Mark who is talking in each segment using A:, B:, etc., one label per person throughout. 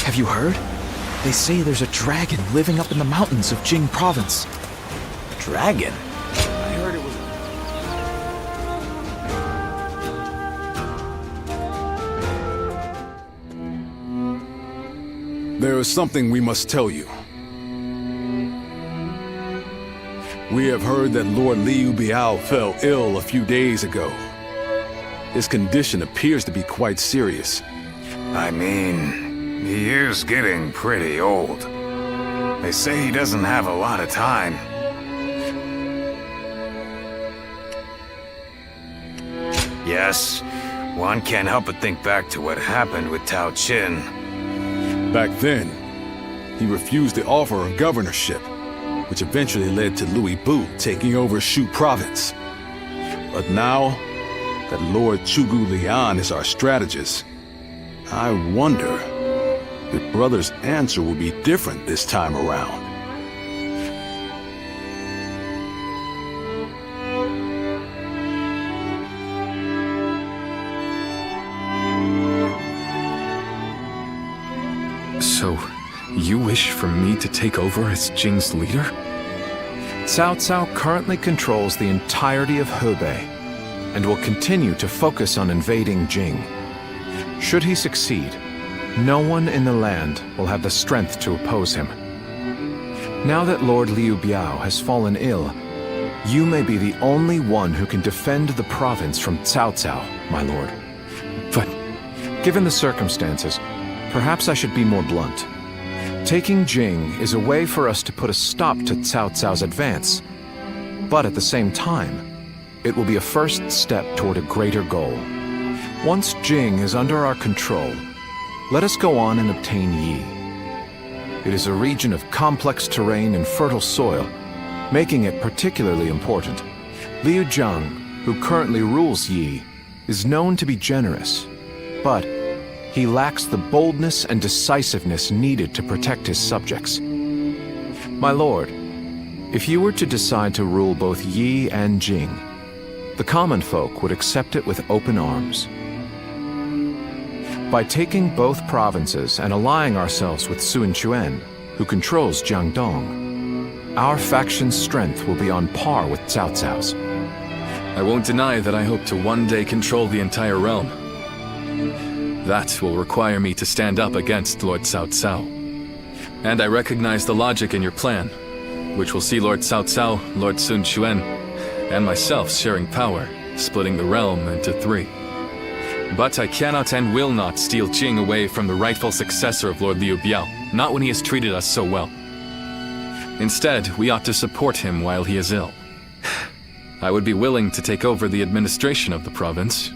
A: Have you heard? They say there's a dragon living up in the mountains of Jing province.
B: Dragon?
A: I heard it was...
C: There is something we must tell you. We have heard that Lord Liu Biao fell ill a few days ago. His condition appears to be quite serious.
D: I mean, he is getting pretty old. They say he doesn't have a lot of time. Yes, one can't help but think back to what happened with Tao Qin.
C: Back then, he refused the offer of governorship, which eventually led to Louis Bu taking over Shu province. But now that Lord Chugu Lian is our strategist, I wonder if Brother's answer will be different this time around.
E: So, you wish for me to take over as Jing's leader?
F: Cao Cao currently controls the entirety of Hebei and will continue to focus on invading Jing. Should he succeed, no one in the land will have the strength to oppose him. Now that Lord Liu Biao has fallen ill, you may be the only one who can defend the province from Cao Cao, my lord. But given the circumstances, perhaps I should be more blunt. Taking Jing is a way for us to put a stop to Cao Cao's advance. But at the same time, it will be a first step toward a greater goal. Once Jing is under our control, let us go on and obtain Yi. It is a region of complex terrain and fertile soil, making it particularly important. Liu Zhang, who currently rules Yi, is known to be generous, but he lacks the boldness and decisiveness needed to protect his subjects. My lord, if you were to decide to rule both Yi and Jing, the common folk would accept it with open arms. By taking both provinces and allying ourselves with Sun Quan, who controls Jiangdong, our faction's strength will be on par with Cao Cao's.
E: I won't deny that I hope to one day control the entire realm. That will require me to stand up against Lord Cao Cao. And I recognize the logic in your plan, which will see Lord Cao Cao, Lord Sun Quan, and myself sharing power, splitting the realm into 3. But I cannot and will not steal Jing away from the rightful successor of Lord Liu Biao, not when he has treated us so well. Instead, we ought to support him while he is ill. I would be willing to take over the administration of the province,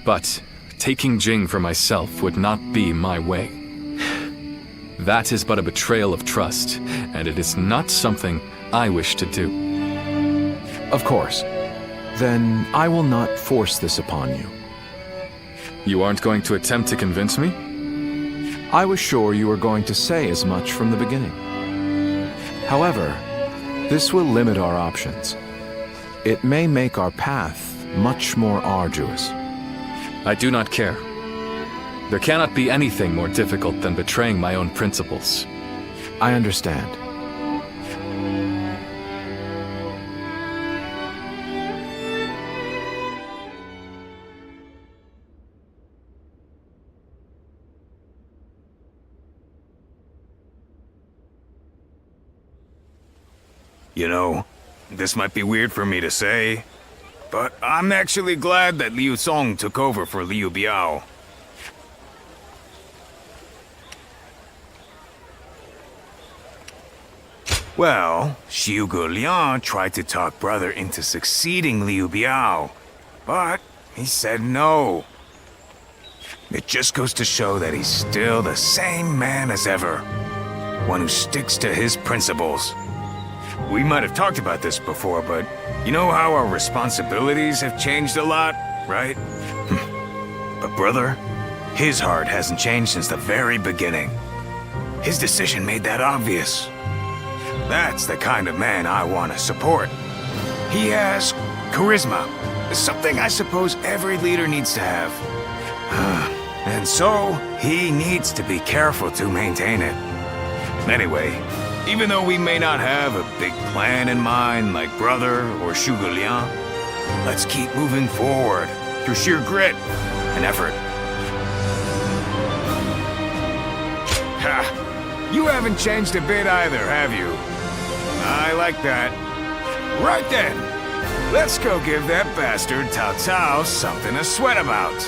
E: but taking Jing for myself would not be my way. That is but a betrayal of trust, and it is not something I wish to do.
F: Of course. Then I will not force this upon you.
E: You aren't going to attempt to convince me?
F: I was sure you were going to say as much from the beginning. However, this will limit our options. It may make our path much more arduous.
E: I do not care. There cannot be anything more difficult than betraying my own principles.
F: I understand.
D: You know, this might be weird for me to say, but I'm actually glad that Liu Song took over for Liu Biao. Well, Xiu Liang tried to talk Brother into succeeding Liu Biao, but he said no. It just goes to show that he's still the same man as ever, one who sticks to his principles. We might have talked about this before, but you know how our responsibilities have changed a lot, right? But Brother, his heart hasn't changed since the very beginning. His decision made that obvious. That's the kind of man I want to support. He has charisma, something I suppose every leader needs to have. And so, he needs to be careful to maintain it. Anyway, even though we may not have a big plan in mind like Brother or Zhuge Liang, let's keep moving forward through sheer grit and effort. Ha! You haven't changed a bit either, have you? I like that. Right then, let's go give that bastard Cao Cao something to sweat about.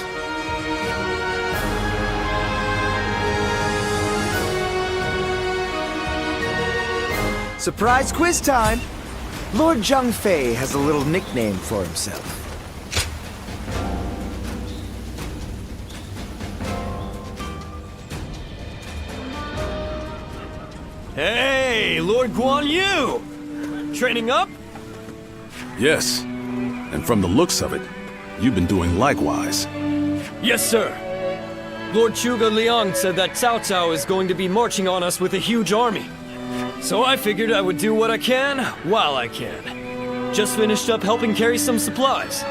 B: Surprise quiz time! Lord Zhang Fei has a little nickname for himself.
G: Hey, Lord Guan Yu! Training up?
C: Yes. And from the looks of it, you've been doing likewise.
G: Yes, sir. Lord Zhuge Liang said that Cao Cao is going to be marching on us with a huge army. So I figured I would do what I can, while I can. Just finished up helping carry some supplies.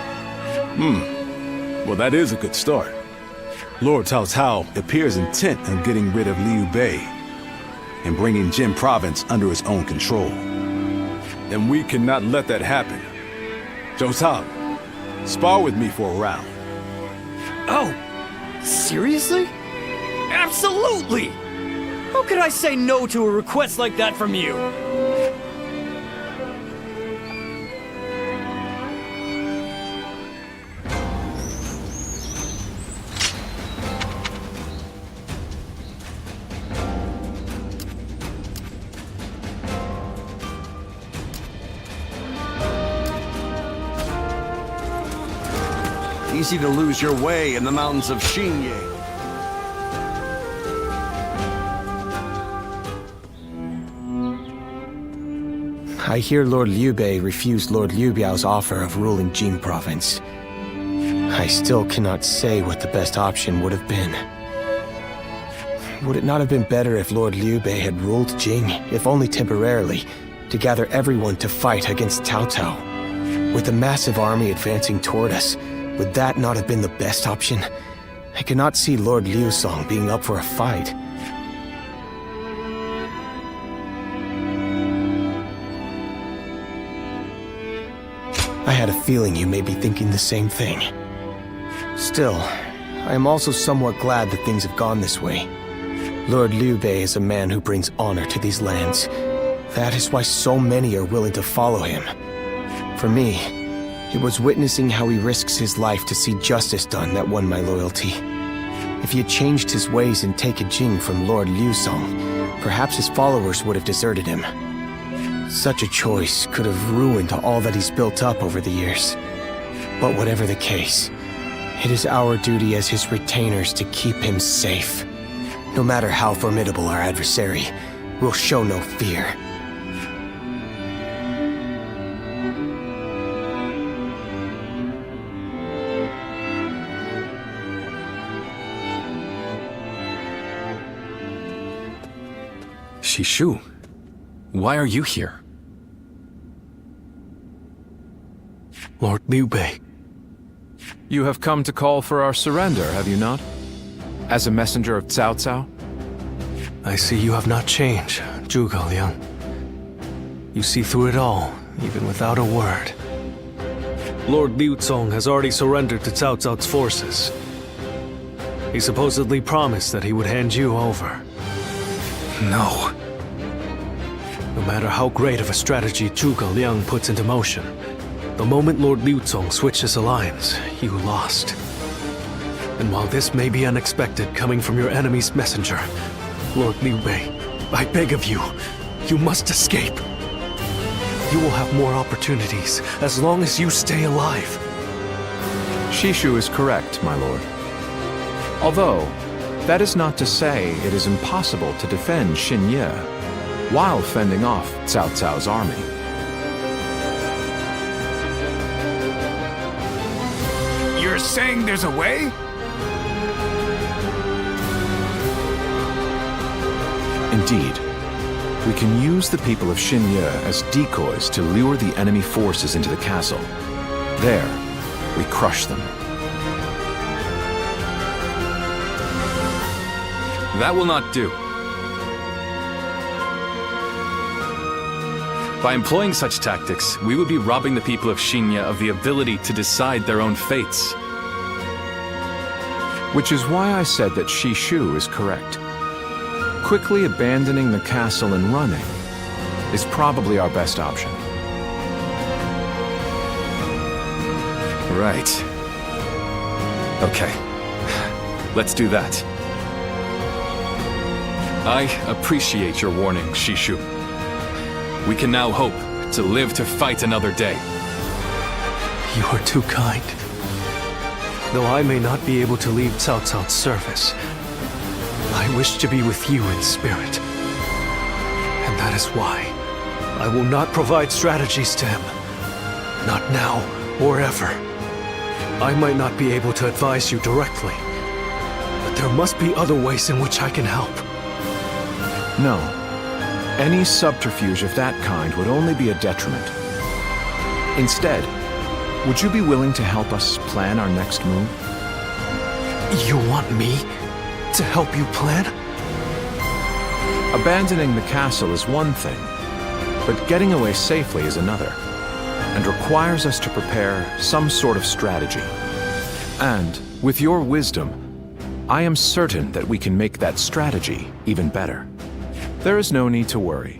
C: Well, that is a good start. Lord Cao Cao appears intent on getting rid of Liu Bei and bringing Jin Province under his own control. And we cannot let that happen. Zhou Cao, spar with me for a round.
G: Oh, seriously? Absolutely! How could I say no to a request like that from you?
H: Easy to lose your way in the mountains of Xinye.
I: I hear Lord Liu Bei refused Lord Liu Biao's offer of ruling Jing province. I still cannot say what the best option would have been. Would it not have been better if Lord Liu Bei had ruled Jing, if only temporarily, to gather everyone to fight against Cao Cao? With the massive army advancing toward us, would that not have been the best option? I cannot see Lord Liu Song being up for a fight. I had a feeling you may be thinking the same thing. Still, I am also somewhat glad that things have gone this way. Lord Liu Bei is a man who brings honor to these lands. That is why so many are willing to follow him. For me, it was witnessing how he risks his life to see justice done that won my loyalty. If he had changed his ways and taken Jing from Lord Liu Song, perhaps his followers would have deserted him. Such a choice could have ruined all that he's built up over the years. But whatever the case, it is our duty as his retainers to keep him safe. No matter how formidable our adversary, we'll show no fear.
E: Shishu, why are you here?
F: Lord Liu Bei. You have come to call for our surrender, have you not? As a messenger of Cao Cao?
J: I see you have not changed, Zhuge Liang. You see through it all, even without a word. Lord Liu Cong has already surrendered to Cao Cao's forces. He supposedly promised that he would hand you over.
E: No.
J: No matter how great of a strategy Zhuge Liang puts into motion, the moment Lord Liu Cong switched his alliance, you lost. And while this may be unexpected coming from your enemy's messenger, Lord Liu Bei, I beg of you, you must escape. You will have more opportunities as long as you stay alive.
F: Shishu is correct, my lord. Although, that is not to say it is impossible to defend Xinye while fending off Cao Cao's army.
D: You're saying there's a way?
F: Indeed. We can use the people of Xinye as decoys to lure the enemy forces into the castle. There, we crush them.
E: That will not do. By employing such tactics, we would be robbing the people of Xinya of the ability to decide their own fates.
F: Which is why I said that Shishu is correct. Quickly abandoning the castle and running is probably our best option.
E: Right. Okay. Let's do that. I appreciate your warning, Shishu. We can now hope to live to fight another day.
J: You are too kind. Though I may not be able to leave Cao Cao's service, I wish to be with you in spirit. And that is why I will not provide strategies to him. Not now or ever. I might not be able to advise you directly, but there must be other ways in which I can help.
F: No. Any subterfuge of that kind would only be a detriment. Instead, would you be willing to help us plan our next move?
J: You want me to help you plan?
F: Abandoning the castle is one thing, but getting away safely is another, and requires us to prepare some sort of strategy. And, with your wisdom, I am certain that we can make that strategy even better. There is no need to worry.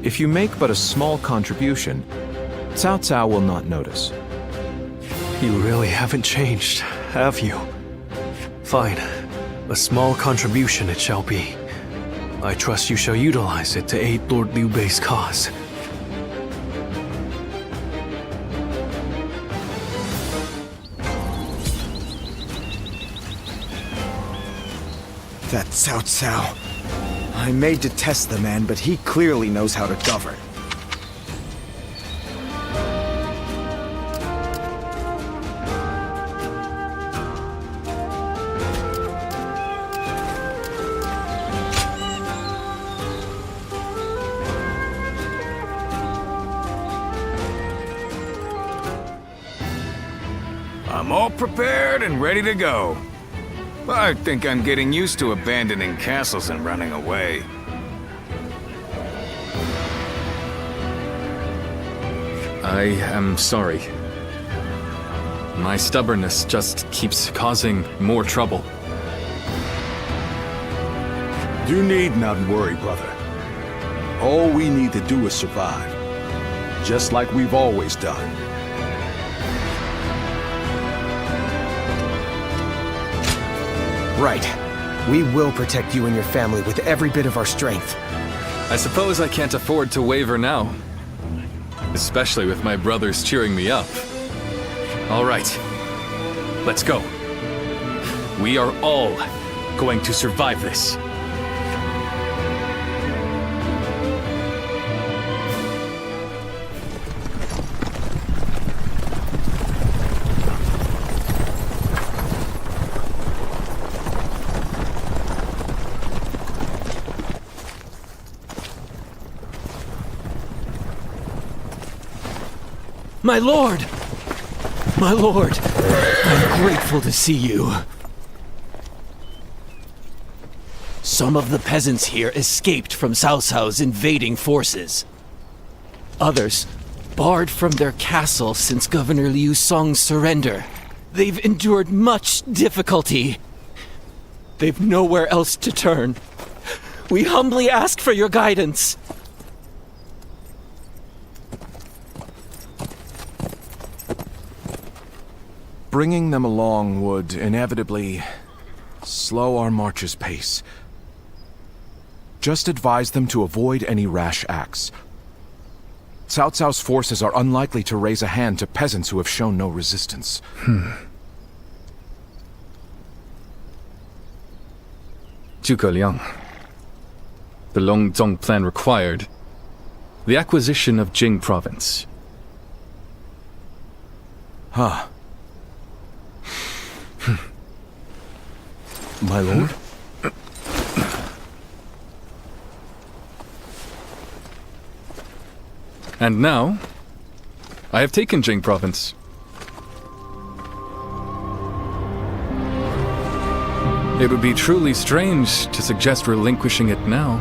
F: If you make but a small contribution, Cao Cao will not notice.
J: You really haven't changed, have you? Fine. A small contribution it shall be. I trust you shall utilize it to aid Lord Liu Bei's cause.
B: That Cao Cao. I may detest the man, but he clearly knows how to govern.
D: I'm all prepared and ready to go. I think I'm getting used to abandoning castles and running away.
E: I am sorry. My stubbornness just keeps causing more trouble.
C: You need not worry, brother. All we need to do is survive. Just like we've always done.
I: Right. We will protect you and your family with every bit of our strength.
E: I suppose I can't afford to waver now. Especially with my brothers cheering me up. All right. Let's go. We are all going to survive this.
A: My lord! My lord! I'm grateful to see you. Some of the peasants here escaped from Cao Cao's invading forces. Others barred from their castle since Governor Liu Song's surrender. They've endured much difficulty. They've nowhere else to turn. We humbly ask for your guidance.
F: Bringing them along would inevitably slow our march's pace. Just advise them to avoid any rash acts. Cao Cao's forces are unlikely to raise a hand to peasants who have shown no resistance.
E: Zhuge Liang. The Longzong plan required the acquisition of Jing province.
F: Huh. My lord?
E: And now, I have taken Jing province. It would be truly strange to suggest relinquishing it now.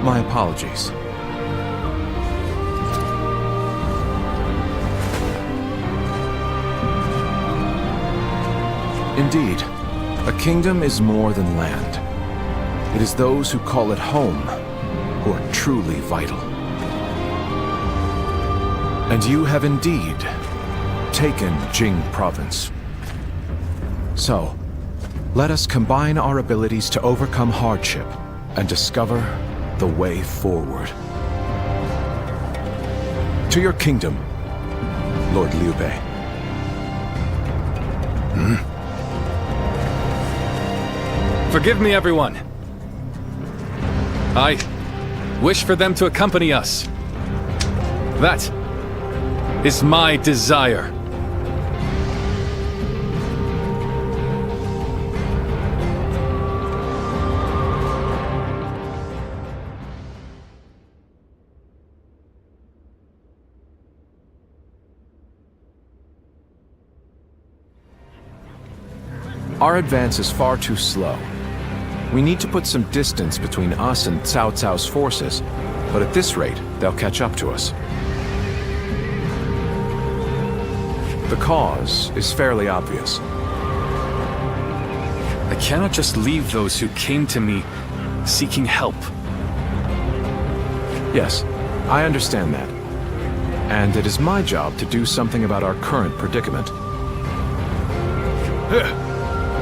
F: My apologies. Indeed, a kingdom is more than land. It is those who call it home who are truly vital. And you have indeed taken Jing province. So, let us combine our abilities to overcome hardship and discover the way forward. To your kingdom, Lord Liu Bei.
E: Forgive me, everyone. I wish for them to accompany us. That is my desire.
F: Our advance is far too slow. We need to put some distance between us and Cao Cao's forces, but at this rate, they'll catch up to us. The cause is fairly obvious.
E: I cannot just leave those who came to me seeking help.
F: Yes, I understand that. And it is my job to do something about our current predicament.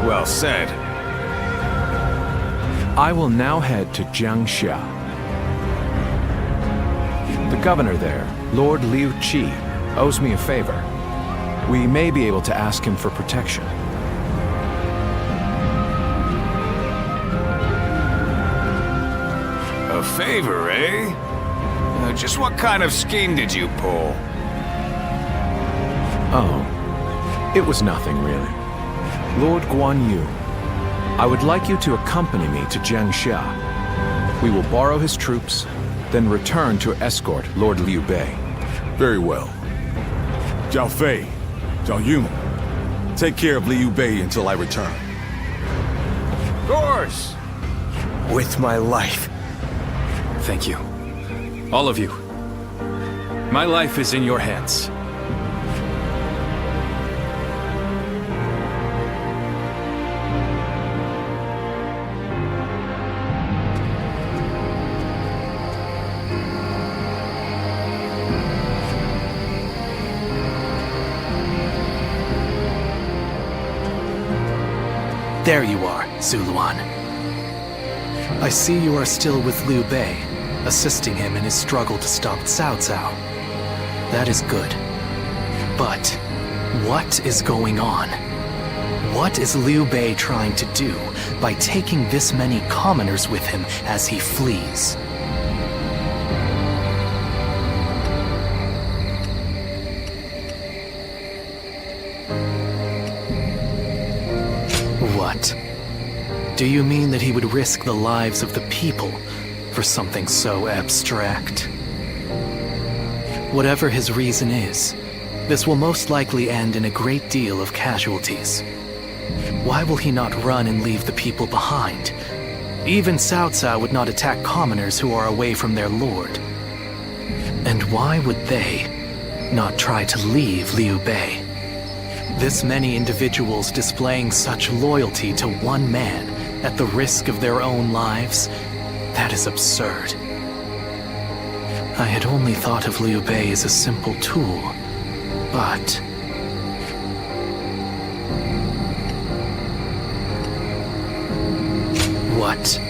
D: Well said.
F: I will now head to Jiangxia. The governor there, Lord Liu Qi, owes me a favor. We may be able to ask him for protection.
D: A favor, eh? Just what kind of scheme did you pull?
F: Oh, it was nothing really. Lord Guan Yu, I would like you to accompany me to Jiangxia. We will borrow his troops, then return to escort Lord Liu Bei.
C: Very well. Zhao Fei, Zhao Yun, take care of Liu Bei until I return.
D: Of course!
I: With my life.
E: Thank you. All of you. My life is in your hands.
J: There you are, Zuluan. I see you are still with Liu Bei, assisting him in his struggle to stop Cao Cao. That is good. But what is going on? What is Liu Bei trying to do by taking this many commoners with him as he flees? What? Do you mean that he would risk the lives of the people for something so abstract? Whatever his reason is, this will most likely end in a great deal of casualties. Why will he not run and leave the people behind? Even Cao Cao would not attack commoners who are away from their lord. And why would they not try to leave Liu Bei? This many individuals displaying such loyalty to one man at the risk of their own lives, that is absurd. I had only thought of Liu Bei as a simple tool, but... What?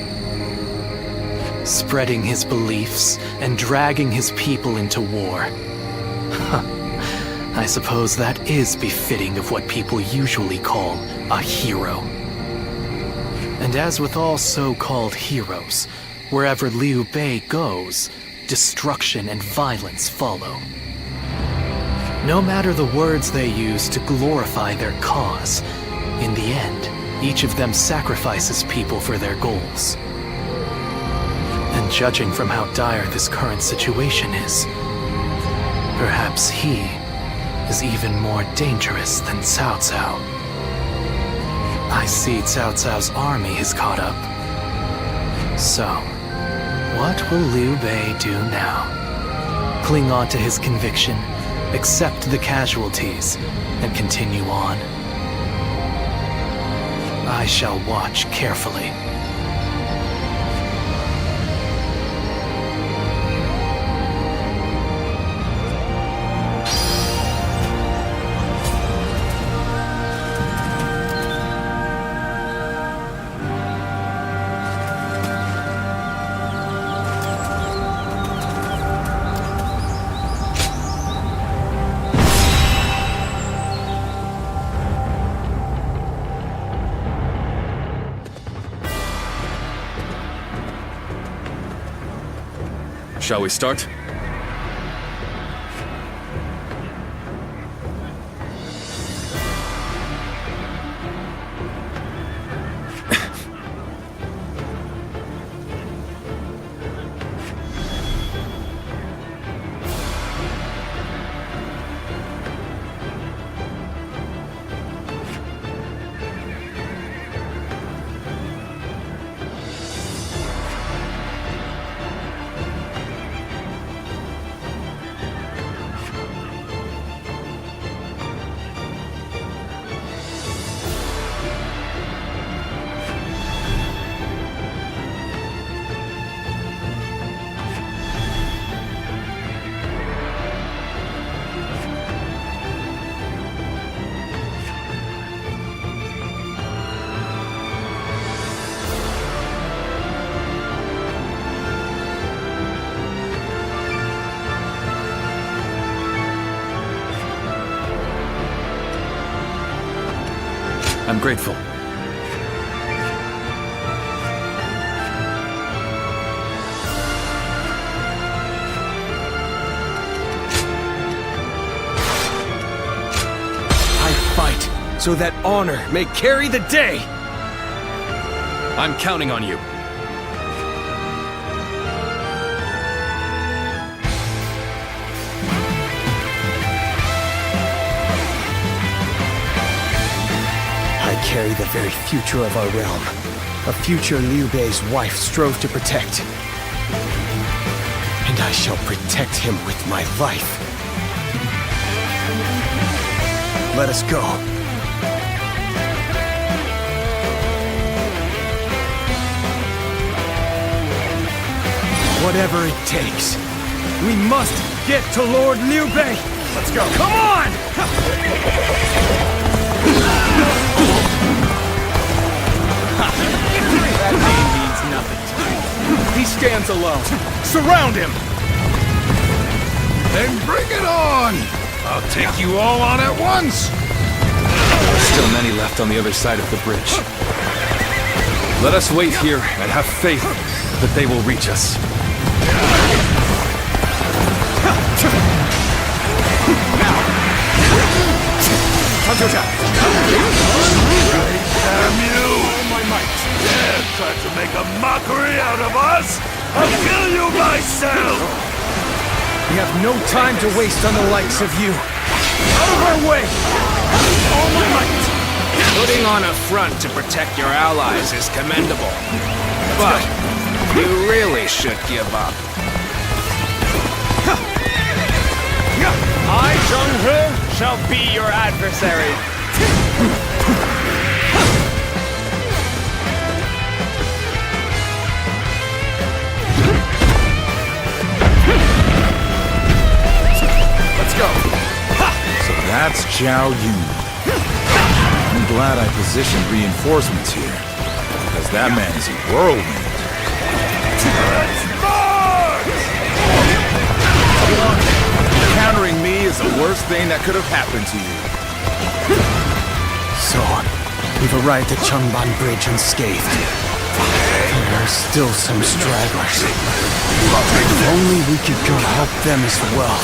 J: Spreading his beliefs and dragging his people into war. I suppose that is befitting of what people usually call a hero. And as with all so-called heroes, wherever Liu Bei goes, destruction and violence follow. No matter the words they use to glorify their cause, in the end, each of them sacrifices people for their goals. And judging from how dire this current situation is, perhaps he is even more dangerous than Cao Cao. I see Cao Cao's army is caught up. So, what will Liu Bei do now? Cling on to his conviction, accept the casualties, and continue on? I shall watch carefully.
E: Shall we start? I'm grateful.
B: I fight so that honor may carry the day!
E: I'm counting on you.
I: I carry the very future of our realm. A future Liu Bei's wife strove to protect. And I shall protect him with my life. Let us go.
B: Whatever it takes. We must get to Lord Liu Bei! Let's go! Come on!
A: That name means nothing to me. He stands alone.
C: Surround him! Then bring it on! I'll take you all on at once!
E: Still many left on the other side of the bridge. Let us wait here and have faith that they will reach us.
C: Damn you! All my might! Dare try to make a mockery out of us? I'll kill you myself!
B: We have no time to waste on the likes of you. Out of our way! All my might!
K: Putting on a front to protect your allies is commendable. But you really should give up. I, Zheng He, shall be your adversary.
C: Let's go! So that's Zhao Yun. I'm glad I positioned reinforcements here, because that man is a whirlwind. Countering me is the worst thing that could have happened to you.
I: So, we've arrived at Changban Bridge unscathed. There are still some stragglers. If only we could go help them as well.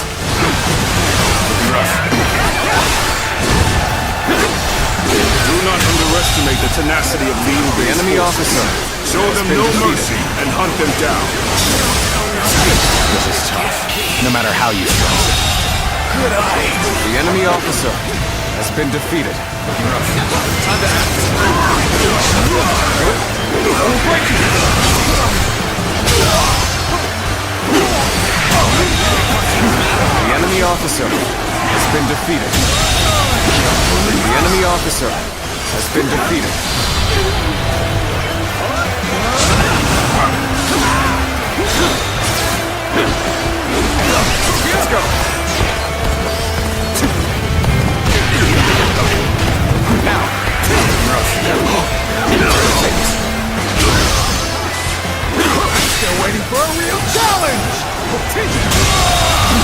H: Do not underestimate the tenacity of Liu Bei's
C: The enemy officer.
H: Show them no mercy and hunt them down.
C: This is tough, no matter how you slice it.
B: Good eye.
F: The enemy officer has been defeated.
E: Time to act.
F: The enemy officer has been defeated. The enemy officer has been defeated. Let's go. Now.
B: Still waiting for a real challenge.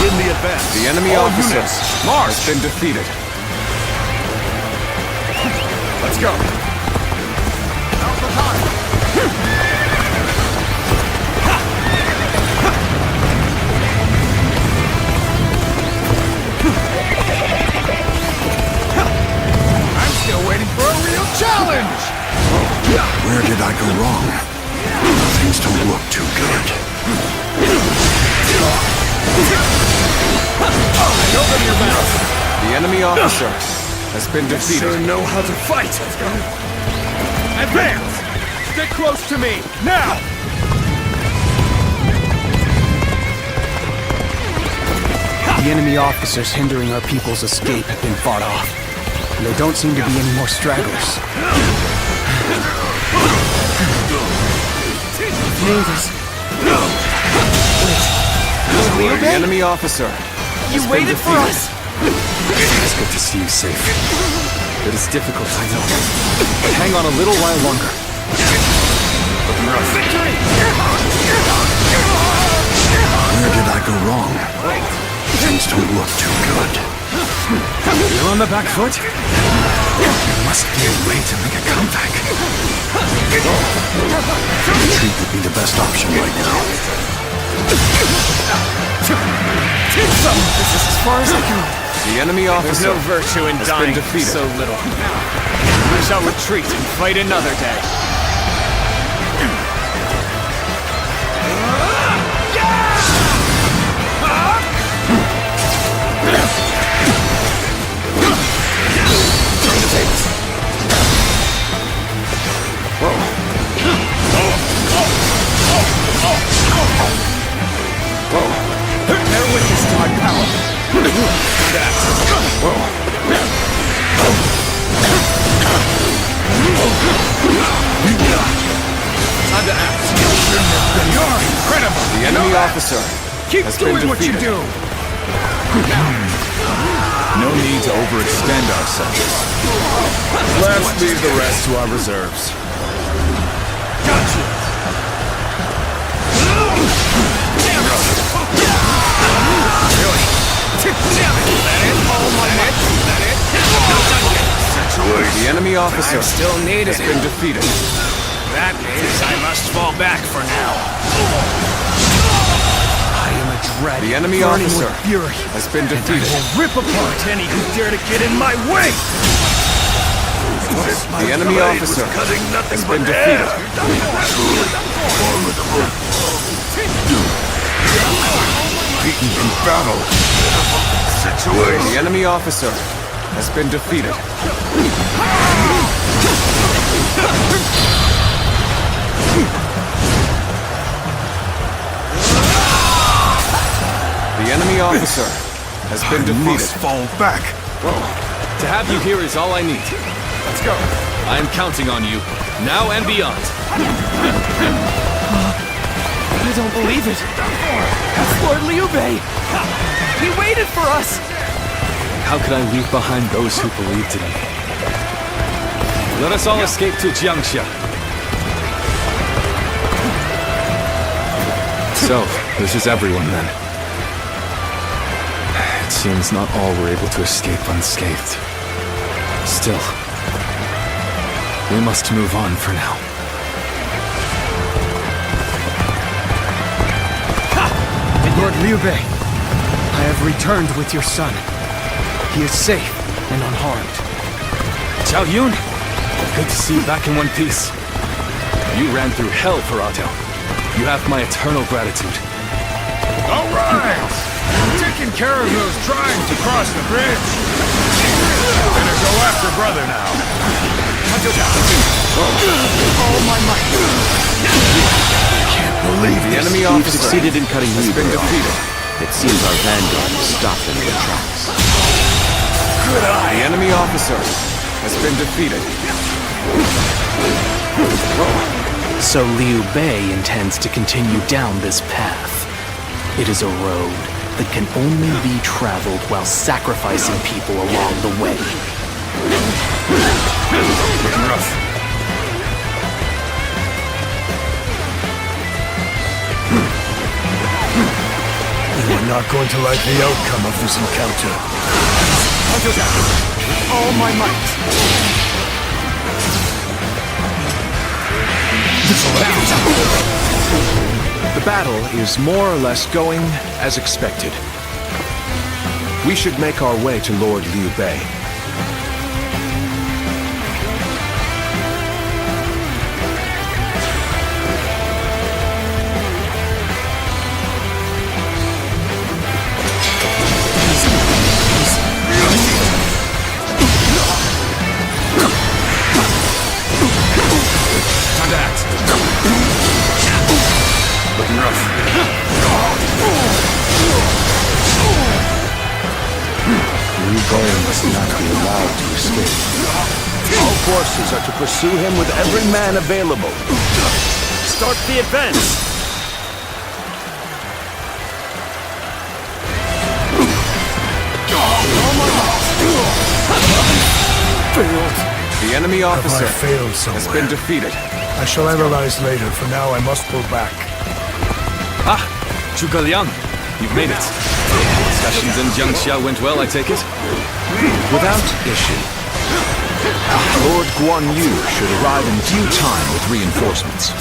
B: In the advance.
F: The enemy
B: All
F: officer
B: units,
F: has been defeated.
B: Let's go. Now's the time. I'm still waiting for a real challenge.
H: Where did I go wrong? Things don't look too good.
F: The enemy officer has been defeated.
B: Sure know how to fight. Let's go. Advance. Stick close to me now.
I: The enemy officers hindering our people's escape have been fought off. And there don't seem to be any more stragglers.
F: The enemy officer.
A: You waited for us!
E: It's good to see you safe. It is difficult, I know. But hang on a little while longer.
H: Where did I go wrong? Things don't look too good.
E: You're on the back foot? There must be a way to make a comeback.
H: Retreat would be the best option right now.
A: This is as far as I go.
F: The enemy
K: There's
F: officer
K: no virtue in
F: has
K: dying
F: been defeated.
K: so little. We shall retreat and fight another day.
B: Bear witness to my power.
E: Time to act.
B: You're incredible.
F: The enemy officer
B: Keep
F: has been
B: doing what you
F: defeated.
B: do.
C: No need to overextend ourselves. Let's leave the rest to our reserves.
B: Gotcha.
F: The enemy officer
K: Still needed.
F: has been defeated.
K: That means I must fall back for now.
B: I am a dread.
F: The enemy
B: burning
F: officer
B: with fury.
F: has been defeated.
B: Rip apart any who dare to get in my way.
F: The enemy officer has been defeated.
H: Beaten in battle.
F: The enemy officer has been defeated. The enemy officer has been
H: I
F: defeated.
H: must fall back.
E: To have you here is all I need.
B: Let's go.
E: I am counting on you, now and beyond.
A: I don't believe it. That's Lord Liu Bei. He waited for us.
E: How could I leave behind those who believed in me? Let us all escape to Jiangxia. So, this is everyone then. It seems not all were able to escape unscathed. Still, we must move on for now.
I: Lord Liu Bei, I have returned with your son. He is safe and unharmed.
E: Zhao Yun, good to see you back in one piece. You ran through hell for Otto. You have my eternal gratitude.
B: All right.
C: Taking care of those trying to cross the bridge. Better go after brother now.
B: All my might.
C: Can't believe
F: The enemy officer
L: succeeded in cutting
F: has been
L: Liu off.
F: defeated.
L: It seems our vanguard is stopped in their tracks.
C: Good eye.
F: The enemy officer has been defeated.
M: So Liu Bei intends to continue down this path. It is a road that can only be traveled while sacrificing people along the way.
C: Getting rough.
B: You are not going to like the outcome of this encounter. All my might.
F: The battle is more or less going as expected. We should make our way to Lord Liu Bei.
C: Looking rough.
H: Liu Bei must not be allowed to escape. All forces are to pursue him with every man available.
G: Start the advance!
F: The enemy officer
B: I failed
F: has
B: somewhere?
F: been defeated.
B: I shall analyze later. For now, I must pull back.
E: Ah, Zhuge Liang, you've made it. Discussions in Jiangxia went well, I take it?
F: Without issue. Lord Guan Yu should arrive in due time with reinforcements.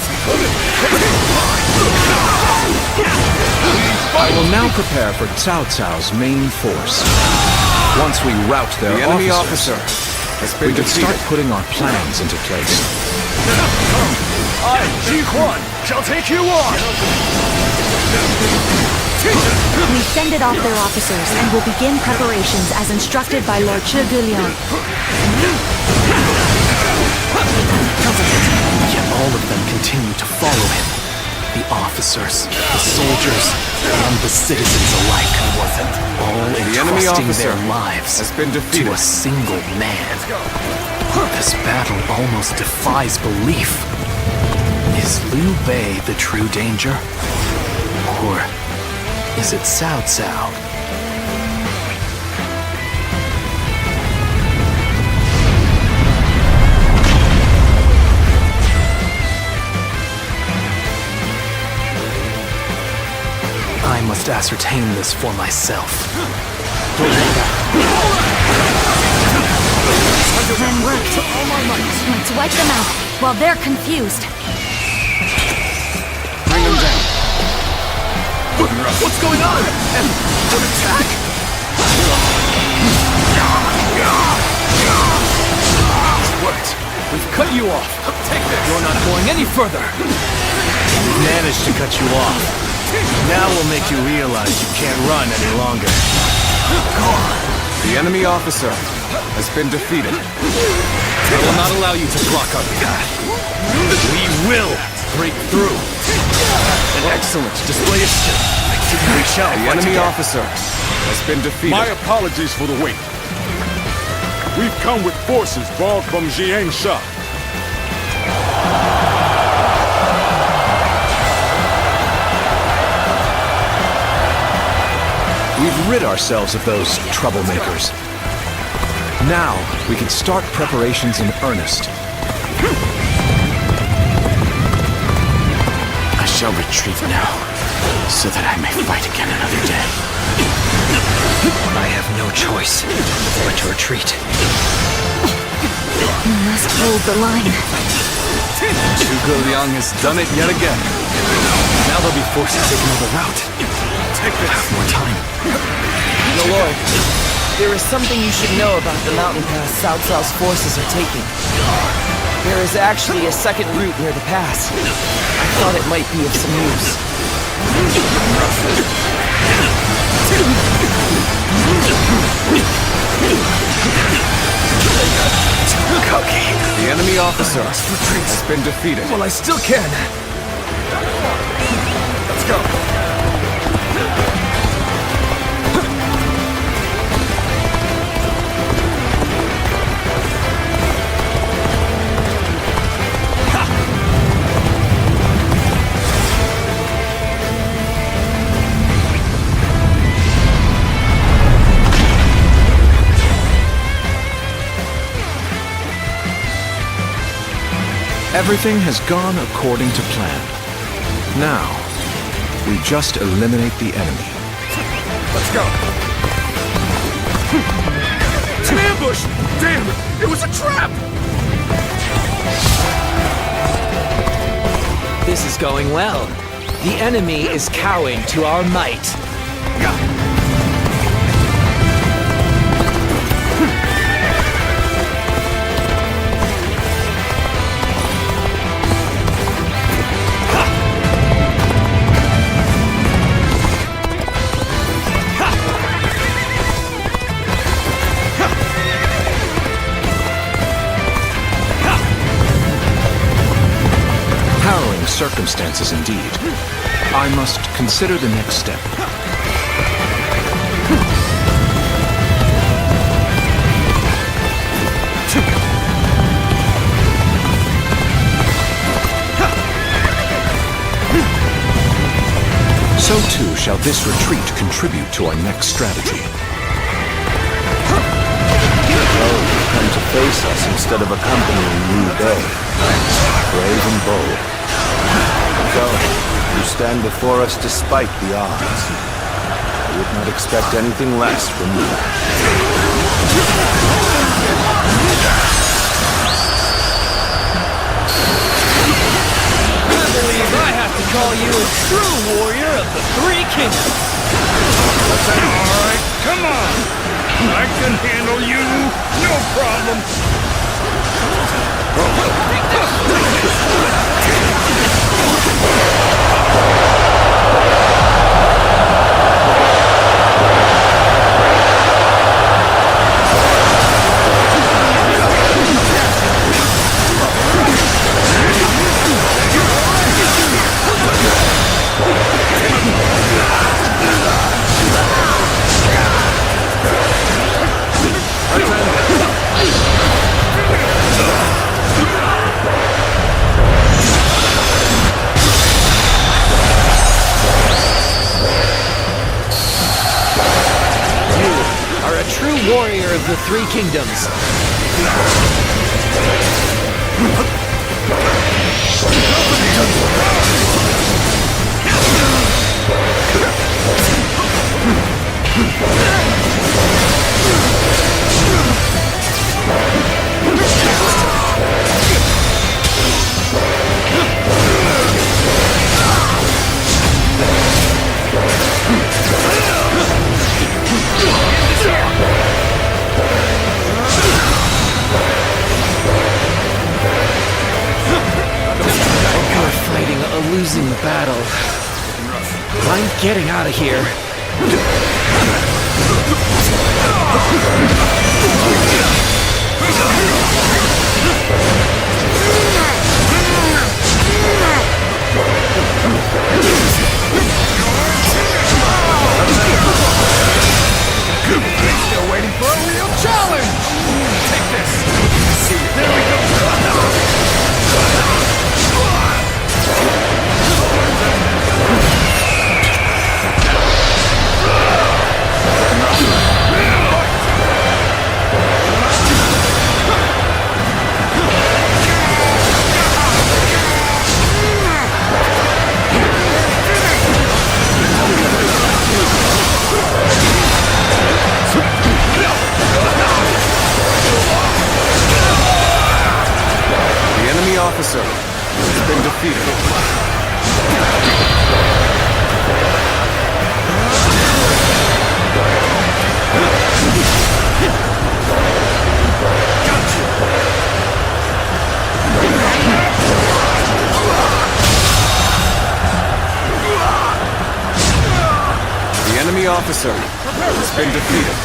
F: I will now prepare for Cao Cao's main force. Once we rout their
C: enemy
F: officer has been we can start putting our plans into place.
B: I, Ji Huan, shall take you on!
N: We fended off their officers and will begin preparations as instructed by Lord Zhuge Liang.
M: Yet all of them continue to follow him. The officers, the soldiers, and the citizens alike. All
F: The enemy
M: entrusting
F: officer
M: their lives
F: has been defeated.
M: to a single man. This battle almost defies belief. Is Liu Bei the true danger? Or is it Cao Cao? I must ascertain this for myself.
N: Plan worked. Let's wipe them out while they're confused.
F: Bring them down.
B: What's going on? An attack?
G: It's worked. We've cut you off. Take this. You're not going any further.
B: We managed to cut you off. Now we'll make you realize you can't run any longer.
F: The enemy officer has been defeated.
G: I will not allow you to block our path. We will break through. An excellent display of skill. We shall
F: The
G: fight
F: enemy
G: again.
F: officer has been defeated.
C: My apologies for the wait. We've come with forces brought from Jiangsha.
F: We've rid ourselves of those troublemakers. Now, we can start preparations in earnest.
M: I shall retreat now, so that I may fight again another day. I have no choice but to retreat.
N: You must hold the line.
E: Zhuge Liang has done it yet again.
M: Now they'll be forced to take another route. I have more time.
O: My lord, there is something you should know about the mountain pass Cao Cao's forces are taking. There is actually a second route near the pass. I thought it might be of some use.
F: The enemy officer has been defeated.
B: Well, I still can. Let's go.
F: Everything has gone according to plan. Now, we just eliminate the enemy.
B: Let's go. It's an ambush! Damn! It was a trap!
A: This is going well. The enemy is cowing to our might.
F: Circumstances indeed. I must consider the next step. So too shall this retreat contribute to our next strategy.
H: Oh, come to face us instead of accompanying Liu Bei. Brave and bold. So, you stand before us despite the odds. I would not expect anything less from you.
G: I believe I have to call you a true warrior of the Three Kingdoms.
B: Alright, come on! I can handle you, no problem!
A: Warrior of the Three Kingdoms. Losing the battle. I'm getting out of here.
B: Still waiting for a real challenge! Take this! There we go!
F: Officer has been defeated. The enemy
B: enemy officer has been defeated.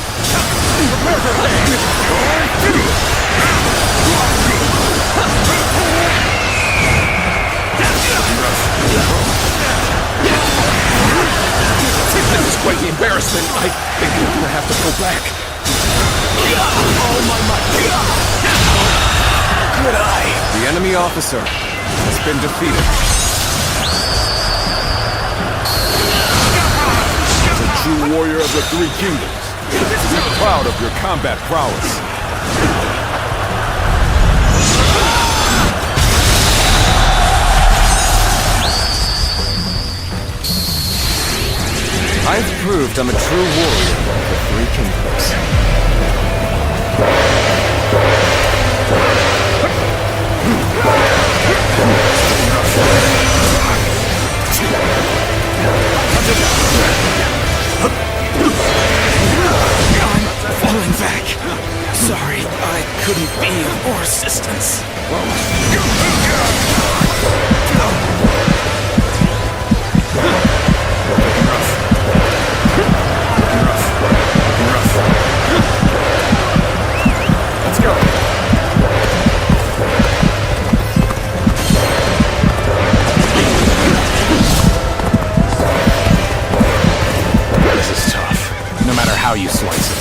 B: This is quite the embarrassment. I think I'm gonna have to go back. Oh my might. Good eye. The enemy officer has been defeated.
C: As a true warrior of the Three Kingdoms, be proud of your combat prowess.
B: I've proved I'm a true warrior of the Three Kingdoms.
A: I'm falling back. Sorry, I couldn't be of more assistance.
B: Let's go.
M: This is tough, no matter how you slice it.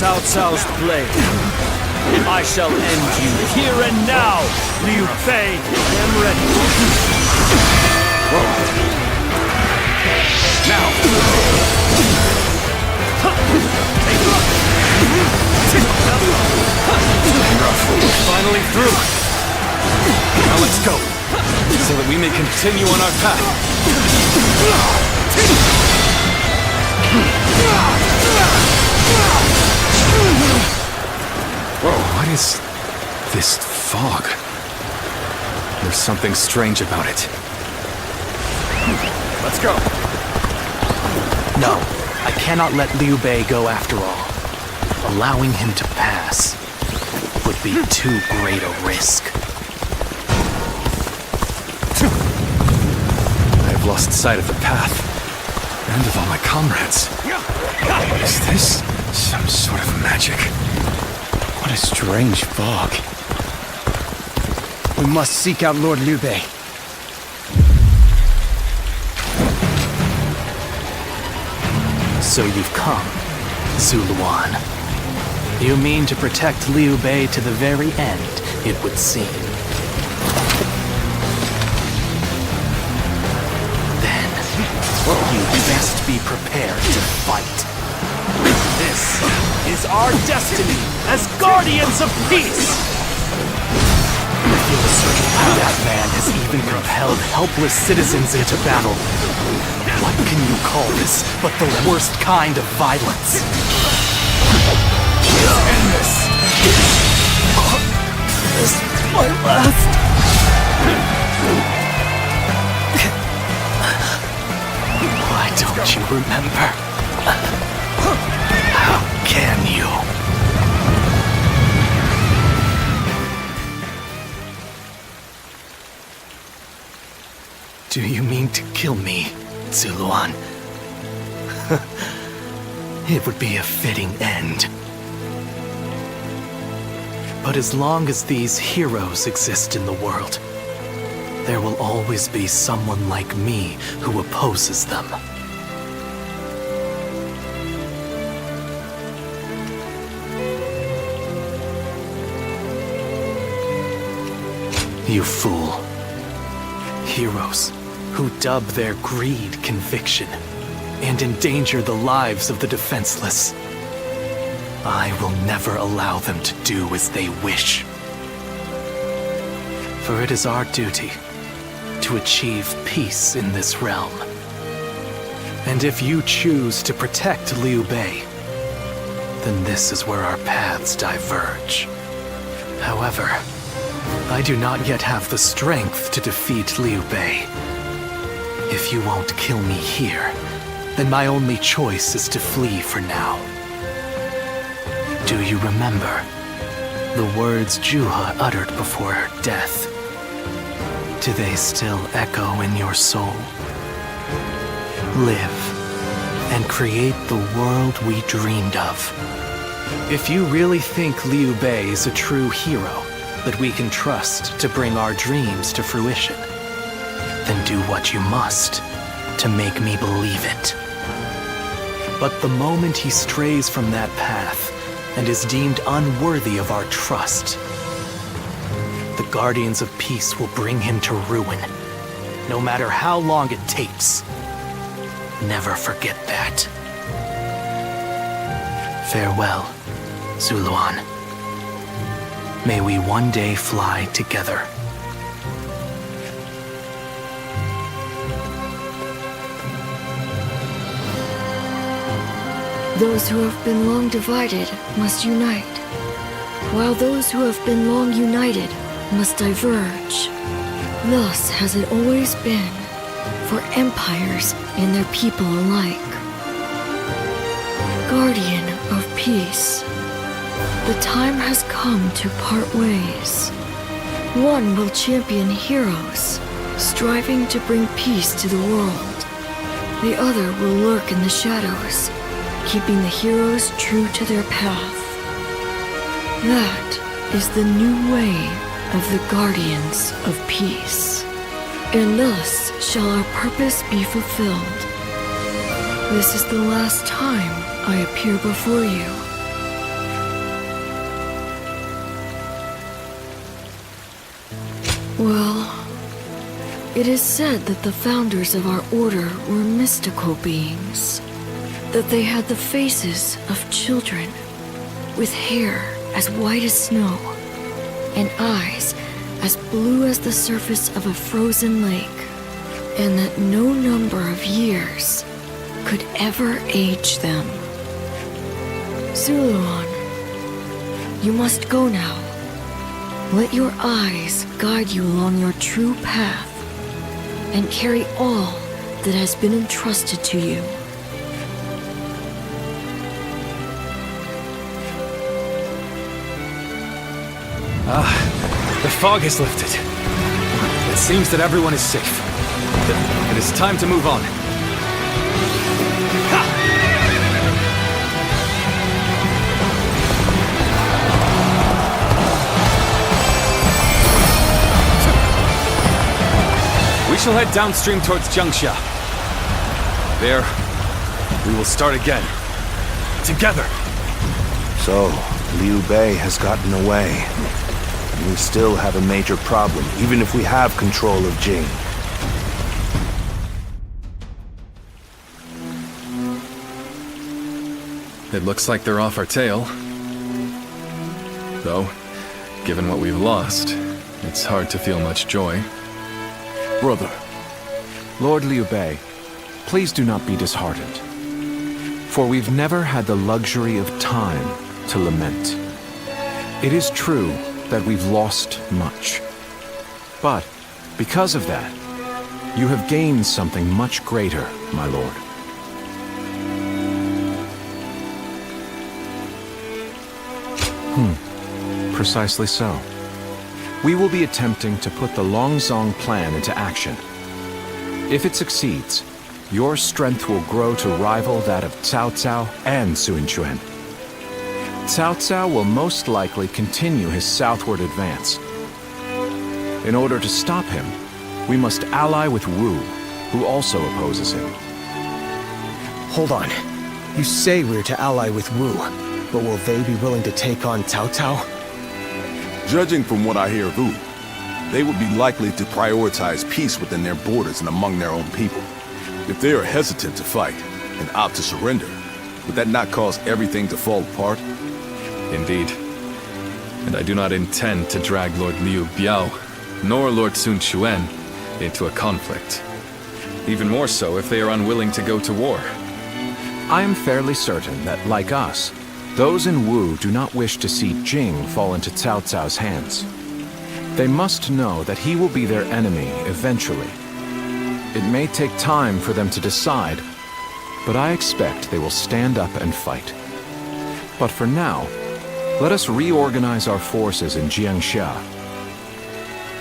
G: Cao Cao's blade. I shall end you here and now, Liu Bei. I am ready.
B: Now!
G: Finally through.
E: Now let's go, so that we may continue on our path. What is this fog? There's something strange about it.
B: Let's go.
M: No, I cannot let Liu Bei go after all. Allowing him to pass would be too great a risk.
E: I've lost sight of the path, and of all my comrades. Is this some sort of magic?
I: What a strange fog. We must seek out Lord Liu Bei.
M: So you've come, Zuluan. You mean to protect Liu Bei to the very end, it would seem. Then, you'd best be prepared to fight. This is our destiny as guardians of peace! I feel certain how that man has even propelled helpless citizens into battle. What can you call this but the worst kind of violence?
G: End this! This is my last!
M: Why don't you remember? How can you? Do you mean to kill me, Zuluan? It would be a fitting end. But as long as these heroes exist in the world, there will always be someone like me who opposes them.
J: You fool. Heroes who dub their greed conviction and endanger the lives of the defenseless. I will never allow them to do as they wish. For it is our duty to achieve peace in this realm. And if you choose to protect Liu Bei, then this is where our paths diverge. However, I do not yet have the strength to defeat Liu Bei. If you won't kill me here, then my only choice is to flee for now. Do you remember the words Juha uttered before her death? Do they still echo in your soul? Live and create the world we dreamed of. If you really think Liu Bei is a true hero that we can trust to bring our dreams to fruition, then do what you must to make me believe it. But the moment he strays from that path and is deemed unworthy of our trust, the Guardians of Peace will bring him to ruin, no matter how long it takes. Never forget that. Farewell, Zuluan. May we one day fly together.
P: Those who have been long divided must unite, while those who have been long united must diverge. Thus has it always been for empires and their people alike. Guardian of Peace, the time has come to part ways. One will champion heroes, striving to bring peace to the world. The other will lurk in the shadows, keeping the heroes true to their path. That is the new way of the Guardians of Peace. And thus shall our purpose be fulfilled. This is the last time I appear before you. Well, it is said that the founders of our order were mystical beings, that they had the faces of children, with hair as white as snow, and eyes as blue as the surface of a frozen lake, and that no number of years could ever age them. Zuluan, you must go now. Let your eyes guide you along your true path, and carry all that has been entrusted to you.
B: The fog has lifted. It seems that everyone is safe. It is time to move on. We shall head downstream towards Jiangxia. There, we will start again. Together.
H: So, Liu Bei has gotten away. We still have a major problem, even if we have control of Jing.
E: It looks like they're off our tail. Though, given what we've lost, it's hard to feel much joy.
F: Brother. Lord Liu Bei, please do not be disheartened. For we've never had the luxury of time to lament. It is true that we've lost much. But, because of that, you have gained something much greater, my lord. Precisely so. We will be attempting to put the Longzong plan into action. If it succeeds, your strength will grow to rival that of Cao Cao and Sun Quan. Cao Cao will most likely continue his southward advance. In order to stop him, we must ally with Wu, who also opposes him.
I: Hold on. You say we're to ally with Wu, but will they be willing to take on Cao Cao?
C: Judging from what I hear of Wu, they would be likely to prioritize peace within their borders and among their own people. If they are hesitant to fight and opt to surrender, would that not cause everything to fall apart?
E: Indeed. And I do not intend to drag Lord Liu Biao, nor Lord Sun Quan, into a conflict. Even more so if they are unwilling to go to war.
F: I am fairly certain that, like us, those in Wu do not wish to see Jing fall into Cao Cao's hands. They must know that he will be their enemy eventually. It may take time for them to decide, but I expect they will stand up and fight. But for now, let us reorganize our forces in Jiangxia.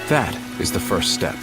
F: That is the first step.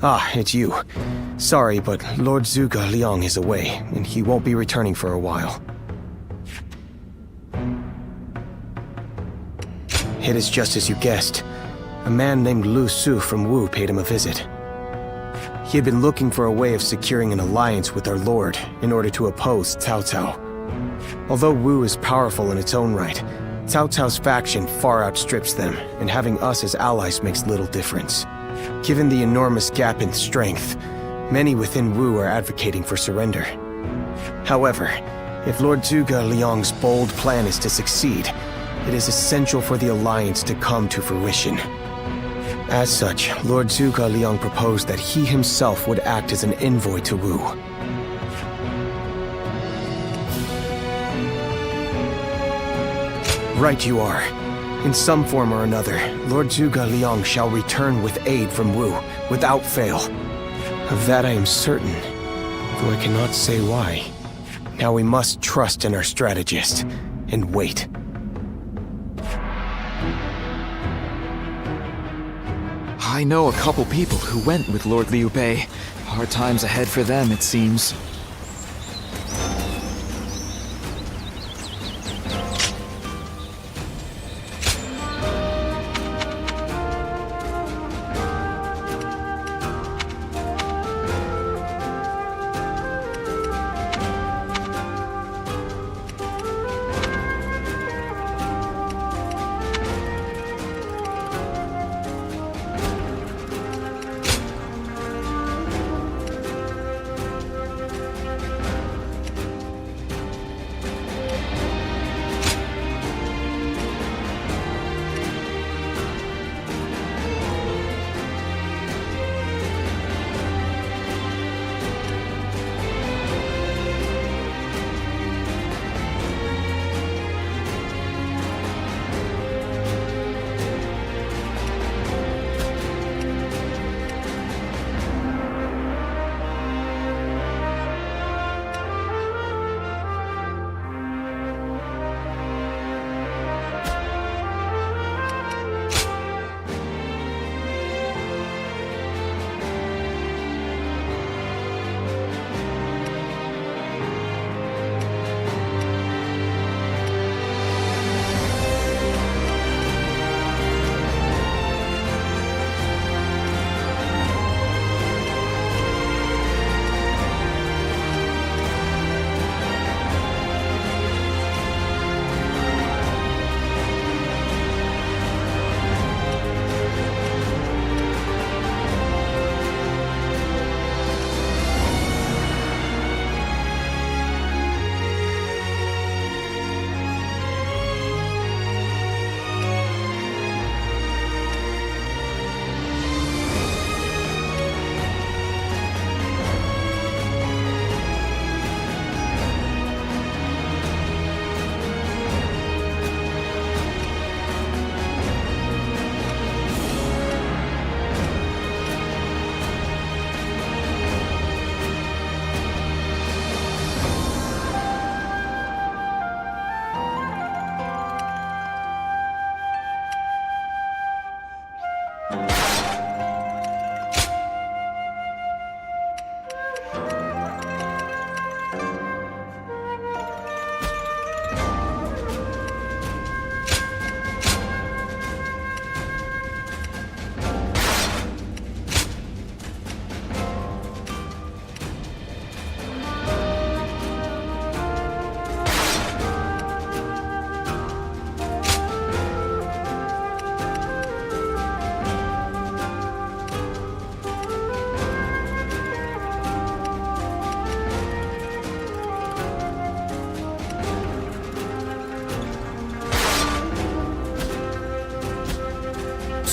I: Ah, it's you. Sorry, but Lord Zhuge Liang is away, and he won't be returning for a while. It is just as you guessed. A man named Lu Su from Wu paid him a visit. He had been looking for a way of securing an alliance with our lord in order to oppose Cao Cao. Although Wu is powerful in its own right, Cao Cao's faction far outstrips them, and having us as allies makes little difference. Given the enormous gap in strength, many within Wu are advocating for surrender. However, if Lord Zhuge Liang's bold plan is to succeed, it is essential for the alliance to come to fruition. As such, Lord Zhuge Liang proposed that he himself would act as an envoy to Wu. Right you are. In some form or another, Lord Zhuge Liang shall return with aid from Wu, without fail. Of that I am certain, though I cannot say why. Now we must trust in our strategist, and wait.
M: I know a couple people who went with Lord Liu Bei. Hard times ahead for them, it seems.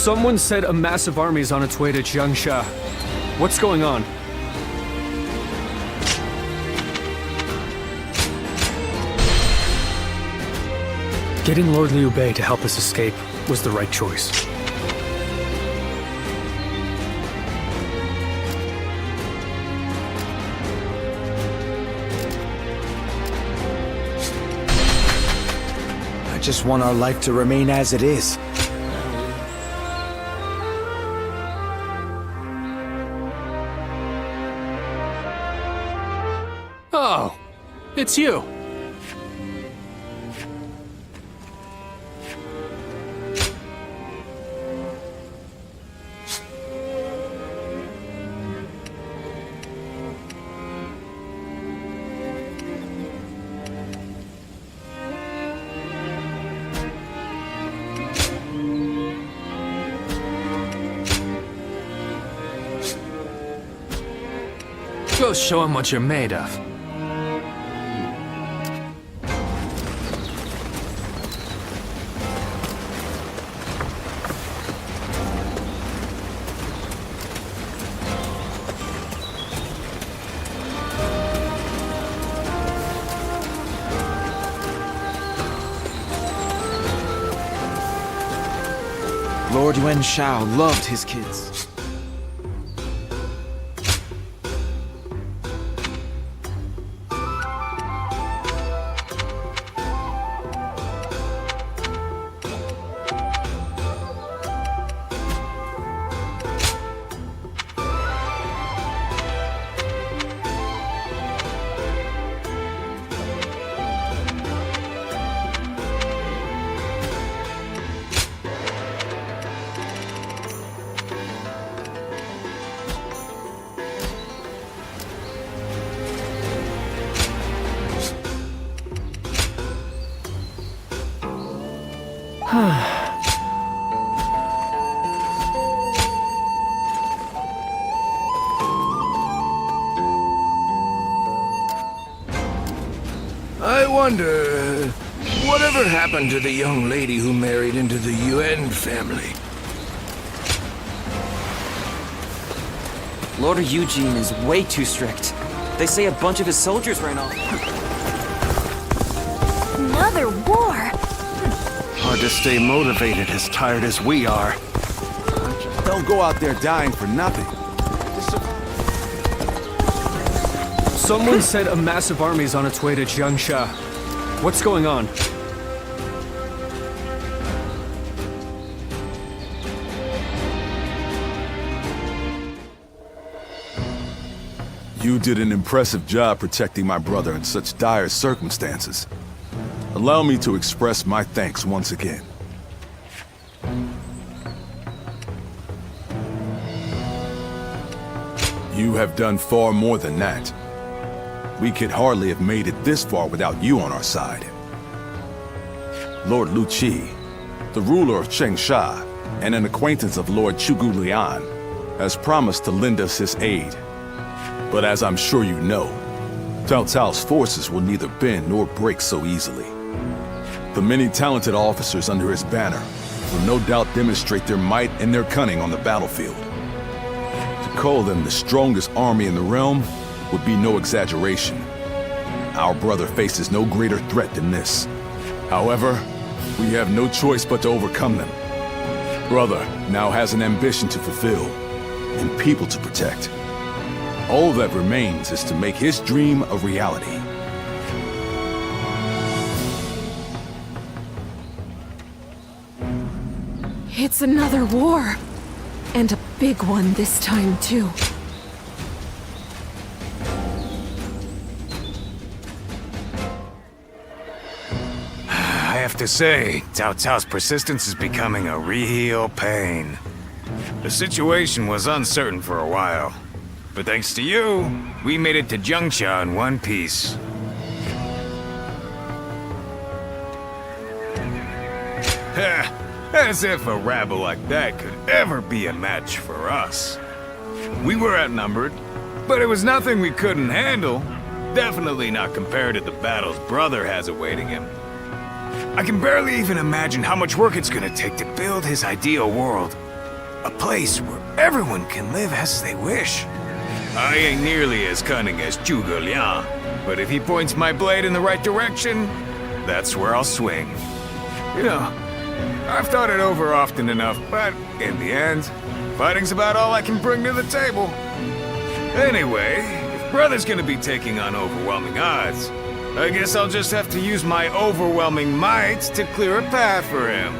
G: Someone said a massive army is on its way to Jiangxia. What's going on?
J: Getting Lord Liu Bei to help us escape was the right choice.
H: I just want our life to remain as it is.
J: Oh, it's you.
M: Go show him what you're made of.
H: Lord Yuan Shao loved his kids.
K: I wonder, whatever happened to the young lady who married into the Yuan family?
O: Lord Eugene is way too strict. They say a bunch of his soldiers ran off.
N: Another war?
H: Hard to stay motivated as tired as we are.
C: Don't go out there dying for nothing.
G: Someone said a massive army is on its way to Jiangxia. What's going on?
C: You did an impressive job protecting my brother in such dire circumstances. Allow me to express my thanks once again. You have done far more than that. We could hardly have made it this far without you on our side. Lord Lu Qi, the ruler of Chengsha, and an acquaintance of Lord Chugu Lian, has promised to lend us his aid. But as I'm sure you know, Cao Cao's forces will neither bend nor break so easily. The many talented officers under his banner will no doubt demonstrate their might and their cunning on the battlefield. To call them the strongest army in the realm would be no exaggeration. Our brother faces no greater threat than this. However, we have no choice but to overcome them. Brother now has an ambition to fulfill, and people to protect. All that remains is to make his dream a reality.
Q: It's another war. And a big one this time, too.
D: I have to say, Cao Cao's persistence is becoming a real pain. The situation was uncertain for a while, but thanks to you, we made it to Jiangxia in one piece. As if a rabble like that could ever be a match for us. We were outnumbered, but it was nothing we couldn't handle. Definitely not compared to the battles brother has awaiting him. I can barely even imagine how much work it's gonna take to build his ideal world. A place where everyone can live as they wish. I ain't nearly as cunning as Zhuge Liang, but if he points my blade in the right direction, that's where I'll swing. You know, I've thought it over often enough, but in the end, fighting's about all I can bring to the table. Anyway, if Brother's gonna be taking on overwhelming odds, I guess I'll just have to use my overwhelming might to clear a path for him.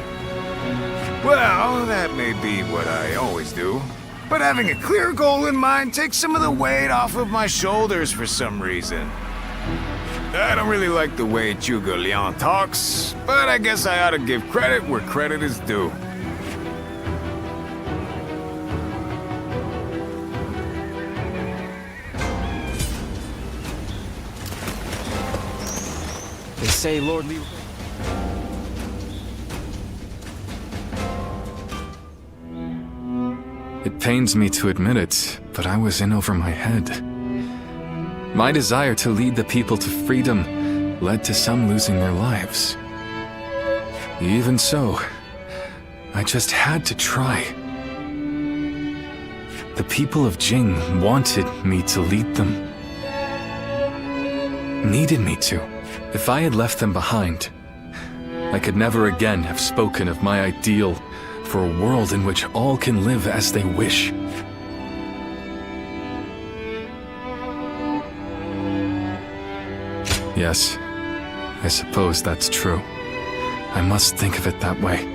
D: Well, that may be what I always do, but having a clear goal in mind takes some of the weight off of my shoulders for some reason. I don't really like the way Zhuge Liang talks, but I guess I ought to give credit where credit is due.
F: They say Lord Liu...
E: It pains me to admit it, but I was in over my head. My desire to lead the people to freedom led to some losing their lives. Even so, I just had to try. The people of Jing wanted me to lead them. Needed me to. If I had left them behind, I could never again have spoken of my ideal for a world in which all can live as they wish. Yes, I suppose that's true. I must think of it that way.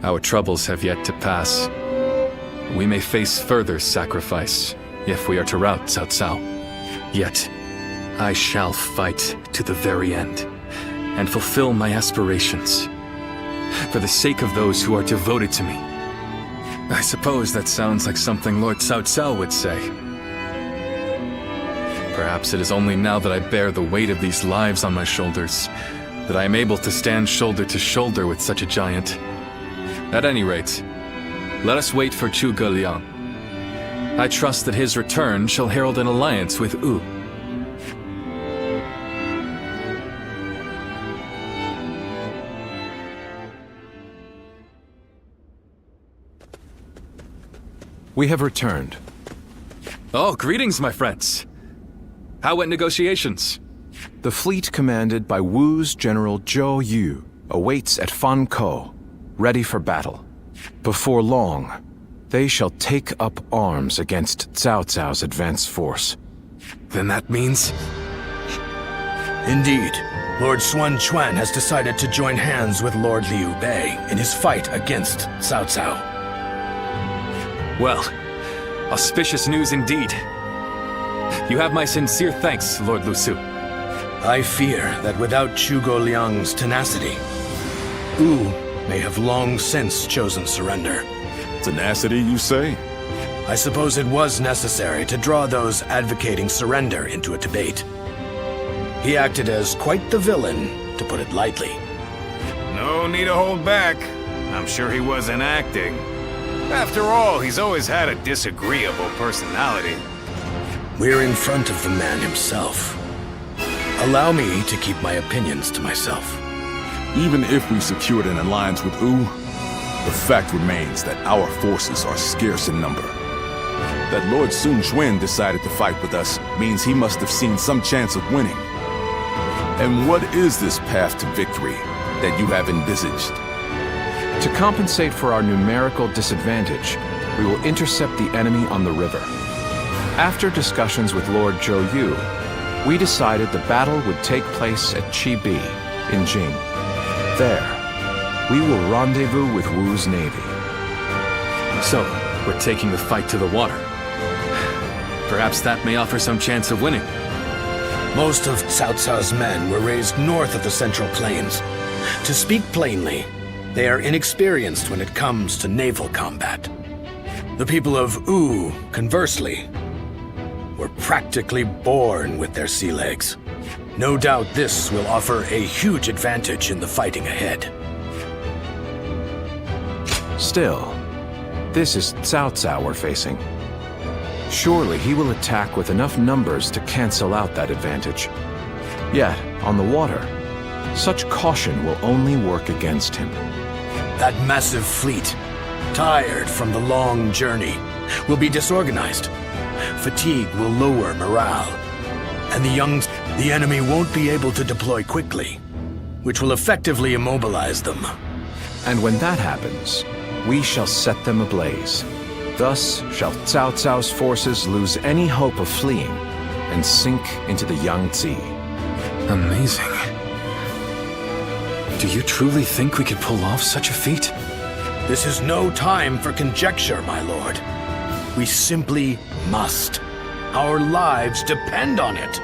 E: Our troubles have yet to pass. We may face further sacrifice if we are to rout Cao Cao. Yet, I shall fight to the very end and fulfill my aspirations for the sake of those who are devoted to me. I suppose that sounds like something Lord Cao Cao would say. Perhaps it is only now that I bear the weight of these lives on my shoulders that I am able to stand shoulder to shoulder with such a giant. At any rate, let us wait for Zhuge Liang. I trust that his return shall herald an alliance with Wu.
F: We have returned.
E: Oh, greetings, my friends. How went negotiations?
F: The fleet commanded by Wu's General Zhou Yu awaits at Fan Ko, ready for battle. Before long, they shall take up arms against Cao Cao's advance force.
E: Then that means...
R: Indeed, Lord Xuan Chuan has decided to join hands with Lord Liu Bei in his fight against Cao Cao.
E: Well, auspicious news indeed. You have my sincere thanks, Lord Lu Su.
R: I fear that without Zhuge Liang's tenacity, Wu may have long since chosen surrender.
C: Tenacity, you say?
R: I suppose it was necessary to draw those advocating surrender into a debate. He acted as quite the villain, to put it lightly.
D: No need to hold back. I'm sure he wasn't acting. After all, he's always had a disagreeable personality.
R: We're in front of the man himself. Allow me to keep my opinions to myself.
C: Even if we secured an alliance with Wu, the fact remains that our forces are scarce in number. That Lord Sun Quan decided to fight with us means he must have seen some chance of winning. And what is this path to victory that you have envisaged?
F: To compensate for our numerical disadvantage, we will intercept the enemy on the river. After discussions with Lord Zhou Yu, we decided the battle would take place at Chibi, in Jing. There, we will rendezvous with Wu's navy.
E: So, we're taking the fight to the water. Perhaps that may offer some chance of winning.
R: Most of Cao Cao's men were raised north of the Central Plains. To speak plainly, they are inexperienced when it comes to naval combat. The people of Wu, conversely, were practically born with their sea legs. No doubt this will offer a huge advantage in the fighting ahead.
F: Still, this is Cao Cao we're facing. Surely he will attack with enough numbers to cancel out that advantage. Yet, on the water, such caution will only work against him.
R: That massive fleet, tired from the long journey, will be disorganized. Fatigue will lower morale, and the enemy won't be able to deploy quickly, which will effectively immobilize them.
F: And when that happens, we shall set them ablaze. Thus shall Cao Cao's forces lose any hope of fleeing and sink into the Yangtze.
E: Amazing. Do you truly think we could pull off such a feat?
R: This is no time for conjecture, my lord. We simply must. Our lives depend on it.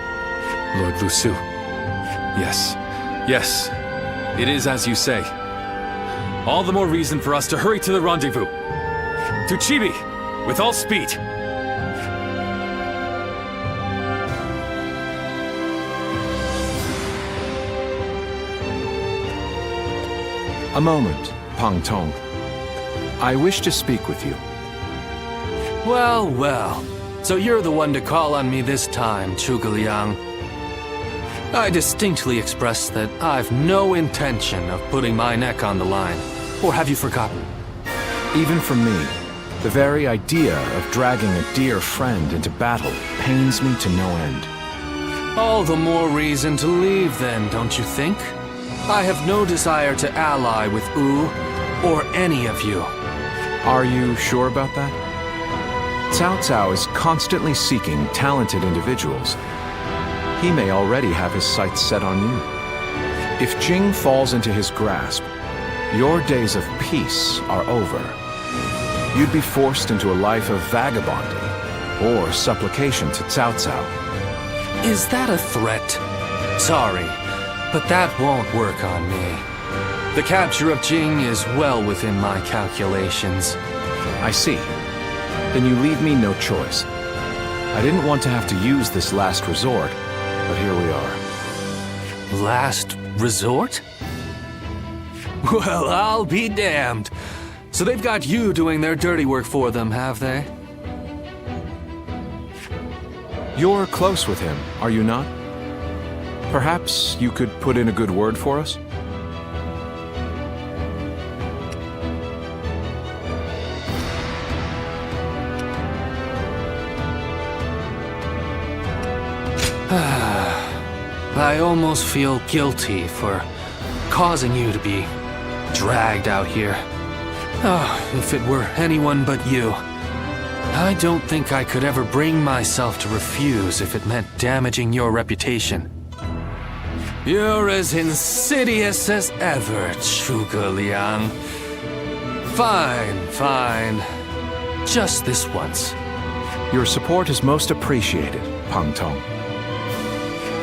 E: Lord Lu Su. Yes. Yes. It is as you say. All the more reason for us to hurry to the rendezvous. To Chibi, with all speed.
F: A moment, Pang Tong. I wish to speak with you.
M: Well, well. So you're the one to call on me this time, Zhuge Liang. I distinctly expressed that I've no intention of putting my neck on the line. Or have you forgotten?
F: Even for me, the very idea of dragging a dear friend into battle pains me to no end.
M: All the more reason to leave then, don't you think? I have no desire to ally with Wu or any of you.
F: Are you sure about that? Cao Cao is constantly seeking talented individuals. He may already have his sights set on you. If Jing falls into his grasp, your days of peace are over. You'd be forced into a life of vagabonding or supplication to Cao Cao.
M: Is that a threat? Sorry, but that won't work on me. The capture of Jing is well within my calculations.
F: I see. Then you leave me no choice. I didn't want to have to use this last resort, but here we are.
M: Last resort? Well, I'll be damned. So they've got you doing their dirty work for them, have they?
F: You're close with him, are you not? Perhaps you could put in a good word for us?
M: I almost feel guilty for causing you to be dragged out here. Oh, if it were anyone but you. I don't think I could ever bring myself to refuse if it meant damaging your reputation. You're as insidious as ever, Zhuge Liang. Fine, fine. Just this once.
F: Your support is most appreciated, Pang Tong.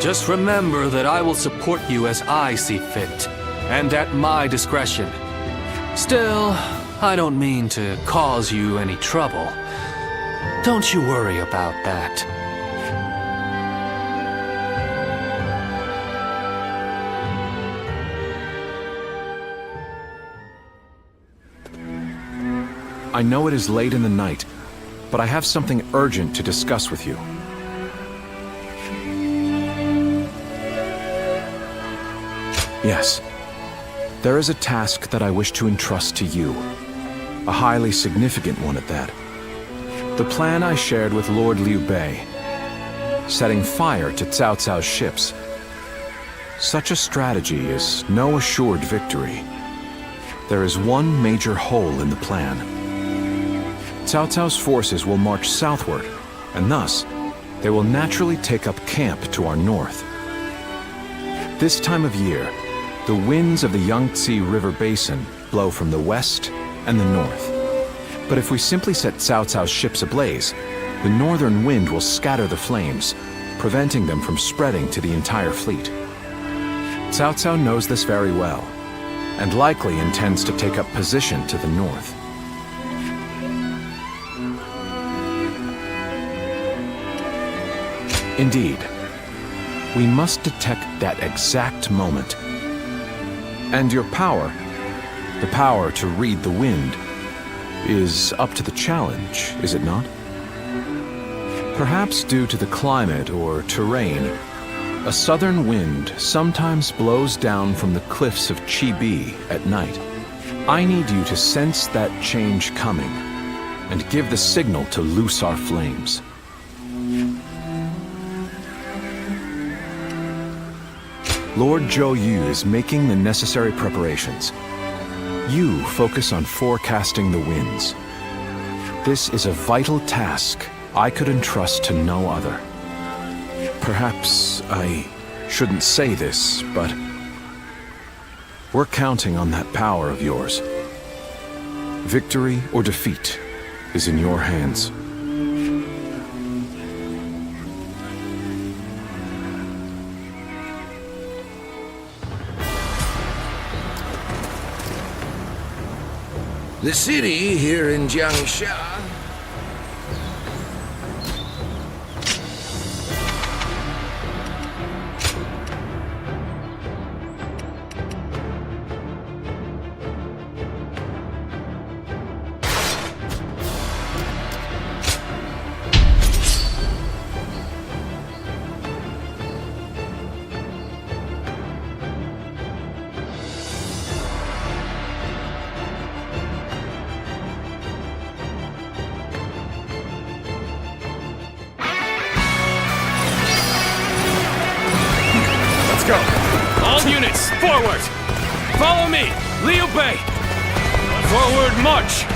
M: Just remember that I will support you as I see fit, and at my discretion. Still, I don't mean to cause you any trouble. Don't you worry about that.
F: I know it is late in the night, but I have something urgent to discuss with you. Yes. There is a task that I wish to entrust to you. A highly significant one at that. The plan I shared with Lord Liu Bei. Setting fire to Cao Cao's ships. Such a strategy is no assured victory. There is one major hole in the plan. Cao Cao's forces will march southward, and thus, they will naturally take up camp to our north. This time of year, the winds of the Yangtze River Basin blow from the west and the north. But if we simply set Cao Cao's ships ablaze, the northern wind will scatter the flames, preventing them from spreading to the entire fleet. Cao Cao knows this very well, and likely intends to take up position to the north. Indeed, we must detect that exact moment. And your power, the power to read the wind, is up to the challenge, is it not? Perhaps due to the climate or terrain, a southern wind sometimes blows down from the cliffs of Chibi at night. I need you to sense that change coming and give the signal to loose our flames. Lord Zhou Yu is making the necessary preparations. You focus on forecasting the winds. This is a vital task I could entrust to no other. Perhaps I shouldn't say this, but we're counting on that power of yours. Victory or defeat is in your hands.
K: The city here in Jiangxia.
B: All units, forward! Follow me! Liu Bei! Forward march!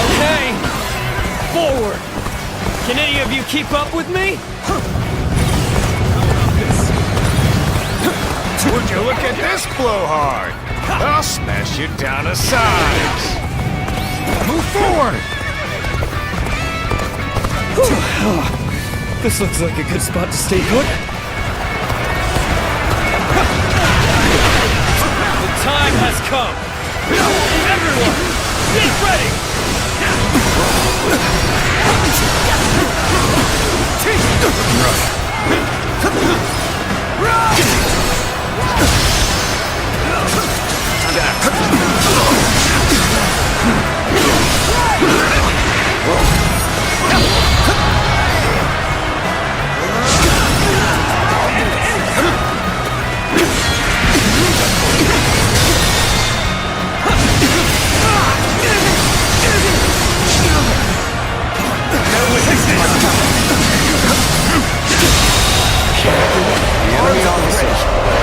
G: Okay! Forward! Can any of you keep up with me?
D: Would you look at this blowhard? I'll smash you down to size! Move forward!
G: This looks like a good spot to stay put. The time has come! Everyone, get ready!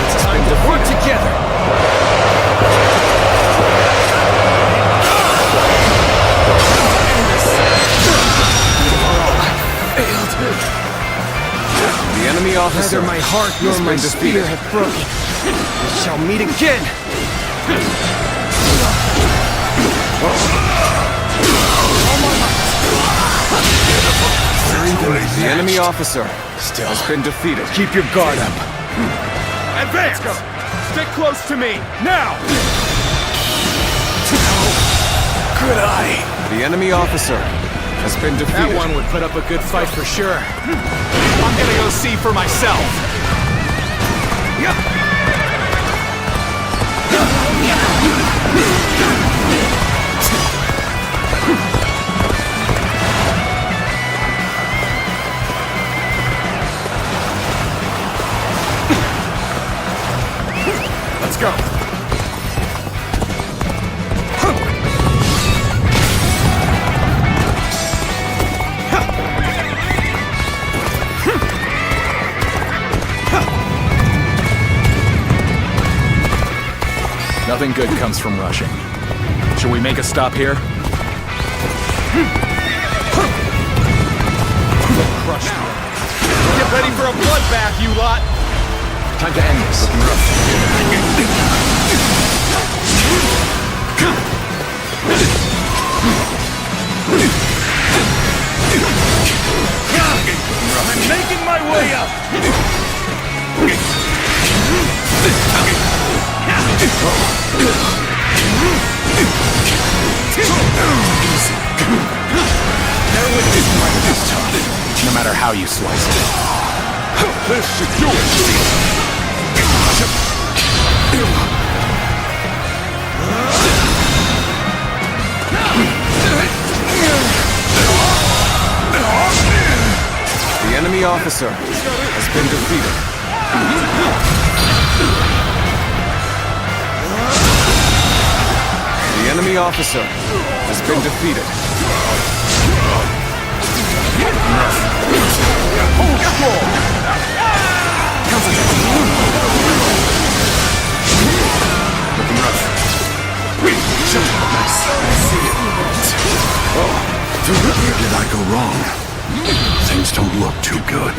G: It's time to work together!
B: The enemy officer.
I: Neither my heart nor my spear have broken. We shall meet again!
B: The enemy officer has been defeated.
I: Keep your guard up.
D: Advance! Stick close to me, now!
I: Good eye.
B: The enemy officer has been defeated.
J: That one would put up a good fight for sure. I'm gonna go see for myself.
B: Let's go.
E: Nothing good comes from rushing. Should we make a stop here?
B: Crushed. Get ready for a bloodbath, you lot!
E: Time to end this.
D: I'm making my way up!
E: No matter how you slice it.
D: This should do it!
B: The enemy officer has been defeated. enemy officer has been defeated.
K: Hold strong!
C: Looking rough. Where did I go wrong? Things don't look too good.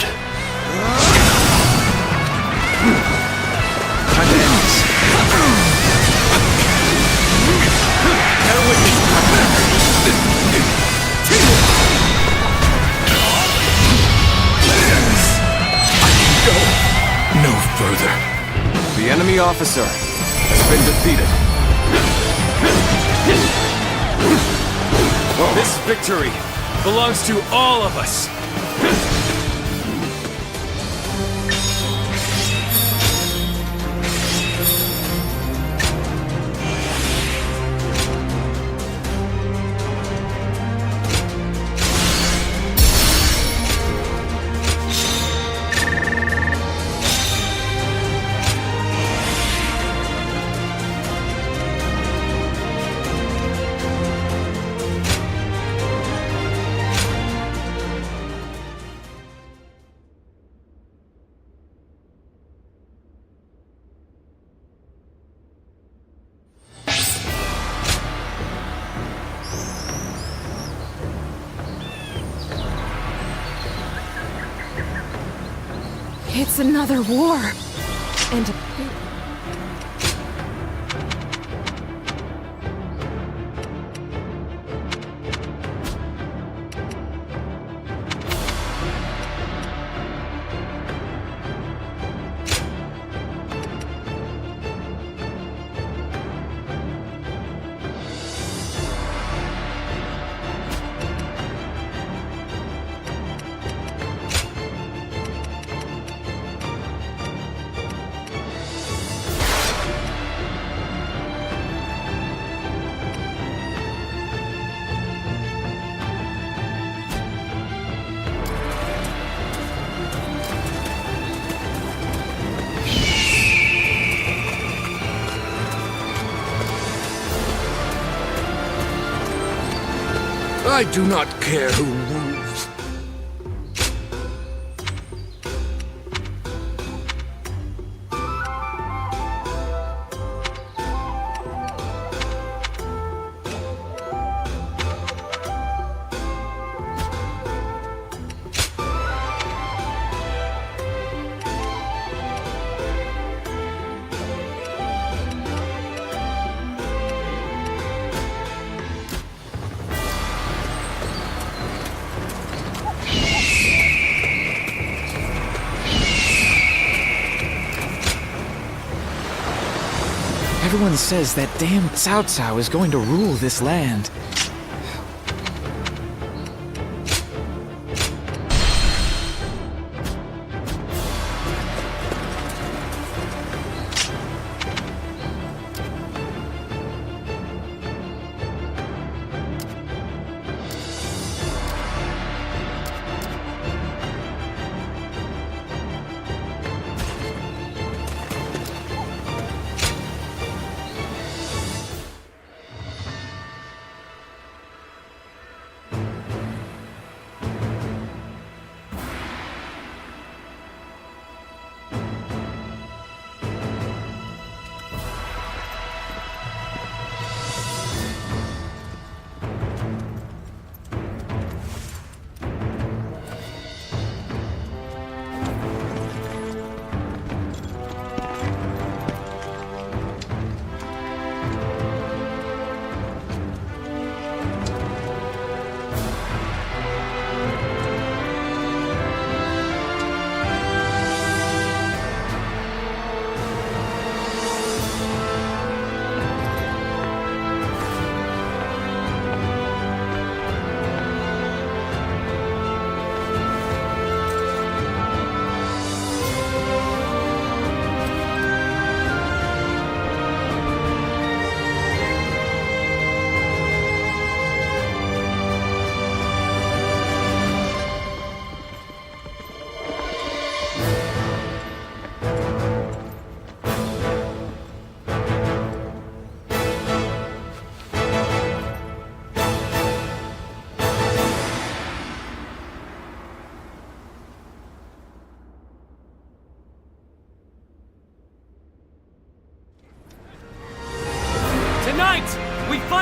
A: Time to end this.
C: No further.
B: The enemy officer has been defeated. This victory belongs to all of us.
Q: It's another war. And a big...
C: I do not care who rules.
A: Everyone says that damn Cao Cao is going to rule this land.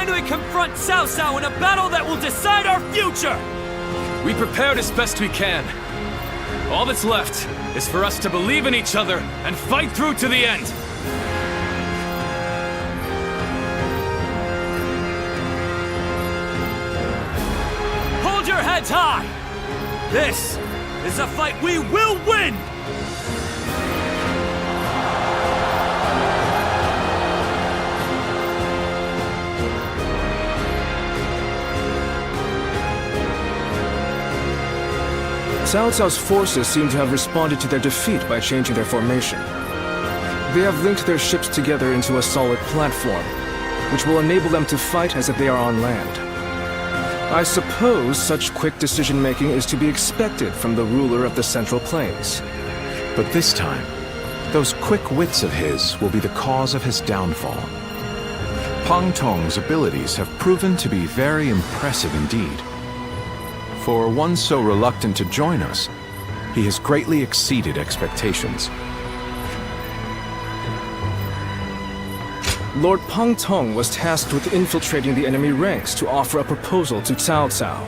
G: finally confront Cao Cao in a battle that will decide our future!
B: We prepared as best we can. All that's left is for us to believe in each other and fight through to the end.
G: Hold your heads high! This is a fight we will win!
S: Cao Cao's forces seem to have responded to their defeat by changing their formation. They have linked their ships together into a solid platform, which will enable them to fight as if they are on land. I suppose such quick decision-making is to be expected from the ruler of the Central Plains.
F: But this time, those quick wits of his will be the cause of his downfall. Pang Tong's abilities have proven to be very impressive indeed. For one so reluctant to join us, he has greatly exceeded expectations.
S: Lord Pang Tong was tasked with infiltrating the enemy ranks to offer a proposal to Cao Cao.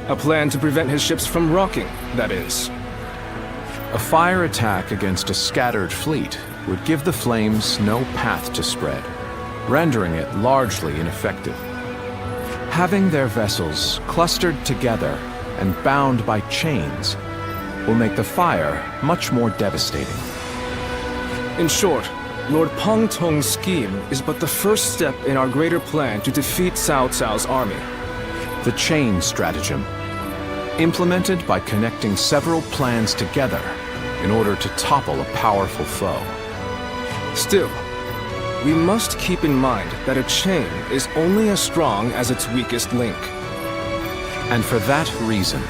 S: A plan to prevent his ships from rocking, that is.
F: A fire attack against a scattered fleet would give the flames no path to spread, rendering it largely ineffective. Having their vessels clustered together and bound by chains will make the fire much more devastating.
S: In short, Lord Pang Tong's scheme is but the first step in our greater plan to defeat Cao Cao's army.
F: The chain stratagem, implemented by connecting several plans together in order to topple a powerful foe.
S: Still, we must keep in mind that a chain is only as strong as its weakest link.
F: And for that reason,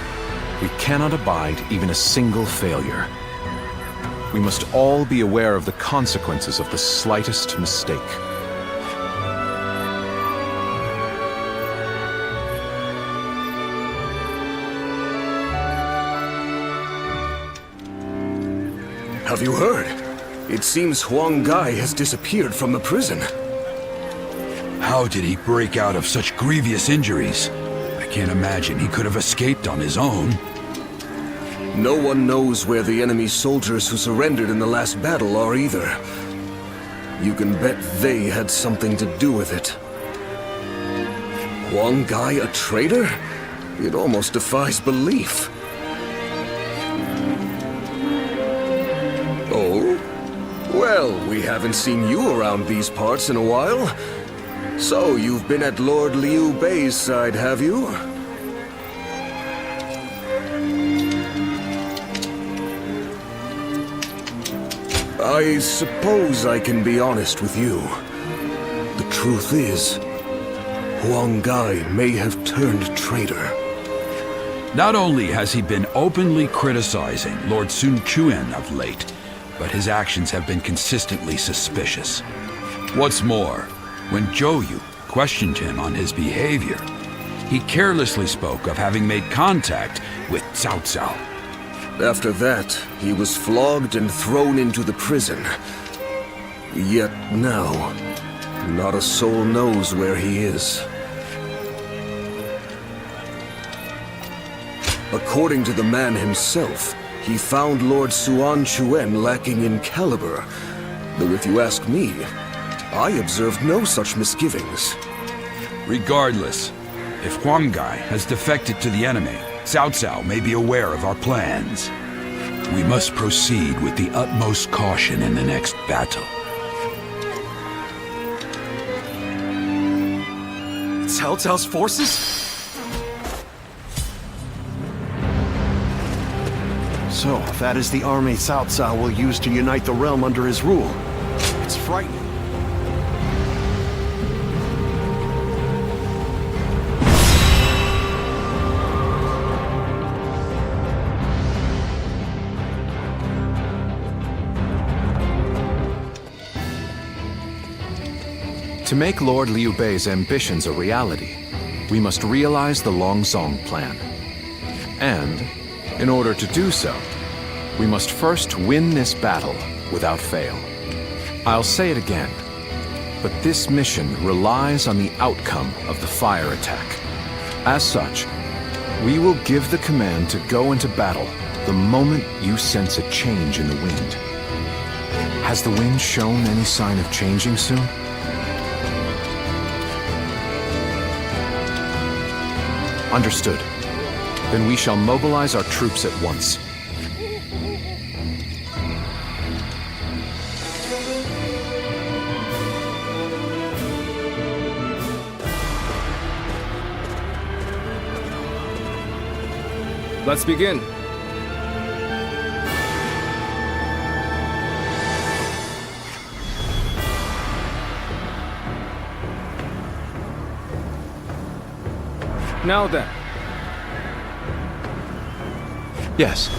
F: we cannot abide even a single failure. We must all be aware of the consequences of the slightest mistake.
T: Have you heard? It seems Huang Gai has disappeared from the prison.
U: How did he break out of such grievous injuries? I can't imagine he could have escaped on his own.
T: No one knows where the enemy soldiers who surrendered in the last battle are either. You can bet they had something to do with it. Huang Gai a traitor? It almost defies belief. Oh? Well, we haven't seen you around these parts in a while. So, you've been at Lord Liu Bei's side, have you? I suppose I can be honest with you. The truth is, Huang Gai may have turned traitor.
U: Not only has he been openly criticizing Lord Sun Quan of late, but his actions have been consistently suspicious. What's more, when Zhou Yu questioned him on his behavior, he carelessly spoke of having made contact with Cao Cao.
T: After that, he was flogged and thrown into the prison. Yet now, not a soul knows where he is. According to the man himself, he found Lord Suan Chuen lacking in caliber. Though if you ask me, I observed no such misgivings.
U: Regardless, if Huang Gai has defected to the enemy, Cao Cao may be aware of our plans. We must proceed with the utmost caution in the next battle.
B: Cao Cao's forces?
V: So, that is the army Cao Cao will use to unite the realm under his rule. It's frightening.
F: To make Lord Liu Bei's ambitions a reality, we must realize the Longzong plan. And, in order to do so, we must first win this battle without fail. I'll say it again. But this mission relies on the outcome of the fire attack. As such, we will give the command to go into battle the moment you sense a change in the wind. Has the wind shown any sign of changing soon? Understood. Then we shall mobilize our troops at once.
S: Let's begin. Now then.
F: Yes.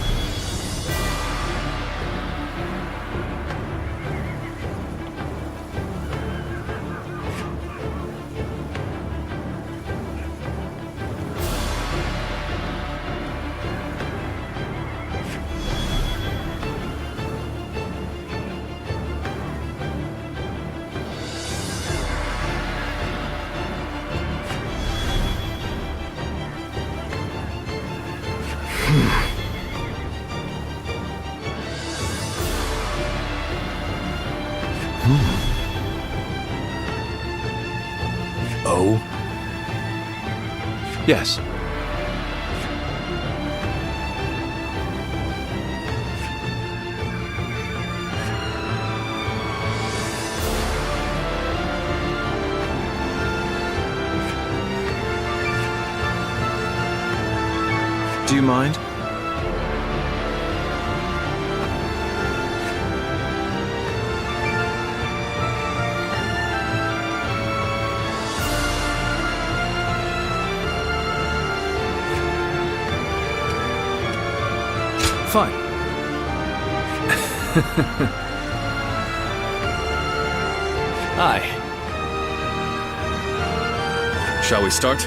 H: Oh?
F: Yes. Do you mind?
S: Fine.
G: Aye.
E: Shall we start?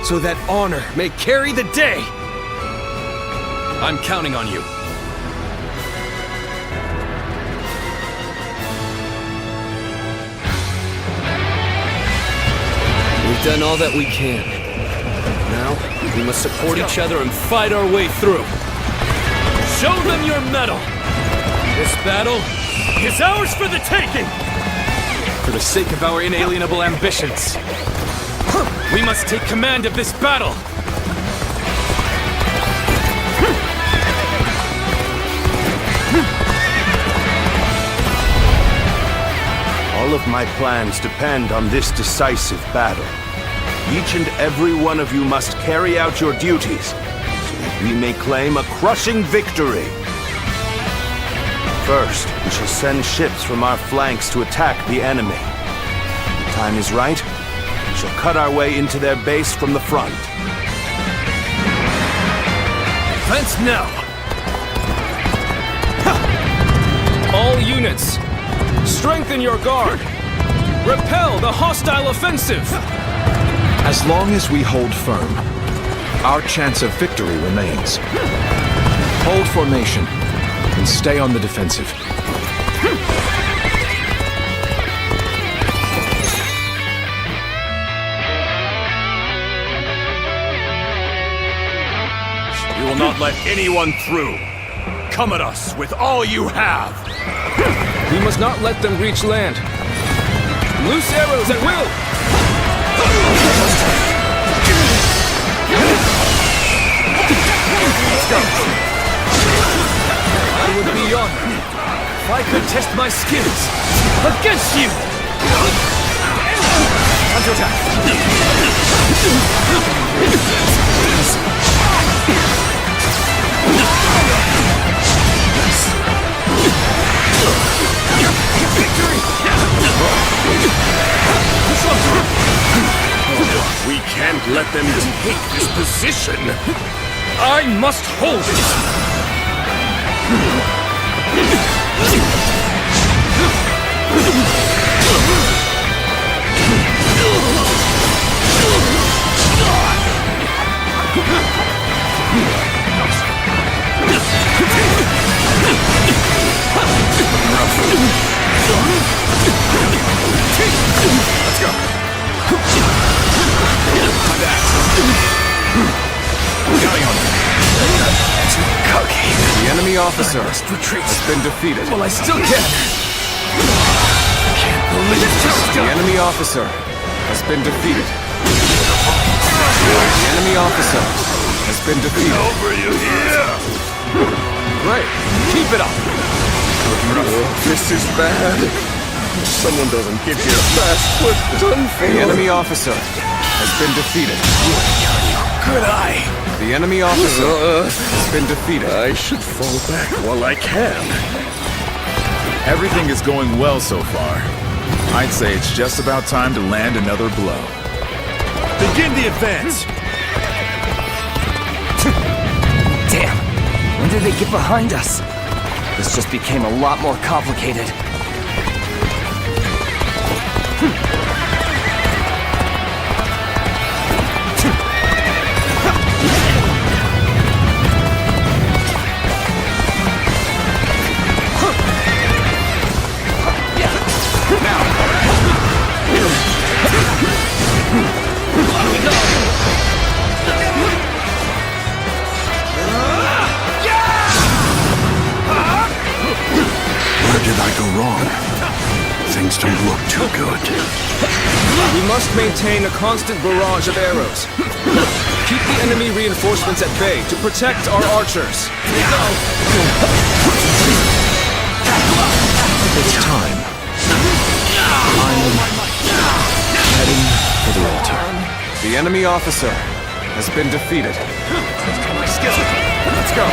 G: So that honor may carry the day!
E: I'm counting on you.
G: We've done all that we can. Now, we must support each other and fight our way through. Show them your mettle! This battle is ours for the taking!
E: For the sake of our inalienable ambitions, we must take command of this battle!
H: All of my plans depend on this decisive battle. Each and every one of you must carry out your duties, so that we may claim a crushing victory. First, we shall send ships from our flanks to attack the enemy. When the time is right, we shall cut our way into their base from the front.
G: Fence now! All units, strengthen your guard! Repel the hostile offensive!
F: As long as we hold firm, our chance of victory remains. Hold formation and stay on the defensive.
B: We will not let anyone through. Come at us with all you have.
S: We must not let them reach land. Loose arrows at will!
G: Let's go! I would be honored if I could test my skills against you! Counterattack!
K: position.
G: I must hold it!
K: Let's go.
B: Too cocky. The enemy officer has been defeated.
G: Well, I still can.
B: Can't believe it. The enemy officer has been defeated. The enemy officer has been defeated.
K: Over you here.
B: Great. Keep it up.
T: This is bad. Someone doesn't give you a fast foot. It's unfair.
B: The enemy officer has been defeated.
T: Good eye.
B: The enemy officer has been defeated.
T: I should fall back while I can.
L: Everything is going well so far. I'd say it's just about time to land another blow.
K: Begin the advance.
O: Damn! When did they get behind us? This just became a lot more complicated.
V: Where did I go wrong? Things don't look too good.
S: We must maintain a constant barrage of arrows. Keep the enemy reinforcements at bay to protect our archers.
F: It's time. I'm heading for the altar.
B: The enemy officer has been defeated.
K: Let's go. Let's go.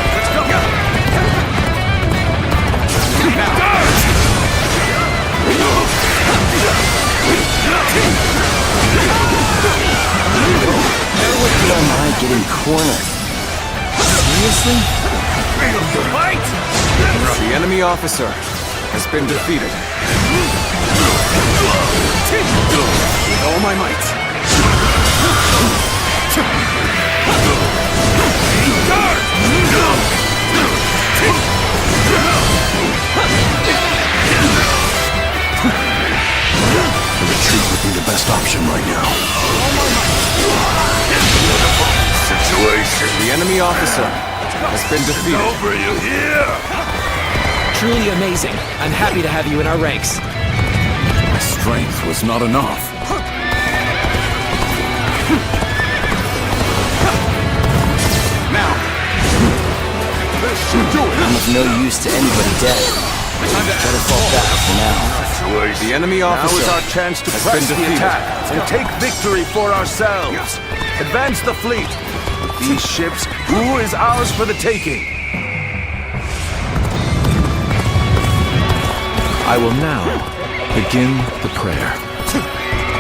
O: Where am I getting cornered? Seriously?
K: Fight!
B: The enemy officer has been defeated. With all my might.
V: The retreat would be the best option right now.
K: Situation.
B: The enemy officer has been defeated.
K: Over you here.
A: Truly amazing. I'm happy to have you in our ranks.
V: My strength was not enough.
B: Now.
O: I'm of no use to anybody dead. Better fall back for now.
B: The enemy officer
H: Now is our chance to
B: has
H: press
B: been
H: the
B: defeated.
H: attack and take victory for ourselves. Advance the fleet. These ships, who is ours for the taking?
F: I will now begin the prayer.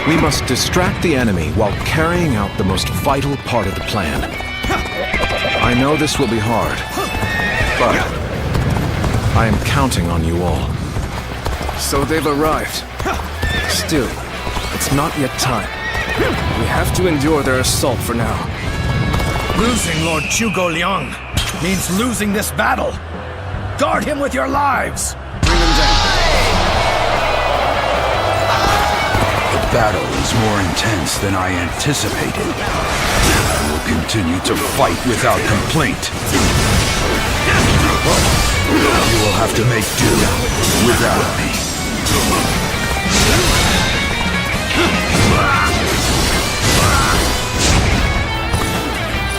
F: We must distract the enemy while carrying out the most vital part of the plan. I know this will be hard, but I am counting on you all.
S: So they've arrived. Still, it's not yet time. We have to endure their assault for now.
K: Losing Lord Zhuge Liang means losing this battle. Guard him with your lives.
S: Bring them down.
U: The battle is more intense than I anticipated. I will continue to fight without complaint. You will have to make do without me.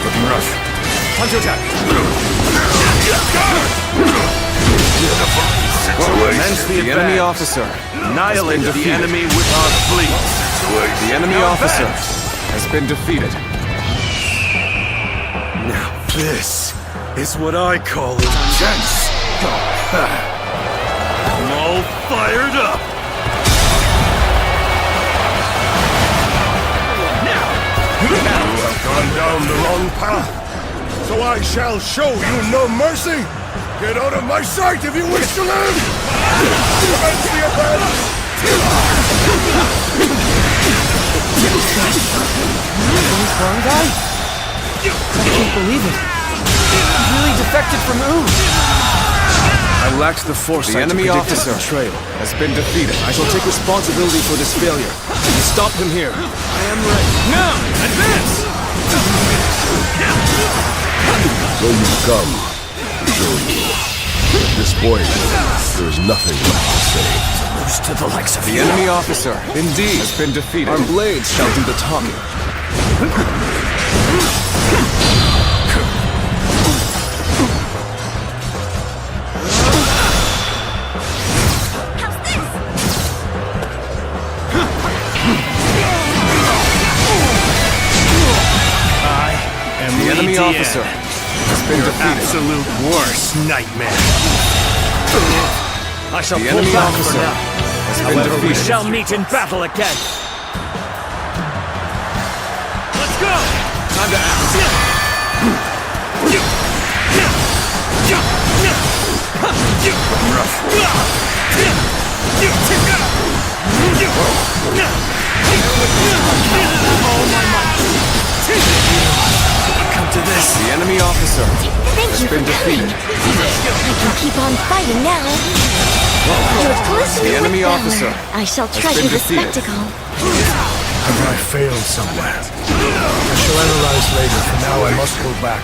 K: Looking rough. Hunter attack.
H: Commence the
B: enemy
H: advance.
B: officer
H: Annihilate
B: has been
H: the
B: defeated.
H: enemy with our fleet.
B: The enemy
H: Now
B: officer
H: advance.
B: has been defeated.
K: Now this is what I call intense. I'm all fired up.
H: You have
N: gone down the wrong path, so I shall show you no mercy. Get out of my sight if you wish to live! Commence the advance!
O: Wrong guy? I can't believe it. He really defected from
F: I lacked the foresight.
C: The enemy
F: to predict his
C: officer
F: betrayal.
C: has been defeated.
F: I shall take responsibility for this failure. Stop him here.
G: I am ready. Now, advance!
N: So you've come. At this point, there is nothing left to say.
G: Lose to the likes of
C: The
G: you.
C: enemy officer, indeed, has been defeated.
F: Our blades shall do the talking.
C: The enemy officer has been defeated.
G: Absolute worst nightmare. I shall
C: The
G: pull
C: enemy
G: back
C: officer
G: for now.
C: has been
G: However, we
C: defeated.
G: shall meet in battle again. Let's go!
C: Time to act.
G: Come to this.
C: The enemy officer
P: Thank
C: has
P: you
C: been
P: for
C: defeated.
P: I can keep on fighting now. You're glistening
C: The enemy
P: with
C: officer
P: valor. I shall
C: has
P: treasure
C: been
P: the
C: defeated.
P: spectacle.
N: Have I failed somewhere? I shall analyze later. For now, I must go back.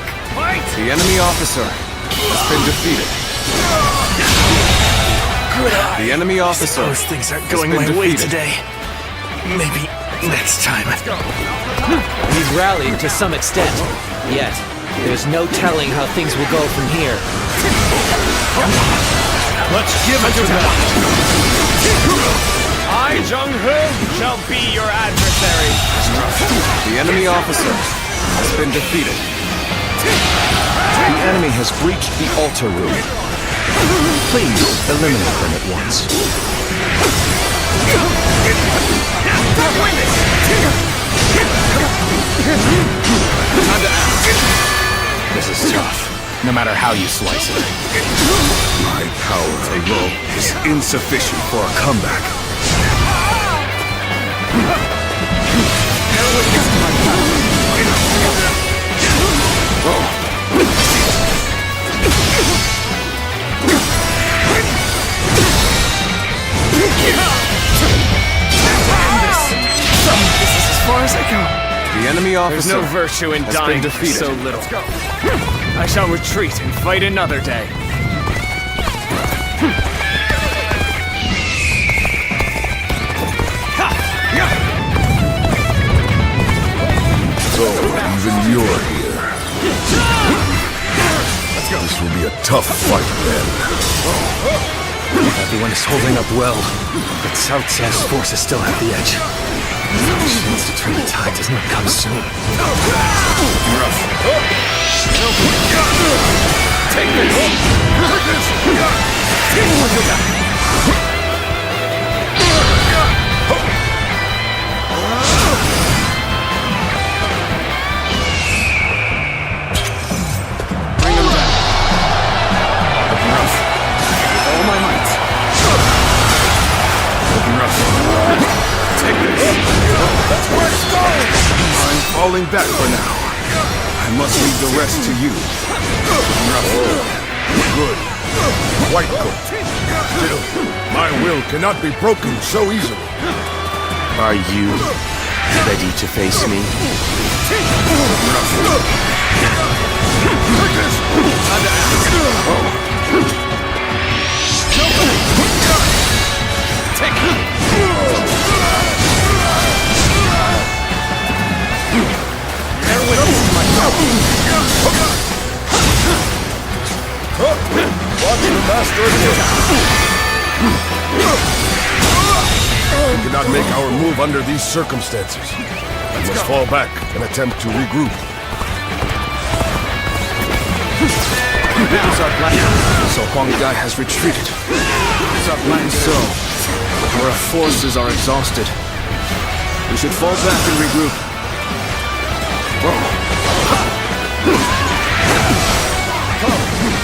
C: The enemy officer has been defeated. The enemy officer
G: Those things aren't
C: has
G: going
C: been
G: my way
C: defeated.
G: today. Maybe next time.
A: We've rallied to some extent, yet there's no telling how things will go from here.
G: Let's give it to them. I, Jung-Ho, shall be your adversary.
C: The enemy officer has been defeated.
F: The enemy has breached the altar room. Please eliminate them at once.
C: Time to act.
M: This is tough, no matter how you slice it.
N: My power alone is insufficient for a comeback.
G: This is as far as I go.
C: The enemy officer
G: There's no virtue in
C: has
G: dying
C: been
G: for
C: defeated.
G: so little. I shall retreat and fight another day.
N: So, even you're here. This will be a tough fight then.
J: Everyone is holding up well, but Cao Cao's forces still have the edge. The chance to turn the tide does not come soon.
G: Take
C: Bring him down. Looking rough. With all my might. Looking rough. Take this.
N: That's where it's going!
C: I'm falling back for now. I must leave the rest to you. Looking rough.
N: Good. Quite good. Still, my will cannot be broken so easily.
H: Are you ready to face me?
N: Watch the master again. We cannot make our move under these circumstances. We must fall back and attempt to regroup.
F: This is our plan. So Huang Gai has retreated. This is our plan. So, our forces are exhausted. We should fall back and regroup.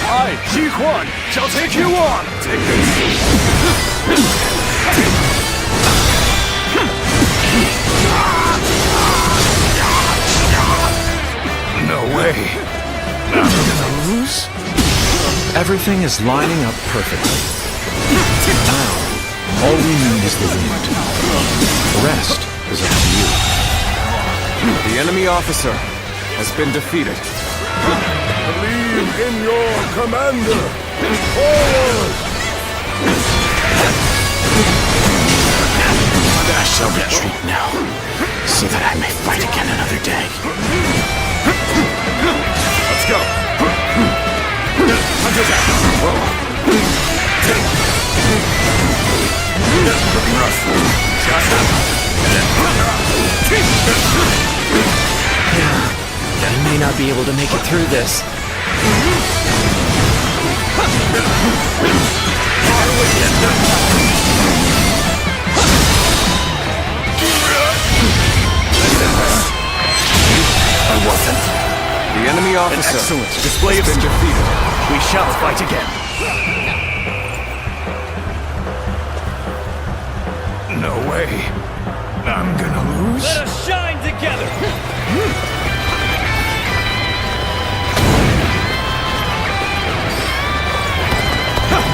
G: I, Ji Huan, shall take you on! Take
D: No way. I'm gonna lose?
F: Everything is lining up perfectly. Now, all we need is the wind. The rest is up to you.
B: The enemy officer has been defeated.
N: Believe in your commander! Forward!
M: I shall retreat now, so that I may fight again another day.
B: Let's go! Under attack! Looking rough.
A: I may not be able to make it through this.
M: I wasn't.
B: The enemy officer
G: display of
B: has been defeated.
G: We shall fight again.
D: No way. I'm gonna lose?
G: Let us shine together!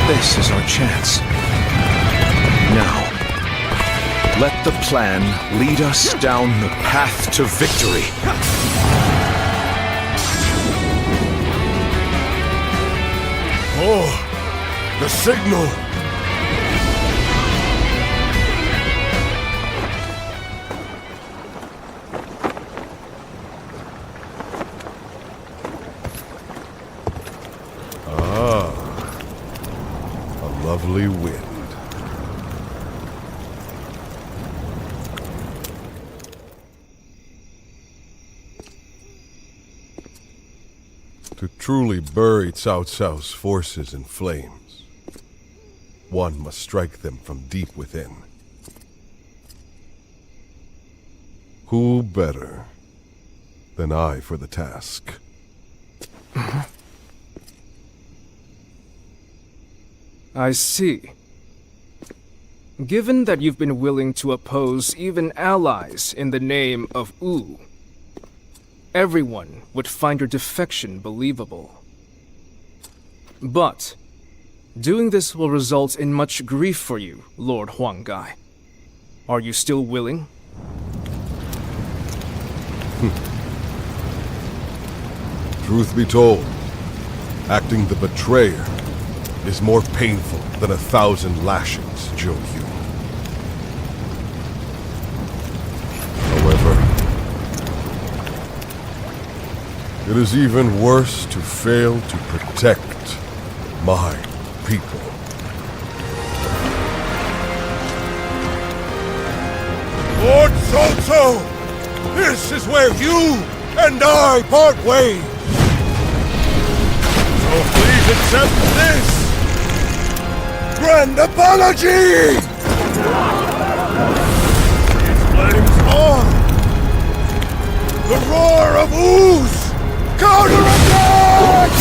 F: This is our chance. Now, let the plan lead us down the path to victory.
N: Oh, the signal! Lovely wind. To truly bury Cao Cao's forces in flames, one must strike them from deep within. Who better than I for the task?
S: I see. Given that you've been willing to oppose even allies in the name of Wu, everyone would find your defection believable. But doing this will result in much grief for you, Lord Huanggai. Are you still willing?
N: Truth be told, acting the betrayer is more painful than 1,000 lashings, Zhou Yu. However, it is even worse to fail to protect my people. Lord Cao Cao, this is where you and I part ways. So please accept this grand apology! These flames on! The roar of ooze! Counterattack!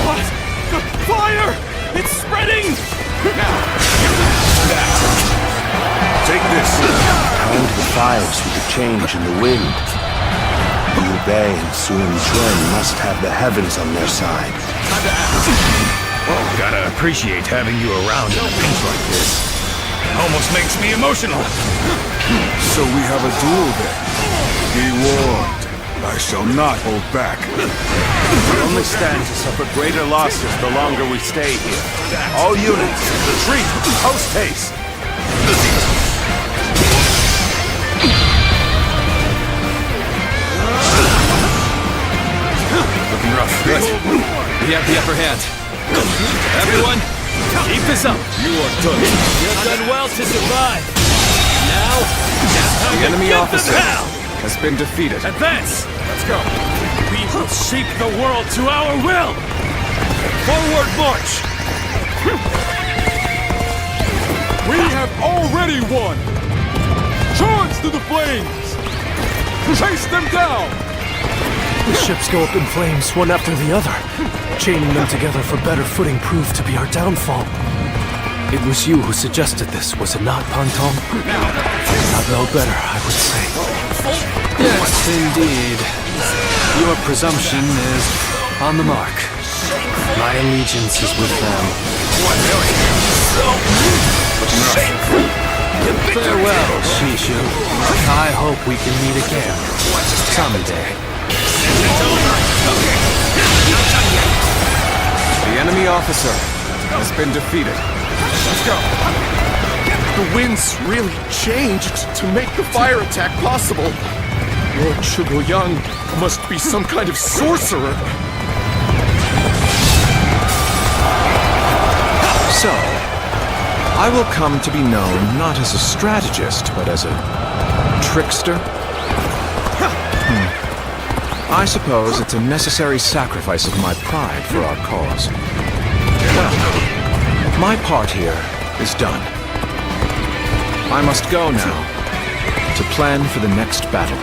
G: What? The fire! It's spreading!
H: Take this. Count the fires with the change in the wind. Liu Bei and Sun Quan must have the heavens on their side.
D: Gotta appreciate having you around in a pinch like this. It almost makes me emotional.
C: So we have a duel then. Be warned. I shall not hold back.
H: We only stand to suffer greater losses the longer we stay here. All units, retreat, post haste.
B: Looking rough. Good. We have the upper hand. Everyone, keep this up.
G: You are done. You've done well to survive. Now,
B: the enemy officer has been defeated.
G: Advance! Let's go. We will shape the world to our will. Forward march.
C: We have already won! Charge through the flames! Chase them down!
J: The ships go up in flames, one after the other. Chaining them together for better footing proved to be our downfall. It was you who suggested this, was it not, Pantong? Not no better, I would say.
M: Yes, indeed. Your presumption is on the mark. My allegiance is with them. Farewell, Shishu. I hope we can meet again. Someday.
B: The enemy officer has been defeated. Let's go.
N: The winds really changed to make the fire attack possible. Lord Zhuge must be some kind of sorcerer.
F: So, I will come to be known not as a strategist, but as a trickster? I suppose it's a necessary sacrifice of my pride for our cause. Well, my part here is done. I must go now to plan for the next battle.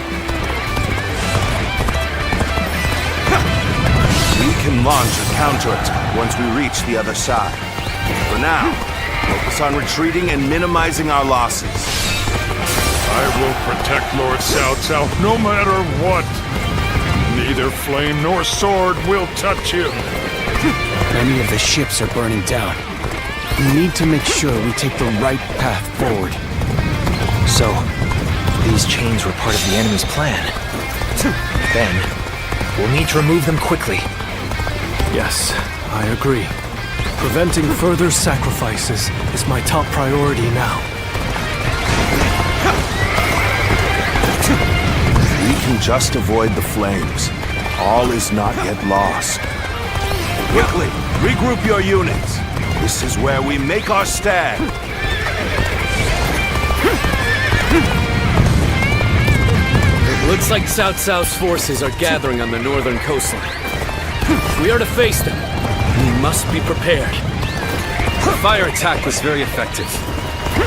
H: We can launch a counterattack once we reach the other side. For now, focus on retreating and minimizing our losses.
N: I will protect Lord Cao Cao no matter what. Neither flame nor sword will touch him.
M: Many of the ships are burning down. We need to make sure we take the right path forward.
I: So, these chains were part of the enemy's plan. Then, we'll need to remove them quickly.
J: Yes, I agree. Preventing further sacrifices is my top priority now.
H: We can just avoid the flames. All is not yet lost. Quickly, regroup your units. This is where we make our stand.
G: It looks like Cao Cao's forces are gathering on the northern coastline. If we are to face them, we must be prepared.
B: The fire attack was very effective.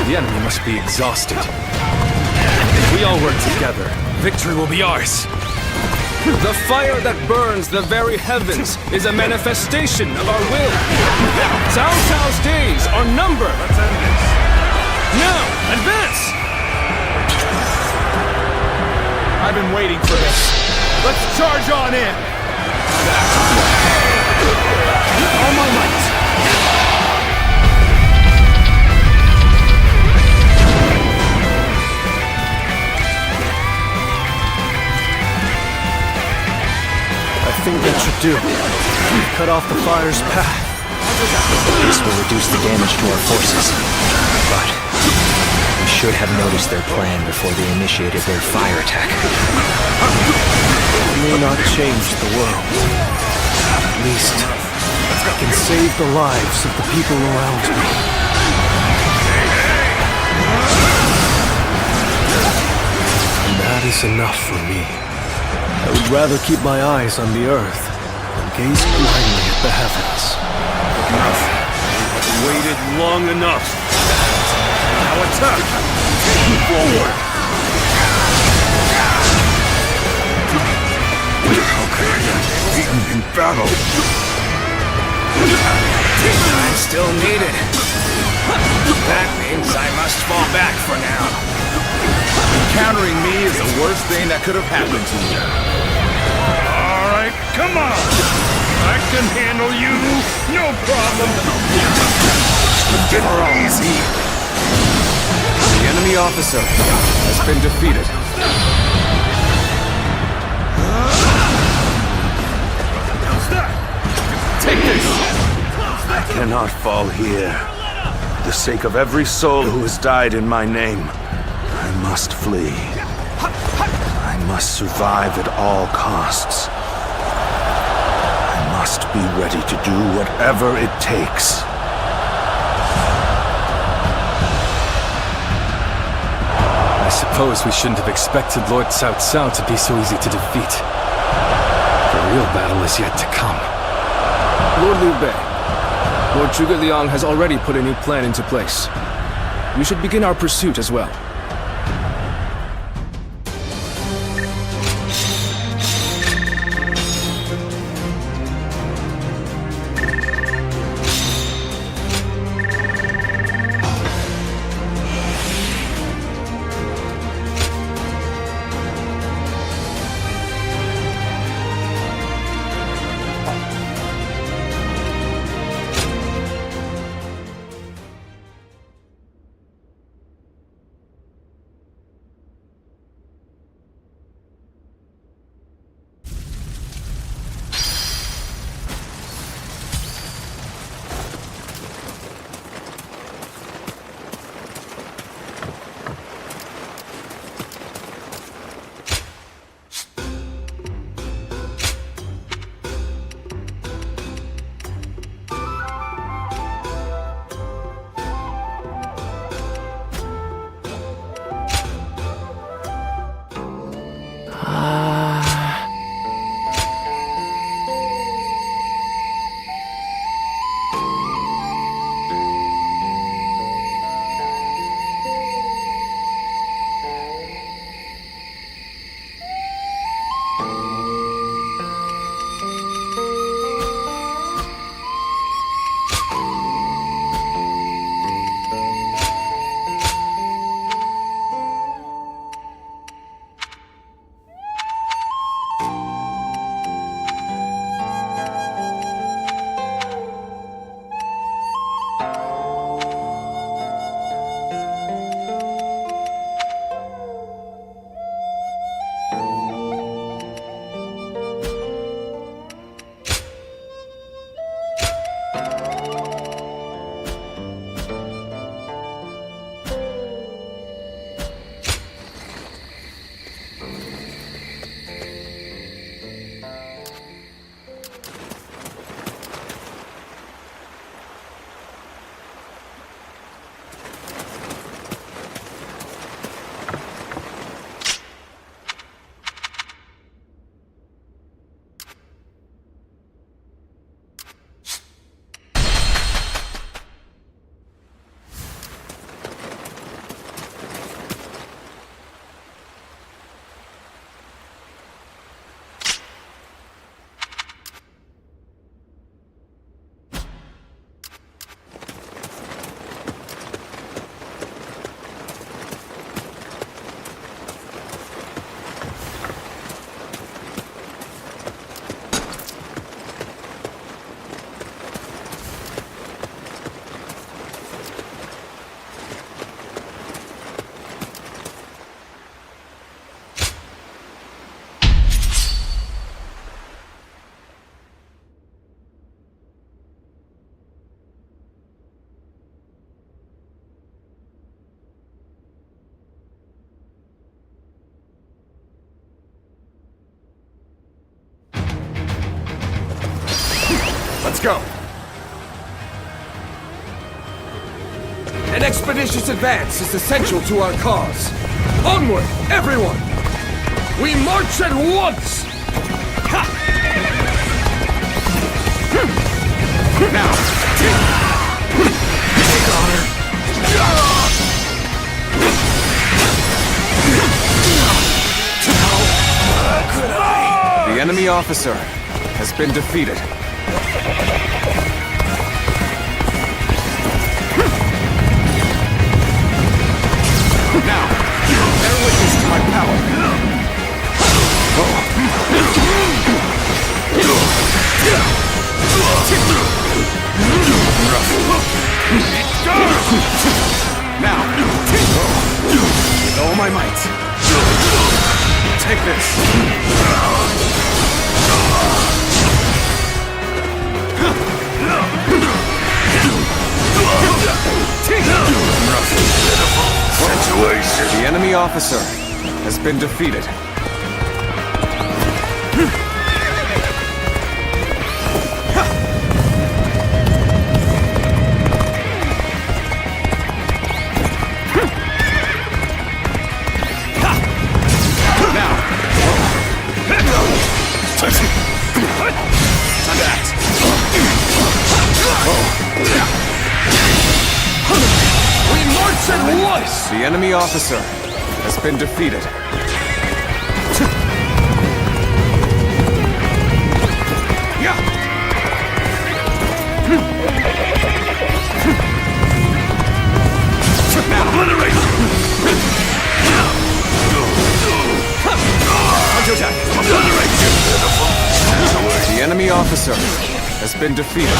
B: The enemy must be exhausted. If we all work together, victory will be ours.
K: The fire that burns the very heavens is a manifestation of our will. Cao Cao's days are numbered. Now, advance!
B: I've been waiting for this. Let's charge on in! All my might!
J: I think that should do. Cut off the fire's path.
I: This will reduce the damage to our forces. But we should have noticed their plan before they initiated their fire attack.
J: It may not change the world. At least, I can save the lives of the people around me. And that is enough for me. I would rather keep my eyes on the earth than gaze blindly at the heavens.
N: Enough. I've waited long enough. Now attack! Forward! How can I get beaten in battle?
K: I'm still needed. That means I must fall back for now.
L: Encountering me is the worst thing that could have happened to you.
N: All right, come on! I can handle you, no problem!
B: Get easy! The enemy officer has been defeated.
H: Take this! I cannot fall here. For the sake of every soul who has died in my name, I must flee. I must survive at all costs. I must be ready to do whatever it takes.
B: I suppose we shouldn't have expected Lord Cao Cao to be so easy to defeat. The real battle is yet to come.
S: Lord Liu Bei, Lord Zhuge Liang has already put a new plan into place. we should begin our pursuit as well.
K: Let's go! An expeditious advance is essential to our cause. Onward, everyone! We march at once! Ha! Now, take honor.
Q: The enemy officer has been defeated.
K: Now, bear witness to my power. Now, with all my might, take this.
Q: Situation. The enemy officer has been defeated.
K: We march at
Q: this! The enemy officer has been defeated.
K: Obliterate!
Q: Counterattack! The enemy officer has been defeated.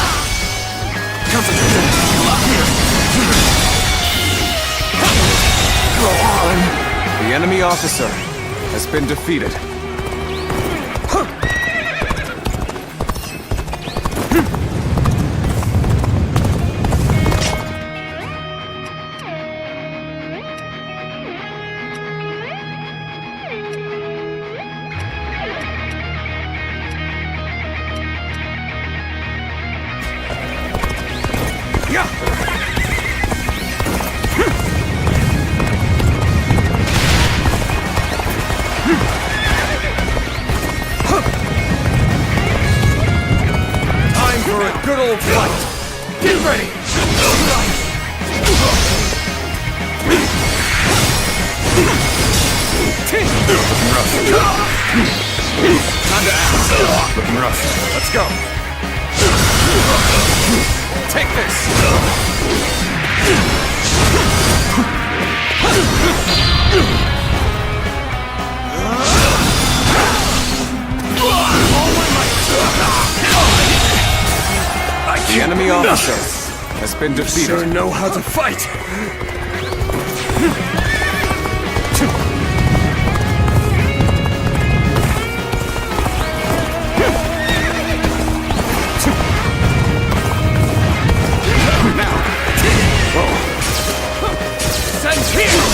Q: The enemy officer has been defeated.
K: Time for a good old fight! Get ready!
Q: Looking rough. Time to act. Looking rough. Let's go. Take this! The enemy officer has been defeated.
K: Sure know how to fight! Send here!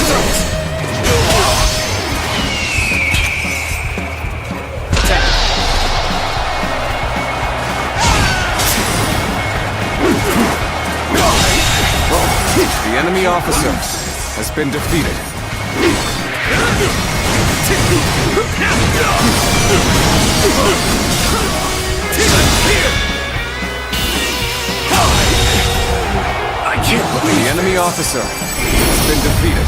Q: The enemy officer has been defeated.
K: I can't believe
Q: the enemy officer has been defeated.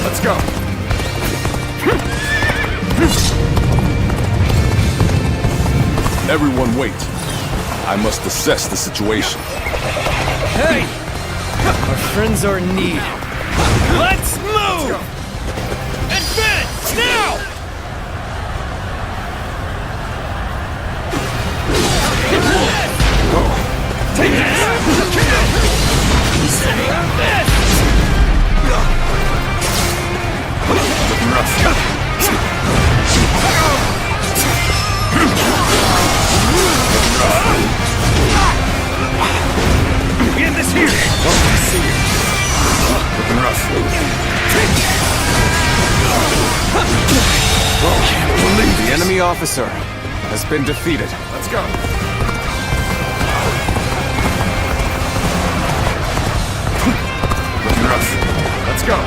K: Let's go!
C: Everyone wait. I must assess the situation.
G: Hey! Our friends are in need. Let's move! Advance! Now! Take this!
Q: Looking rough.
K: Get this here!
Q: I see you. Looking rough.
K: Can't believe
Q: the enemy officer
B: has been defeated.
N: Let's go.
B: Looking rough.
N: Let's go.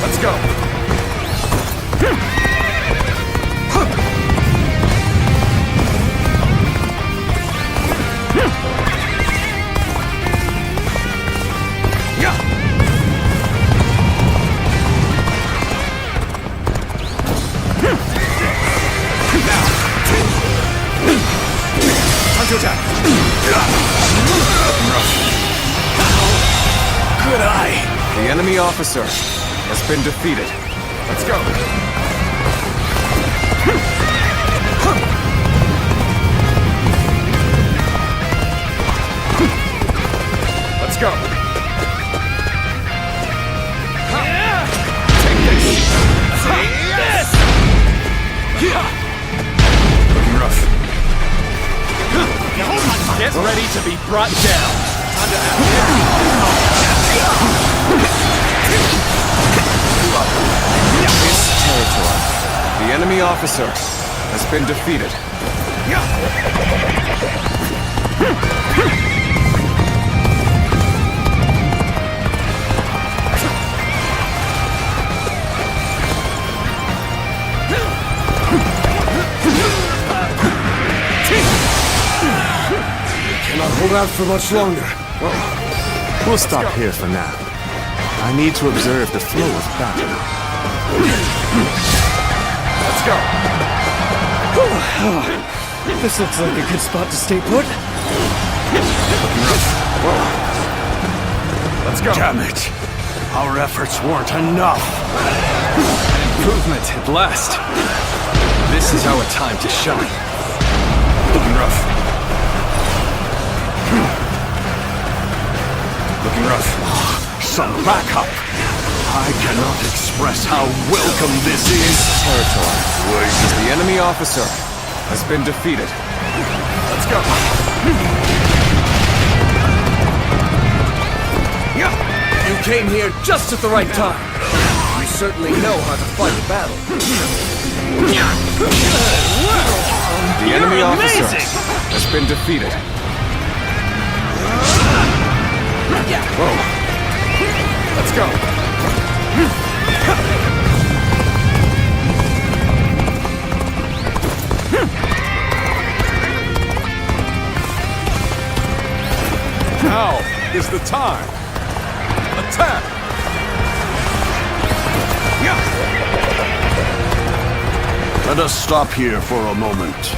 N: Let's go.
B: Time to attack.
N: Good eye.
B: The enemy officer has been defeated.
N: Let's go. Let's go.
B: Take this. Looking rough.
G: Get ready to be brought down.
B: This territory. The enemy officer has been defeated.
V: Cannot hold out for much longer. We'll stop here for now. I need to observe the flow of battle.
N: Let's go.
G: This looks like a good spot to stay put.
N: Let's go.
V: Damn it! Our efforts weren't enough.
B: Improvement at last. This is our time to shine. Looking rough. Looking rough.
V: Some backup. I cannot express how welcome this is.
B: Territory. The enemy officer has been defeated.
N: Let's go.
O: You came here just at the right time. You certainly know how to fight a battle.
B: The enemy officer has been defeated.
N: Whoa. Let's go.
C: Now is the time. Attack!
V: Let us stop here for a moment.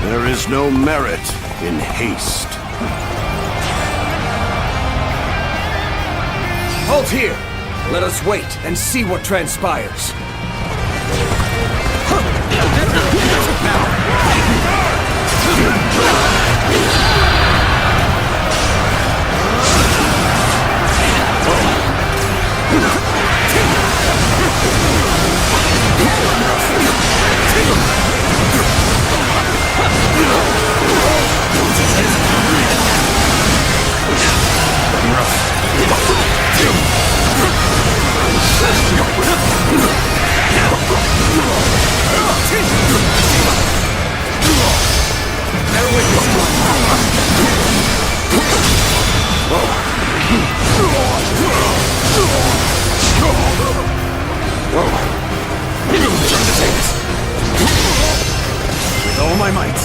V: There is no merit in haste.
O: Halt here! Let us wait and see what transpires.
V: With all my might.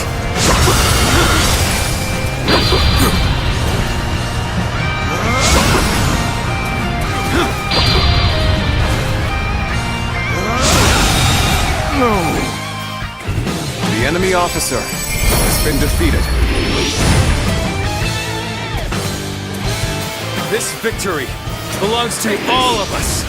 B: The enemy officer has been defeated.
G: This victory belongs to all of us.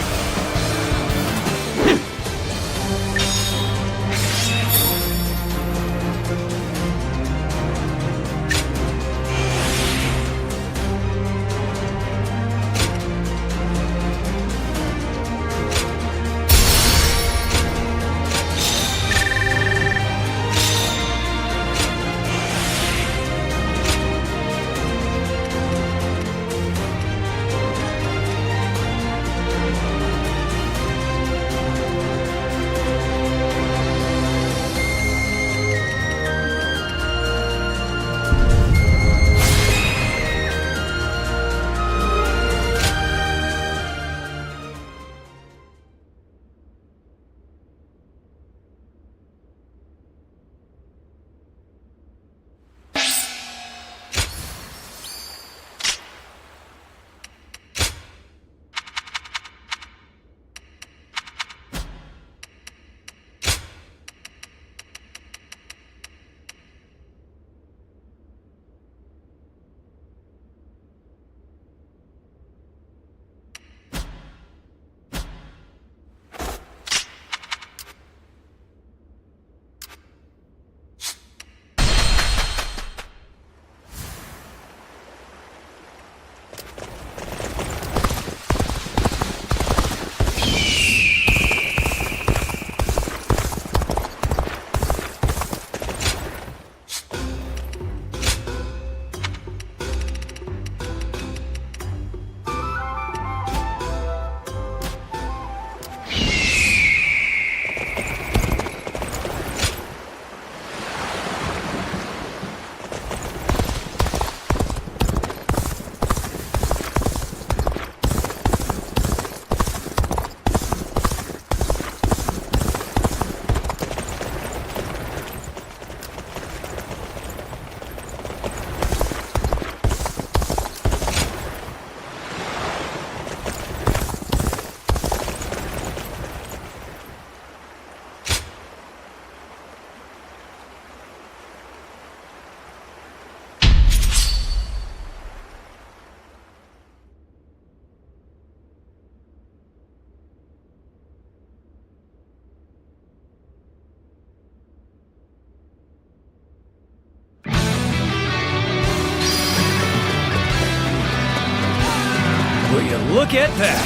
G: Look at that!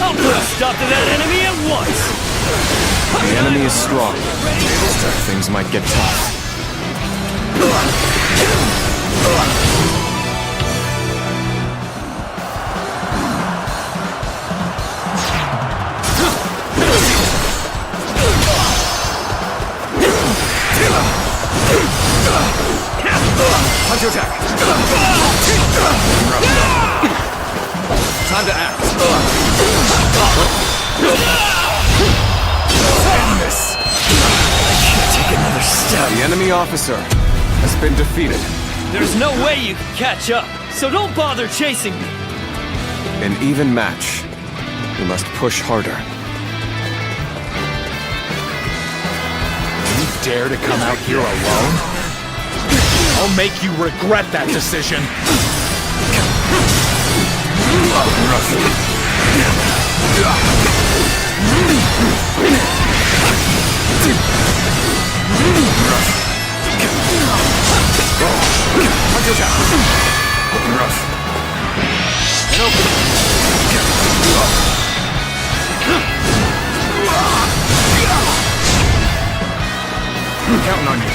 G: I'll put a stop to that enemy at once!
Q: The enemy is strong. Things might get tough. Punch attack! Time to act. End this!
G: I can't take another step.
Q: The enemy officer has been defeated.
G: There's no way you can catch up, so don't bother chasing me.
Q: An even match. We must push harder.
L: You dare to come out here alone? I'll make you regret that decision.
Q: Looking rough. And open.
L: Counting on you.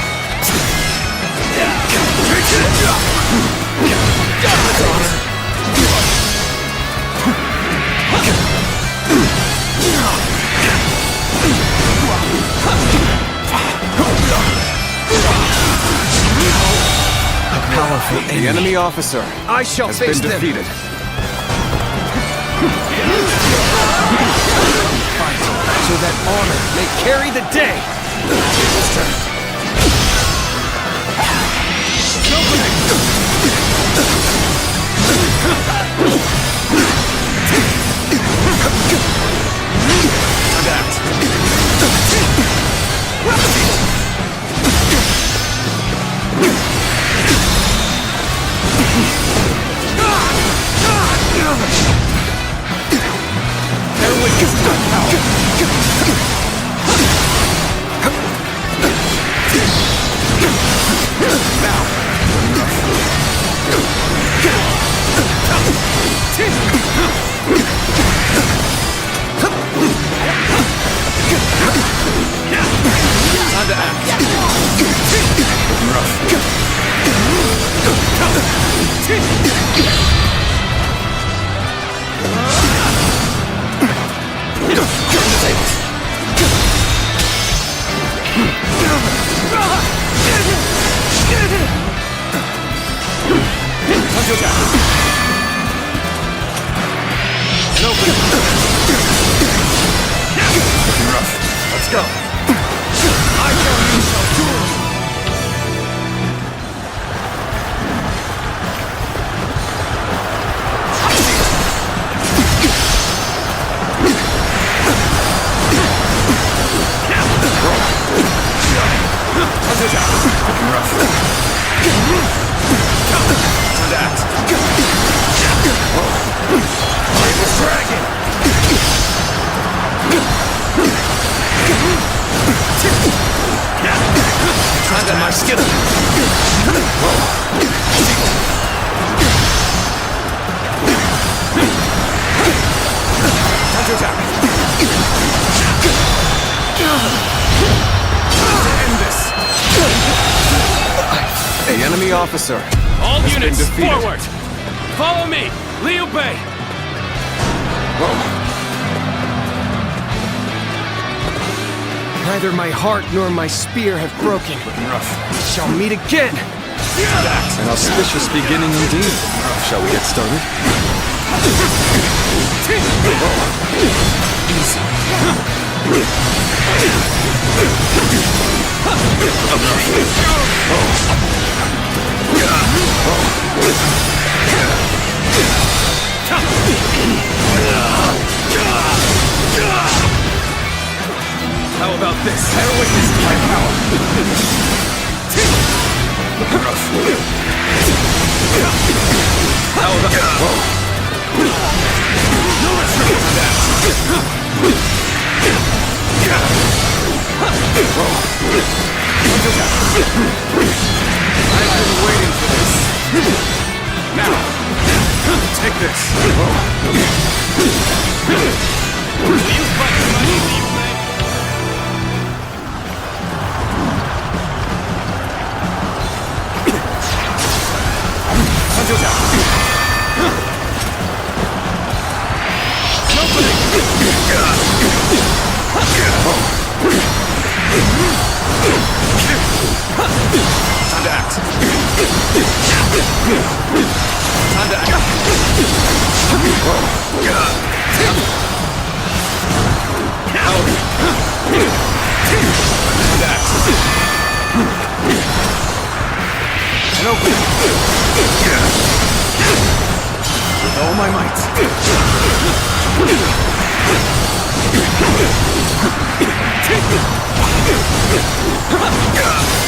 Q: Powerful. The enemy officer
S: I shall
Q: has
S: face
Q: been
S: them.
Q: defeated.
S: So that honor may carry the day. This turn.
Q: Time to act. Let's go. I shall use some tools. Time to my skill. Time to attack. To end this. The enemy officer
G: All
Q: has
G: units,
Q: been defeated.
G: forward! Follow me! Liu Bei!
S: Neither my heart nor my spear have broken.
Q: Rough.
S: We shall meet again.
Q: An auspicious beginning indeed. Shall we get started?
G: How about this? Bear witness to my power! How about...
Q: I've been waiting for this. Now,
L: Take this!
B: Time to act. Time to act.
L: And open it. With all my might.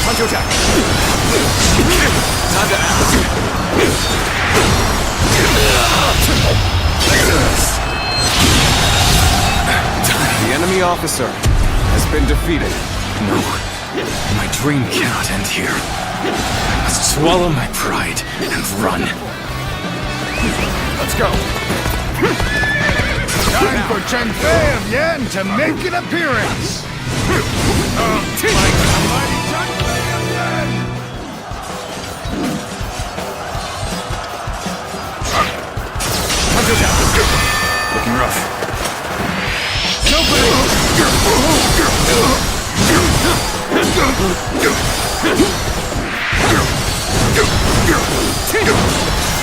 B: Time to attack. Time to act.
F: The enemy officer has been defeated.
M: No, my dream cannot end here. I must swallow my pride and run.
L: Let's go.
N: Time for Chen Fei of Yan to make an appearance!
B: Looking rough.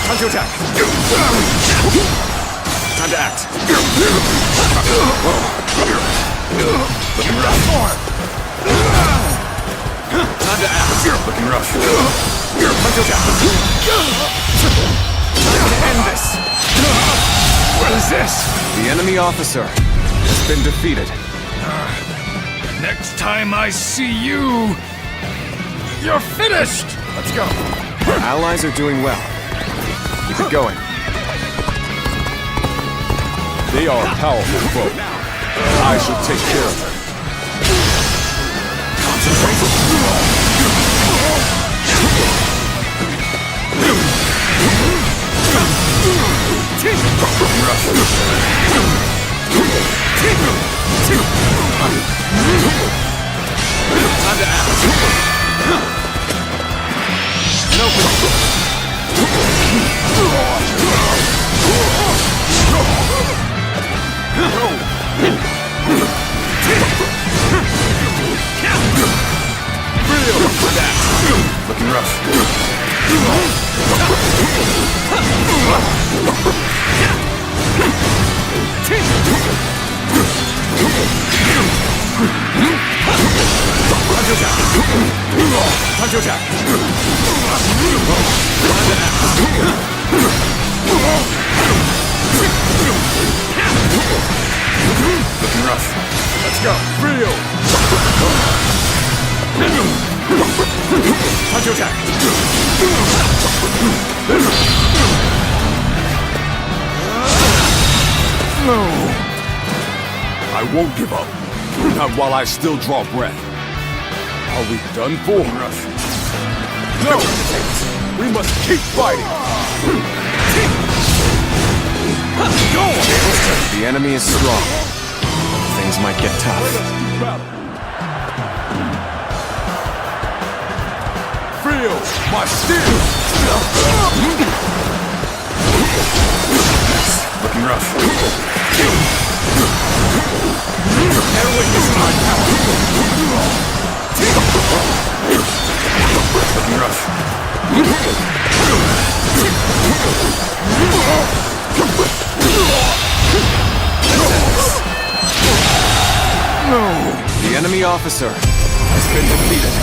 B: Time to attack. Time to act. Looking rough. Time to act. Looking rough. Time to attack. Time to end this.
L: What is this?
F: The enemy officer has been defeated.
L: Next time I see you, you're finished! Let's go.
F: Our allies are doing well. Keep it going.
C: They are a powerful foe. I shall take care of them.
B: Time to act. No. Looking rough. Time to attack. Looking rough.
L: Let's go.
B: Rio. Time to attack.
C: No! I won't give up. Not while I still draw breath. Are we done for? No! We must keep fighting!
F: The enemy is strong. Things might get tough.
C: Feel my steel!
B: Looking rough. Never witnessed my power. Looking rough.
F: No! The enemy officer has been defeated.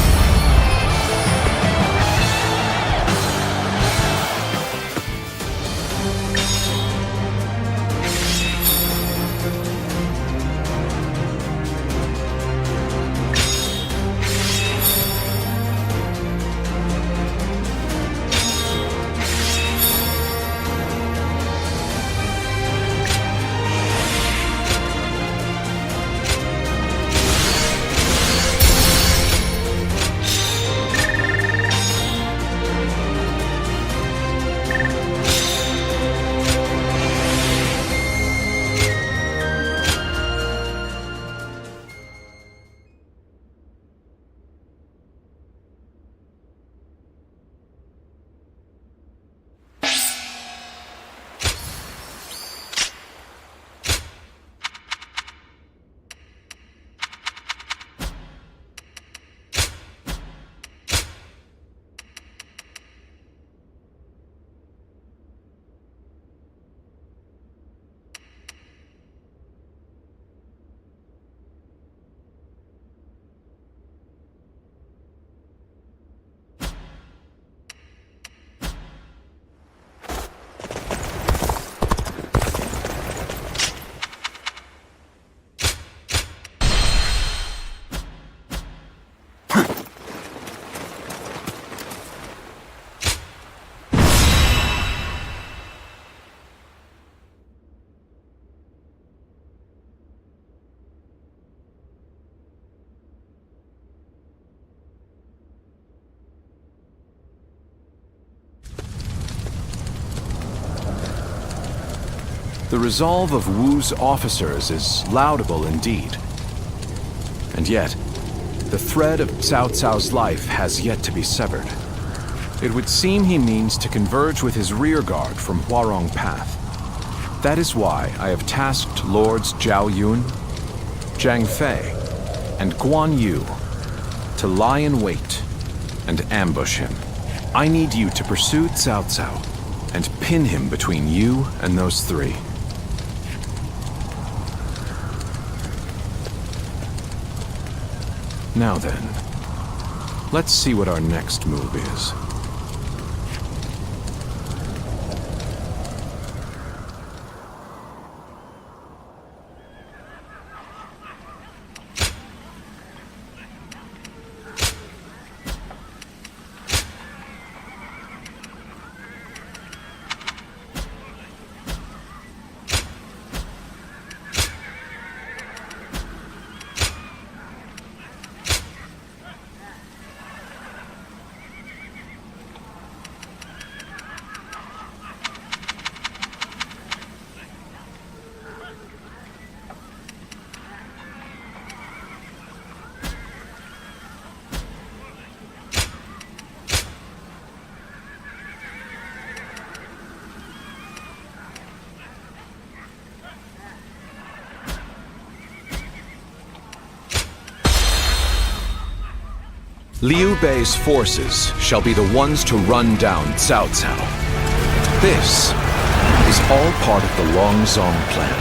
F: The resolve of Wu's officers is laudable indeed. And yet, the thread of Cao Cao's life has yet to be severed. It would seem he means to converge with his rearguard from Huarong Path. That is why I have tasked Lords Zhao Yun, Zhang Fei, and Guan Yu to lie in wait and ambush him. I need you to pursue Cao Cao and pin him between you and those three. Now then, let's see what our next move is. Liu Bei's forces shall be the ones to run down Cao Cao. This is all part of the Longzong plan.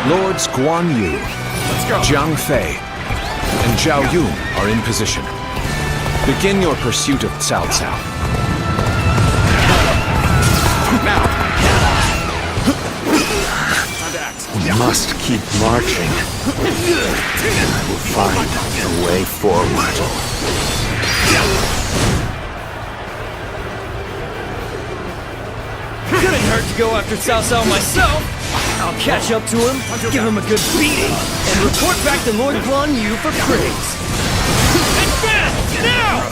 F: Lords Guan Yu, Zhang Fei, and Zhao Yun are in position. Begin your pursuit of Cao Cao. Now!
H: We must keep marching. I will find a way forward.
G: Couldn't hurt to go after Cao Cao myself. I'll catch up to him, give him a good beating, and report back to Lord Guan Yu for praise. Advance! Now!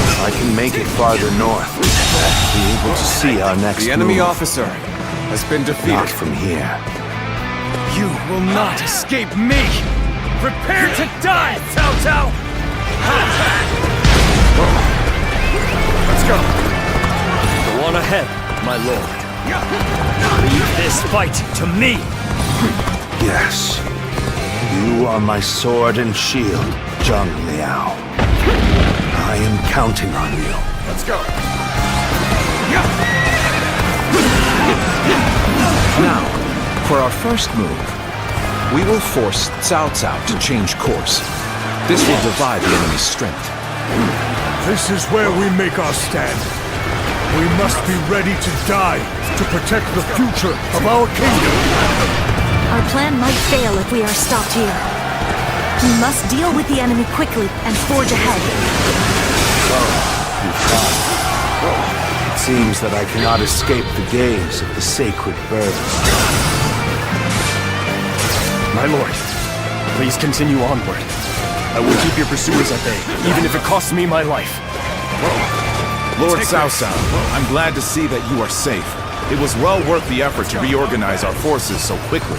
H: If I can make it farther north, I'll be able to see our next
E: The enemy
H: move.
E: officer has been defeated.
H: Not from here.
G: You will not escape me! Prepare to die, Cao Cao!
E: Let's go!
G: Go on ahead, my lord. Leave this fight to me!
H: Yes. You are my sword and shield, Zhang Liao. I am counting on you.
E: Let's go!
F: Now, for our first move, we will force Cao Cao to change course. This will divide the enemy's strength.
N: This is where we make our stand. We must be ready to die to protect the future of our kingdom.
P: Our plan might fail if we are stopped here. We must deal with the enemy quickly and forge ahead.
H: It seems that I cannot escape the gaze of the sacred bird.
E: My lord, please continue onward. I will keep your pursuers at bay, even if it costs me my life.
L: Lord Cao Cao, I'm glad to see that you are safe. It was well worth the effort to reorganize our forces so quickly.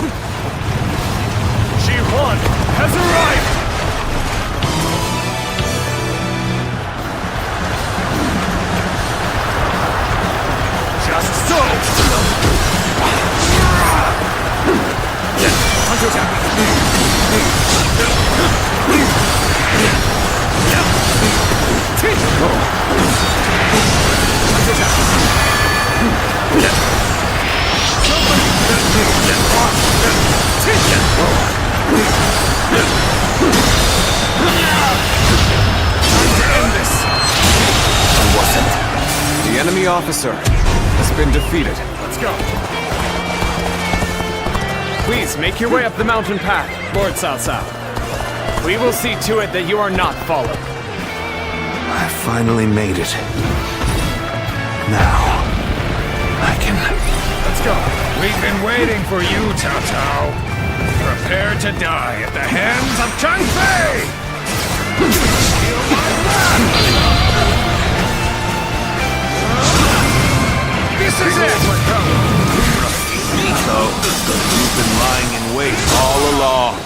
E: Shi Huan has arrived! Just so! Hunter
F: The enemy officer has been defeated.
E: Let's go! Please, make your way up the mountain path, Lord Cao Cao. We will see to it that you are not followed.
H: I finally made it. Now, I can...
D: Let's go. We've been waiting for you, Cao Cao. Prepare to die at the hands of Zhang Fei!
Q: This is it!
H: So, you've been lying in wait all along.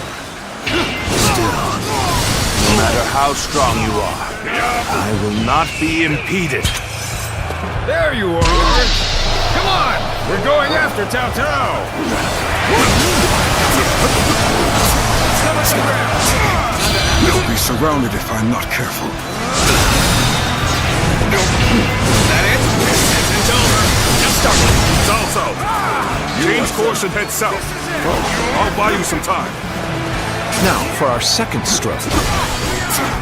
H: Still, no matter how strong you are, I will not be impeded.
Q: There you are! Come on! We're going after Cao Cao!
C: We'll be surrounded if I'm not careful.
Q: That it? It's over! Just start!
L: Cao Cao! Change course and head south. I'll buy you some time.
F: Now for our second stroke.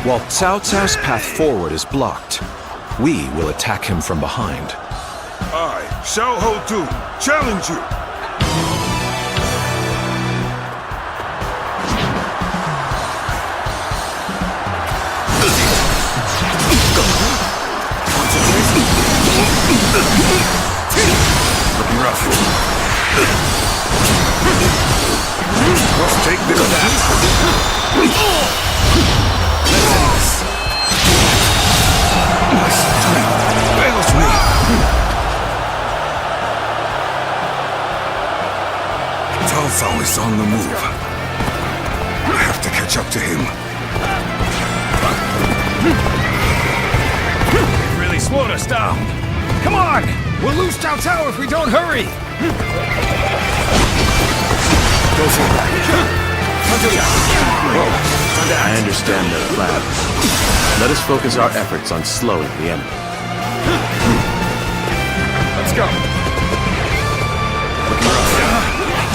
F: While Cao Cao's path forward is blocked, we will attack him from behind.
L: I, Xiao Ho Tu, challenge you.
Q: Looking rough.
L: Let's take this back.
C: My strength fails me. Cao Cao is on the move. I have to catch up to him.
Q: They've really slowed us down. Come on! We'll lose Cao Cao if we don't hurry!
H: Go for that. I understand their plan. Let us focus our efforts on slowing the enemy.
Q: Let's go. Looking rough.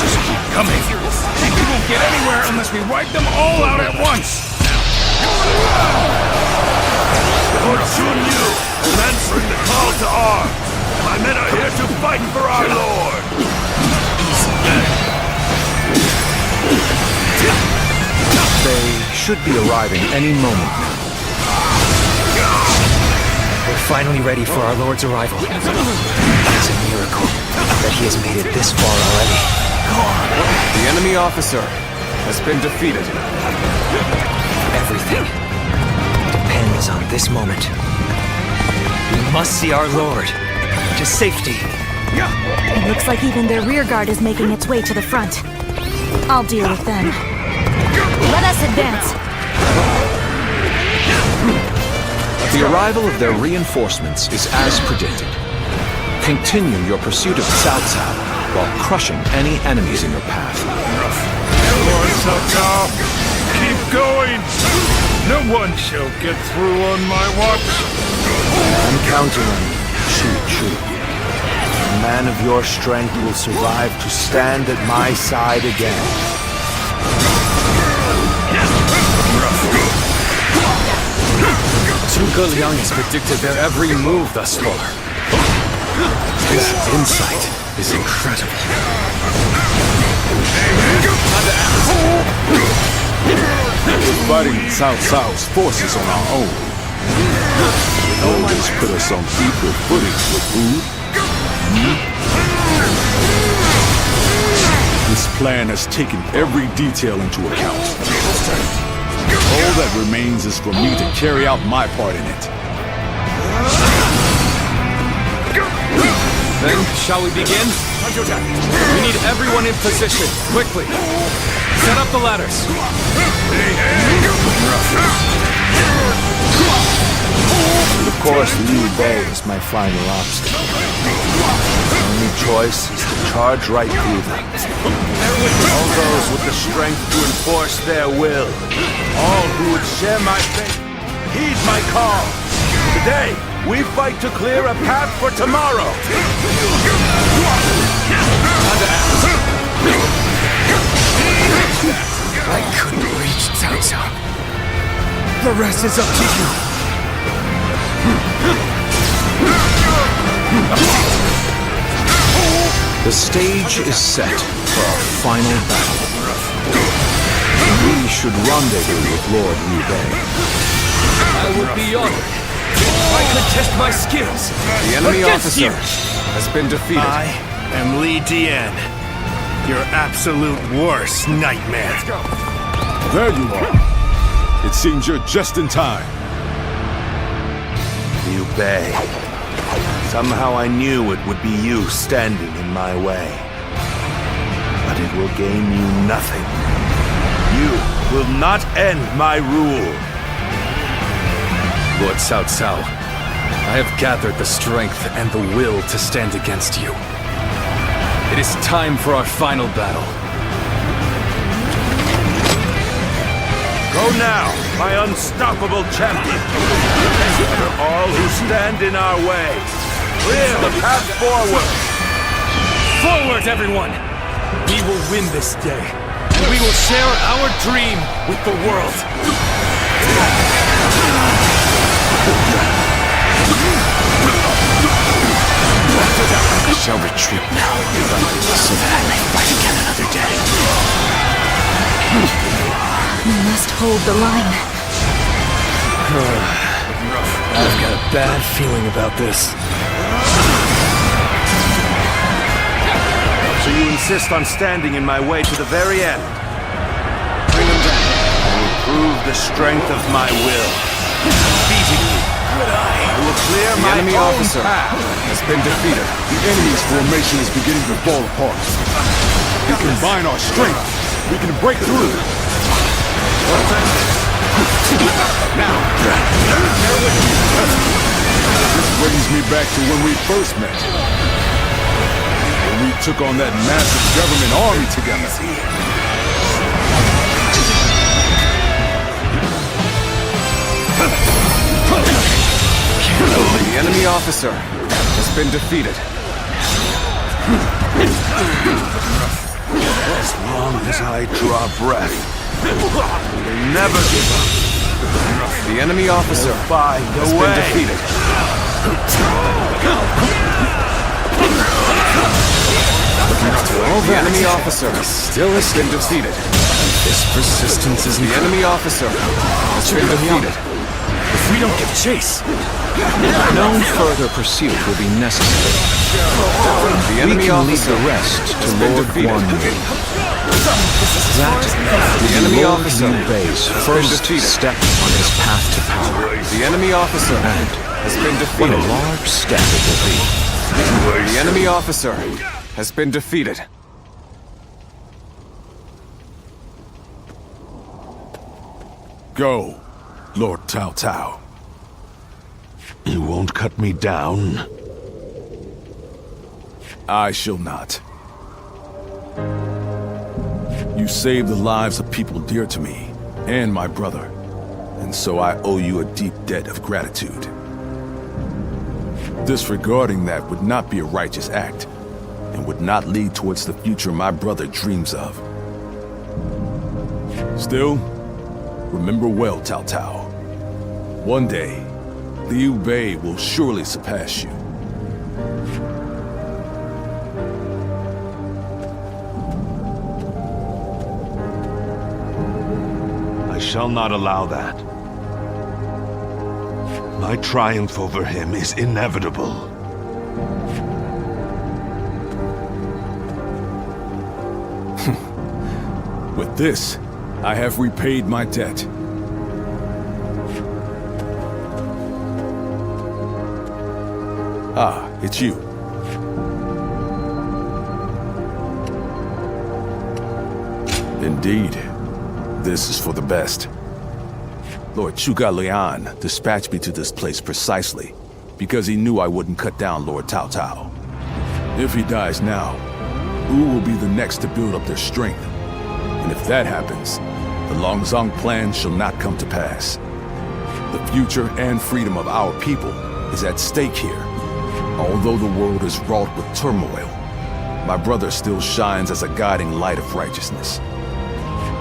Q: Just keep coming. We won't get anywhere unless we wipe them all out at once.
N: Lord Sun Yu is answering the call to arms. My men are here to fight for our lord.
F: They should be arriving any moment now.
I: We're finally ready for our Lord's arrival. It's a miracle that he has made it this far already.
E: The enemy officer has been defeated.
I: Everything depends on this moment. We must see our Lord to safety.
P: It looks like even their rear guard is making its way to the front. I'll deal with them. Let us advance.
F: The arrival of their reinforcements is as predicted. Continue your pursuit of Cao Cao while crushing any enemies in your path.
N: Lord Cao Cao, keep going. No one shall get through on my watch.
H: I'm counting on you, Chu. A man of your strength will survive to stand at my side again.
B: Zhuge Liang has predicted their every move thus far. His insight is incredible.
C: We're fighting Cao Cao's forces on our own. It always put us on equal footing with Wu. This plan has taken every detail into account. All that remains is for me to carry out my part in it.
B: Then, shall we begin? We need everyone in position, quickly. Set up the ladders.
H: Of course, Liu Bei is my final obstacle. The only choice is to charge right through them. All those with the strength to enforce their will, all who would share my fate, heed my call. Today, we fight to clear a path for tomorrow.
Q: I couldn't reach Cao Cao. The rest is up to you.
F: The stage is set for our final battle. We should rendezvous with Lord Liu Bei.
B: I would be honored. I could test my skills.
E: The enemy
B: Against
E: officer
B: you.
E: has been defeated.
N: I am Li Dian, your absolute worst nightmare.
C: There you are. It seems you're just in time.
H: Liu Bei, Somehow I knew it would be you standing in my way. But it will gain you nothing. You will not end my rule.
B: Lord Cao Cao, I have gathered the strength and the will to stand against you. It is time for our final battle.
H: Go now, my unstoppable champion. For all who stand in our way, clear the path forward.
K: Forward, everyone! We will win this day. We will share our dream with the world.
M: I shall retreat now, so that I may fight again another day.
P: We must hold the line.
G: I've got a bad feeling about this.
H: So you insist on standing in my way to the very end? Bring them down. I will prove the strength of my will. Beating you. I will clear
C: The
H: my
C: enemy
H: own
C: officer
H: path.
C: has been defeated. The enemy's formation is beginning to fall apart. We combine our strength. We can break through. Now, this brings me back to when we first met. When we took on that massive government army together. The enemy officer has been defeated.
H: As long as I draw breath, I will never give up.
C: The enemy officer
H: Find
C: has
H: a
C: been
H: way.
C: defeated. The enemy officer still has been defeated.
B: This persistence is
C: The enemy officer has been defeated.
B: If we don't give chase,
F: No further pursuit will be necessary. The enemy officer rest to Lord Guan Yu. That
C: The enemy
F: Lord
C: officer
F: Liu Bei's first step on his path to power.
C: The enemy officer has been
F: What a
C: defeated.
F: large step it will be.
C: The enemy officer has been defeated. Go, Lord Cao Cao.
H: You won't cut me down.
C: I shall not. You saved the lives of people dear to me, and my brother, and so I owe you a deep debt of gratitude. Disregarding that would not be a righteous act, and would not lead towards the future my brother dreams of. Still, remember well, Cao Cao. One day, Liu Bei will surely surpass you.
H: I shall not allow that. My triumph over him is inevitable.
C: With this, I have repaid my debt. Ah, it's you. Indeed, this is for the best. Lord Zhuge Liang dispatched me to this place precisely because he knew I wouldn't cut down Lord Cao Cao. If he dies now, Wu will be the next to build up their strength. And if that happens, the Longzong plan shall not come to pass. The future and freedom of our people is at stake here. Although the world is wrought with turmoil, my brother still shines as a guiding light of righteousness.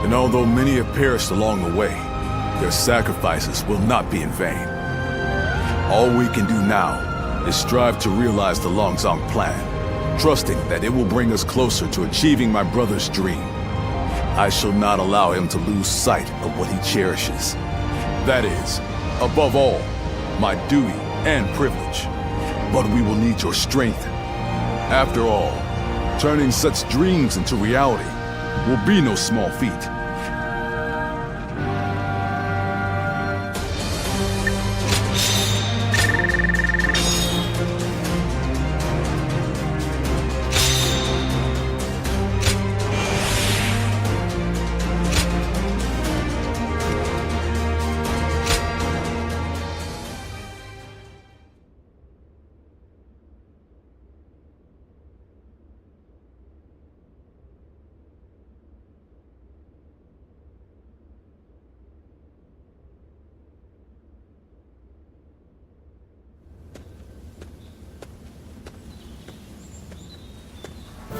C: And although many have perished along the way, their sacrifices will not be in vain. All we can do now is strive to realize the Longzong plan, trusting that it will bring us closer to achieving my brother's dream. I shall not allow him to lose sight of what he cherishes. That is, above all, my duty and privilege. But we will need your strength. After all, turning such dreams into reality will be no small feat.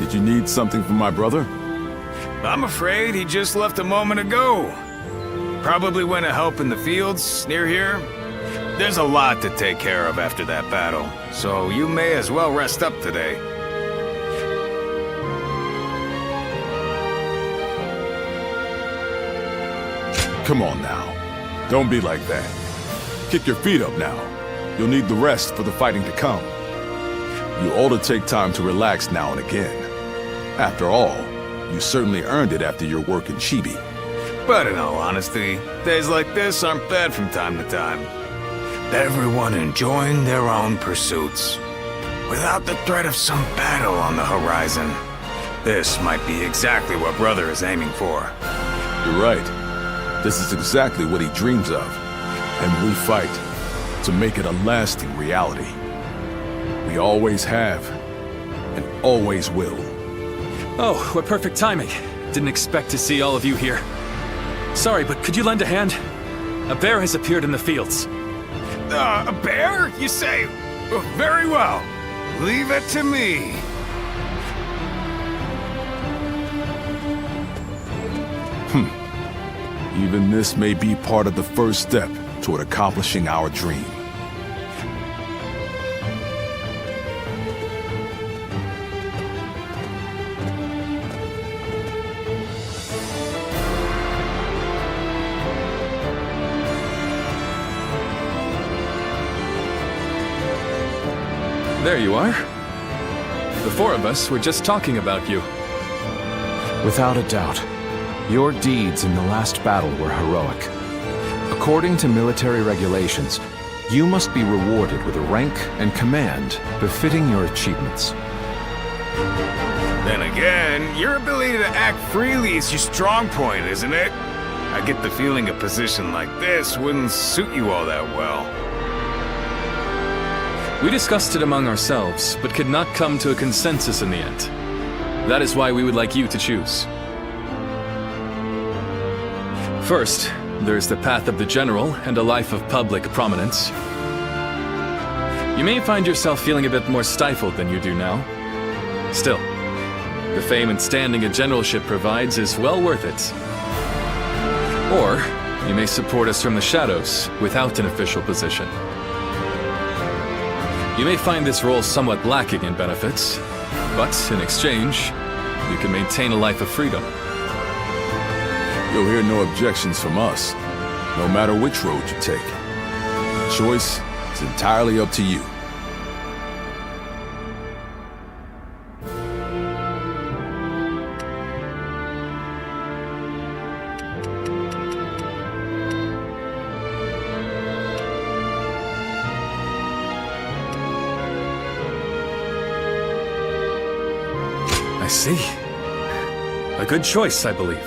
C: Did you need something from my brother?
D: I'm afraid he just left a moment ago. Probably went to help in the fields near here. There's a lot to take care of after that battle, so you may as well rest up today.
C: Come on now. Don't be like that. Kick your feet up now. You'll need the rest for the fighting to come. You ought to take time to relax now and again. After all, you certainly earned it after your work in Chibi.
D: But in all honesty, days like this aren't bad from time to time. Everyone enjoying their own pursuits, without the threat of some battle on the horizon. This might be exactly what Brother is aiming for.
C: You're right. This is exactly what he dreams of. And we fight to make it a lasting reality. We always have, and always will.
B: Oh, what perfect timing. Didn't expect to see all of you here. Sorry, but could you lend a hand? A bear has appeared in the fields.
D: A bear, you say? Very well. Leave it to me.
C: Even this may be part of the first step toward accomplishing our dream.
B: There you are. The four of us were just talking about you.
F: Without a doubt, your deeds in the last battle were heroic. According to military regulations, you must be rewarded with a rank and command befitting your achievements.
D: Then again, your ability to act freely is your strong point, isn't it? I get the feeling a position like this wouldn't suit you all that well.
B: We discussed it among ourselves, but could not come to a consensus in the end. That is why we would like you to choose. First, there's the path of the general and a life of public prominence. You may find yourself feeling a bit more stifled than you do now. Still, the fame and standing a generalship provides is well worth it. Or, you may support us from the shadows without an official position. You may find this role somewhat lacking in benefits, but in exchange, you can maintain a life of freedom.
C: You'll hear no objections from us, no matter which road you take. The choice is entirely up to you.
B: I see. A good choice, I believe.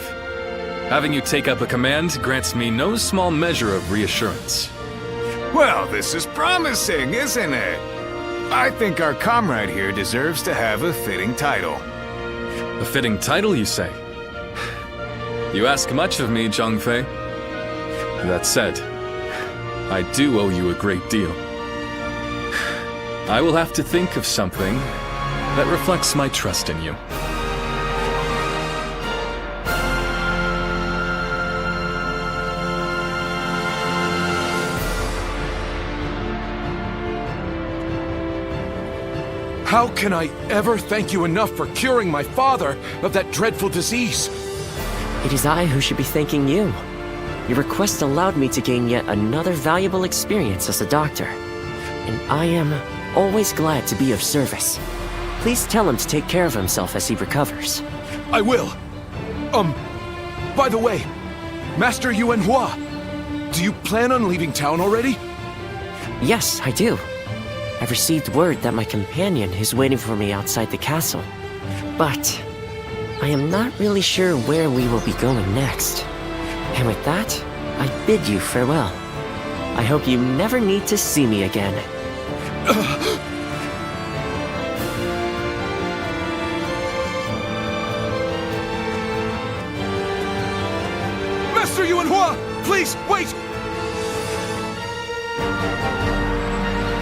B: Having you take up a command grants me no small measure of reassurance.
D: Well, this is promising, isn't it? I think our comrade here deserves to have a fitting title.
B: A fitting title, you say? You ask much of me, Zhang-Fei. That said, I do owe you a great deal. I will have to think of something that reflects my trust in you.
R: How can I ever thank you enough for curing my father of that dreadful disease?
T: It is I who should be thanking you. Your request allowed me to gain yet another valuable experience as a doctor. And I am always glad to be of service. Please tell him to take care of himself as he recovers.
R: I will. By the way, Master Yuanhua, do you plan on leaving town already?
T: Yes, I do. I've received word that my companion is waiting for me outside the castle. But I am not really sure where we will be going next. And with that, I bid you farewell. I hope you never need to see me again.
R: Master Yuanhua, please, wait!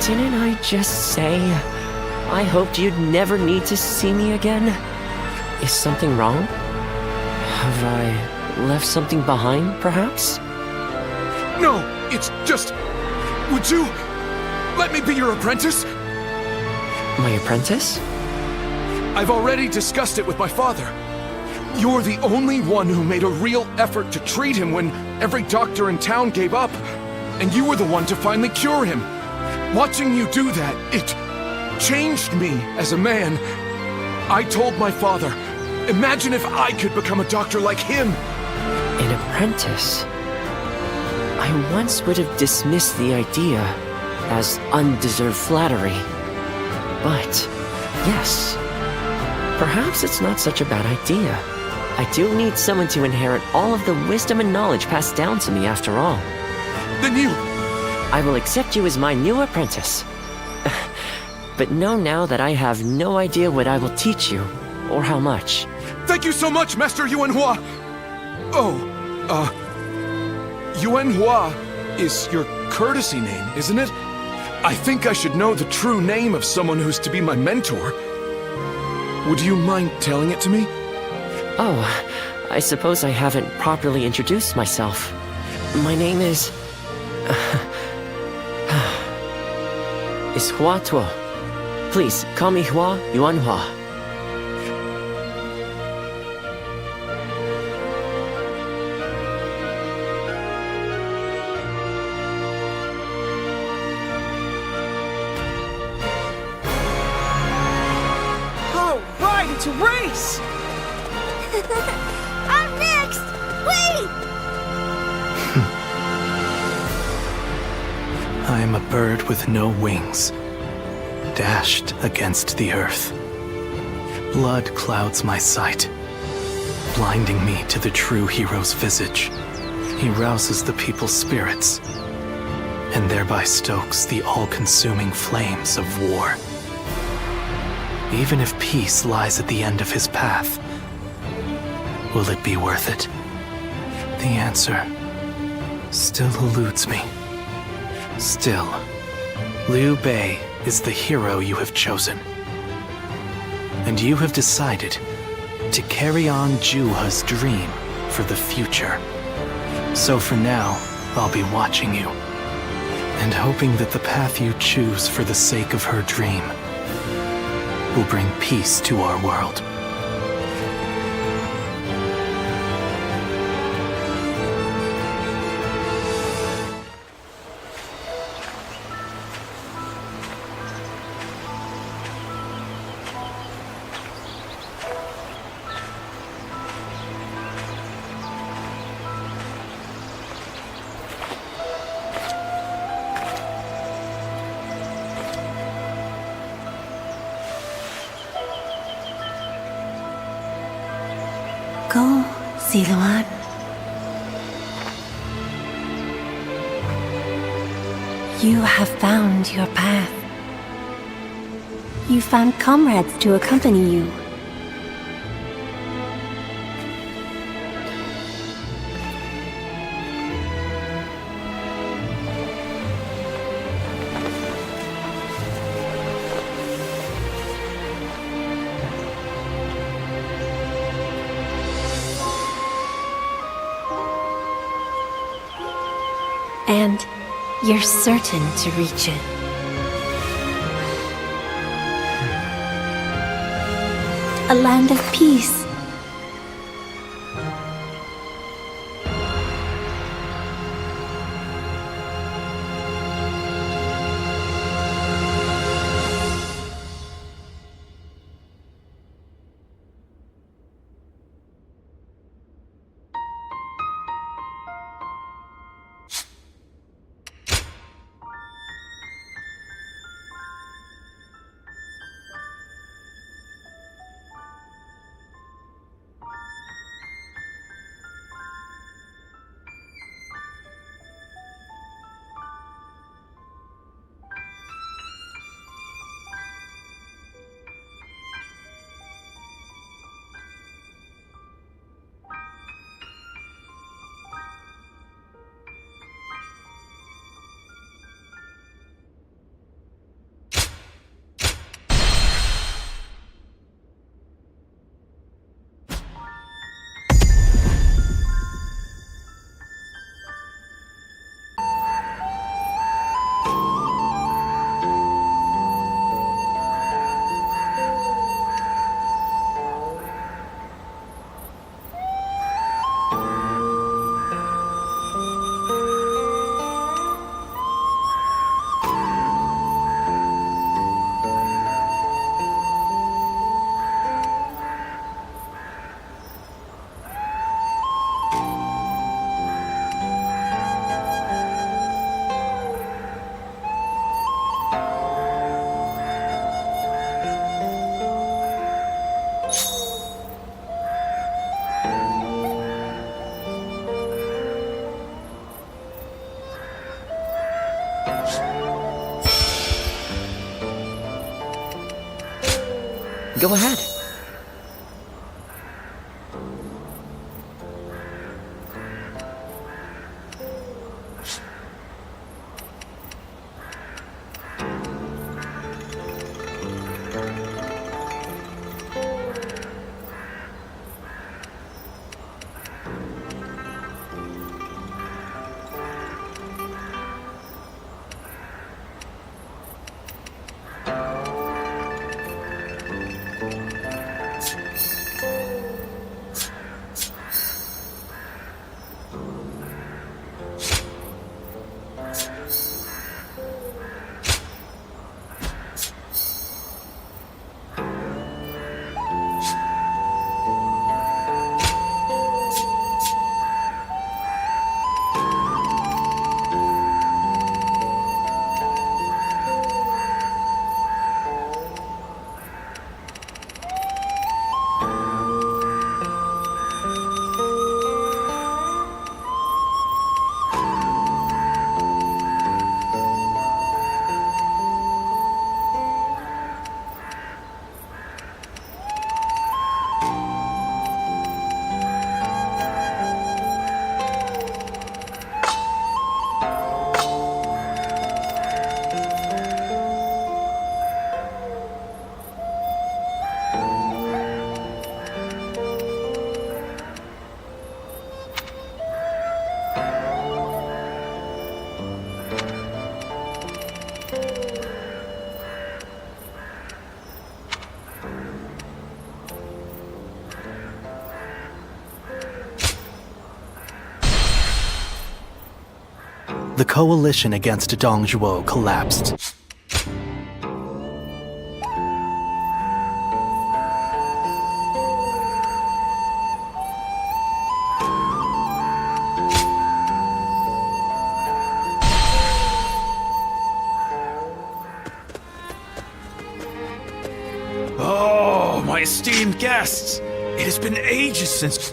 T: Didn't I just say I hoped you'd never need to see me again? Is something wrong? Have I left something behind, perhaps?
R: No, it's just... Would you let me be your apprentice?
T: My apprentice?
R: I've already discussed it with my father. You're the only one who made a real effort to treat him when every doctor in town gave up. And you were the one to finally cure him. Watching you do that, it changed me as a man. I told my father, imagine if I could become a doctor like him.
T: An apprentice? I once would have dismissed the idea as undeserved flattery. But, yes, perhaps it's not such a bad idea. I do need someone to inherit all of the wisdom and knowledge passed down to me after all.
R: Then you...
T: I will accept you as my new apprentice. But know now that I have no idea what I will teach you, or how much.
R: Thank you so much, Master Yuanhua! Oh, Yuanhua is your courtesy name, isn't it? I think I should know the true name of someone who's to be my mentor. Would you mind telling it to me?
T: Oh, I suppose I haven't properly introduced myself. My name is Hua Tuo. Please, call me Hua Yuanhua.
O: All right, it's a race!
P: I'm next! Wait!
J: I am a bird with no wings, dashed against the earth. Blood clouds my sight, blinding me to the true hero's visage. He rouses the people's spirits, and thereby stokes the all-consuming flames of war. Even if peace lies at the end of his path, will it be worth it? The answer still eludes me. Still, Liu Bei is the hero you have chosen. And you have decided to carry on Juha's dream for the future. So for now, I'll be watching you, and hoping that the path you choose for the sake of her dream will bring peace to our world.
P: Go, Ziluan. You have found your path. You found comrades to accompany you. And you're certain to reach it. A land of peace.
T: Go ahead.
A: The coalition against Dongzhuo collapsed.
Q: Oh, my esteemed guests! It has been ages since...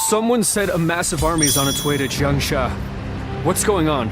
K: Someone said a massive army is on its way to Jiangsha. What's going on?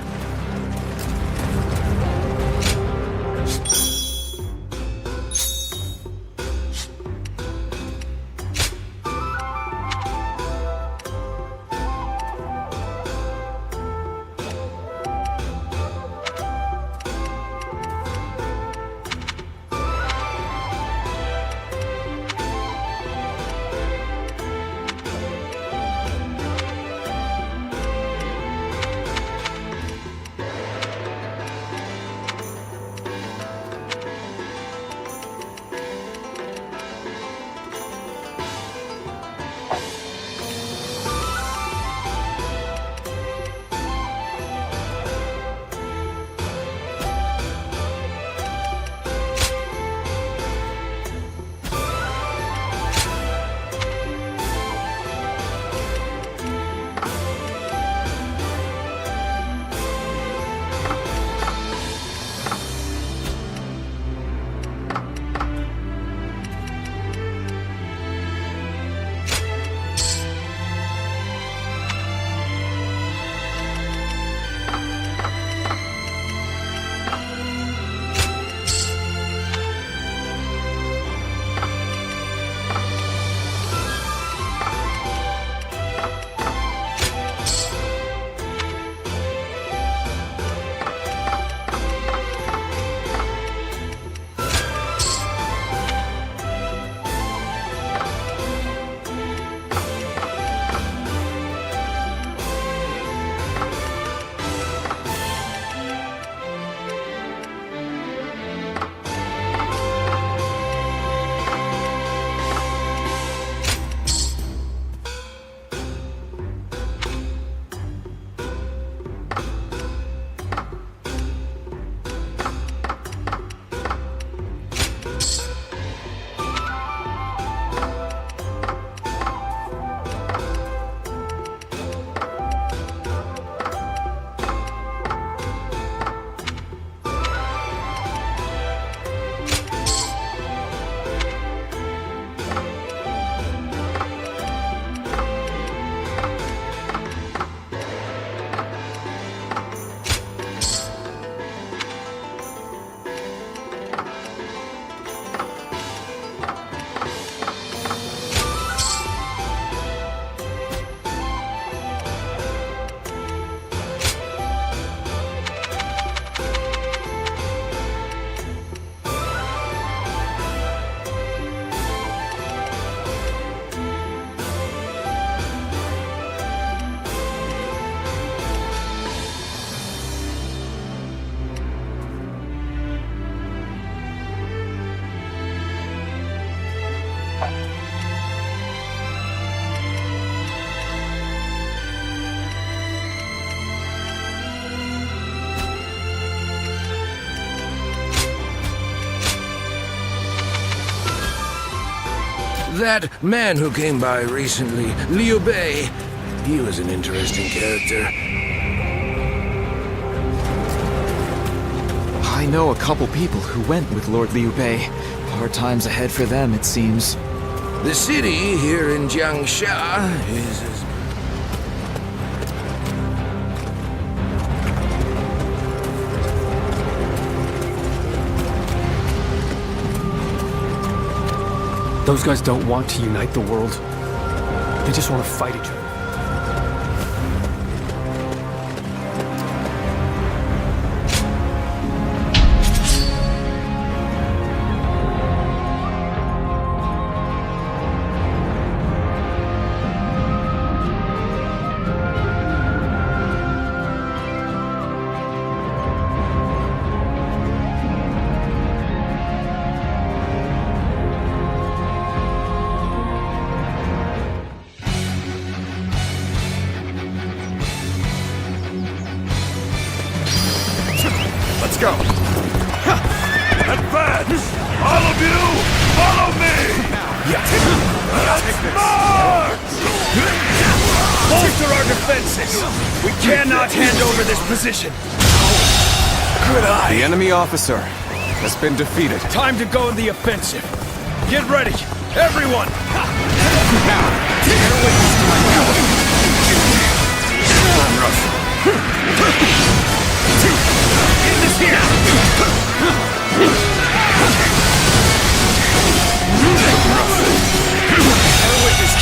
Q: That man who came by recently, Liu Bei, he was an interesting character.
U: I know a couple people who went with Lord Liu Bei. Hard times ahead for them, it seems.
Q: The city here in Jiangsha is as...
E: Those guys don't want to unite the world. They just want to fight each other.
N: Let's go! Advance! All of you, follow me! Let's march!
K: Bolster our defenses! We cannot hand over this position!
R: Good eye! The enemy officer has been defeated.
K: Time to go in the offensive! Get ready, everyone! Now, get away this Get this here!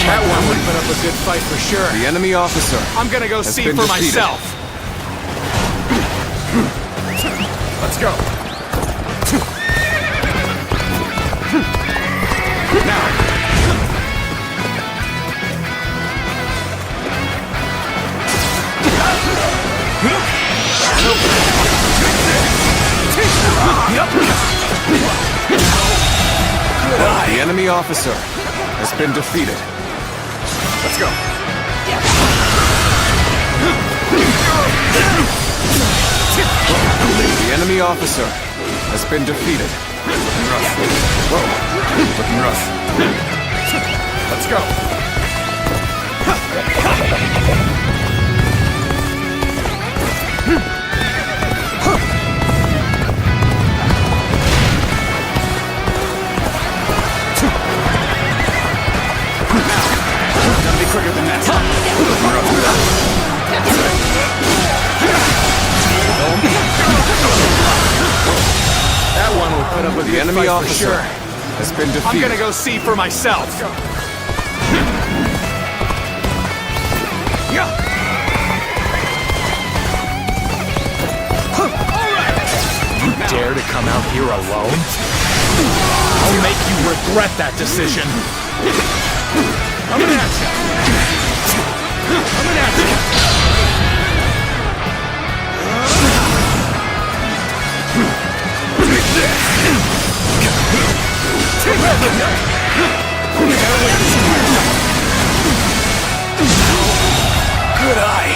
R: That one would put up a good fight for sure. The enemy officer.
K: I'm gonna go see for myself.
R: Let's go. Now. The enemy officer has been defeated. Let's go. The enemy officer has been defeated. Looking rough. Whoa. Looking rough. Let's go.
K: Gotta be quicker than that. That one will put up with
R: the enemy officer has been defeated.
K: I'm gonna go see for myself.
M: You dare to come out here alone?
K: I'll make you regret that decision. Coming at you! Coming at you! Take this!
R: Good eye!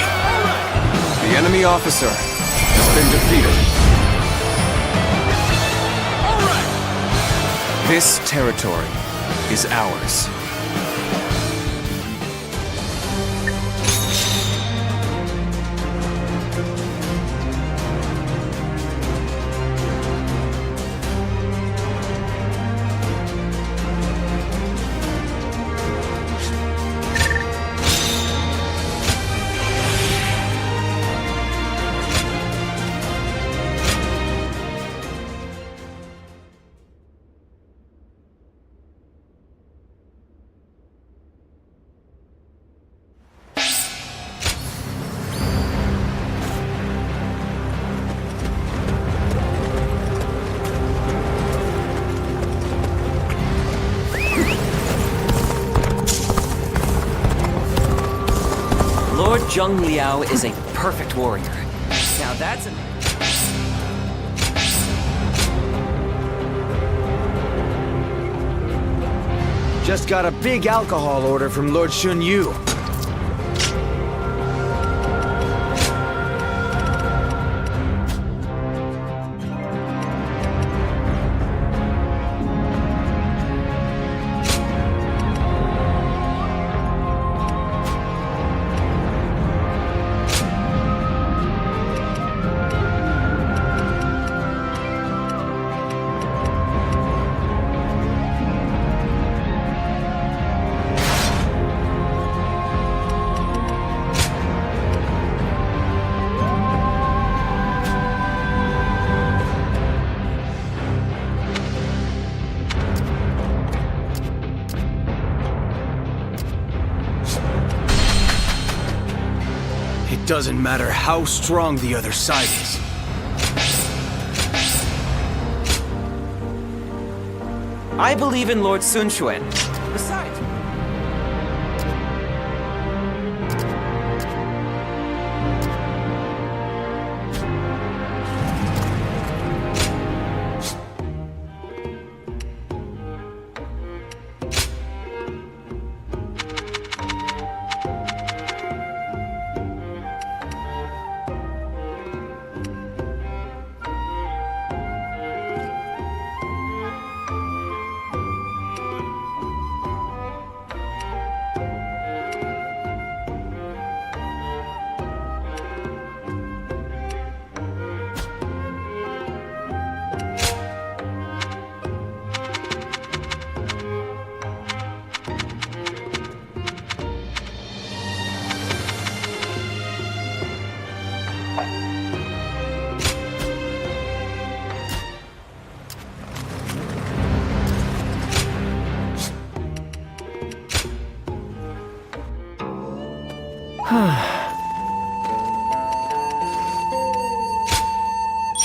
R: The enemy officer has been defeated. This territory is ours.
O: Lord Zheng Liao is a perfect warrior. Now that's a...
H: Just got a big alcohol order from Lord Shun Yu.
E: It doesn't matter how strong the other side is.
O: I believe in Lord Sun Quan. Besides...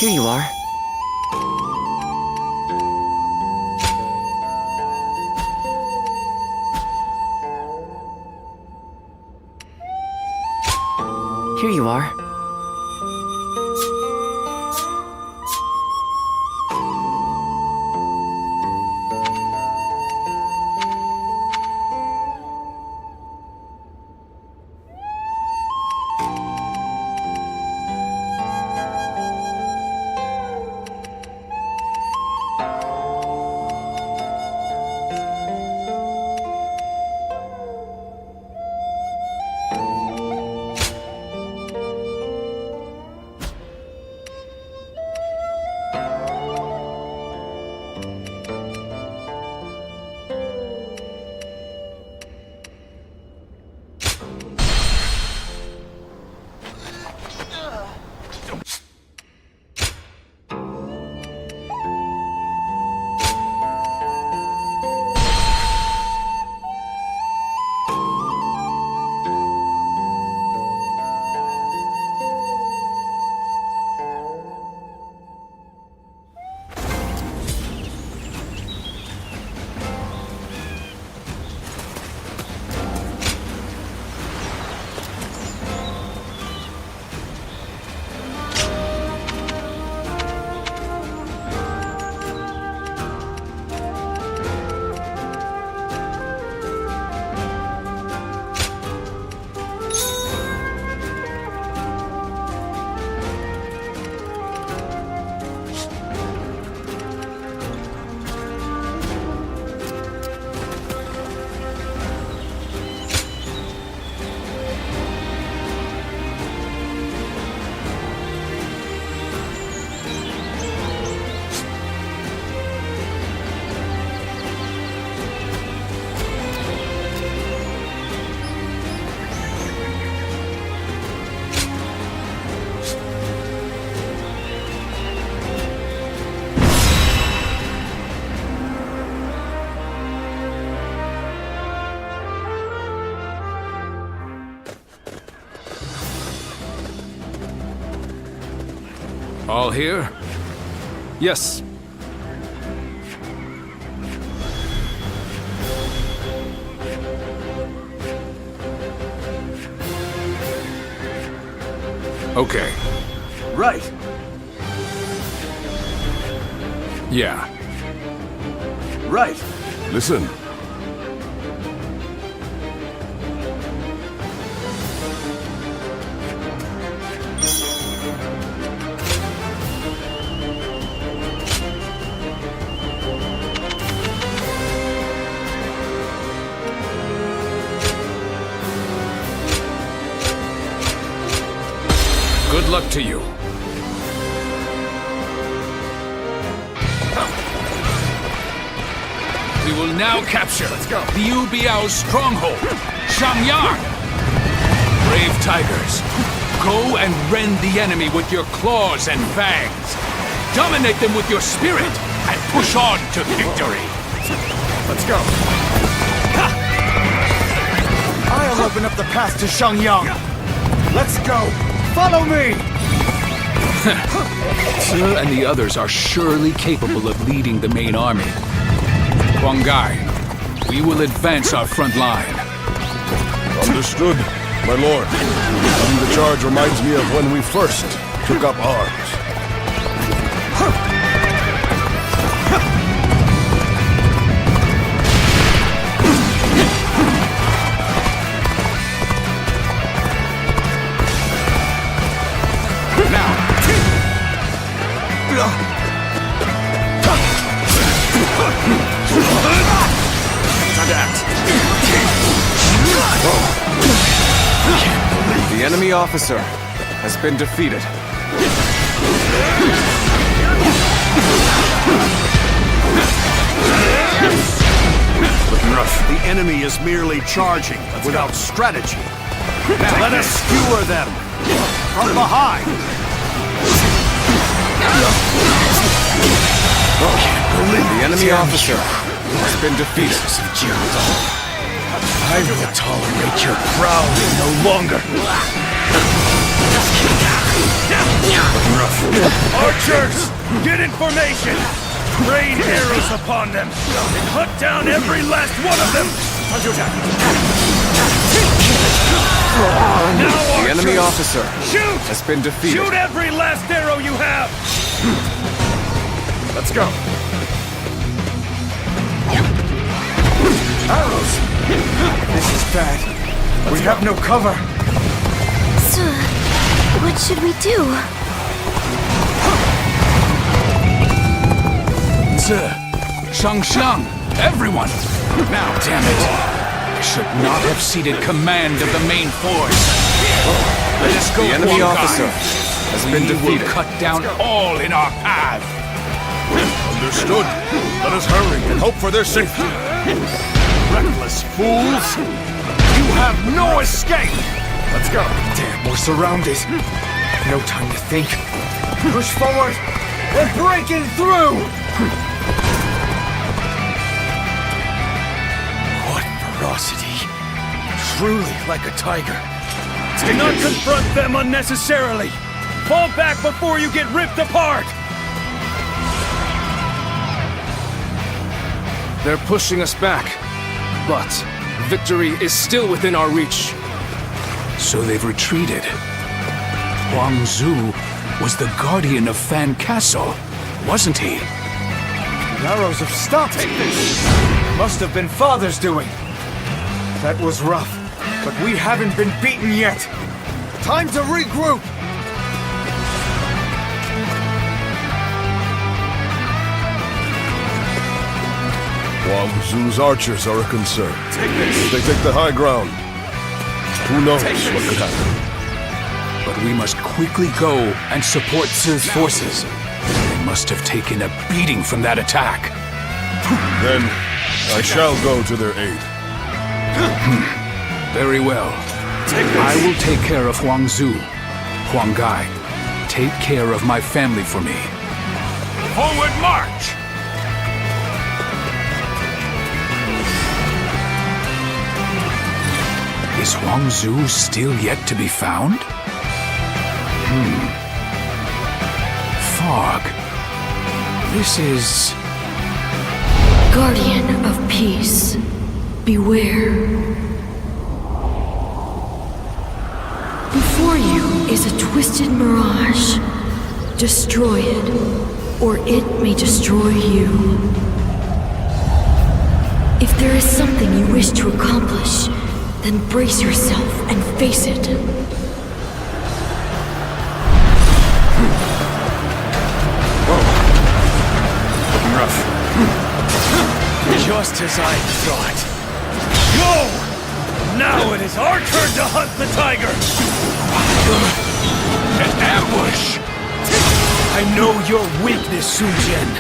T: Here you are. Here you are.
K: All here? Yes. Okay.
E: Right.
K: Yeah.
E: Right.
N: Listen.
K: Good luck to you. We will now capture Liu Biao's stronghold, Shangyang. Brave tigers, go and rend the enemy with your claws and fangs. Dominate them with your spirit and push on to victory.
L: Let's go. I'll open up the path to Shangyang.
Q: Let's go! Follow me!
K: Sir and the others are surely capable of leading the main army. Huang Gai, we will advance our front line.
N: Understood, my lord. Leading the charge reminds me of when we first took up arms.
R: The enemy officer has been defeated.
Q: Looking rough. The enemy is merely charging without strategy. Now let us skewer them from behind.
R: The enemy officer has been defeated.
Q: I will tolerate your prowling no longer. Archers, get in formation. Rain arrows upon them and hunt down every last one of them. Now,
R: The enemy
Q: archers,
R: officer
Q: shoot!
R: has been defeated.
Q: Shoot every last arrow you have. Let's go. Arrows! This is bad. We have no cover.
P: So, what should we do?
K: Sir, Shang, everyone! Now, damn it! I should not have ceded command of the main force. Let us go,
R: The enemy
K: Huang Gai.
R: officer has been defeated.
K: We will cut down all in our path.
N: Understood. Let us hurry and hope for their safety.
Q: Reckless fools! You have no escape! Let's go. Damn, we're surrounded. No time to think. Push forward! We're breaking through! What ferocity. Truly like a tiger. Do not confront them unnecessarily! Fall back before you get ripped apart!
K: They're pushing us back, but victory is still within our reach. So they've retreated. Huang Zu was the guardian of Fan Castle, wasn't he?
Q: The arrows have stopped! Must have been Father's doing. That was rough, but we haven't been beaten yet. Time to regroup!
N: Huang Zu's archers are a concern. If they take the high ground, who knows what could happen.
K: But we must quickly go and support Ci's forces. They must have taken a beating from that attack.
N: Then I shall go to their aid.
K: Very well. I will take care of Huang Zu. Huang Gai, take care of my family for me.
Q: Forward march!
K: Is Huang Zu still yet to be found? Fog. This is...
S: Guardian of Peace, beware. Before you is a twisted mirage. Destroy it, or it may destroy you. If there is something you wish to accomplish, then brace yourself and face it.
Q: Looking rough. Just as I thought. Go! Now it is our turn to hunt the tiger! An ambush! I know your weakness, Sun Jian.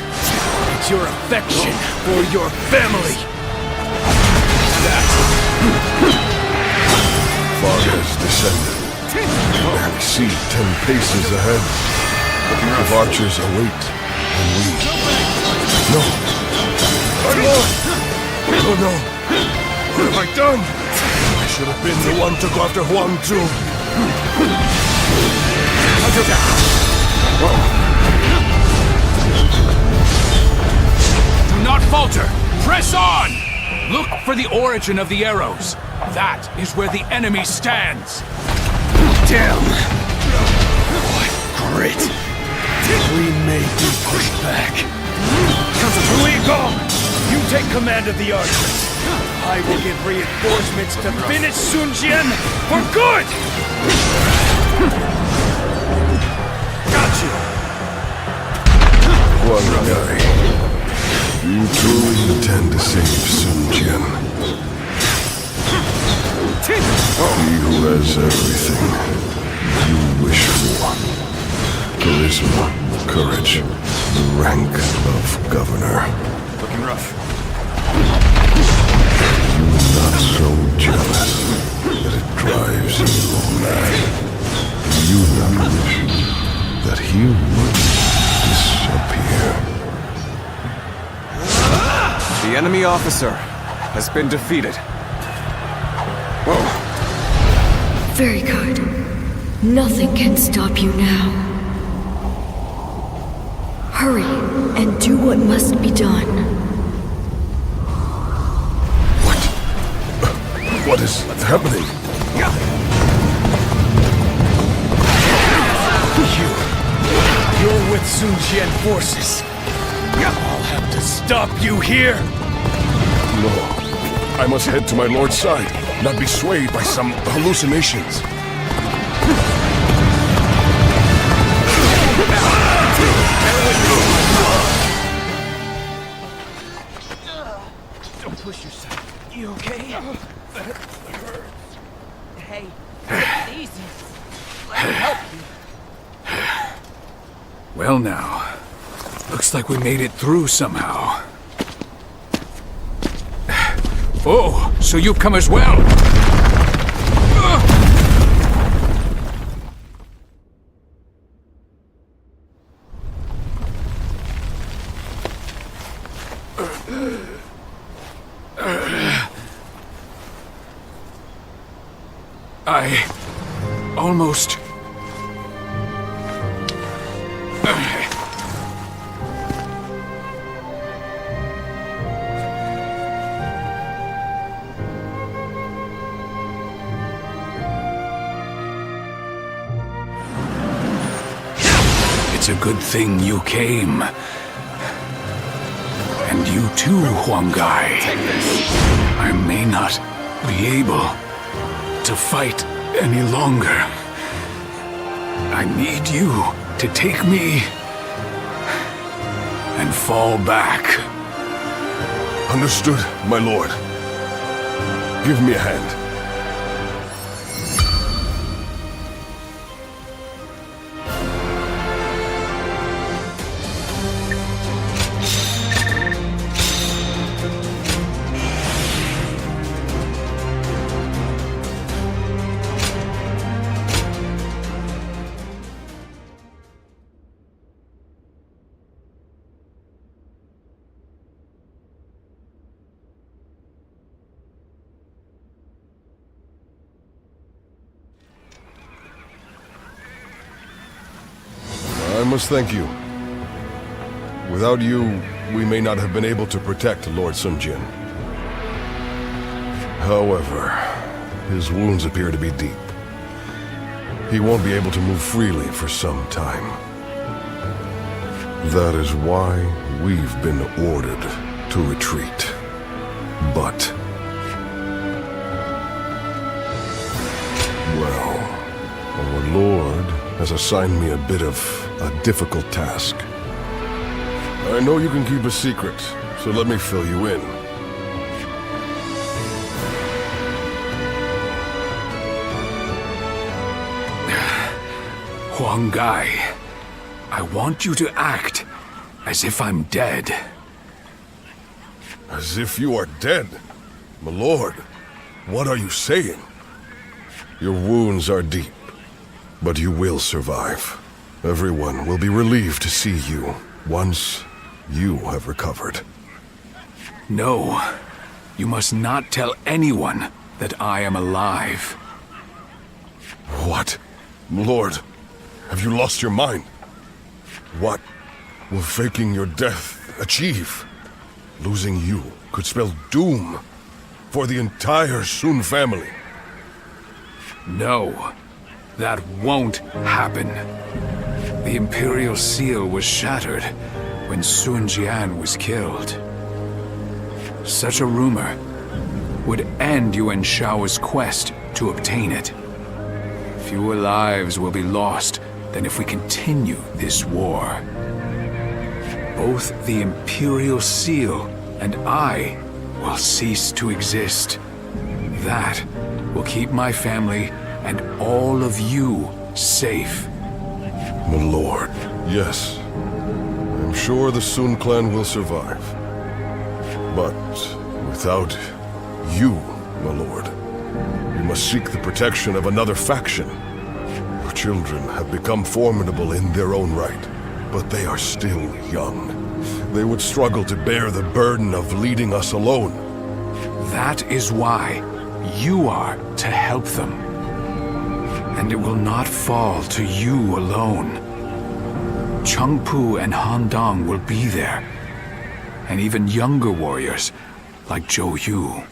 Q: It's your affection for your family.
N: Fog has descended. I see 10 paces ahead. If archers await, and we... No! My lord! Oh no! What have I done? I should have been the one to go after Huang Zu.
I: Do not falter! Press on! Look for the origin of the arrows. That is where the enemy stands.
Q: Damn! What grit! We may be pushed back. Gong, you take command of the archers. I will give reinforcements to finish Sun Jian for good! Got you!
N: One guy. You truly intend to save Sun Jian. He who has everything you wish for. Charisma, courage, the rank of governor.
Q: Looking rough.
N: You're not so jealous that it drives you mad. Do you not wish that he would disappear?
R: The enemy officer has been defeated.
S: Very good. Nothing can stop you now. Hurry and do what must be done.
N: What is happening?
Q: You're with Sun Jian forces. I'll have to stop you here.
N: No. I must head to my lord's side, not be swayed by some hallucinations.
Q: Don't push yourself. You okay?
O: Hey, take it easy. Let me help you.
I: Well now, looks like we made it through somehow. Oh, so you've come as well! I almost... It's a good thing you came. And you too, Huanggai. I may not be able to fight any longer. I need you to take me and fall back.
N: Understood, my lord. Give me a hand. I must thank you. Without you, we may not have been able to protect Lord Sun Jian. However, his wounds appear to be deep. He won't be able to move freely for some time. That is why we've been ordered to retreat. But... well, our Lord has assigned me a bit of a difficult task. I know you can keep a secret, so let me fill you in.
I: Huanggai, I want you to act as if I'm dead.
N: As if you are dead? My lord, what are you saying? Your wounds are deep, but you will survive. Everyone will be relieved to see you once you have recovered.
I: No, you must not tell anyone that I am alive.
N: What? Lord, have you lost your mind? What will faking your death achieve? Losing you could spell doom for the entire Sun family.
I: No, that won't happen. The Imperial Seal was shattered when Sun Jian was killed. Such a rumor would end Yuan Shao's quest to obtain it. Fewer lives will be lost than if we continue this war. Both the Imperial Seal and I will cease to exist. That will keep my family and all of you safe.
N: My lord, yes. I'm sure the Sun clan will survive. But without you, my lord, we must seek the protection of another faction. Your children have become formidable in their own right, but they are still young. They would struggle to bear the burden of leading us alone.
I: That is why you are to help them. And it will not fall to you alone. Chengpu and Han Dang will be there, and even younger warriors like Zhou Yu.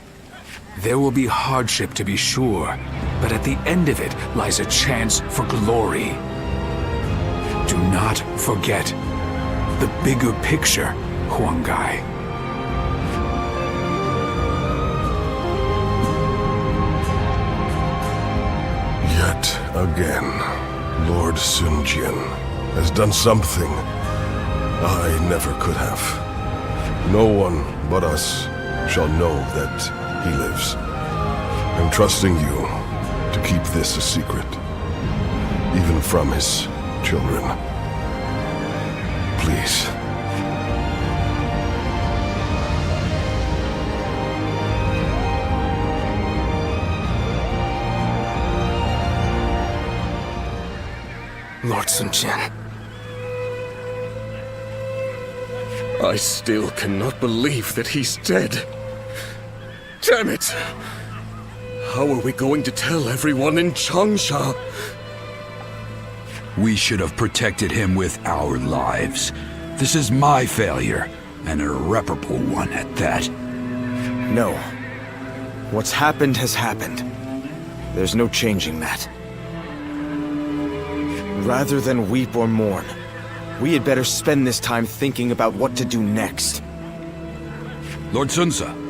I: There will be hardship to be sure, but at the end of it lies a chance for glory. Do not forget the bigger picture, Huang Gai.
N: Yet again, Lord Sun Jian has done something I never could have. No one but us shall know that he lives. I'm trusting you to keep this a secret, even from his children. Please.
E: Lord Sun Jian. I still cannot believe that he's dead. Damn it! How are we going to tell everyone in Changsha?
G: We should have protected him with our lives. This is my failure, an irreparable one at that.
H: No. What's happened has happened. There's no changing that. Rather than weep or mourn, we had better spend this time thinking about what to do next.
G: Lord Sunsa,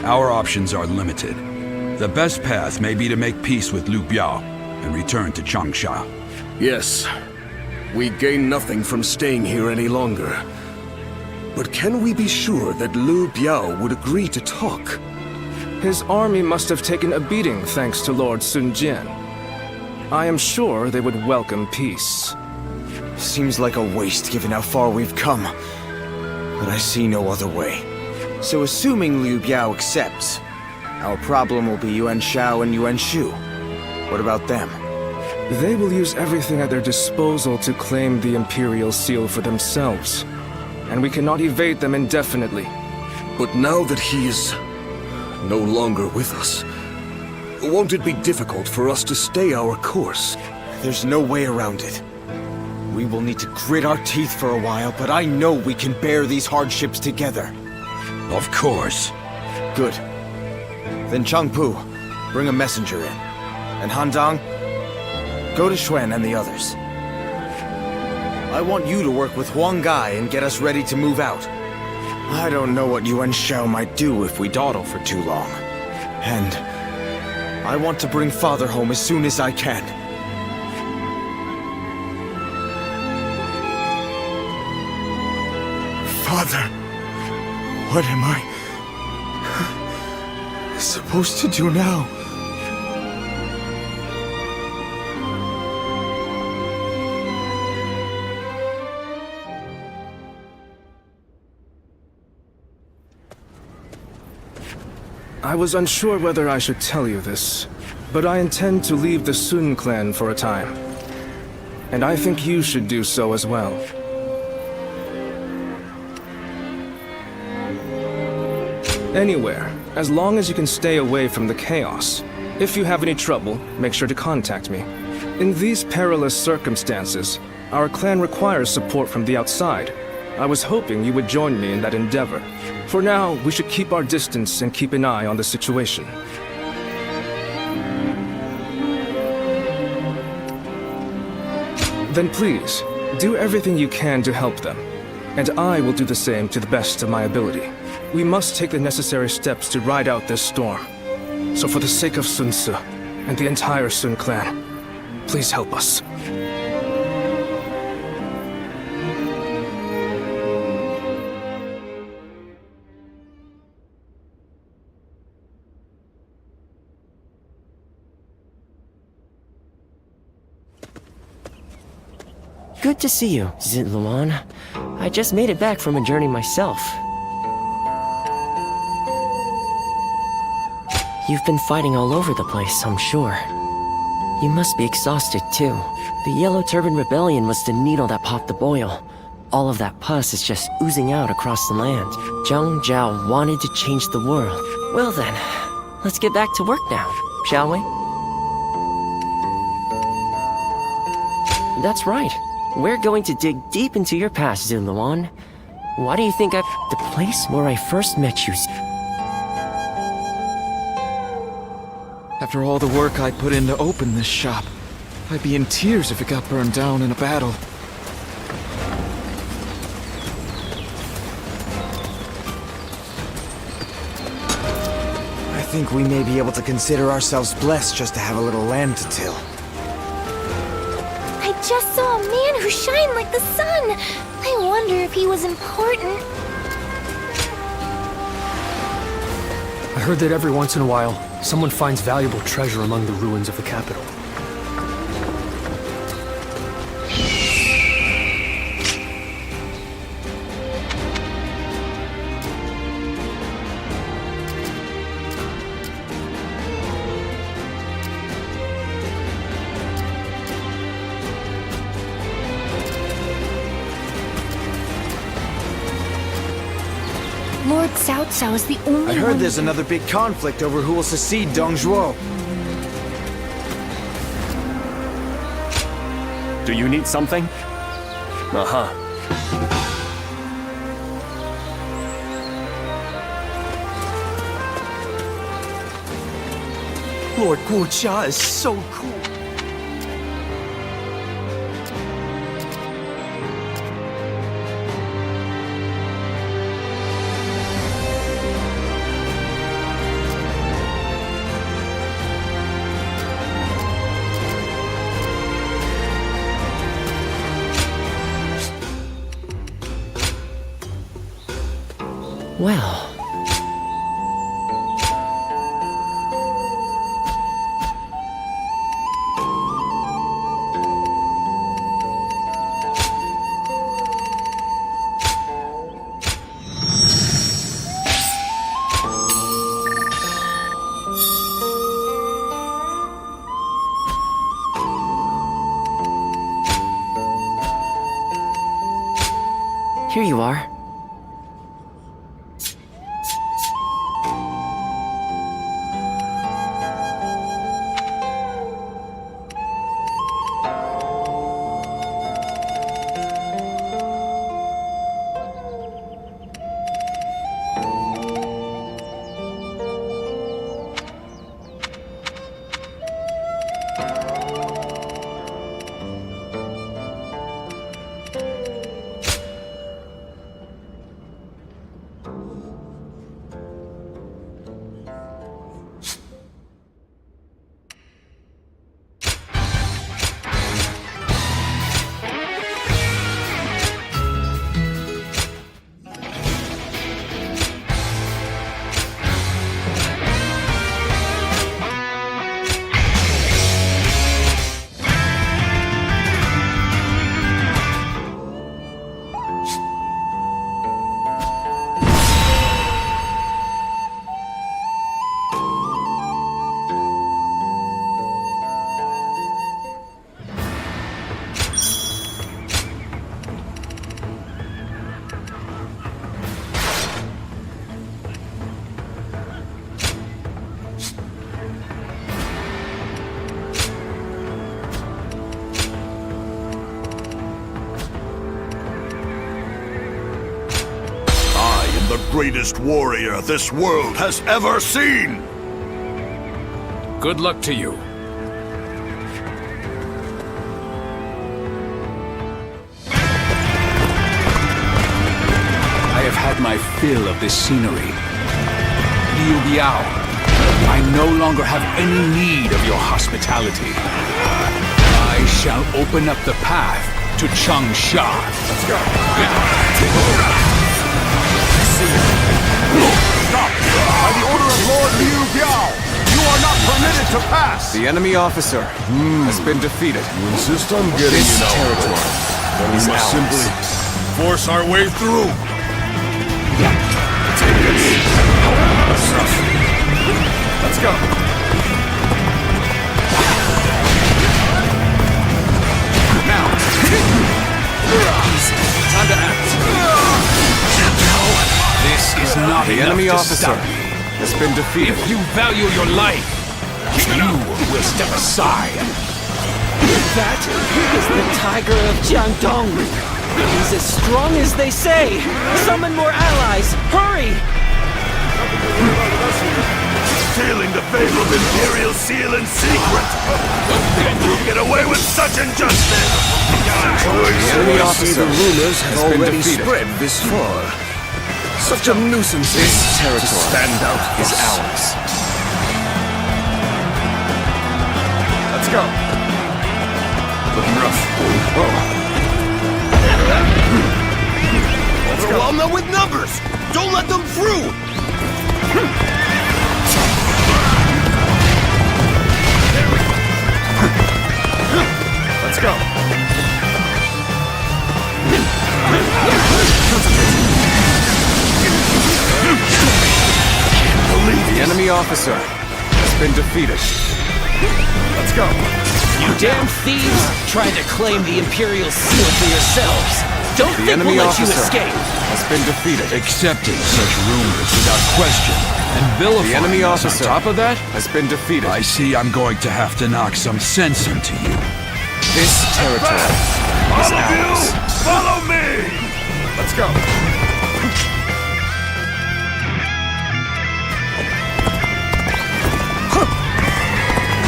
G: our options are limited. The best path may be to make peace with Liu Biao and return to Changsha.
E: Yes. We gain nothing from staying here any longer. But can we be sure that Liu Biao would agree to talk?
K: His army must have taken a beating thanks to Lord Sun Jian. I am sure they would welcome peace.
H: Seems like a waste given how far we've come. But I see no other way. So assuming Liu Biao accepts, our problem will be Yuan Shao and Yuan Shu. What about them?
K: They will use everything at their disposal to claim the Imperial Seal for themselves. And we cannot evade them indefinitely.
E: But now that he is no longer with us, won't it be difficult for us to stay our course?
H: There's no way around it. We will need to grit our teeth for a while, but I know we can bear these hardships together.
G: Of course.
H: Good. Then Chengpu, bring a messenger in. And Han Dang, go to Xuan and the others. I want you to work with Huang Gai and get us ready to move out. I don't know what Yuan Shao might do if we dawdle for too long. And I want to bring Father home as soon as I can. Father, what am I supposed to do now?
K: I was unsure whether I should tell you this, but I intend to leave the Sun clan for a time. And I think you should do so as well. Anywhere, as long as you can stay away from the chaos. If you have any trouble, make sure to contact me. In these perilous circumstances, our clan requires support from the outside. I was hoping you would join me in that endeavor. For now, we should keep our distance and keep an eye on the situation. Then please, do everything you can to help them, and I will do the same to the best of my ability. We must take the necessary steps to ride out this storm. So for the sake of Sun Ce and the entire Sun clan, please help us.
T: Good to see you, Zitluan. I just made it back from a journey myself. You've been fighting all over the place, I'm sure. You must be exhausted, too. The Yellow Turban Rebellion was the needle that popped the boil. All of that pus is just oozing out across the land. Zhang Zhao wanted to change the world. Well then, let's get back to work now, shall we? That's right. We're going to dig deep into your past, Zitluan. Why do you think I... The place where I first met you...
U: After all the work I put in to open this shop, I'd be in tears if it got burned down in a battle.
F: I think we may be able to consider ourselves blessed just to have a little land to till.
P: I just saw a man who shined like the sun. I wonder if he was important.
J: I heard that every once in a while, someone finds valuable treasure among the ruins of the capital.
P: Lord Cao Cao is the only
F: I heard
P: one...
F: there's another big conflict over who will succeed Dong Zhuo.
K: Do you need something? Uh-huh.
F: Lord Guojia is so cool.
T: Well... Here you are.
C: the greatest warrior this world has ever seen!
I: Good luck to you. I have had my fill of this scenery. Liu Biao, I no longer have any need of your hospitality. I shall open up the path to Changsha. Let's go.
Q: Stop! By the order of Lord Liu Biao, you are not permitted to pass!
E: The enemy officer has been defeated.
N: You insist on getting
E: This
N: in our
E: territory
N: way. Then we
E: is
N: must
E: ours.
N: simply force our way through.
Q: Let's go. Now.
I: Time to act. This is not
E: The
I: enough
E: enemy
I: to
E: officer
I: stop me.
E: has been defeated.
I: If you value your life, you will step aside.
O: That is the Tiger of Jiangdong. He's as strong as they say. Summon more allies. Hurry!
C: Stealing the favor of Imperial Seal in secret! Can you get away with such injustice?
E: The enemy officer
N: rumors
E: has
N: have
E: been
N: already
E: defeated.
N: spread this far. Such a nuisance
E: This
N: to
E: territory
N: stand out
E: is
N: thus.
E: ours.
Q: Let's go.
C: Looking rough.
Q: Overwhelm them with numbers! Don't let them through! Let's go.
E: The enemy officer has been defeated.
Q: Let's go.
O: You damn thieves! Trying to claim the Imperial Seal for yourselves. Don't
E: The
O: think
E: enemy
O: we'll let you
E: officer
O: escape.
E: has been defeated.
G: Accepting such rumors without question and vilifying
E: The enemy
G: us
E: officer
G: on top of that?
E: has been defeated.
G: I see I'm going to have to knock some sense into you.
E: This territory is
C: All of you,
E: ours.
C: follow me!
Q: Let's go.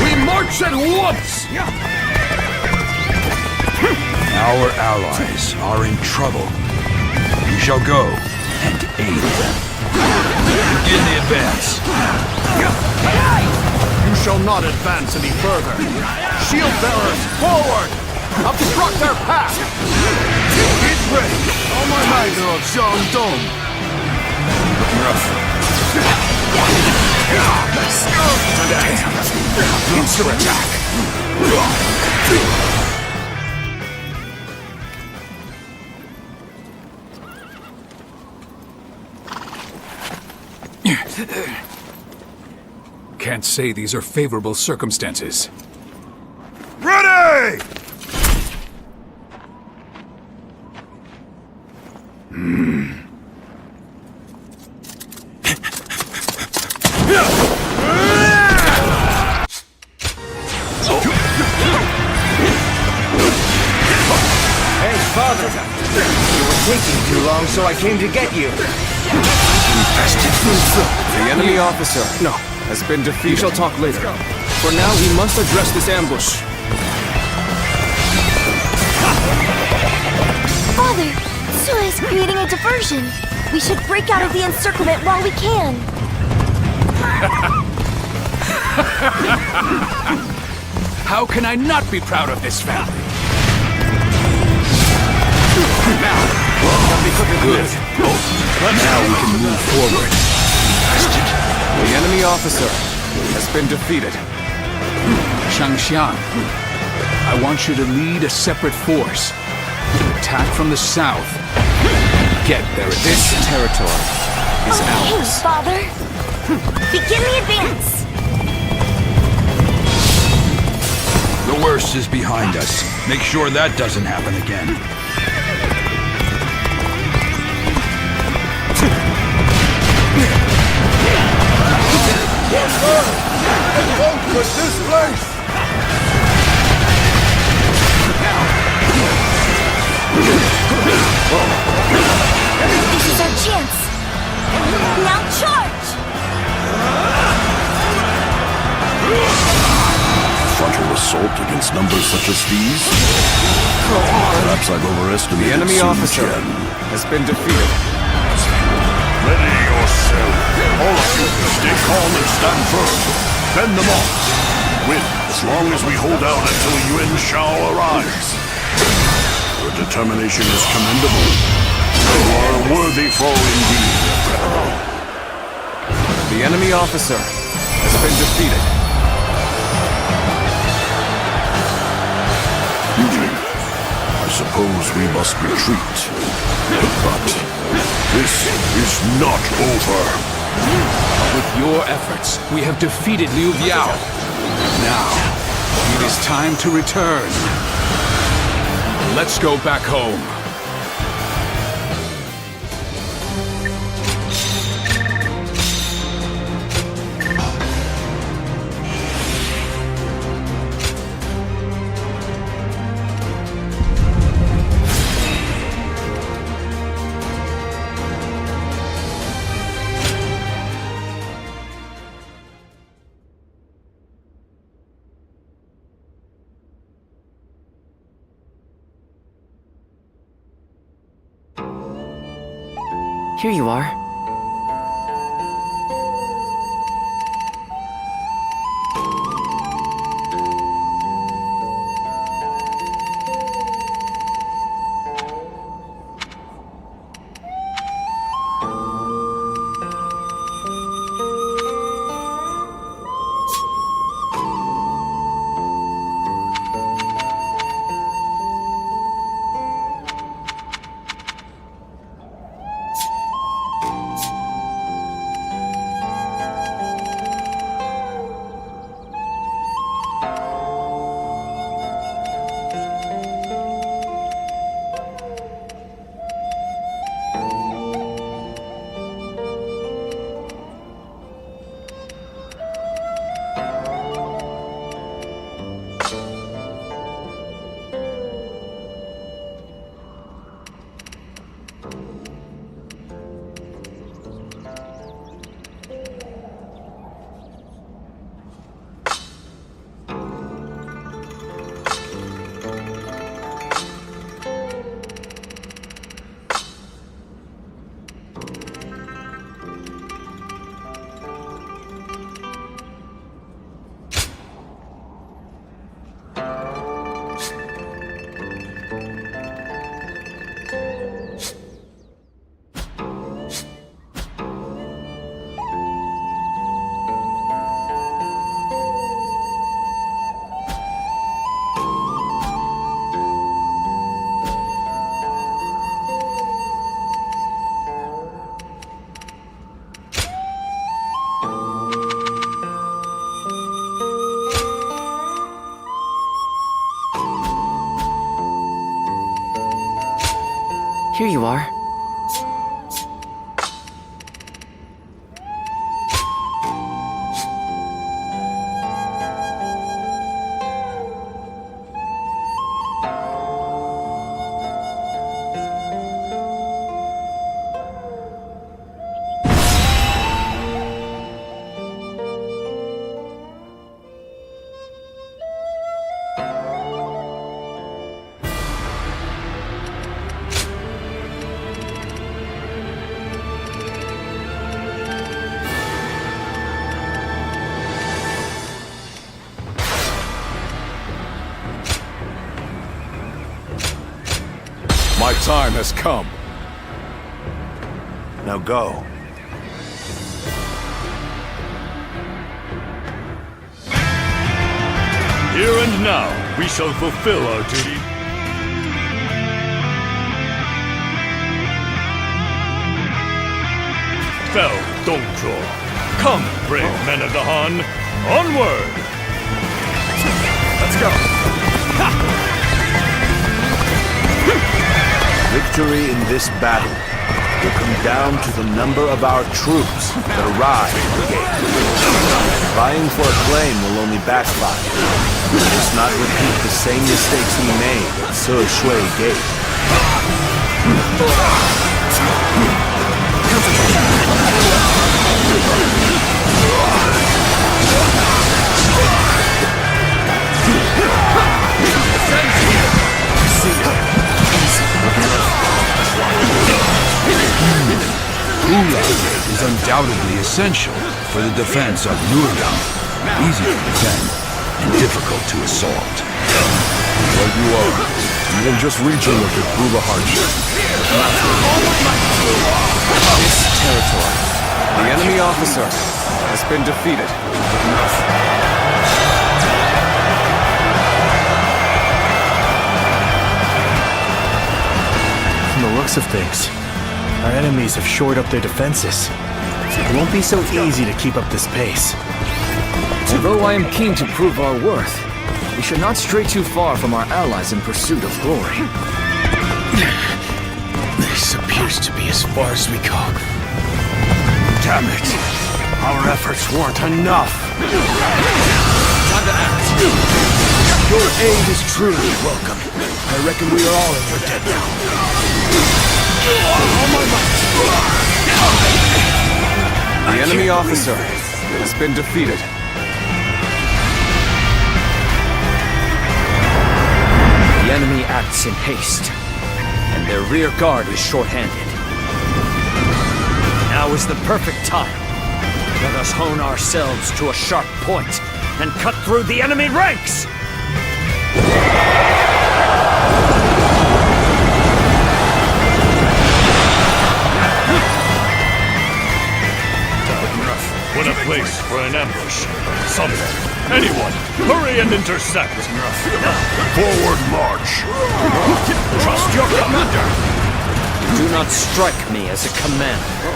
R: We march at once!
G: Our allies are in trouble. You shall go and aid them. Begin the advance.
Q: You shall not advance any further. Shield bearers, forward! Obstruct their path! Get ready! On my Tiger of Jiangdong!
C: Instant attack!
I: Can't say these are favorable circumstances.
C: Ready!
F: Hey, Father! You were taking too long, so I came to get you.
E: The enemy officer has been
K: We
E: defeated.
K: shall talk later. For now, we must address this ambush.
P: Father, Sua is creating a diversion. We should break out of the encirclement while we can.
I: How can I not be proud of this family? Good. Now we can move forward.
E: The enemy officer has been defeated.
I: Shangxiang, I want you to lead a separate force. Attack from the south. Get their
E: This
I: attention.
E: territory is
P: Okay,
E: ours.
P: Father. Begin the advance.
G: The worst is behind us. Make sure that doesn't happen again.
N: Conquer this place!
P: This is our chance. Now charge!
N: Frontal assault against numbers such as these? Perhaps I've overestimated
K: The enemy
N: Sun
K: officer
N: Chen.
K: has been defeated.
C: Ready yourself. All of you, stay calm and stand firm. Fend them off. Win as long as we hold out until Yuan Shao arrives. Your determination is commendable. You are a worthy foe indeed.
K: The enemy officer has been defeated.
N: I suppose we must retreat. But this is not over.
I: With your efforts, we have defeated Liu Biao. Now, it is time to return. Let's go back home.
T: Here you are. Here you are.
C: My time has come.
H: Now go.
C: Here and now, we shall fulfill our duty. Fell, don't draw. Come, brave men of the Han. Onward! Let's go. Ha!
H: Victory in this battle will come down to the number of our troops that arrive at the gate. Vying for acclaim will only backfire. We must not repeat the same mistakes we made at Se Shui Gate.
G: undoubtedly essential for the defense of Luoyang. Easy to defend and difficult to assault.
N: Where you are, even just reaching it could prove a hardship.
K: This territory. The enemy officer has been defeated.
A: From the looks of things, our enemies have shored up their defenses. It won't be so easy to keep up this pace.
K: Although I am keen to prove our worth, we should not stray too far from our allies in pursuit of glory.
I: This appears to be as far as we go.
Q: Damn it! Our efforts weren't enough!
K: Time to act!
Q: Your aid is truly welcome. I reckon we are all in your debt now.
K: The enemy officer has been defeated. The enemy acts in haste, and their rear guard is short-handed. Now is the perfect time. Let us hone ourselves to a sharp point and cut through the enemy ranks!
C: What a place for an ambush. Someone, anyone, hurry and intercept. Forward march.
K: Trust your commander. Do not strike me as a commander.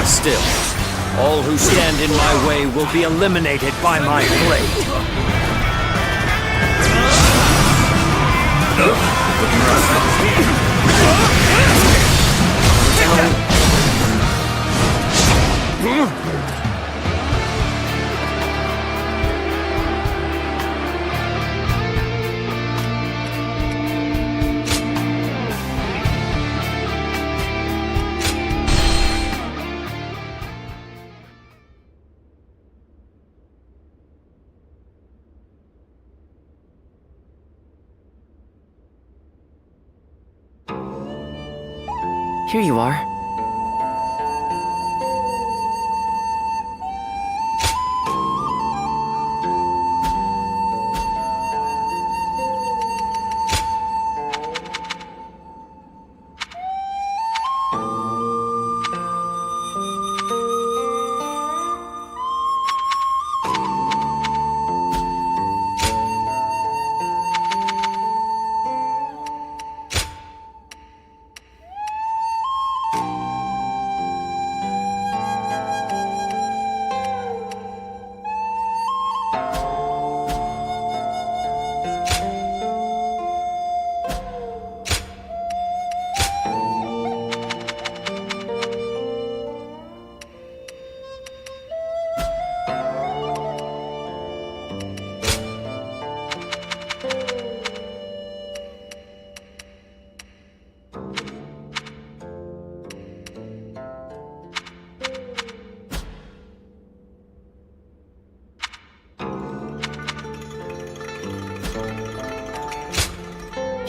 K: Still, all who stand in my way will be eliminated by my blade.
T: Here you are.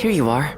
T: Here you are.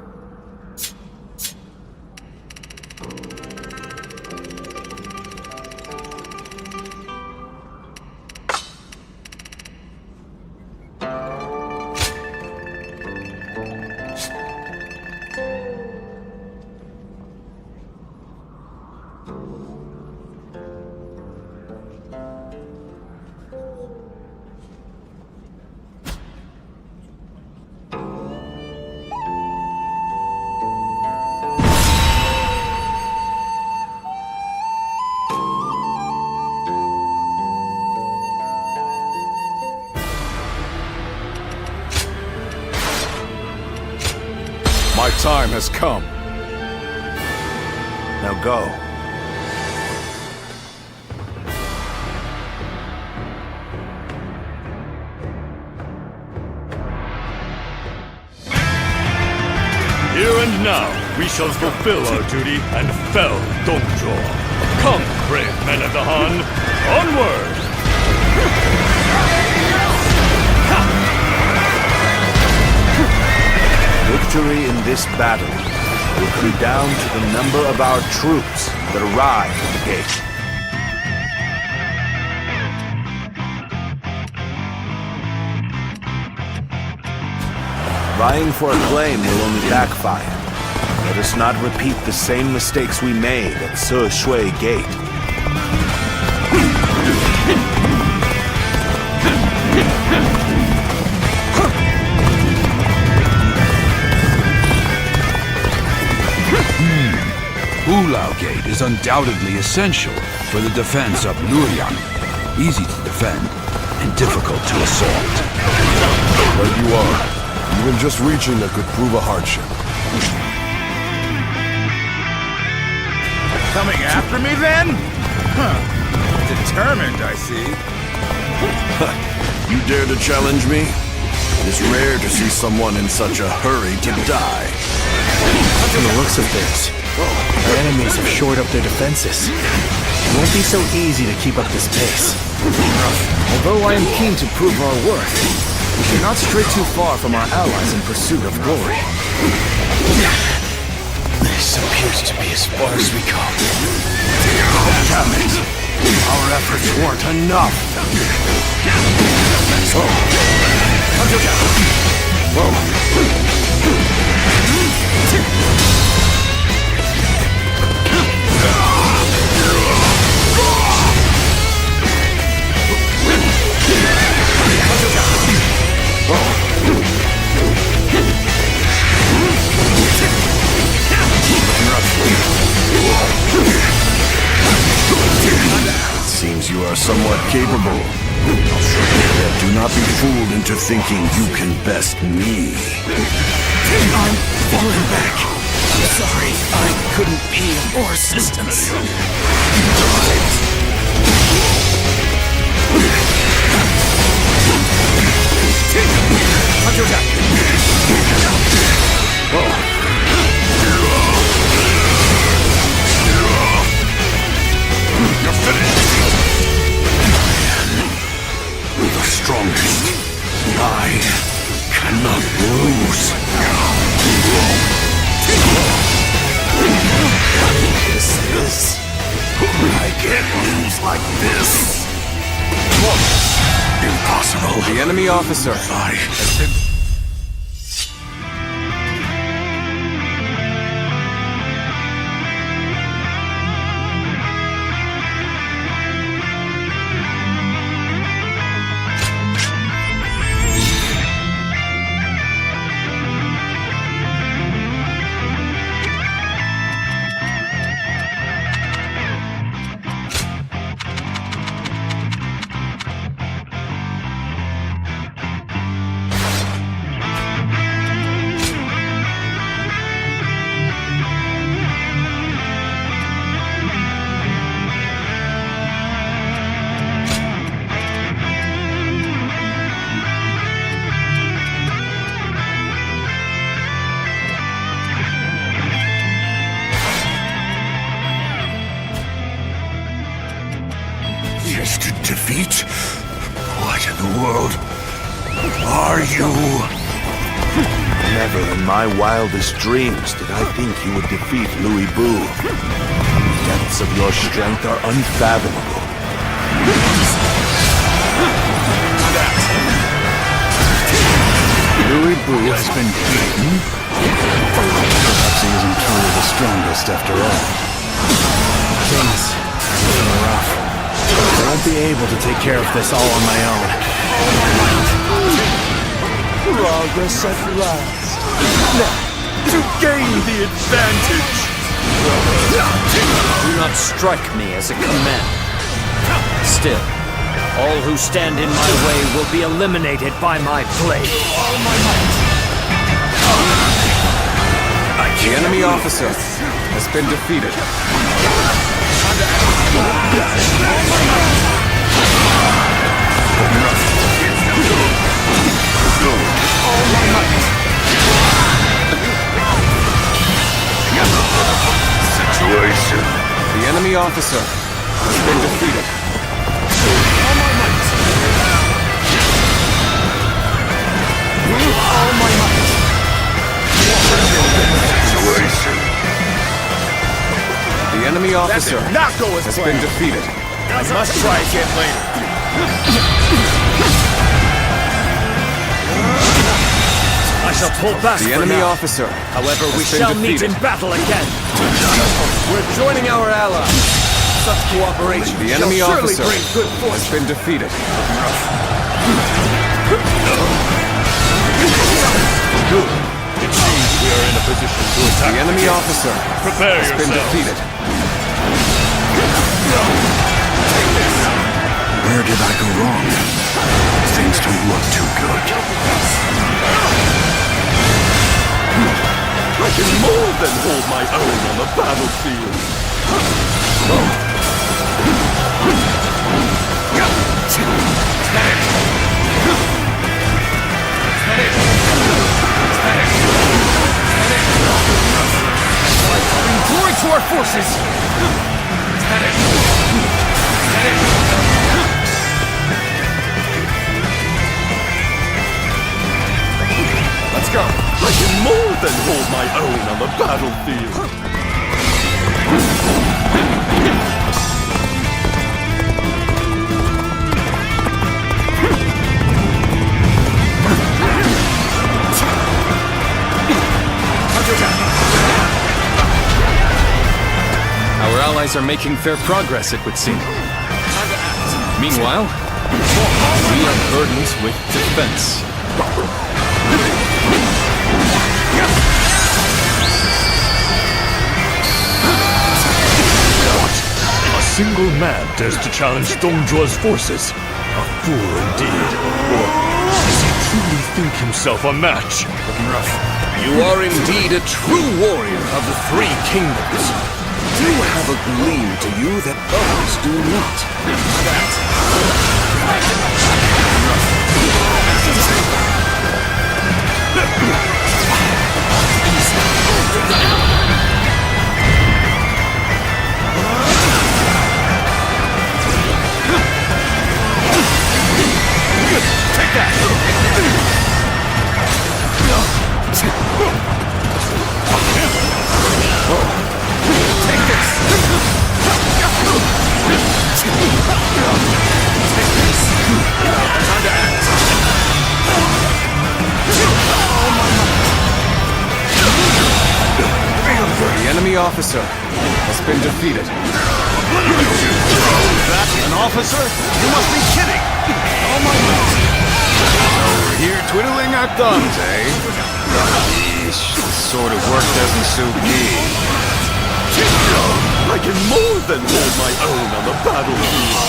Q: My time has come.
H: Now go.
C: Here and now, we shall fulfill our duty and fell Dongzhuo. Come, brave men of the Han, onward!
H: Victory in this battle will come down to the number of our troops that arrive at the gate. Vying for acclaim will only backfire. Let us not repeat the same mistakes we made at Se Shui Gate.
G: Hulao Gate is undoubtedly essential for the defense of Luoyang. Easy to defend and difficult to assault.
N: Right you are. Even just reaching it could prove a hardship.
L: Coming after me then? Huh. Determined, I see.
C: You dare to challenge me? It is rare to see someone in such a hurry to die.
A: From the looks of things, our enemies have shored up their defenses. It won't be so easy to keep up this pace.
F: Although I am keen to prove our worth, we cannot stray too far from our allies in pursuit of glory.
Q: This appears to be as far as we go.
C: Damn it! Our efforts weren't enough! It seems you are somewhat capable. Yet do not be fooled into thinking you can best me.
Q: I'm falling back. I'm sorry, I couldn't be of more assistance.
C: You're finished! The strongest. I cannot lose. This is... I can't lose like this. Impossible.
K: The enemy officer.
C: I... Defeat? What in the world are you?
H: Never in my wildest dreams did I think you would defeat Louis Bu. The depths of your strength are unfathomable.
I: Louis Bu has been beaten? Perhaps he isn't truly the strongest after all.
A: Things are looking rough. I won't be able to take care of this all on my own.
Q: Progress at last. Now, to gain the advantage.
D: Do not strike me as a command. Still, all who stand in my way will be eliminated by my blade.
K: The enemy officer has been defeated.
C: Situation.
K: The enemy officer has been defeated.
C: Situation.
K: The enemy officer
Q: not go as
K: has
Q: planned.
K: been defeated.
Q: I must try again later. I shall
D: shall pull back
U: The
D: for
U: enemy
D: now.
U: officer.
D: However, we
U: has been
D: shall meet
U: defeated.
D: in battle again.
K: We're joining our allies. Such cooperation
U: The enemy
K: shall surely
U: officer
K: bring good
U: has
K: fortune.
U: been defeated.
C: Good. It seems we are in a position to attack.
U: The enemy officer
C: Prepare
U: has been
C: yourselves.
U: defeated.
I: Where did I go wrong? Things don't look too good.
C: I can more than hold my own on the battlefield.
K: Bring glory to our forces.
C: Let's go. I can more than hold my own on the battlefield.
K: Our allies are making fair progress, it would seem. Meanwhile, we are burdened with defense.
C: A single man dares to challenge Dongzhuo's forces. A fool indeed. Or does he truly think himself a match?
E: You are indeed a true warrior of the Three Kingdoms. You have a gleam to you that others do not.
C: Take that!
K: Take this! Time to act!
U: The enemy officer has been defeated.
C: That an officer? You must be kidding! Oh my God!
L: We're here twiddling our thumbs, eh? Yeesh, this sort of work doesn't suit me.
C: I can more than hold my own on the battlefield.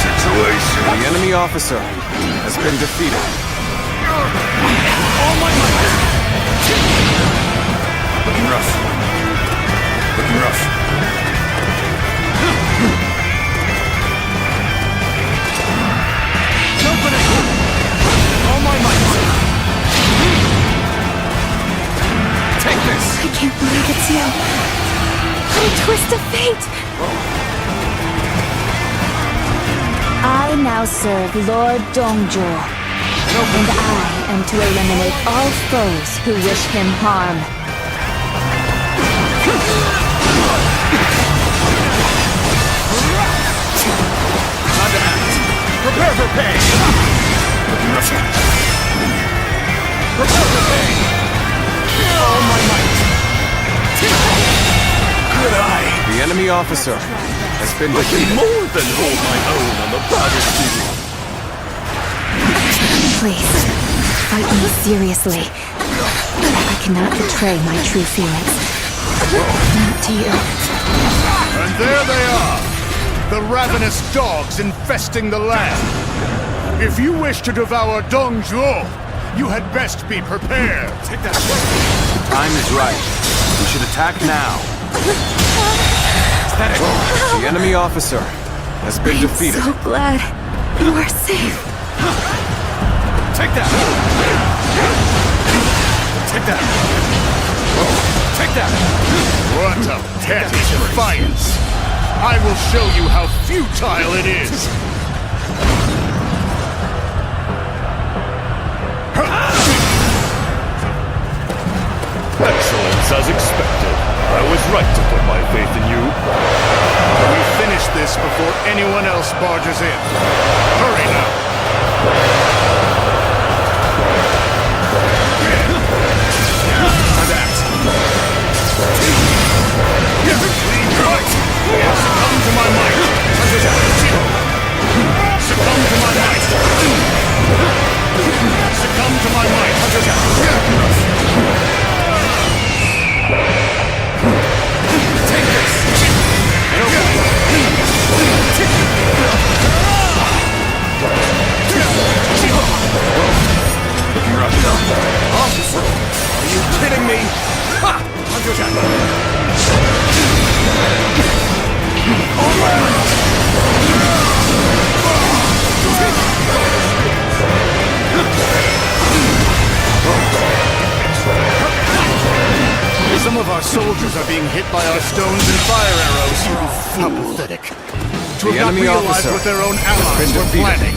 L: Situation.
U: The enemy officer has been defeated.
L: Looking rough. Looking rough.
C: Company! All my might!
K: Take this!
P: I can't believe it's you. What a twist of fate! I now serve Lord Dongzhuo, and I am to eliminate all foes who wish him harm.
K: Time to act! Prepare for pain! Prepare for pain! All my might!
C: Good eye!
U: The enemy officer has been
C: I can
U: defeated.
C: more than hold my own on the battlefield.
P: Please, fight me seriously. I cannot betray my true feelings. Not to you.
Q: And there they are, the ravenous dogs infesting the land. If you wish to devour Dongzhuo, you had best be prepared.
K: Take that!
H: Time is right. We should attack now.
U: The enemy officer has been defeated.
P: So glad you are safe.
K: Take that! Take that! Take that!
Q: What a petty defiance! I will show you how futile it is!
C: Excellence as expected. I was right to put my faith in you.
Q: We finish this before anyone else barges in. Hurry now! Some of our soldiers are being hit by our stones and fire arrows. How pathetic. To have not
U: enemy
Q: realized
U: officer
Q: what their own
U: has
Q: allies
U: been
Q: were
U: defeated.
Q: planning.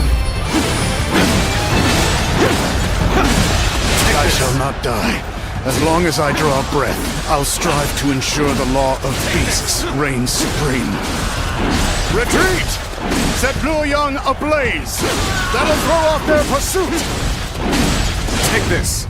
Q: I shall not die. As long as I draw breath, I'll strive to ensure the law of beasts reigns supreme. Retreat! Set Luoyang ablaze! That'll throw off their pursuit! Take this.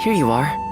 T: Here you are.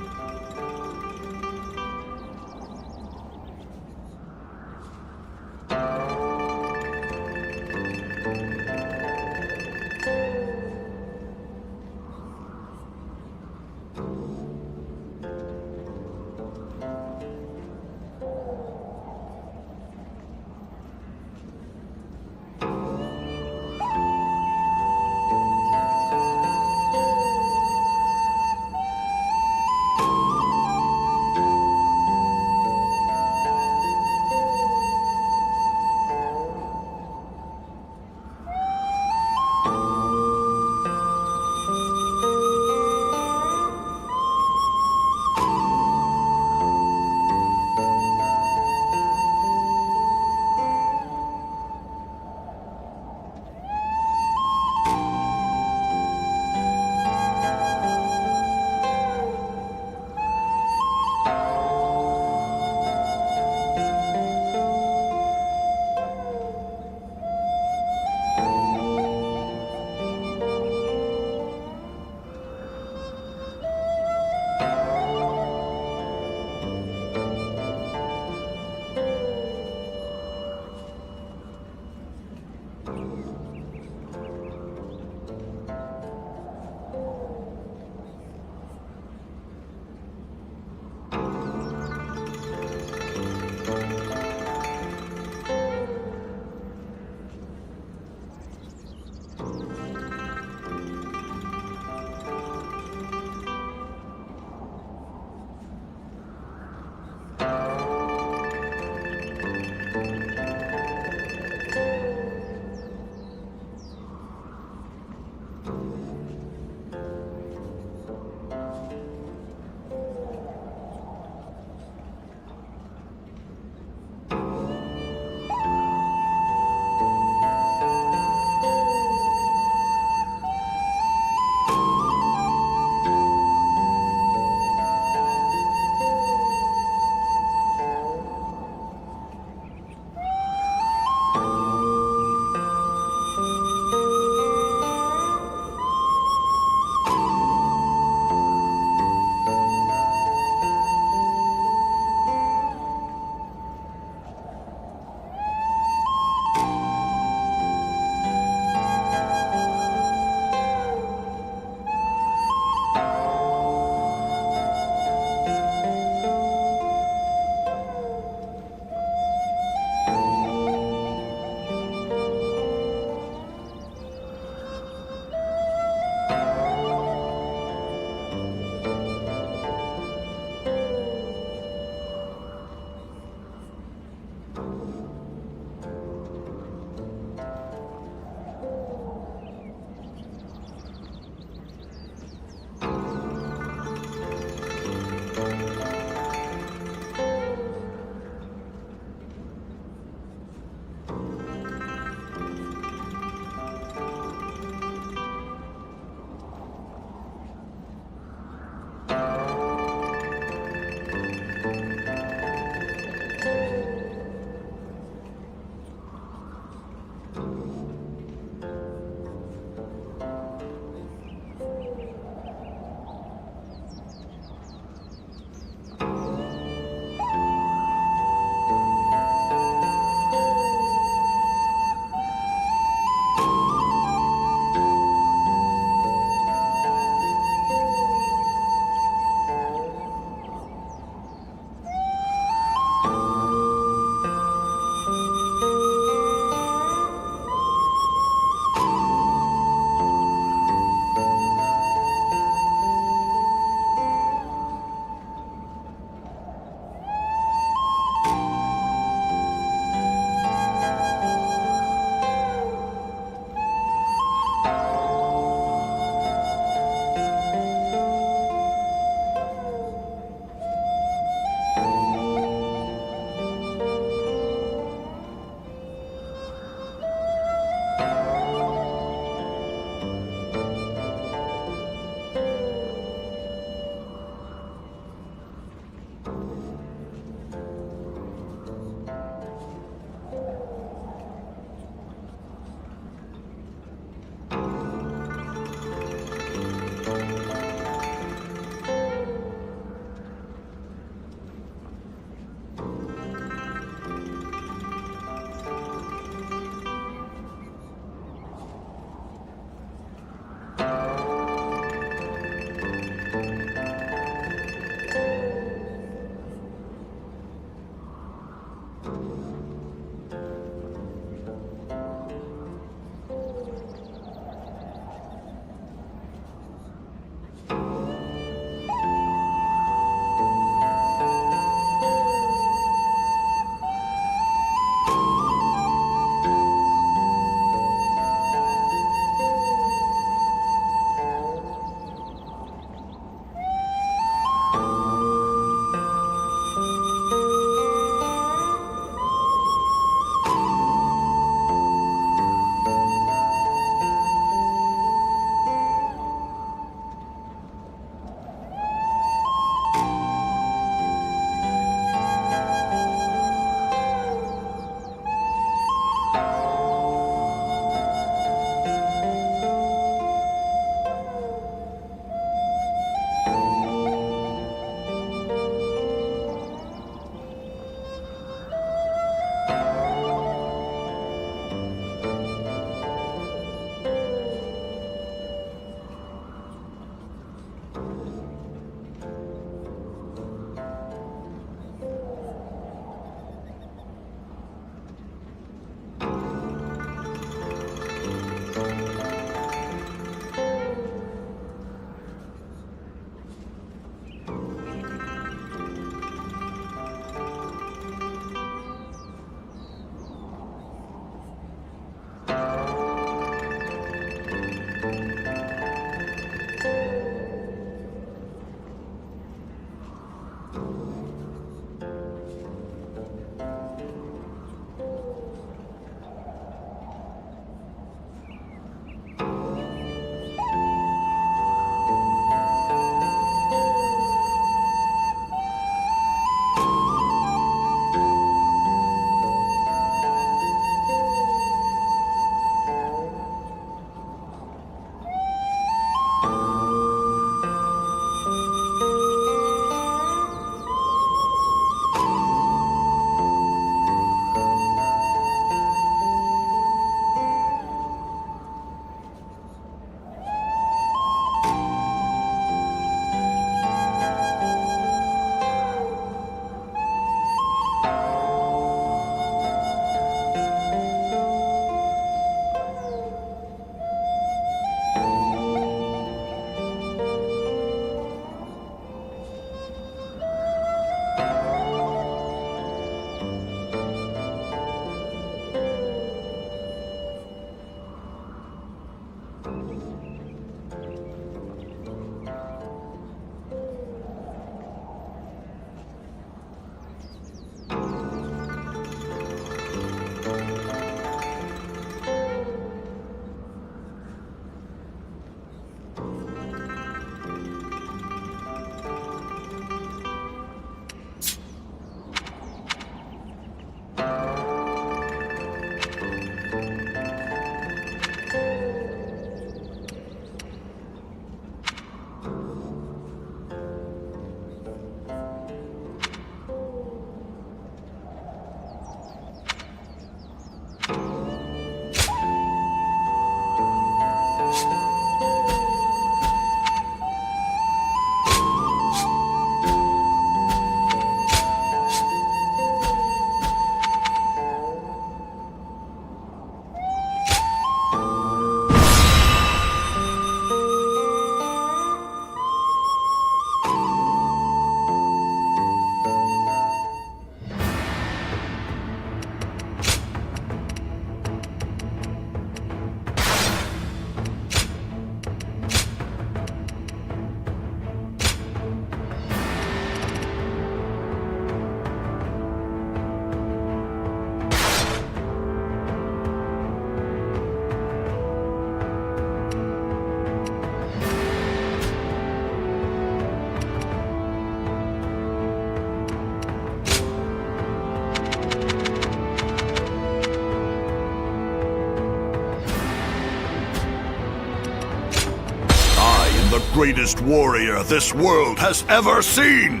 C: greatest warrior this world has ever seen!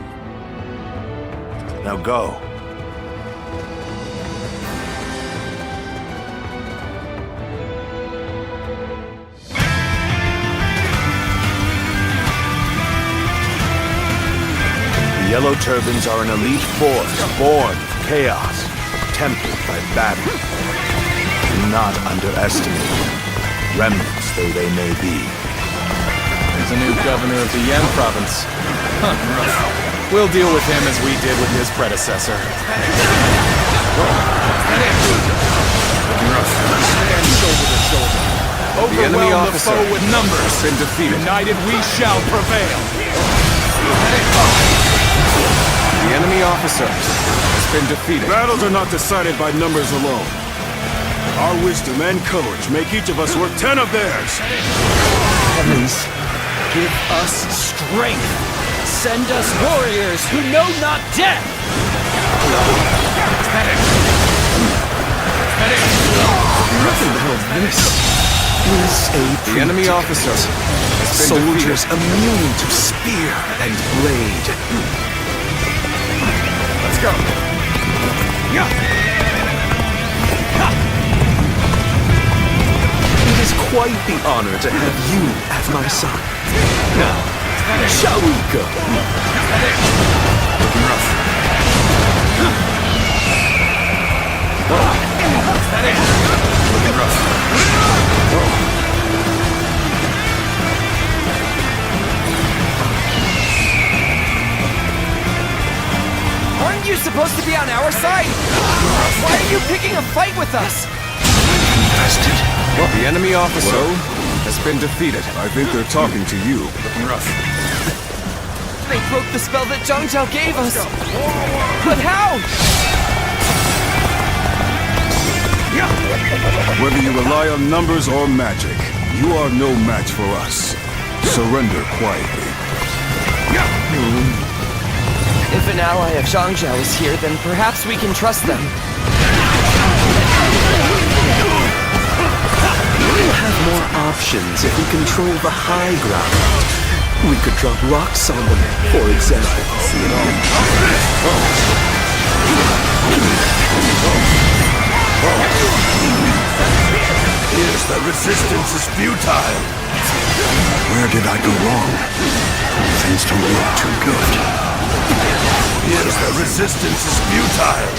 H: Now go. The Yellow Turbans are an elite force born of chaos. tempered by battle. Do not underestimate them, remnants though they may be.
F: There's a new governor of the Yan province. Huh. We'll deal with him as we did with his predecessor. Stand shoulder to shoulder. The enemy officer
K: foe with numbers.
F: Has been defeated.
K: United we shall prevail.
F: The enemy officer has been defeated.
C: Battles are not decided by numbers alone. Our wisdom and courage make each of us worth 10 of theirs.
D: Heavens, give us strength. Send us warriors who know not death.
J: What the hell is this?
F: The enemy officer has been
J: Soldiers
F: defeated.
J: immune to spear and blade.
F: Let's go.
J: It is quite the honor to have you at my side. Now, shall we go?
F: Looking rough. Looking rough.
O: Aren't you supposed to be on our side? Why are you picking a fight with us?
F: The enemy officer has been defeated.
C: I think they're talking to you.
F: Looking rough.
O: They broke the spell that Zhangzhou gave us. But how?
C: Whether you rely on numbers or magic, you are no match for us. Surrender quietly.
O: If an ally of Zhangzhou is here, then perhaps we can trust them.
J: We'll have more options if we control the high ground. We could drop rocks on them, for example. See it all.
C: Here's the resistance is futile. Where did I go wrong? Things don't look too good. Here's the resistance is futile.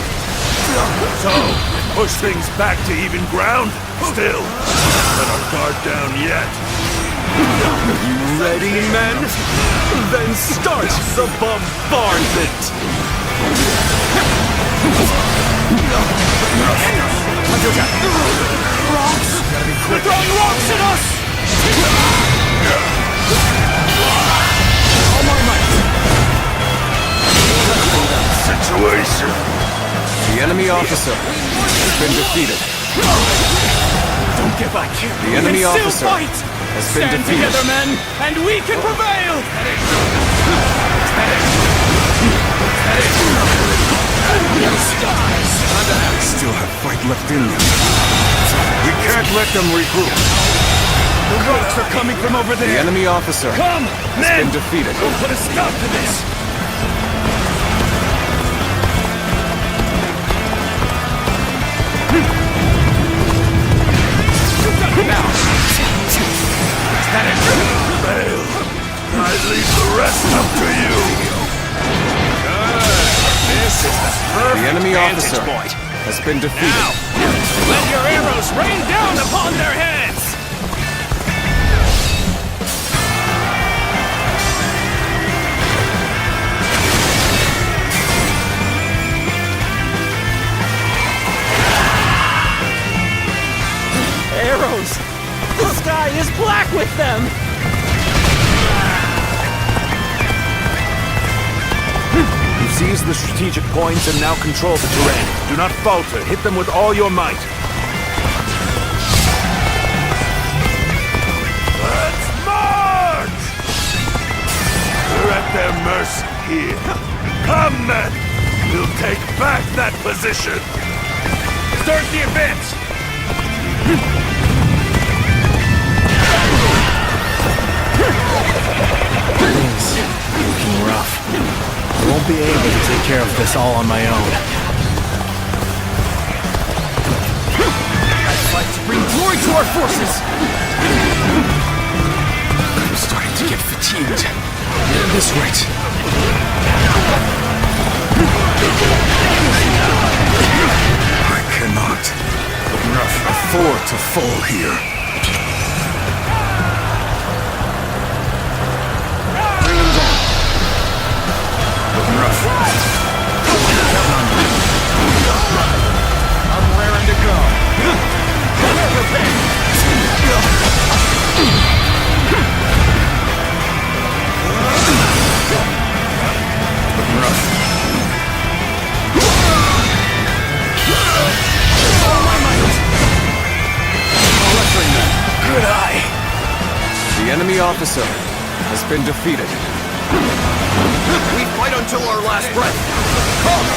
C: So, push things back to even ground? Still, not let our guard down yet.
J: Are you ready, men? Then start the bombardment!
K: Rocks! They're throwing rocks at us! All my might!
C: Situation.
F: The enemy officer has been defeated.
K: Don't give up.
F: The enemy
K: we can
F: officer
K: still fight.
F: has been
K: Stand
F: defeated.
K: together, men, and we can prevail!
C: Still have fight left in them. We can't let them regroup.
K: The rocks are coming from over
F: The
K: there!
F: enemy officer
K: Come,
F: has
K: men!
F: been defeated.
K: We'll put a stop to this! Now!
C: Fail. I leave the rest up to you.
K: This is the perfect
F: The enemy
K: vantage
F: officer
K: point.
F: has been defeated.
K: Now, let your arrows rain down upon their heads!
D: Arrows! The sky is black with them!
H: You've seized the strategic points and now control the terrain. Do not falter. Hit them with all your might.
C: Let's march! We're at their mercy here. Come, men! We'll take back that position!
K: Start the advance!
A: Things looking rough. I won't be able to take care of this all on my own.
K: I'd fight to bring glory to our forces!
J: I'm starting to get fatigued. This right.
N: to fall here.
C: Bring them down. Looking rough. Counting on you.
Q: I'm raring to go.
C: Looking rough.
R: Good eye. The enemy officer has been defeated.
Q: We fight until our last breath. Come,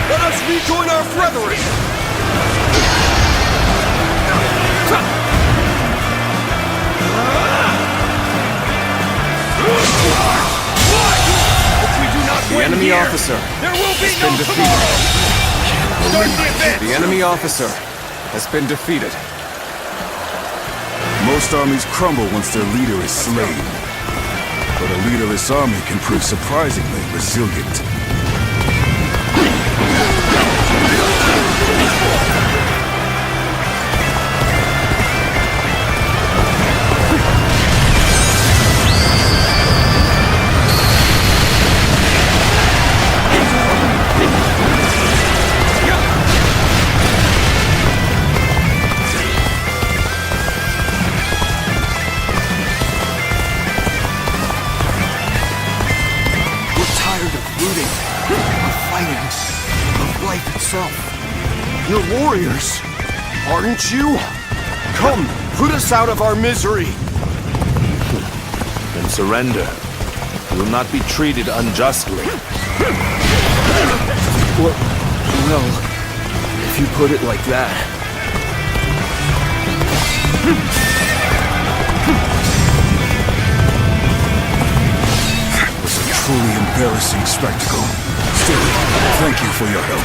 Q: let us rejoin our brethren. If we do not
R: The
Q: win
R: enemy
Q: here,
R: officer
Q: there will be
R: has
Q: no
R: been defeated.
Q: tomorrow. Start the advance.
R: The enemy officer has been defeated.
N: Most armies crumble once their leader is slain. But a leaderless army can prove surprisingly resilient.
Q: You're warriors, aren't you? Come, put us out of our misery.
H: Then surrender. You will not be treated unjustly.
Q: Well, if you put it like that.
N: That was a truly embarrassing spectacle. Still, thank you for your help.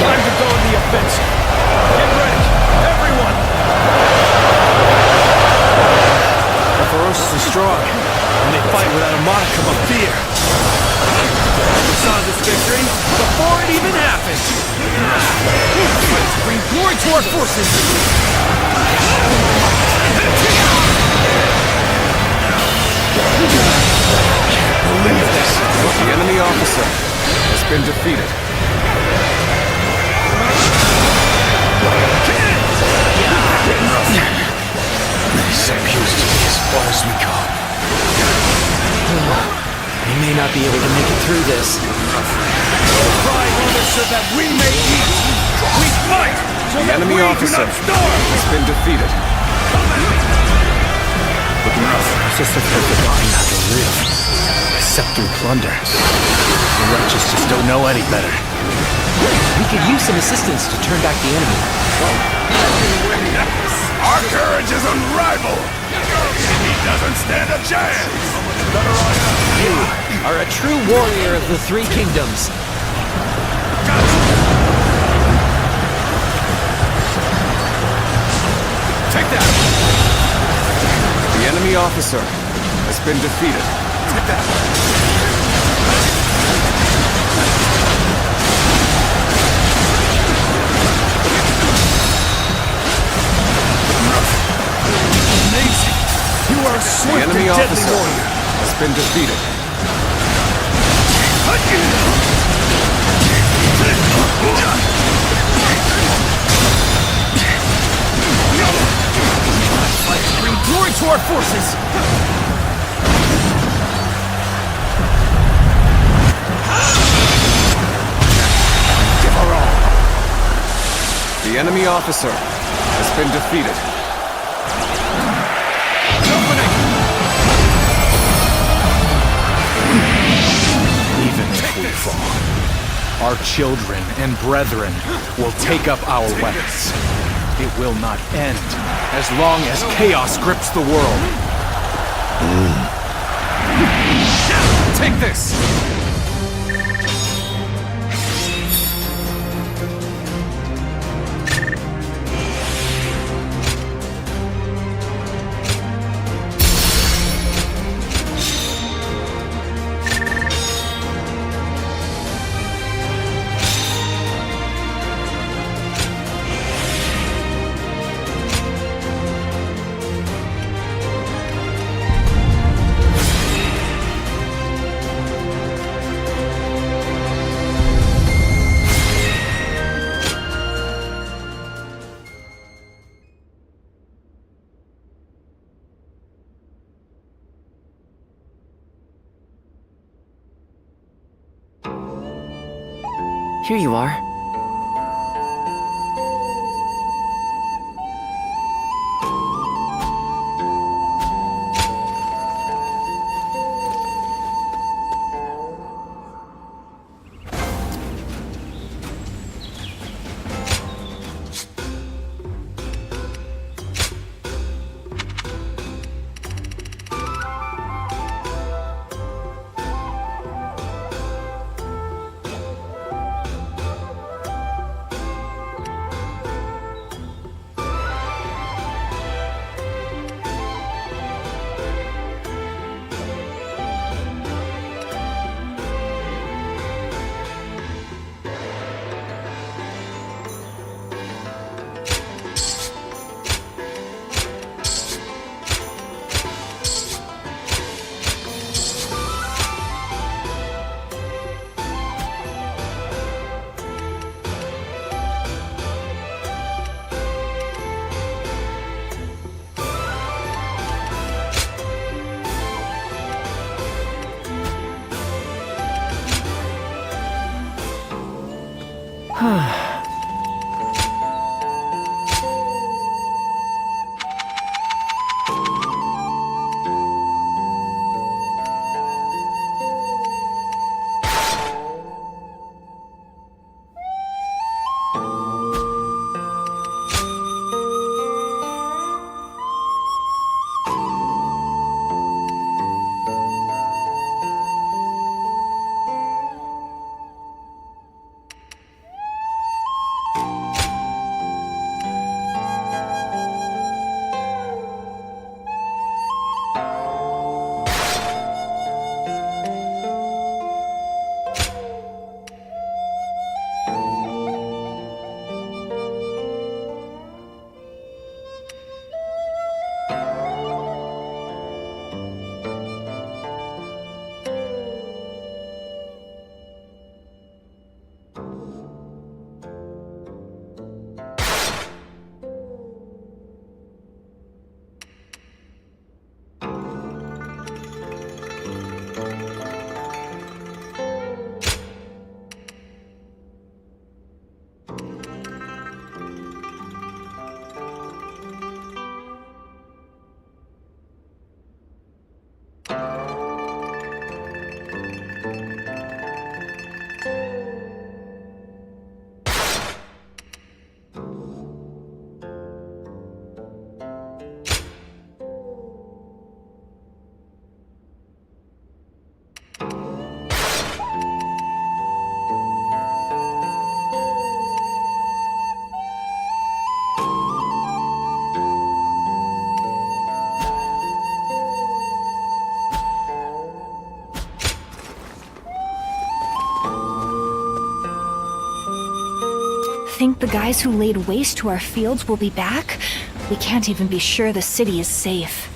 K: Time to go in the offensive. Get ready, everyone!
A: The ferocious are strong, and they fight without a modicum of fear.
K: We saw this victory before it even happened. Let's bring glory to our forces.
R: Believe this. The enemy officer has been defeated.
A: This appears to be as far as we go.
D: We may not be able to make it through this.
K: Pride orders so that we may eat. We fight so
R: The
K: that
R: enemy
K: we
R: officer
K: do not starve.
R: has been defeated.
A: Looking rough. Systems have forgotten how to live, except through plunder. The righteous just don't know any better.
D: We could use some assistance to turn back the enemy.
C: Our courage is unrivaled. He doesn't stand a chance.
D: You are a true warrior of the Three Kingdoms.
R: Take that! The enemy officer has been defeated. Take that!
Q: Amazing! You are a
R: The
Q: swift
R: enemy
Q: and deadly
R: officer
Q: warrior.
R: has been defeated.
K: Bring glory to our forces.
R: Give her all. The enemy officer has been defeated.
J: Even if we fall, our children and brethren will take up our weapons. It will not end as long as chaos grips the world.
R: Take this!
T: Here you are.
B: Think the guys who laid waste to our fields will be back? We can't even be sure the city is safe.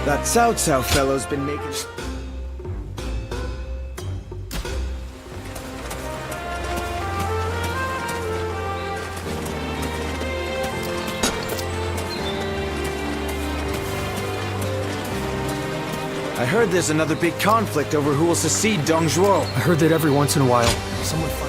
V: That Cao fellow's been making... I heard there's another big conflict over who will succeed Dong Zhuo.
J: I heard that every once in a while, someone fight.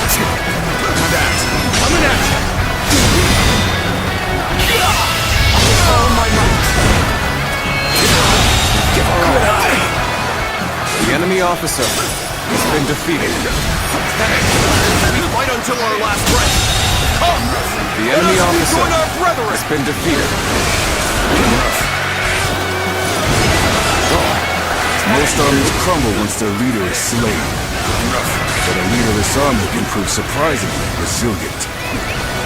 R: That. Coming at you! All my might! Give her a eye!
F: The enemy officer has been defeated.
R: We fight until our last breath! Come!
F: The enemy
R: Let us
F: officer
R: rejoin our brethren!
F: has been defeated.
L: Most armies crumble once their leader is slain. But a leaderless army can prove surprisingly resilient.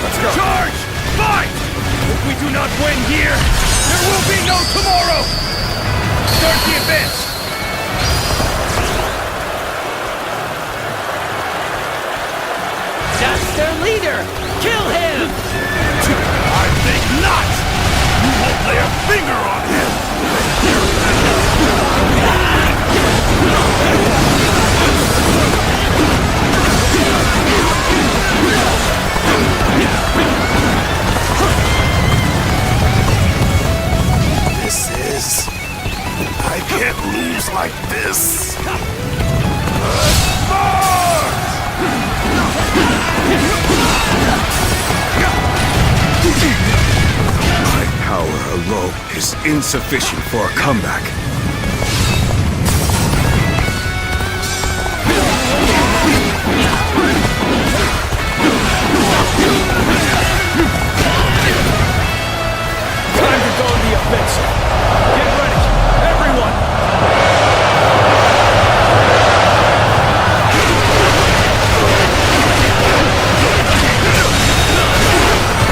R: Let's go! Charge! Fight! If we do not win here, there will be no tomorrow! Start the advance!
D: That's their leader! Kill him!
C: I think not! You won't lay a finger on him!
N: This is... I can't lose like this.
L: My power alone is insufficient for a comeback.
R: Time to go on the offensive! Get ready! Everyone!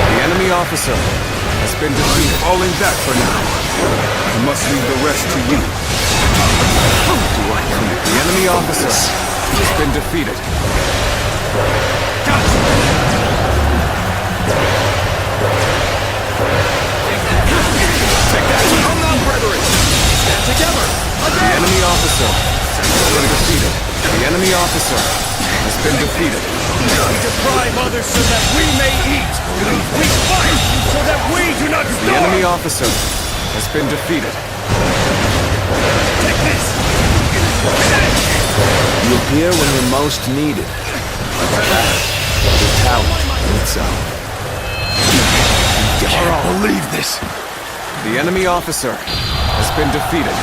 F: The enemy officer has been defeated.
L: Falling back for now. I must leave the rest to you.
F: The enemy officer has been defeated.
R: Take that! Come now, brethren! Stand together!
F: The enemy officer has been defeated. The enemy officer has been defeated.
R: We deprive others so that we may eat! We fight so that we do not starve!
F: The enemy officer has been defeated.
R: Take this!
H: You appear when you're most needed. The talent needs out.
R: I can't believe this!
F: The enemy officer has been defeated.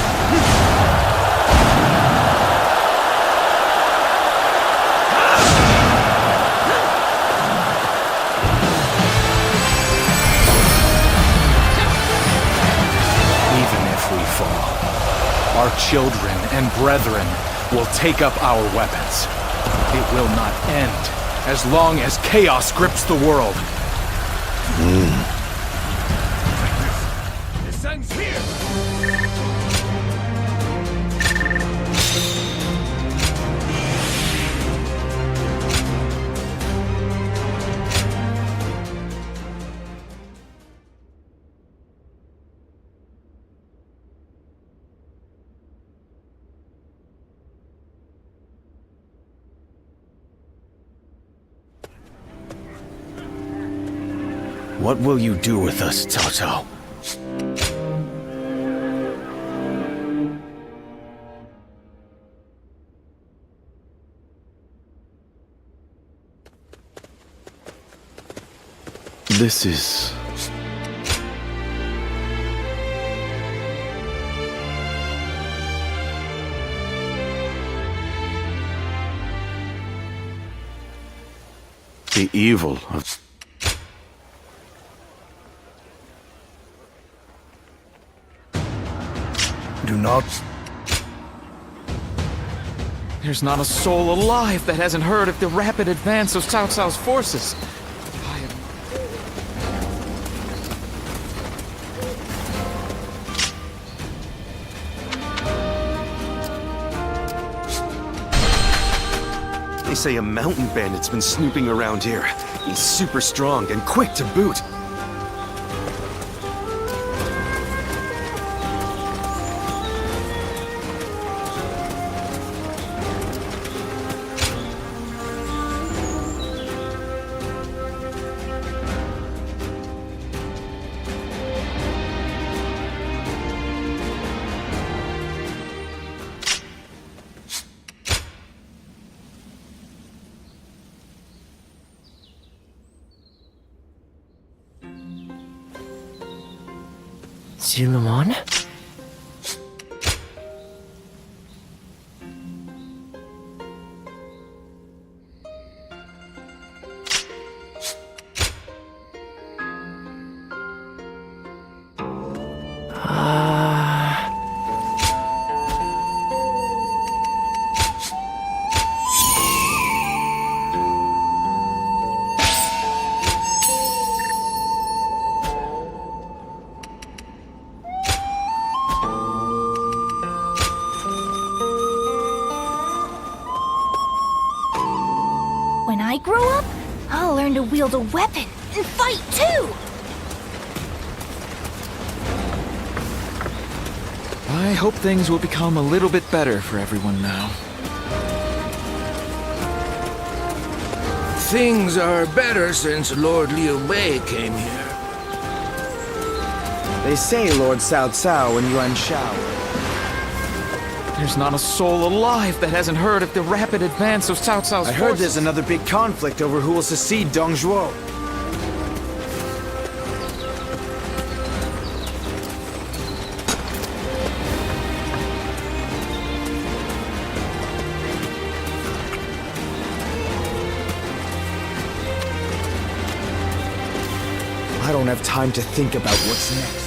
J: Even if we fall, our children and brethren will take up our weapons. It will not end as long as chaos grips the world.
R: This ends here!
J: What will you do with us, Cao Cao? This is... the evil of...
N: Do not...
U: There's not a soul alive that hasn't heard of the rapid advance of Cao Cao's forces.
E: They say a mountain bandit's been snooping around here. He's super strong and quick to boot.
T: Zuluan?
B: When I grow up, I'll learn to wield a weapon and fight too!
U: I hope things will become a little bit better for everyone now.
M: Things are better since Lord Liu Bei came here.
V: They say Lord Cao Cao and Yuan Shao.
U: There's not a soul alive that hasn't heard of the rapid advance of Cao Cao's
V: I heard there's another big conflict over who will succeed Dong Zhuo. I don't have time to think about what's next.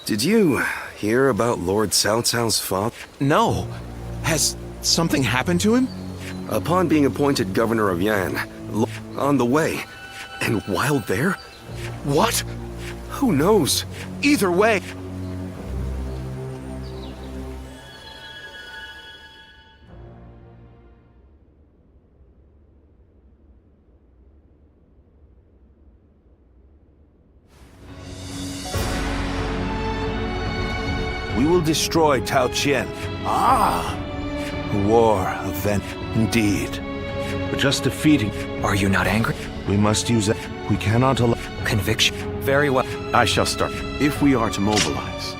H: Did you hear about Lord Cao Cao's father?
E: No. Has something happened to him?
H: Upon being appointed governor of Yan, on the way, and while there?
E: What?
H: Who knows?
E: Either way.
H: We will destroy Tao Qian.
V: Ah!
H: A war event, indeed. But just defeating...
S: Are you not angry?
H: We must use it. We cannot allow...
S: Conviction. Very well.
H: I shall start. If we are to mobilize.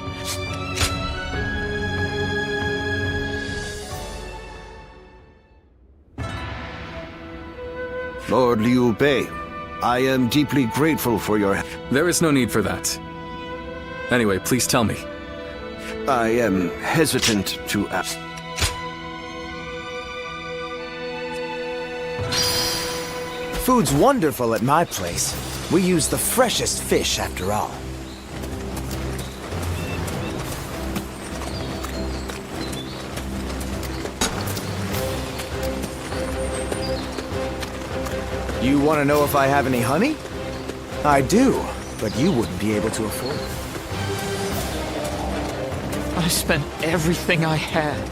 H: Lord Liu Bei, I am deeply grateful for your...
F: There is no need for that. Anyway, please tell me.
H: I am hesitant to ask.
V: Food's wonderful at my place. We use the freshest fish after all. You want to know if I have any honey? I do, but you wouldn't be able to afford it.
U: I spent everything I had.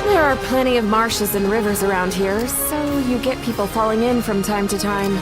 W: There are plenty of marshes and rivers around here, so you get people falling in from time to time.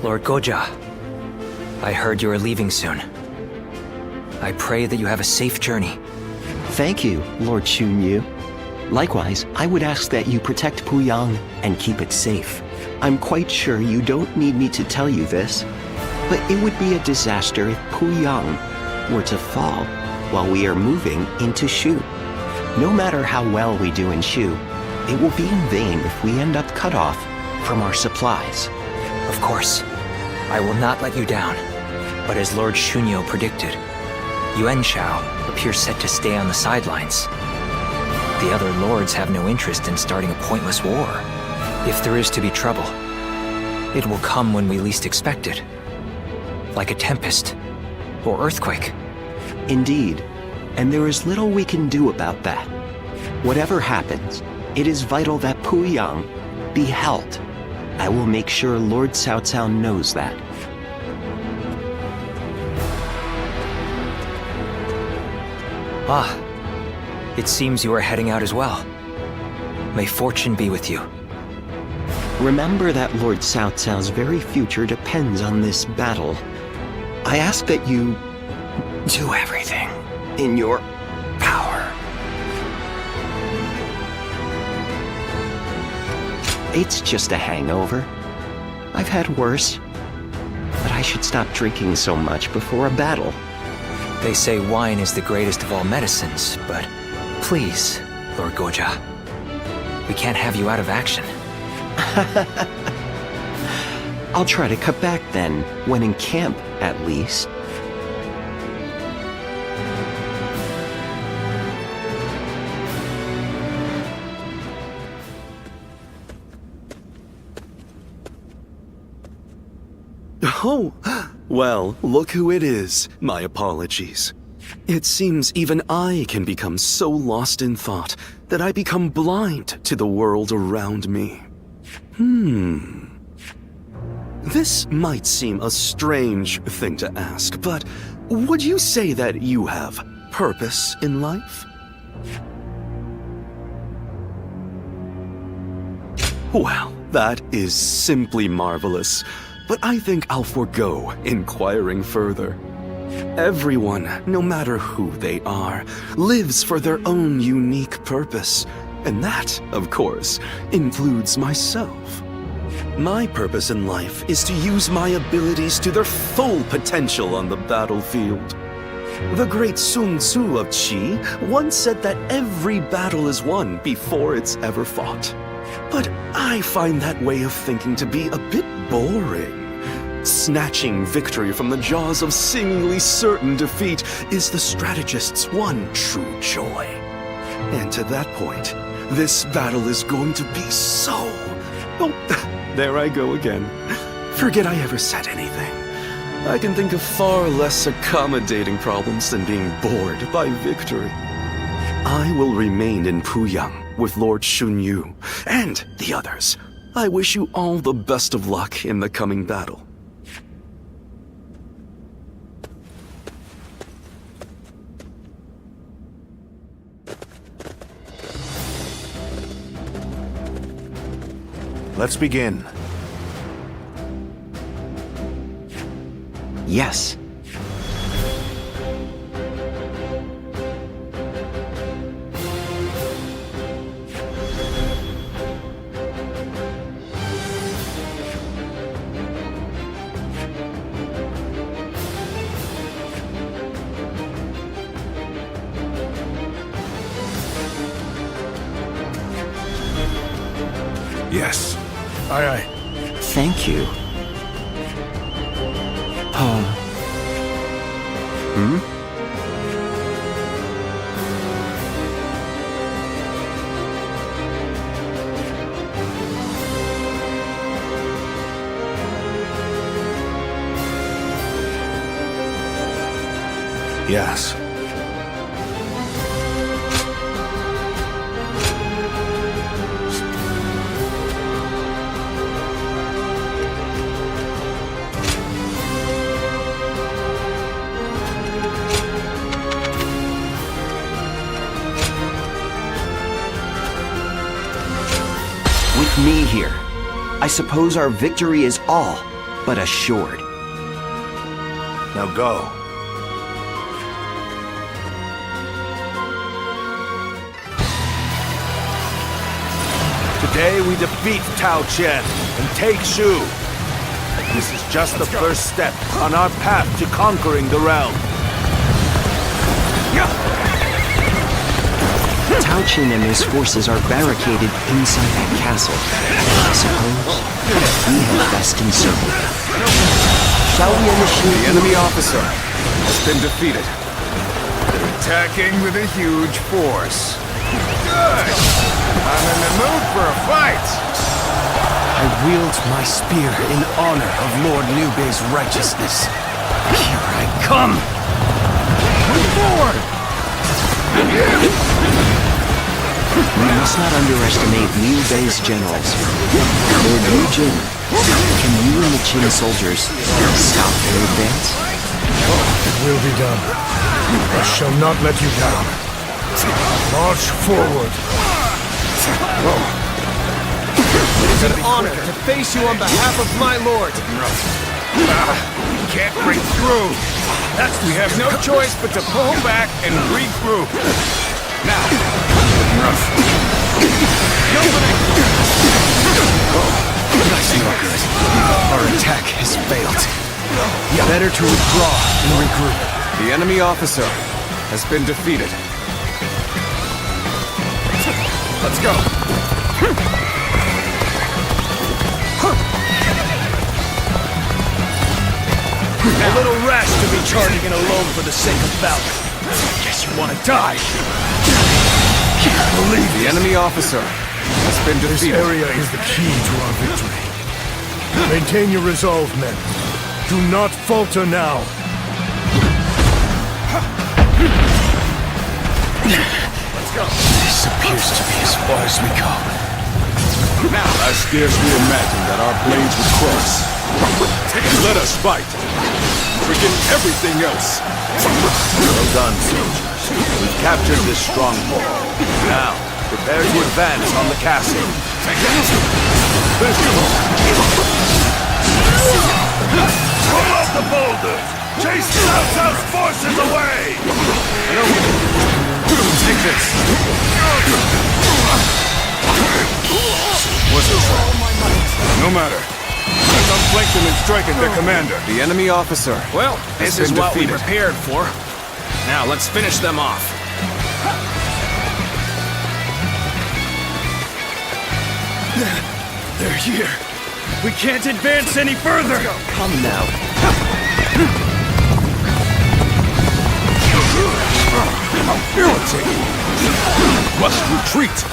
S: Lord Goja, I heard you are leaving soon. I pray that you have a safe journey.
G: Thank you, Lord Xunyu. Likewise, I would ask that you protect Puyang and keep it safe. I'm quite sure you don't need me to tell you this, but it would be a disaster if Puyang were to fall while we are moving into Shu. No matter how well we do in Shu, it will be in vain if we end up cut off from our supplies.
S: Of course, I will not let you down. But as Lord Shunyo predicted, Yuan Shao appears set to stay on the sidelines. The other lords have no interest in starting a pointless war. If there is to be trouble, it will come when we least expect it. Like a tempest or earthquake.
G: Indeed, and there is little we can do about that. Whatever happens, it is vital that Puyang be held. I will make sure Lord Cao Cao knows that.
S: Ah, it seems you are heading out as well. May fortune be with you.
G: Remember that Lord Cao Cao's very future depends on this battle. I ask that you do everything in your power. It's just a hangover. I've had worse. But I should stop drinking so much before a battle.
S: They say wine is the greatest of all medicines, but please, Lord Goja, we can't have you out of action.
G: I'll try to cut back then, when in camp, at least.
J: Oh, well, look who it is. My apologies. It seems even I can become so lost in thought that I become blind to the world around me. This might seem a strange thing to ask, but would you say that you have purpose in life? Well, that is simply marvelous, but I think I'll forego inquiring further. Everyone, no matter who they are, lives for their own unique purpose, and that, of course, includes myself. My purpose in life is to use my abilities to their full potential on the battlefield. The great Sun Tzu of Qi once said that every battle is won before it's ever fought. But I find that way of thinking to be a bit boring. Snatching victory from the jaws of seemingly certain defeat is the strategist's one true joy. And to that point, this battle is going to be so... Oh, there I go again. Forget I ever said anything. I can think of far less accommodating problems than being bored by victory. I will remain in Puyang with Lord Xunyu and the others. I wish you all the best of luck in the coming battle.
H: Let's begin.
G: Yes.
N: Yes.
C: Aye, aye.
G: Thank you.
H: Yes.
G: With me here, I suppose our victory is all but assured.
H: Now go. Today we defeat Tao Chen and take Shu. This is just the first step on our path to conquering the realm.
G: Tao Chen and his forces are barricaded inside that castle. I suppose we have best encircle them. Shall we initiate?
R: The enemy officer has been defeated. Attacking with a huge force. Good! I'm in the mood for a fight!
A: I wield my spear in honor of Lord Liu Bei's righteousness. Here I come!
R: Move forward!
G: We must not underestimate Liu Bei's generals. Lord Liu Jin, can you and the Qin soldiers stop their advance?
Q: It will be done. I shall not let you down. March forward.
K: It is an honor to face you on behalf of my lord.
R: Can't break through. We have no choice but to pull back and regroup. Now.
A: That's not good. Our attack has failed. Better to withdraw and regroup.
R: The enemy officer has been defeated. Let's go.
K: A little rash to be charging in alone for the sake of valor. Guess you want to die.
Q: Can't believe
R: the enemy officer has been defeated.
Q: This area is the key to our victory. Maintain your resolve, men. Do not falter now.
R: Let's go.
A: This appears to be as far as we go.
R: Now, I scarcely imagined that our blades would cross. Let us fight. Forget everything else.
H: Well done, soldiers. We've captured this stronghold. Now, prepare to advance on the castle.
C: Pull out the boulders! Chase Cao Cao's forces away!
R: Take this. What's the trap? No matter. Let's unflank them and strike at their commander. The enemy officer.
K: Well, this is what we
R: defeated.
K: prepared for. Now let's finish them off. They're here. We can't advance any further.
G: Come now.
R: Irritating. Must retreat.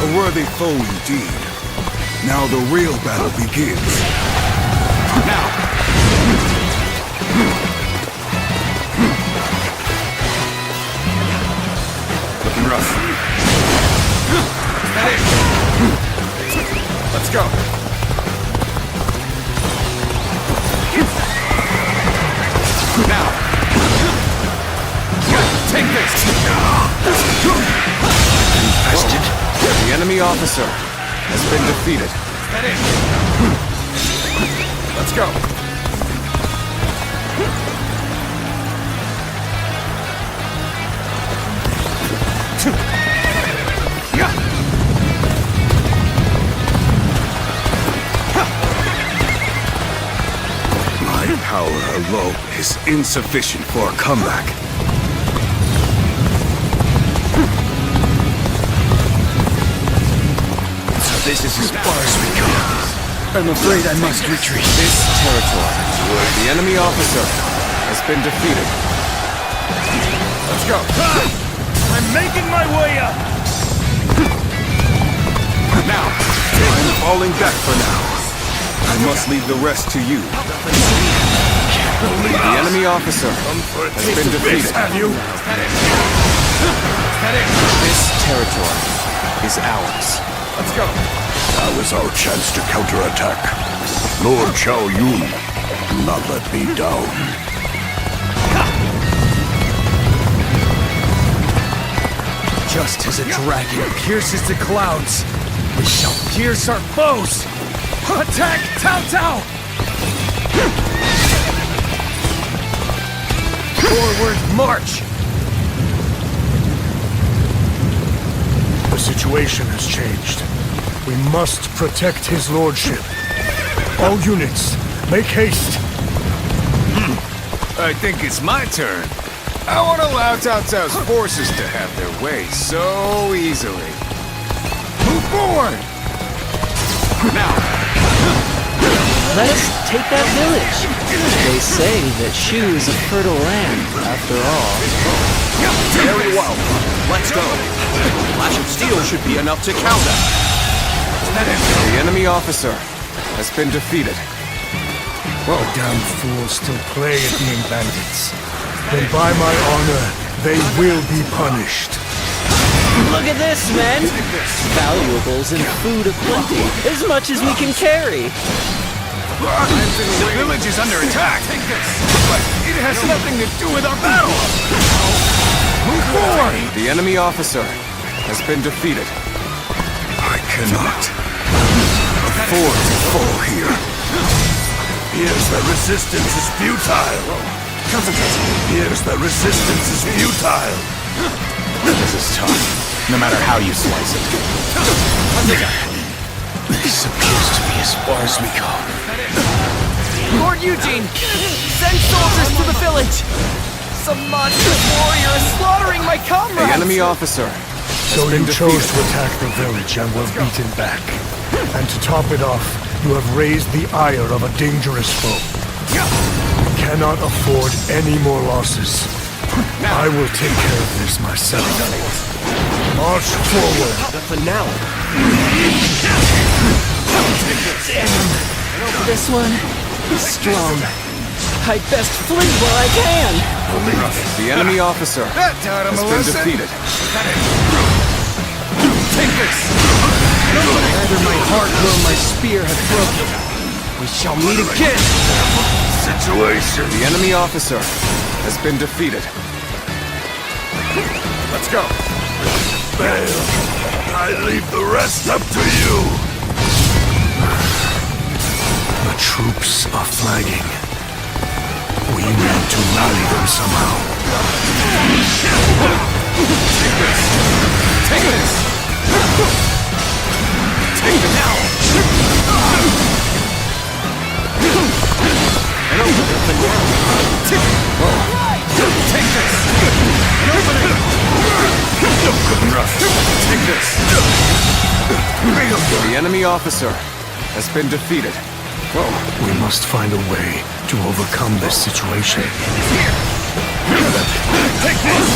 R: A worthy foe indeed. Now the real battle begins. Now. Looking rough. That is. Let's go. Now. Take this. Infested. The enemy officer has been defeated. That is. Let's go. My power alone is insufficient for a comeback.
A: This is as far as we go. I'm afraid I must retreat.
R: This territory, the enemy officer has been defeated. Let's go.
K: I'm making my way up.
R: Now, I'm falling back for now. I must leave the rest to you. The enemy officer has been defeated.
C: Have you?
R: This territory is ours. Let's go.
C: Now is our chance to counterattack. Lord Xiao Yun, do not let me down.
A: Just as a dragon pierces the clouds, we shall pierce our foes! Attack Cao Cao! Forward march!
Q: The situation has changed.
N: We must protect his lordship. All units, make haste.
L: I think it's my turn. I won't allow Cao Cao's forces to have their way so easily. Move forward! Now!
I: Let us take that village. They say that Shu is a fertile land, after all.
E: Very well. Let's go. A flash of steel should be enough to counter.
F: The enemy officer has been defeated.
N: The damn fools still play at being bandits. Then by my honor, they will be punished.
I: Look at this, men! Valuables and food aplenty, as much as we can carry.
L: The village is under attack, but it has nothing to do with our battle! Move forward!
F: The enemy officer has been defeated.
N: I cannot afford to fall here.
C: Here's the resistance is futile. Here's the resistance is futile.
L: This is tough, no matter how you slice it.
A: This appears to be as far as we go.
I: Lord Eugene, send soldiers to the village! Some monstrous warrior is slaughtering my comrades!
F: The enemy officer
N: So you chose to attack the village and were beaten back. And to top it off, you have raised the ire of a dangerous foe. We cannot afford any more losses. I will take care of this myself. March forward.
I: The finale. This one is strong. I'd best flee while I can.
F: The enemy officer has been defeated.
L: Take this!
I: Neither my heart nor my spear have broken. We shall meet again.
C: Situation.
F: The enemy officer has been defeated.
L: Let's go.
C: Fail. I leave the rest up to you.
N: The troops are flagging. We need to rally them somehow.
L: Take this! Take it now! And open it for now. Take this! And open it! Take this!
F: The enemy officer has been defeated.
N: We must find a way to overcome this situation.
L: Take this!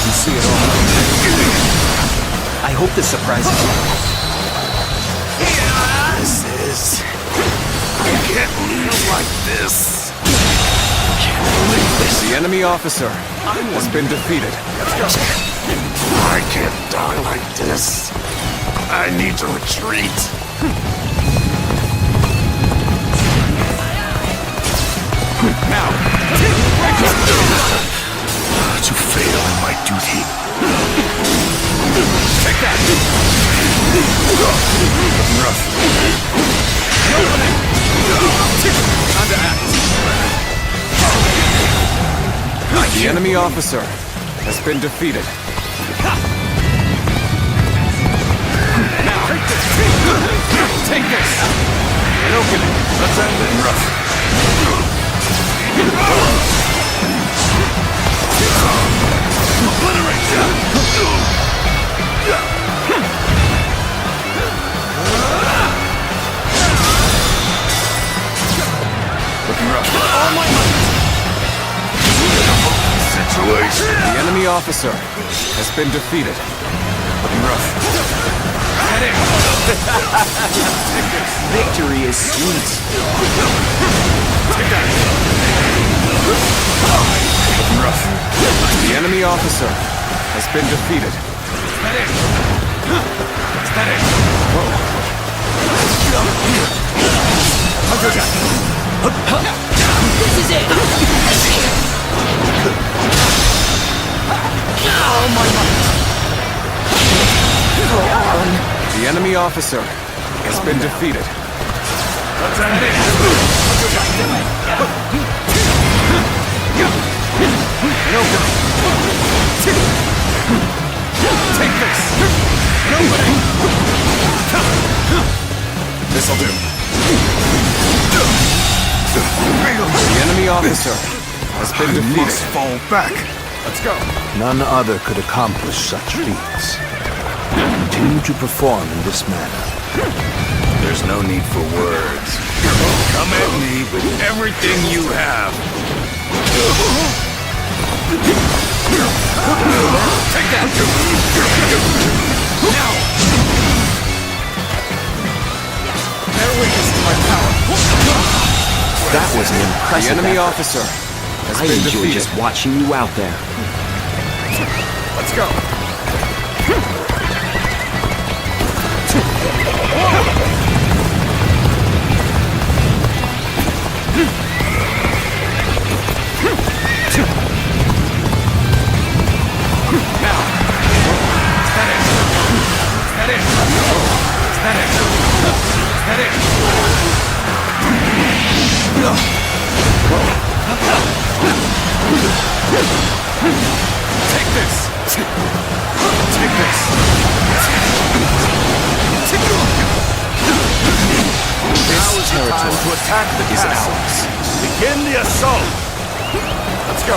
S: You see it all. I hope this surprises you.
C: I can't live like this. I can't believe this.
F: The enemy officer has been defeated.
C: I can't die like this. I need to retreat.
L: Now!
N: To fail in my duty.
L: Take that! Rough. Time to act.
F: The enemy officer has been defeated.
L: Now! Take this! And open it. Let's end it. Rough. Looking rough.
C: Situation.
F: The enemy officer has been defeated.
L: Looking rough.
I: Victory is sweet.
L: Take that. Looking rough.
F: The enemy officer has been defeated.
L: Is that it? Is that it? Whoa.
I: This is it! Oh my God!
F: The enemy officer has been defeated.
L: Let's end it.
R: Take this! Nobody! This'll do. The enemy officer has been defeated.
L: Must fall back.
R: Let's go.
H: None other could accomplish such feats. Continue to perform in this manner.
L: There's no need for words. Come at me with everything you have.
R: Take that! Now! Bear witness to my power.
G: That was an impressive
R: The enemy
G: effort.
R: officer has
G: I
R: been
G: enjoy
R: defeated.
G: just watching you out there.
R: Let's go. Now. Is that it? Is that it? Is that it? Is that it? Take this! Take this!
C: Now is the time to attack the castle. Begin the assault!
R: Let's go!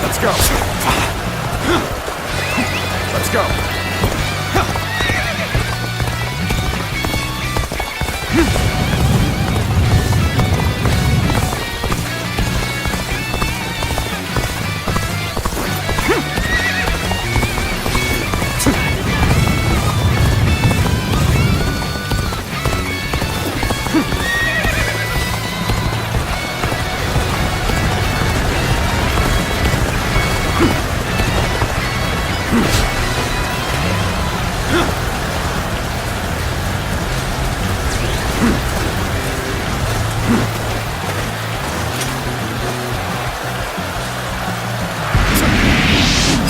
R: Let's go! Let's go!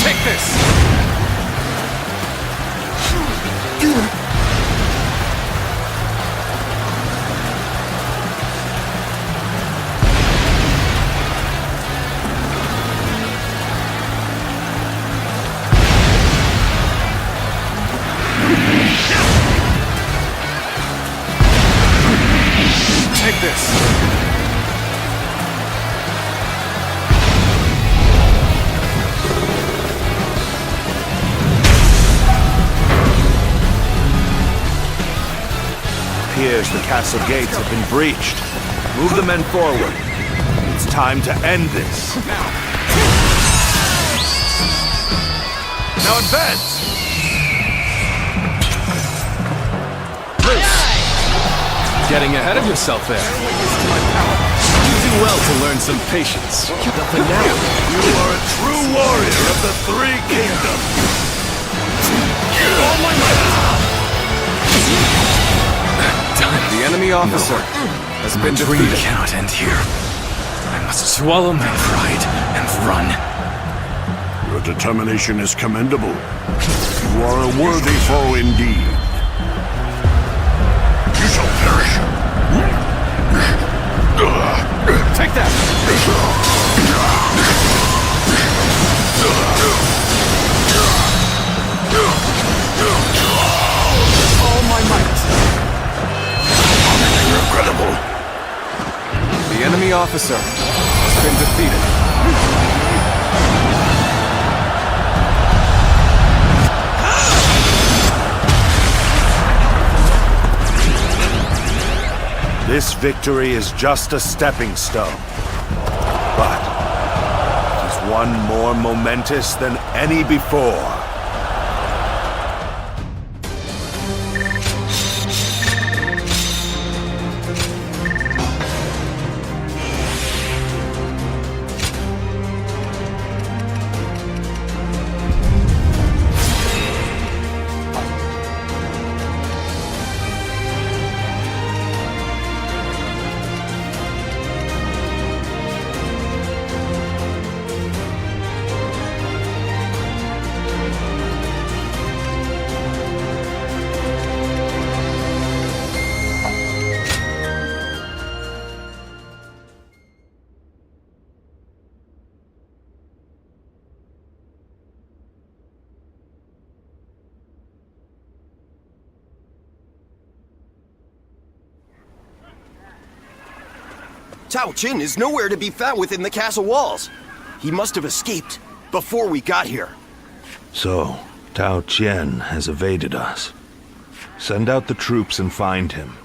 R: Take this! Take this!
H: Appears the castle gates have been breached. Move the men forward. It's time to end this.
C: Now advance!
R: Getting ahead of yourself there. You do well to learn some patience. Nothing now.
C: You are a true warrior of the Three Kingdoms! Oh my God!
R: The enemy officer has been defeated.
J: Cannot end here. I must swallow my pride and run.
C: Your determination is commendable. You are a worthy foe indeed. You shall perish.
R: Take that! All my might.
C: Incredible.
R: The enemy officer has been defeated.
H: This victory is just a stepping stone. But it is one more momentous than any before.
D: Tao Jin is nowhere to be found within the castle walls. He must have escaped before we got here.
H: So, Tao Qian has evaded us. Send out the troops and find him.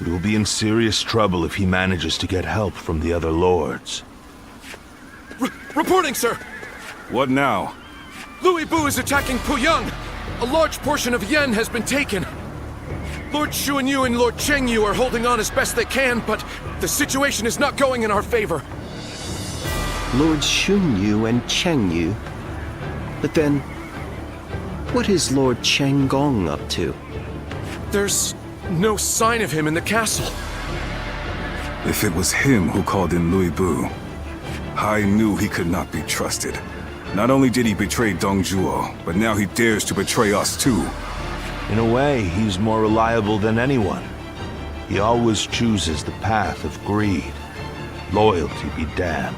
H: We will be in serious trouble if he manages to get help from the other lords.
R: Reporting, sir!
L: What now?
R: Louis Bu is attacking Puyang! A large portion of Yen has been taken. Lord Xuanyu and Lord Chengyu are holding on as best they can, but the situation is not going in our favor.
G: Lords Xunyu and Chengyu? But then, what is Lord Chenggong up to?
R: There's no sign of him in the castle.
L: If it was him who called in Louis Bu, I knew he could not be trusted. Not only did he betray Dong Zhuo, but now he dares to betray us too.
H: In a way, he's more reliable than anyone. He always chooses the path of greed. Loyalty be damned.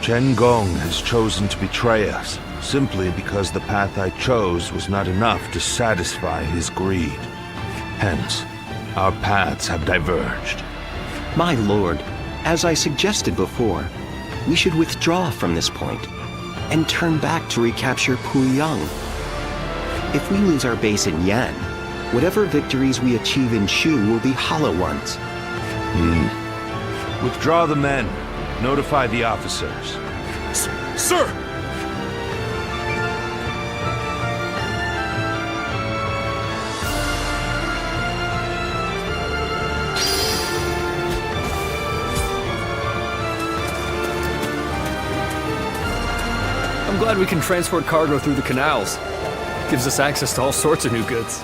H: Chen Gong has chosen to betray us, simply because the path I chose was not enough to satisfy his greed. Hence, our paths have diverged.
G: My lord, as I suggested before, we should withdraw from this point and turn back to recapture Puyang. If we lose our base in Yan, whatever victories we achieve in Shu will be hollow ones.
H: Withdraw the men. Notify the officers.
R: Sir!
K: I'm glad we can transport cargo through the canals. Gives us access to all sorts of new goods.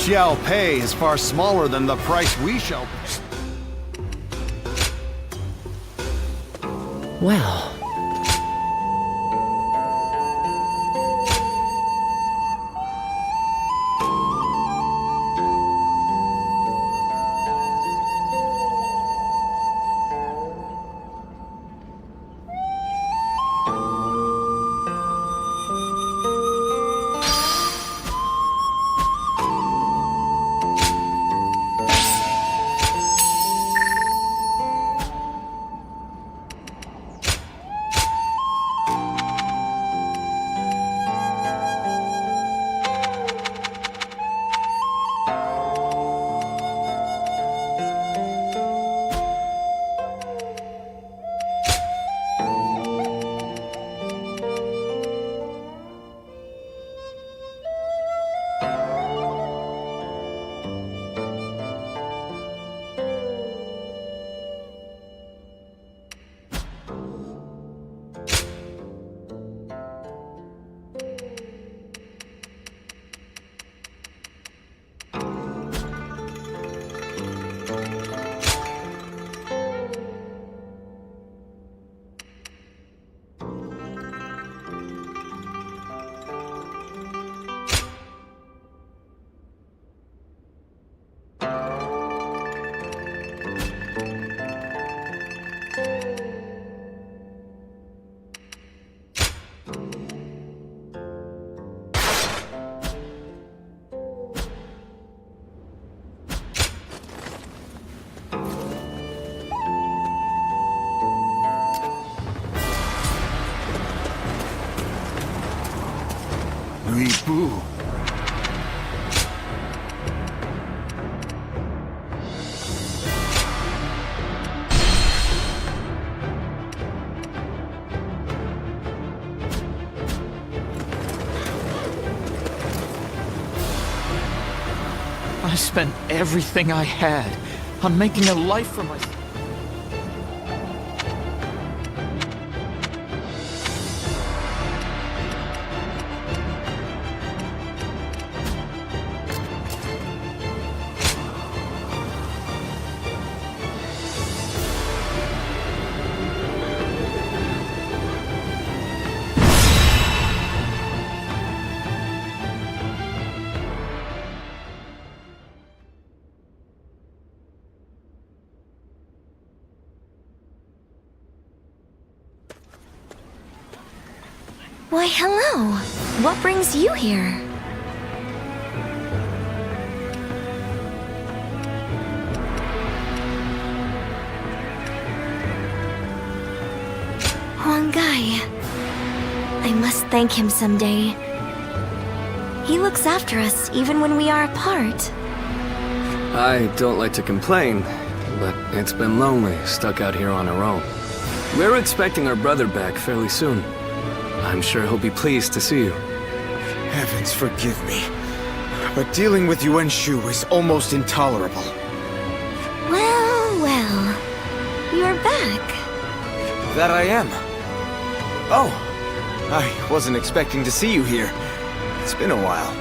Q: Xiao Pei is far smaller than the price we shall pay.
T: Well,
L: Louis Bu.
U: I spent everything I had on making a life for myself.
B: Why, hello. What brings you here?
M: Huang Gai. I must thank him someday. He looks after us even when we are apart.
K: I don't like to complain, but it's been lonely, stuck out here on our own. We're expecting our brother back fairly soon. I'm sure he'll be pleased to see you.
V: Heavens forgive me, but dealing with Yuan Shu is almost intolerable.
M: Well, well. You're back.
V: That I am. Oh, I wasn't expecting to see you here. It's been a while.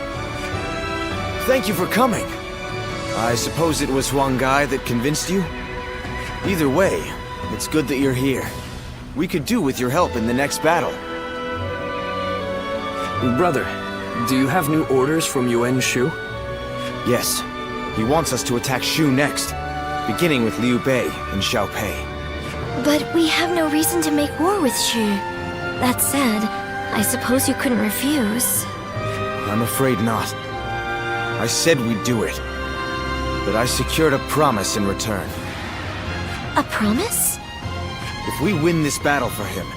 V: Thank you for coming. I suppose it was Huang Gai that convinced you? Either way, it's good that you're here. We could do with your help in the next battle.
K: Brother, do you have new orders from Yuan Shu?
V: Yes. He wants us to attack Shu next, beginning with Liu Bei and Xiao Pei.
M: But we have no reason to make war with Shu. That said, I suppose you couldn't refuse.
V: I'm afraid not. I said we'd do it. But I secured a promise in return.
M: A promise?
V: If we win this battle for him,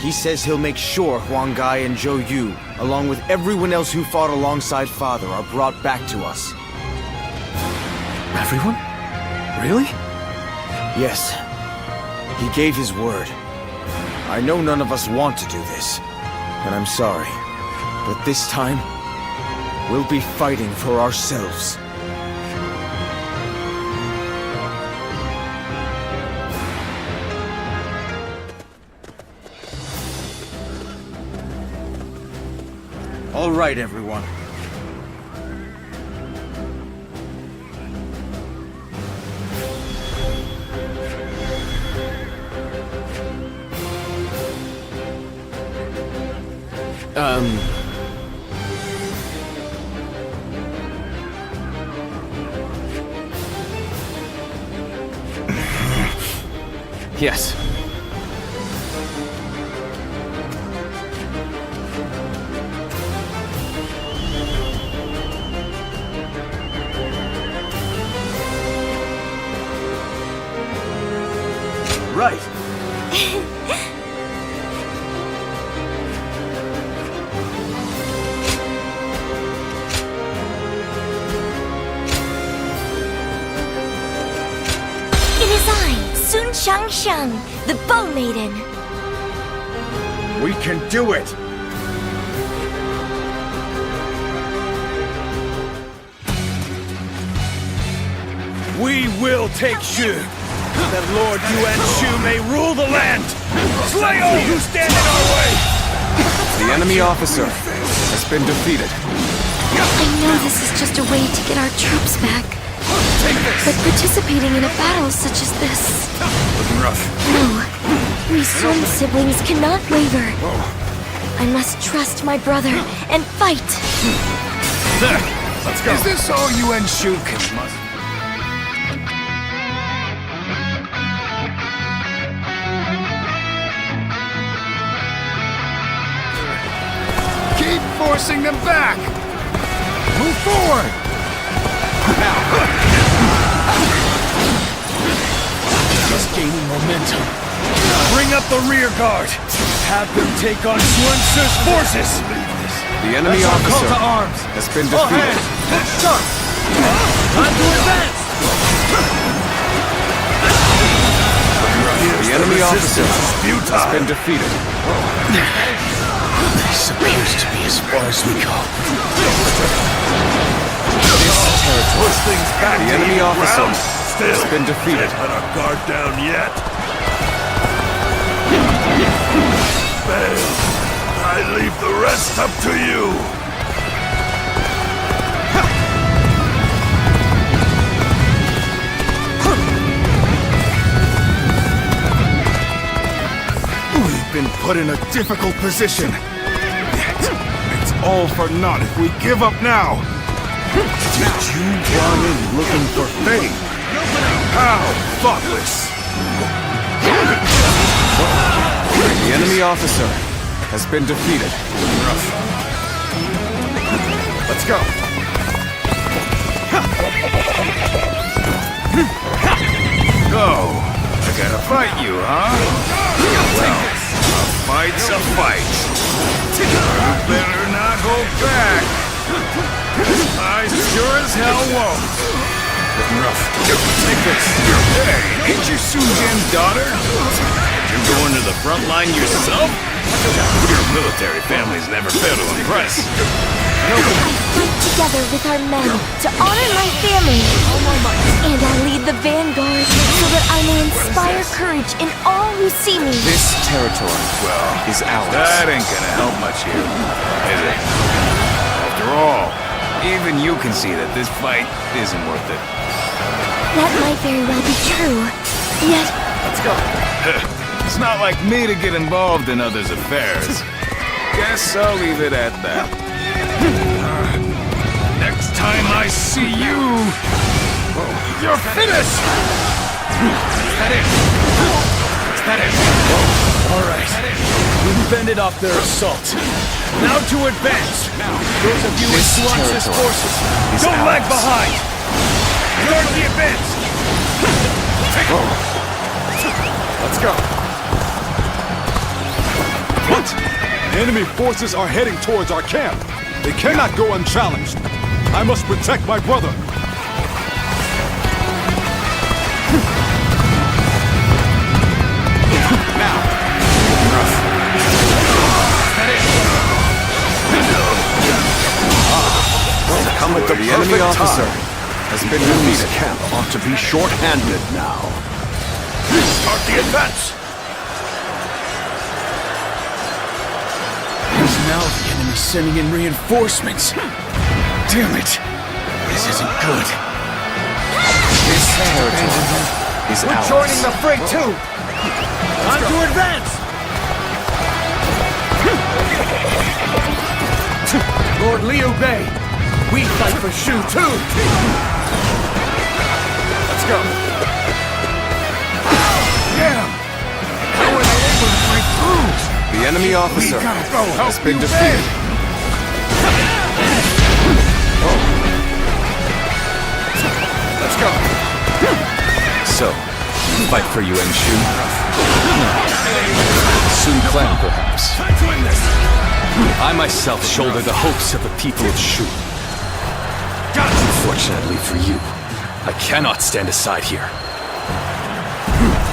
V: he says he'll make sure Huang Gai and Zhou Yu, along with everyone else who fought alongside Father, are brought back to us.
K: Everyone? Really?
V: Yes. He gave his word. I know none of us want to do this, and I'm sorry. But this time, we'll be fighting for ourselves. All right, everyone.
K: Yes.
V: Right.
M: It is I, Sun Shangsheng, the Bow Maiden.
Q: We can do it! We will take Shu, that Lord Yuan Shu may rule the land! Slay all who stand in our way!
F: The enemy officer has been defeated.
M: I know this is just a way to get our troops back. But participating in a battle such as this...
Q: Looking rough.
M: No. We Sun siblings cannot waver. I must trust my brother and fight.
Q: Let's go.
A: Is this all Yuan Shu can muster? Keep forcing them back! Move forward! Just gaining momentum. Bring up the rear guard. Have them take on Yuan Shu's forces.
F: The enemy
A: Let's all
F: officer
A: call to arms.
F: has been
A: All
F: defeated.
A: hands, look sharp. Time to advance.
F: The enemy officer has been defeated.
A: This appears to be as far as we go.
C: Push things back
F: The
C: to
F: enemy
C: even
F: officer
C: ground. Still,
F: has been defeated.
C: Can't let our guard down yet. Fail. I leave the rest up to you.
Q: We've been put in a difficult position. Yet, it's all for naught if we give up now. Did you run in looking for fame? How thoughtless!
F: The enemy officer has been defeated.
Q: Let's go. Oh, I gotta fight you, huh? Well, I'll fight's a fight. You better not hold back. I sure as hell won't.
R: Looking rough. Take this.
Q: Hey, ain't you Sun Jian's daughter? You're going to the front line yourself? Your military families never fail to impress.
M: Fight together with our men to honor my family. And I lead the vanguard so that I may inspire courage in all who see me.
F: This territory, is ours.
Q: That ain't gonna help much here, is it? After all, even you can see that this fight isn't worth it.
M: That might very well be true. Yet...
Q: Let's go. It's not like me to get involved in others' affairs. Guess I'll leave it at that. Next time I see you, you're finished!
R: Is that it? Is that it? All right. We've fended off their assault. Now to advance. Those of you in Suance's forces, don't lag behind. Guard the advance.
Q: Let's go.
L: What? Enemy forces are heading towards our camp. They cannot go unchallenged. I must protect my brother.
Q: Now.
H: Come at the
Q: enemy officer
H: has been defeated. Camp ought to be short-handed now.
C: Start the advance!
A: Now the enemy's sending in reinforcements. Damn it. This isn't good.
F: This territory is
A: We're
F: ours.
A: joining the fray too. Time to advance. Lord Liu Bei, we fight for Shu too.
Q: Let's go.
A: Yeah. How are they able to break through?
F: The enemy officer has been defeated.
Q: Let's go.
F: So, fight for Yuan Shu? Sun Clan, perhaps. I myself shoulder the hopes of the people of Shu. Unfortunately for you, I cannot stand aside here.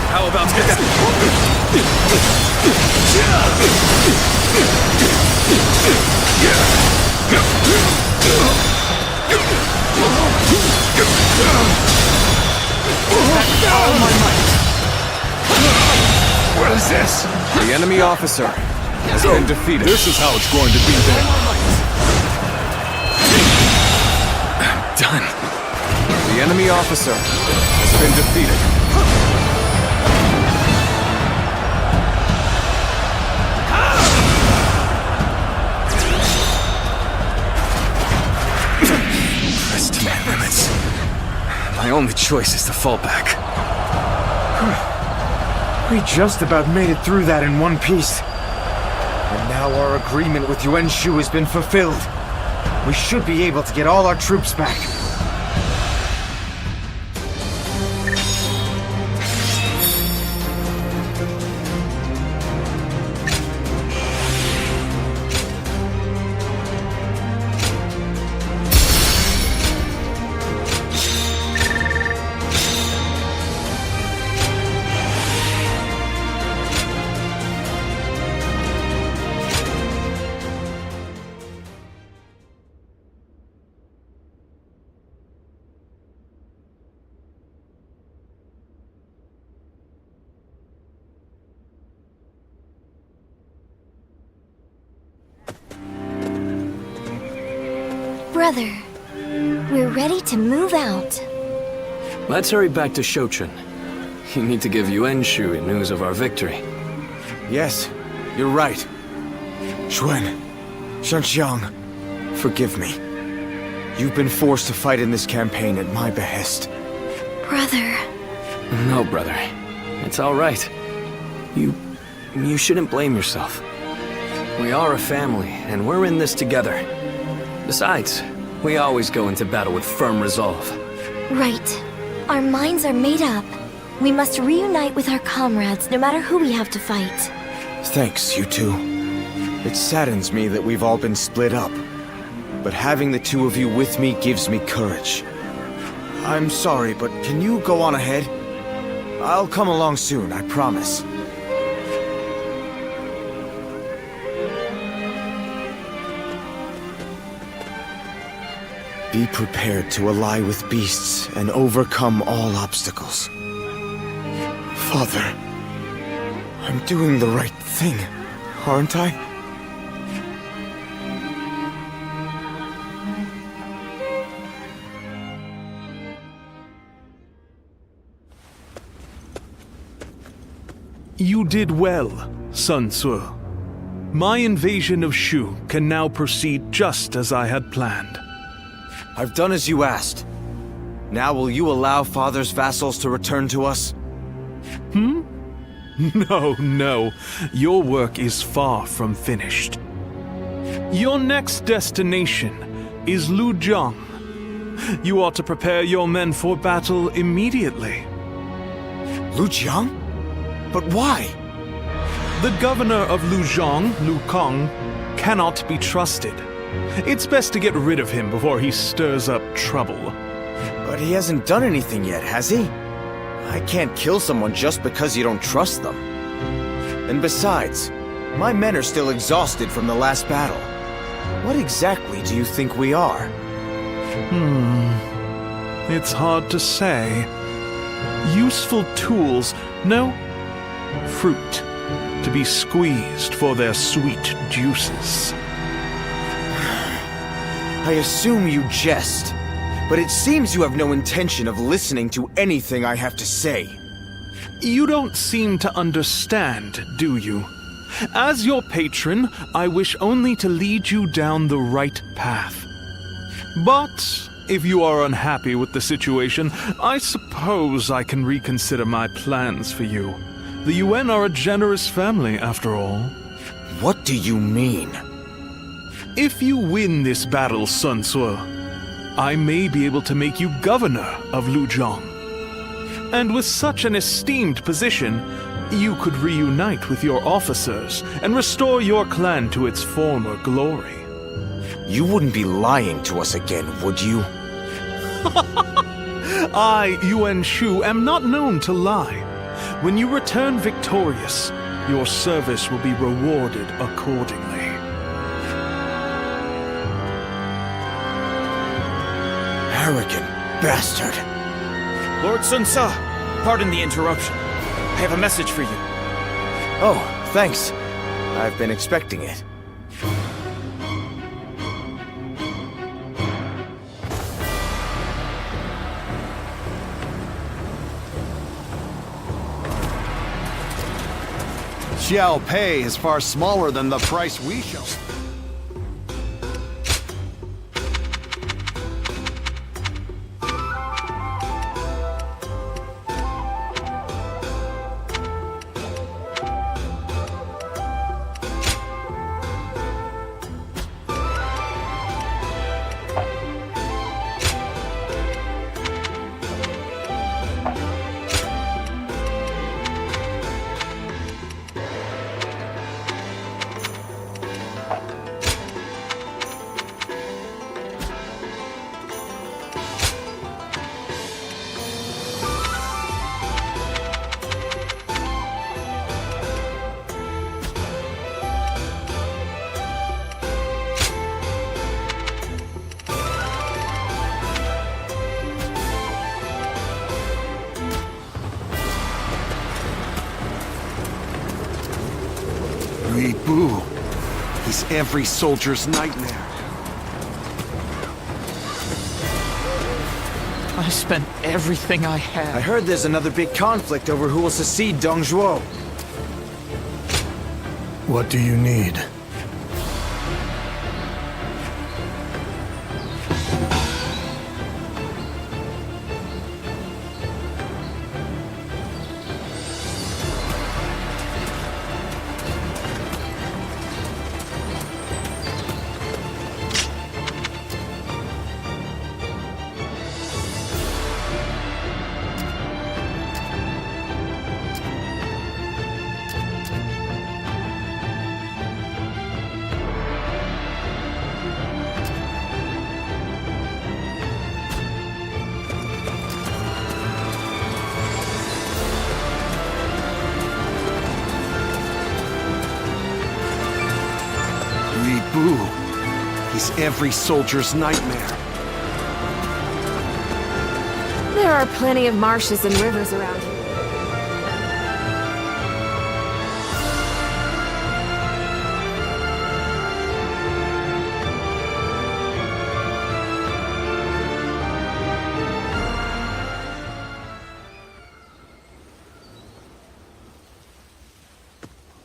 R: How about this?
Q: What is this?
F: The enemy officer has been defeated.
L: This is how it's going to be then.
F: Done. The enemy officer has been defeated. Pressed to my limits. My only choice is to fall back.
O: We just about made it through that in one piece. And now our agreement with Yuan Shu has been fulfilled. We should be able to get all our troops back.
M: Brother, we're ready to move out.
K: Let's hurry back to Shouchun. You need to give Yuan Shu news of our victory.
V: Yes, you're right. Xuan, Shanxiang, forgive me. You've been forced to fight in this campaign at my behest.
M: Brother.
K: No, brother. It's all right. You shouldn't blame yourself. We are a family, and we're in this together. Besides, we always go into battle with firm resolve.
M: Right. Our minds are made up. We must reunite with our comrades, no matter who we have to fight.
V: Thanks, you two. It saddens me that we've all been split up, but having the two of you with me gives me courage. I'm sorry, but can you go on ahead? I'll come along soon, I promise. Be prepared to ally with beasts and overcome all obstacles. Father, I'm doing the right thing, aren't I?
J: You did well, Sun Tzu. My invasion of Shu can now proceed just as I had planned.
V: I've done as you asked. Now will you allow Father's vassals to return to us?
J: No. Your work is far from finished. Your next destination is Lujiang. You ought to prepare your men for battle immediately.
V: Lujiang? But why?
J: The governor of Lujiang, Lu Kang, cannot be trusted. It's best to get rid of him before he stirs up trouble.
V: But he hasn't done anything yet, has he? I can't kill someone just because you don't trust them. And besides, my men are still exhausted from the last battle. What exactly do you think we are?
J: It's hard to say. Useful tools, no, fruit, to be squeezed for their sweet juices.
V: I assume you jest, but it seems you have no intention of listening to anything I have to say.
J: You don't seem to understand, do you? As your patron, I wish only to lead you down the right path. But if you are unhappy with the situation, I suppose I can reconsider my plans for you. The Yuan are a generous family, after all.
V: What do you mean?
J: If you win this battle, Sun Tzu, I may be able to make you governor of Lujiang. And with such an esteemed position, you could reunite with your officers and restore your clan to its former glory.
V: You wouldn't be lying to us again, would you?
J: I, Yuan Shu, am not known to lie. When you return victorious, your service will be rewarded accordingly.
V: Arrogant bastard.
I: Lord Sun Tzu, pardon the interruption. I have a message for you.
V: Oh, thanks. I've been expecting it.
E: Xiao Pei is far smaller than the price we shall. Boo. He's every soldier's nightmare.
I: I spent everything I had.
V: I heard there's another big conflict over who will succeed Dongzhuo.
N: What do you need?
V: is every soldier's nightmare.
P: There are plenty of marshes and rivers around here.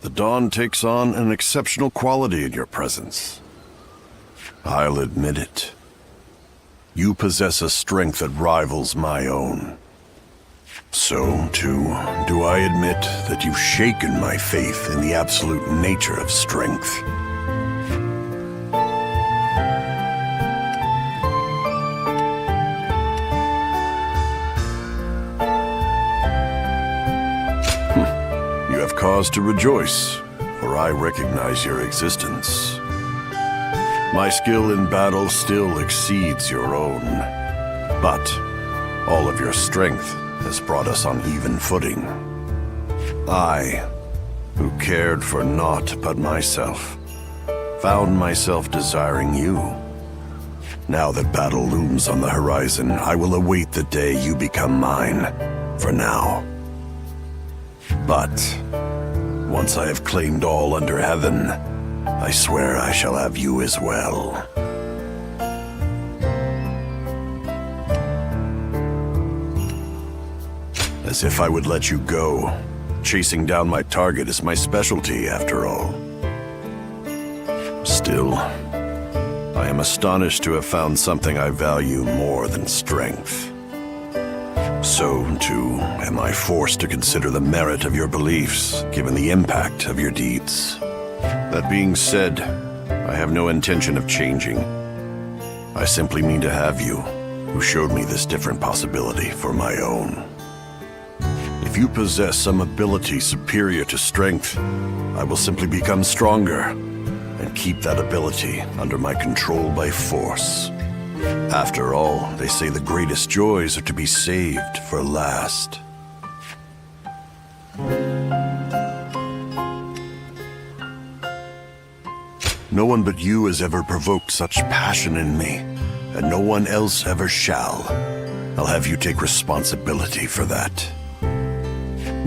C: The dawn takes on an exceptional quality in your presence. I'll admit it. You possess a strength that rivals my own. So, too, do I admit that you've shaken my faith in the absolute nature of strength. You have cause to rejoice, for I recognize your existence. My skill in battle still exceeds your own, but all of your strength has brought us on even footing. I, who cared for naught but myself, found myself desiring you. Now that battle looms on the horizon, I will await the day you become mine, for now. But once I have claimed all under heaven, I swear I shall have you as well. As if I would let you go. Chasing down my target is my specialty, after all. Still, I am astonished to have found something I value more than strength. So, too, am I forced to consider the merit of your beliefs, given the impact of your deeds. That being said, I have no intention of changing. I simply mean to have you, who showed me this different possibility, for my own. If you possess some ability superior to strength, I will simply become stronger, and keep that ability under my control by force. After all, they say the greatest joys are to be saved for last. No one but you has ever provoked such passion in me, and no one else ever shall. I'll have you take responsibility for that.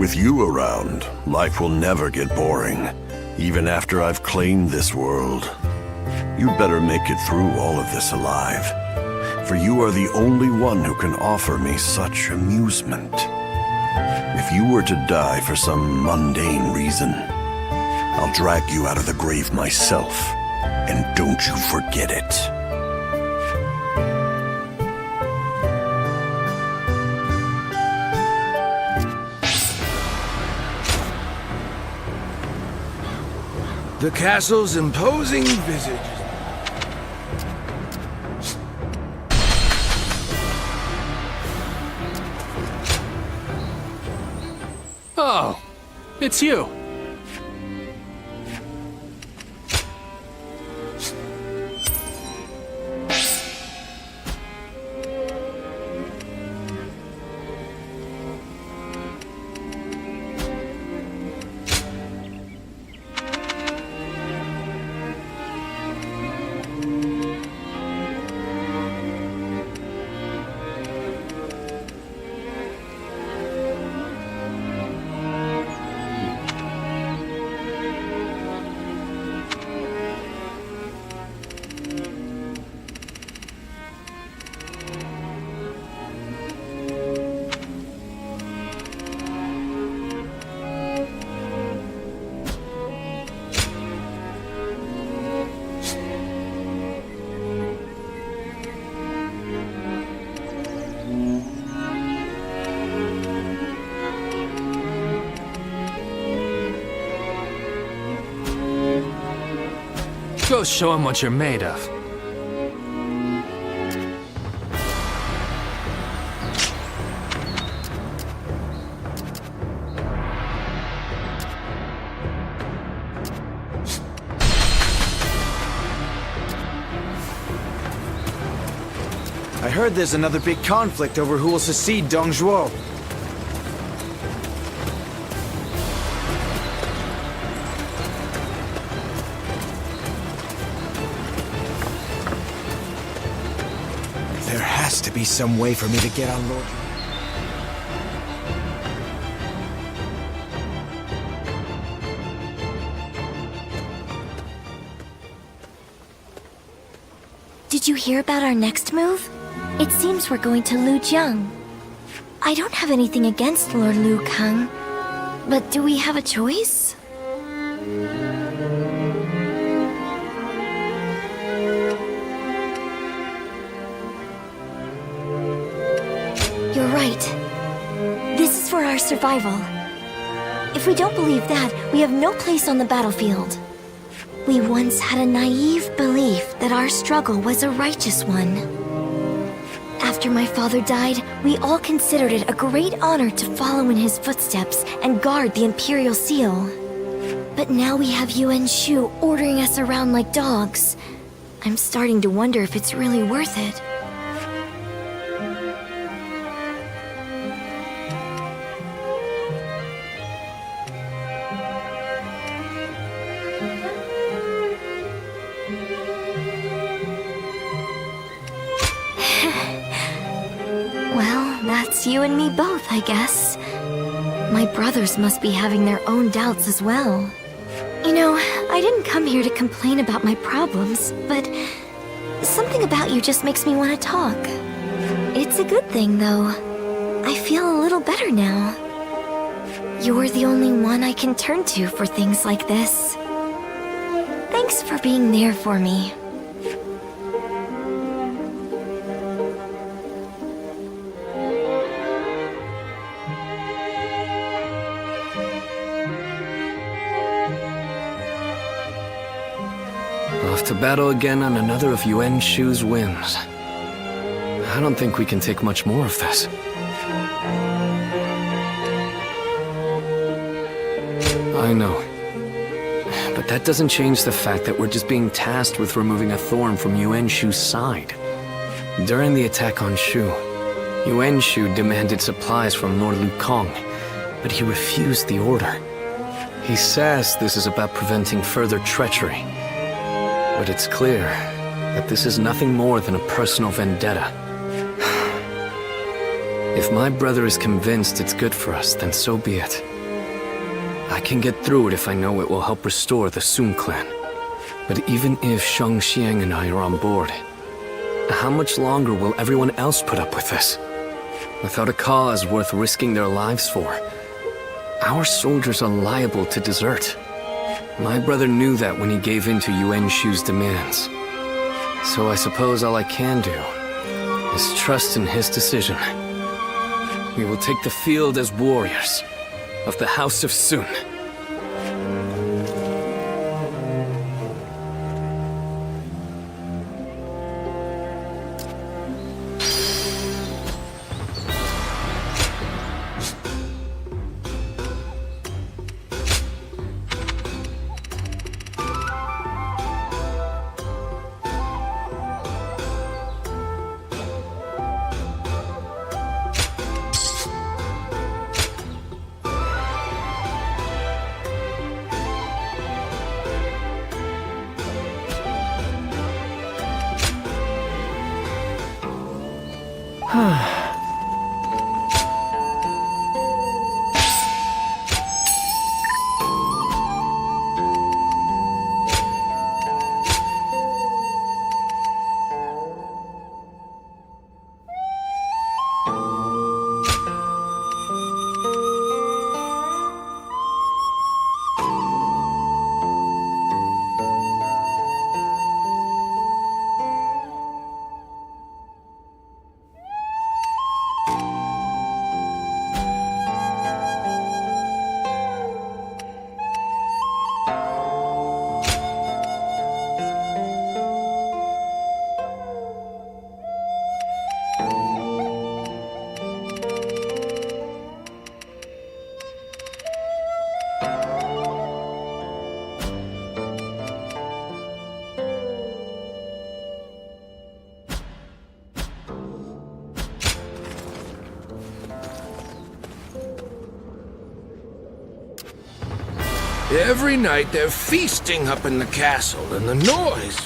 C: With you around, life will never get boring, even after I've claimed this world. You'd better make it through all of this alive, for you are the only one who can offer me such amusement. If you were to die for some mundane reason, I'll drag you out of the grave myself, and don't you forget it.
R: The castle's imposing visage.
K: Oh, it's you. Go show him what you're made of.
V: I heard there's another big conflict over who will succeed Dongzhuo. has to be some way for me to get on Lord.
M: Did you hear about our next move? It seems we're going to Lujiang. I don't have anything against Lord Liu Kang, but do we have a choice? You're right. This is for our survival. If we don't believe that, we have no place on the battlefield. We once had a naive belief that our struggle was a righteous one. After my father died, we all considered it a great honor to follow in his footsteps and guard the Imperial Seal. But now we have Yuan Shu ordering us around like dogs. I'm starting to wonder if it's really worth it. Well, that's you and me both, I guess. My brothers must be having their own doubts as well. You know, I didn't come here to complain about my problems, but something about you just makes me want to talk. It's a good thing, though. I feel a little better now. You're the only one I can turn to for things like this. Thanks for being there for me.
J: Off to battle again on another of Yuan Shu's whims. I don't think we can take much more of this. I know. But that doesn't change the fact that we're just being tasked with removing a thorn from Yuan Shu's side. During the attack on Shu, Yuan Shu demanded supplies from Lord Liu Kang, but he refused the order. He says this is about preventing further treachery. But it's clear that this is nothing more than a personal vendetta. If my brother is convinced it's good for us, then so be it. I can get through it if I know it will help restore the Sun clan. But even if Shang Xiang and I are on board, how much longer will everyone else put up with this? Without a cause worth risking their lives for, our soldiers are liable to desert. My brother knew that when he gave in to Yuan Shu's demands. So I suppose all I can do is trust in his decision. We will take the field as warriors of the House of Sun.
K: Every night they're feasting up in the castle, and the noise...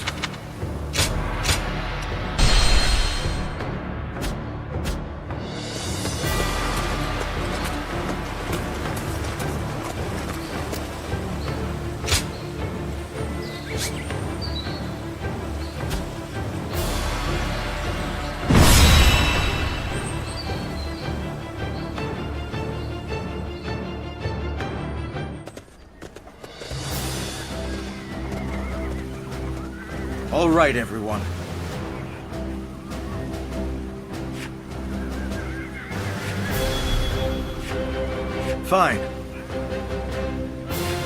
E: All right, everyone. Fine.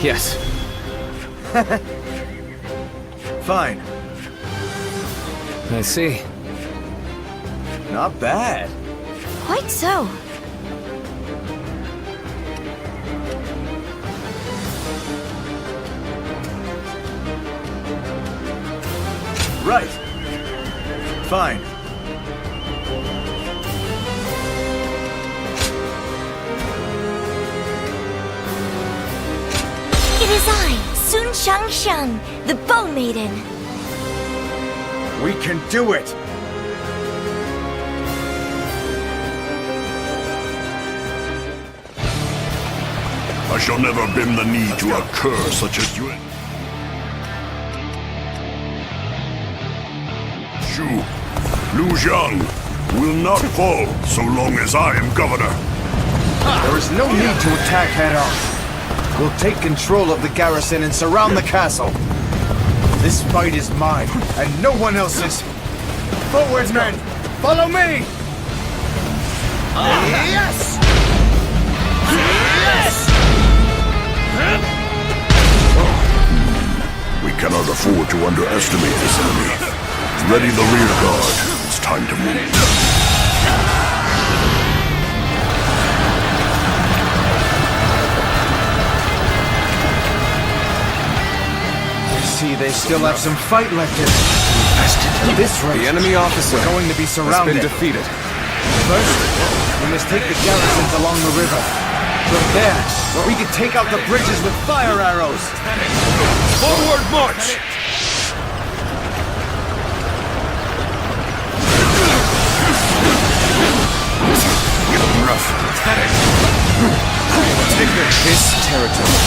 U: Yes.
E: Fine.
U: I see.
E: Not bad.
M: Quite so.
E: Right. Fine.
M: It is I, Sun Shang, the Bow Maiden.
E: We can do it!
C: I shall never bend the knee to a cur such as you. Shu, Liu Jiang will not fall so long as I am governor.
O: There is no need to attack head-on. We'll take control of the garrison and surround the castle. This fight is mine, and no one else's. Forward, men! Follow me!
I: Yes! Yes!
C: We cannot afford to underestimate this enemy. Ready the rear guard. It's time to move.
O: See, they still have some fight left in them. At this rate,
U: The enemy officer
O: we're going to be surrounded.
U: has been defeated.
O: First, we must take the garrisons along the river. From there, we can take out the bridges with fire arrows.
R: Forward march!
U: Rough. This territory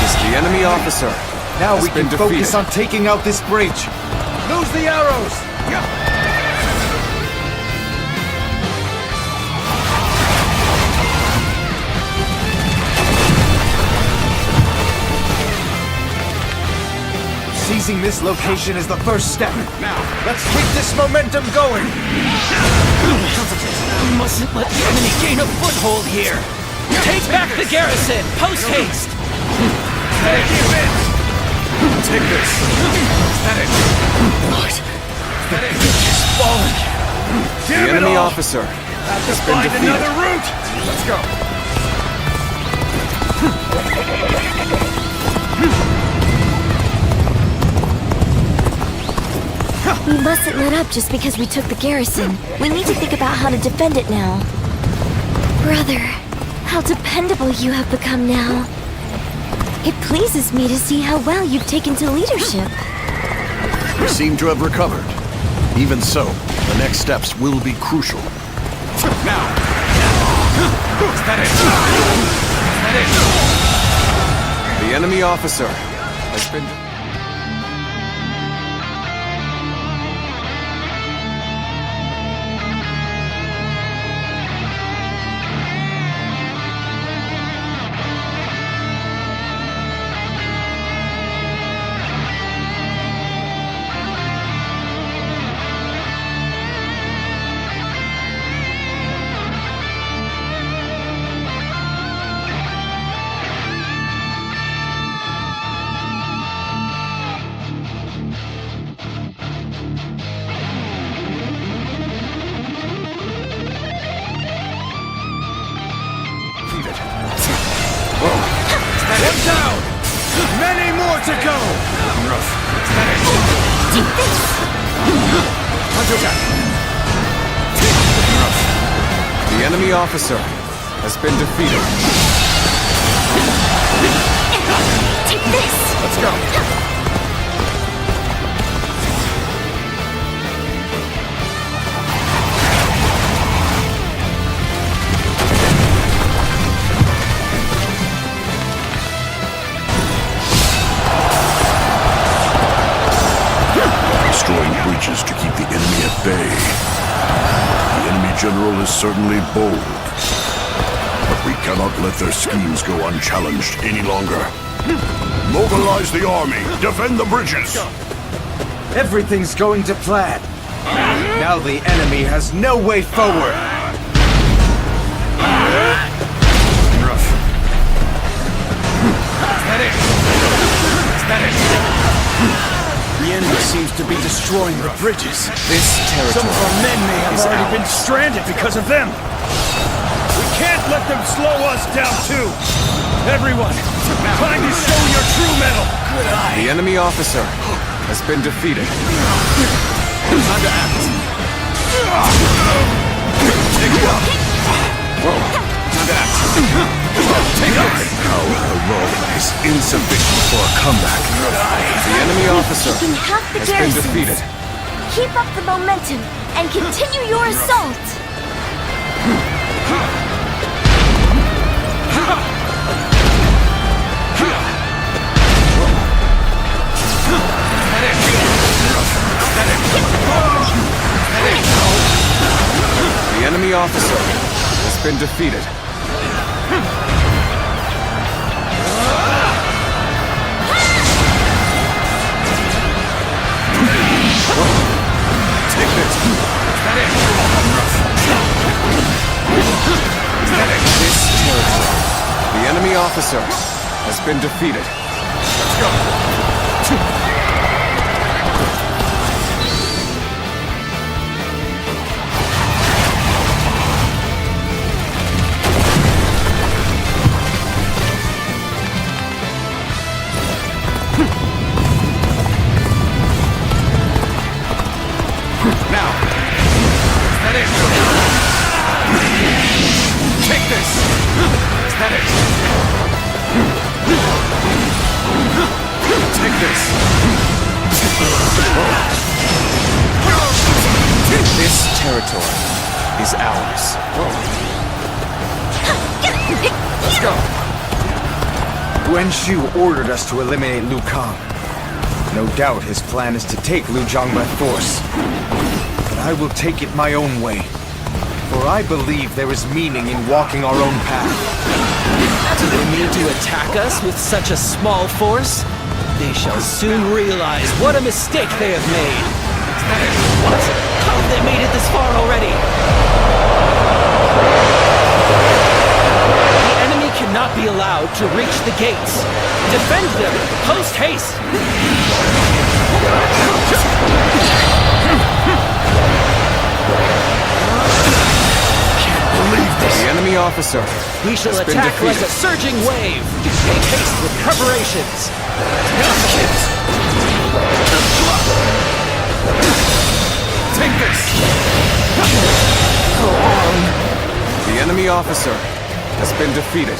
U: is the enemy officer.
O: Now
U: has
O: we can
U: been
O: focus
U: defeated.
O: on taking out this bridge. Lose the arrows! Seizing this location is the first step. Now, let's keep this momentum going!
I: We mustn't let the enemy gain a foothold here. Take back the garrison, post haste.
U: Take this.
I: What? The bridge is falling.
U: The enemy officer has been defeated.
R: Another route! Let's go.
M: We mustn't let up just because we took the garrison. We need to think about how to defend it now. Brother, how dependable you have become now. It pleases me to see how well you've taken to leadership.
C: We seem to have recovered. Even so, the next steps will be crucial.
R: Now! Is that it?
U: The enemy officer has been...
R: One down! Many more to go!
U: Rough.
R: Counterattack!
U: The enemy officer has been defeated.
M: Take this!
R: Let's go!
C: Destroying bridges to keep the enemy at bay. The enemy general is certainly bold, but we cannot let their schemes go unchallenged any longer. Mobilize the army! Defend the bridges!
O: Everything's going to plan. Now the enemy has no way forward.
A: Rough. Is that it? Is that it? The enemy seems to be destroying the bridges.
U: This territory.
A: Some of our men may have already been stranded because of them. We can't let them slow us down too. Everyone, time to show your true mettle. Good eye.
F: The enemy officer has been defeated. Time to act. Take it up. Whoa. Time to act. Take it.
L: Power alone is insufficient for a comeback.
F: The enemy officer
M: Taking half the
F: has been
M: garrisons.
F: defeated.
M: Keep up the momentum and continue your assault.
F: The enemy officer has been defeated. Take this. This territory. The enemy officer has been defeated. Let's go. Now! Is that it? Take this! Is that it? Take this! This territory is ours. Let's go!
O: Guan Shu ordered us to eliminate Liu Kang. No doubt his plan is to take Liu Zhang by force. But I will take it my own way. For I believe there is meaning in walking our own path.
I: Do they mean to attack us with such a small force? They shall soon realize what a mistake they have made. What? How have they made it this far already? The enemy cannot be allowed to reach the gates. Defend them, post haste!
F: The enemy officer.
I: We shall
F: has been
I: attack like
F: defeated.
I: a surging wave. Make haste with preparations.
F: Take this. The enemy officer has been defeated.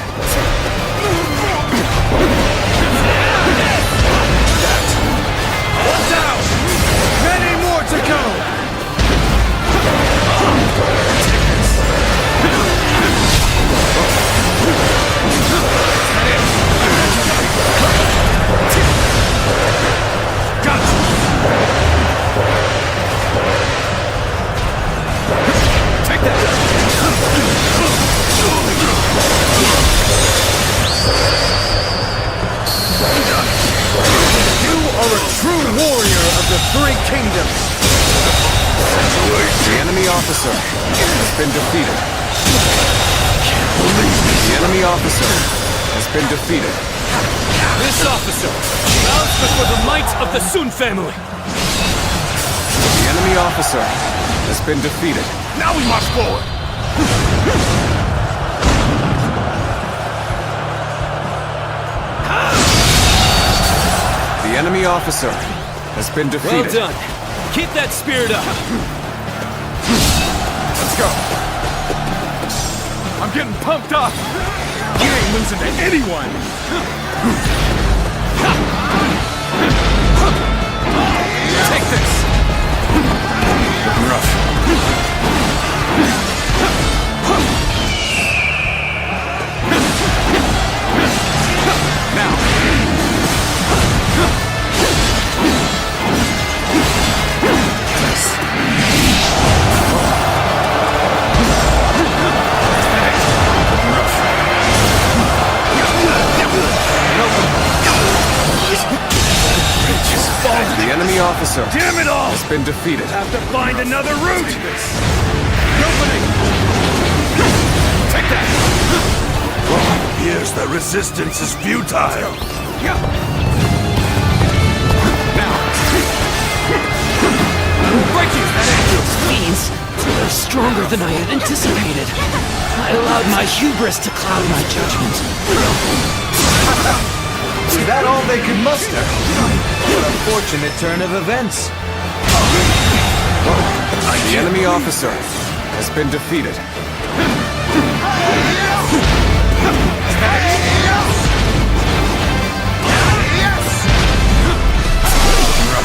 A: One down! Many more to go! Gotcha!
F: Take that!
A: You are a true warrior of the Three Kingdoms!
F: The enemy officer has been defeated. The enemy officer has been defeated.
K: This officer bows before the might of the Sun family.
F: The enemy officer has been defeated.
C: Now we march forward!
F: The enemy officer has been defeated.
K: Well done. Keep that spirit up.
F: Let's go.
A: I'm getting pumped up! You ain't losing to anyone!
F: Take this.
A: Rough.
F: Now. The enemy officer
A: Damn it all!
F: has been defeated.
A: Have to find another route!
F: Opening! Take that!
C: Here's the resistance is futile.
I: Break you! Those fiends are stronger than I had anticipated. I allowed my hubris to cloud my judgment.
O: Is that all they could muster? What a fortunate turn of events.
F: The enemy officer has been defeated.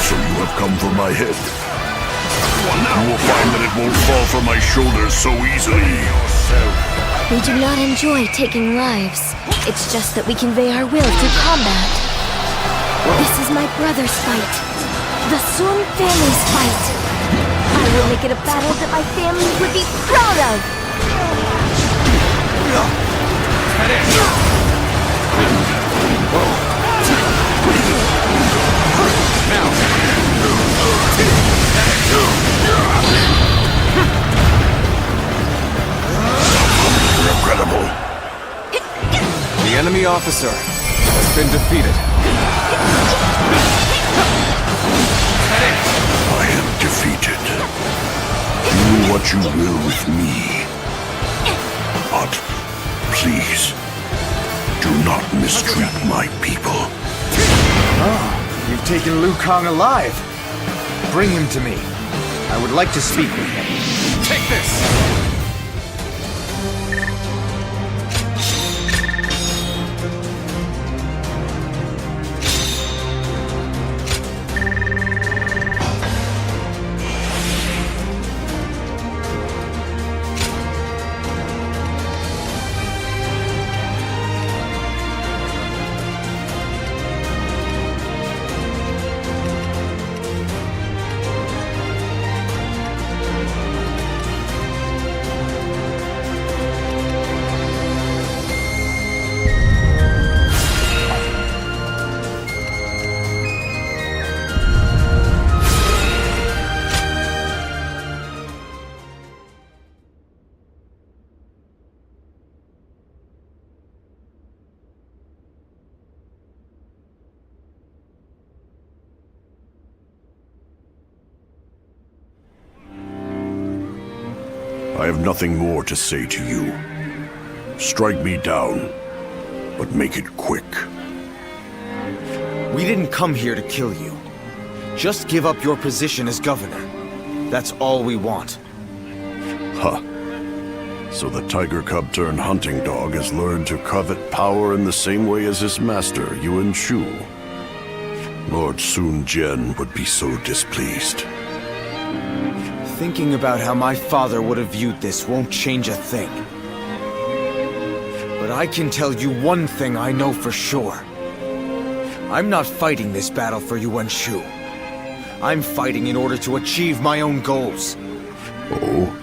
C: So you have come for my head. You will find that it won't fall from my shoulders so easily.
M: We do not enjoy taking lives. It's just that we convey our will through combat. This is my brother's fight. The Sun family's fight. I will make it a battle that my family would be proud of.
C: Incredible.
F: The enemy officer has been defeated.
C: I am defeated. Do what you will with me. But please, do not mistreat my people.
O: Oh, you've taken Liu Kang alive. Bring him to me. I would like to speak with him.
F: Take this!
C: I have nothing more to say to you. Strike me down, but make it quick.
V: We didn't come here to kill you. Just give up your position as governor. That's all we want.
C: Huh. So the tiger cub turned hunting dog has learned to covet power in the same way as his master, Yuan Shu. Lord Sun Jian would be so displeased.
V: Thinking about how my father would have viewed this won't change a thing. But I can tell you one thing I know for sure. I'm not fighting this battle for Yuan Shu. I'm fighting in order to achieve my own goals.
C: Oh?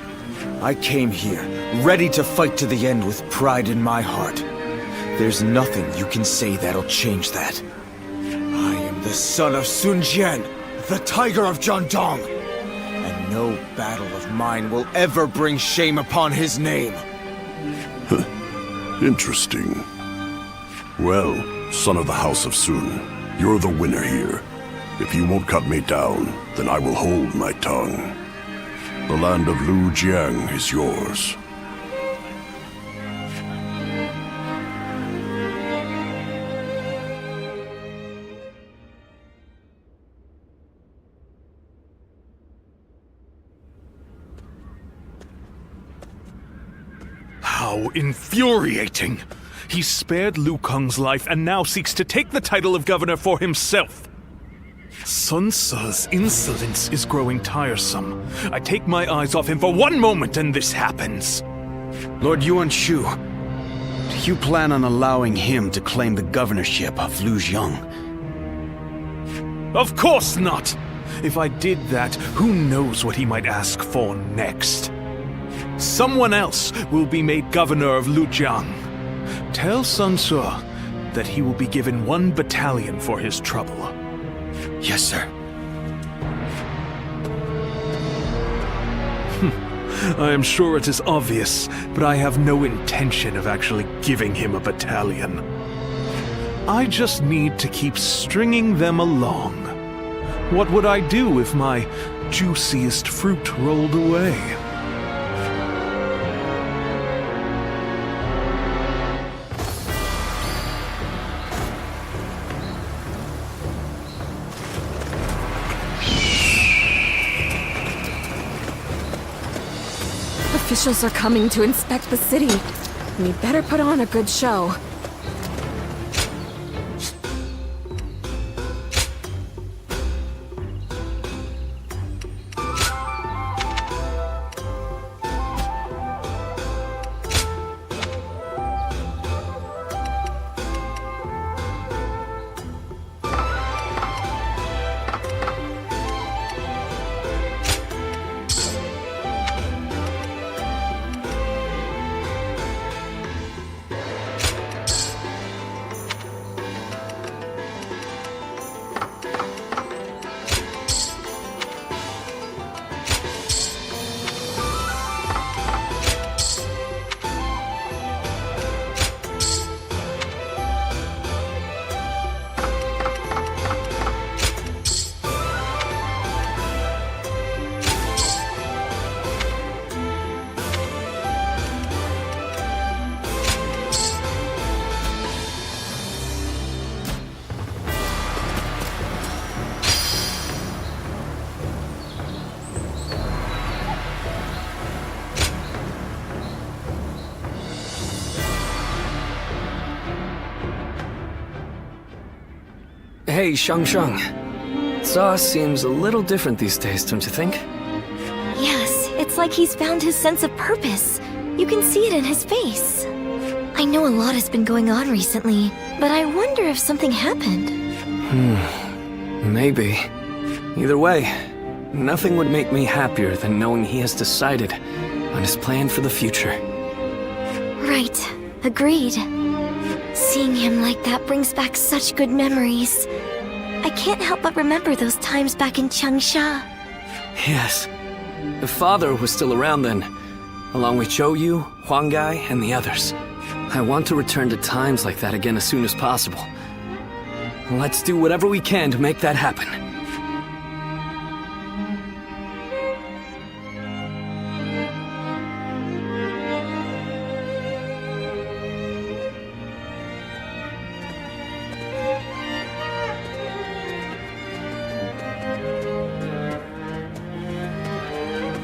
V: I came here, ready to fight to the end with pride in my heart. There's nothing you can say that'll change that. I am the son of Sun Jian, the Tiger of Jiandong. And no battle of mine will ever bring shame upon his name.
C: Interesting. Well, son of the House of Sun, you're the winner here. If you won't cut me down, then I will hold my tongue. The land of Lu Jiang is yours.
D: How infuriating! He spared Liu Kang's life and now seeks to take the title of governor for himself. Sun Ce's insolence is growing tiresome. I take my eyes off him for one moment and this happens.
E: Lord Yuan Shu, do you plan on allowing him to claim the governorship of Lujiang?
D: Of course not! If I did that, who knows what he might ask for next? Someone else will be made governor of Lujiang. Tell Sun Ce that he will be given 1 battalion for his trouble.
E: Yes, sir.
D: I am sure it is obvious, but I have no intention of actually giving him a battalion. I just need to keep stringing them along. What would I do if my juiciest fruit rolled away?
P: Officials are coming to inspect the city. We better put on a good show.
K: Hey, Shang. Saw seems a little different these days, don't you think?
M: Yes, it's like he's found his sense of purpose. You can see it in his face. I know a lot has been going on recently, but I wonder if something happened.
K: Maybe. Either way, nothing would make me happier than knowing he has decided on his plan for the future.
M: Right. Agreed. Seeing him like that brings back such good memories. I can't help but remember those times back in Changsha.
K: Yes. The father was still around then, along with Zhou Yu, Huang Gai, and the others. I want to return to times like that again as soon as possible. Let's do whatever we can to make that happen.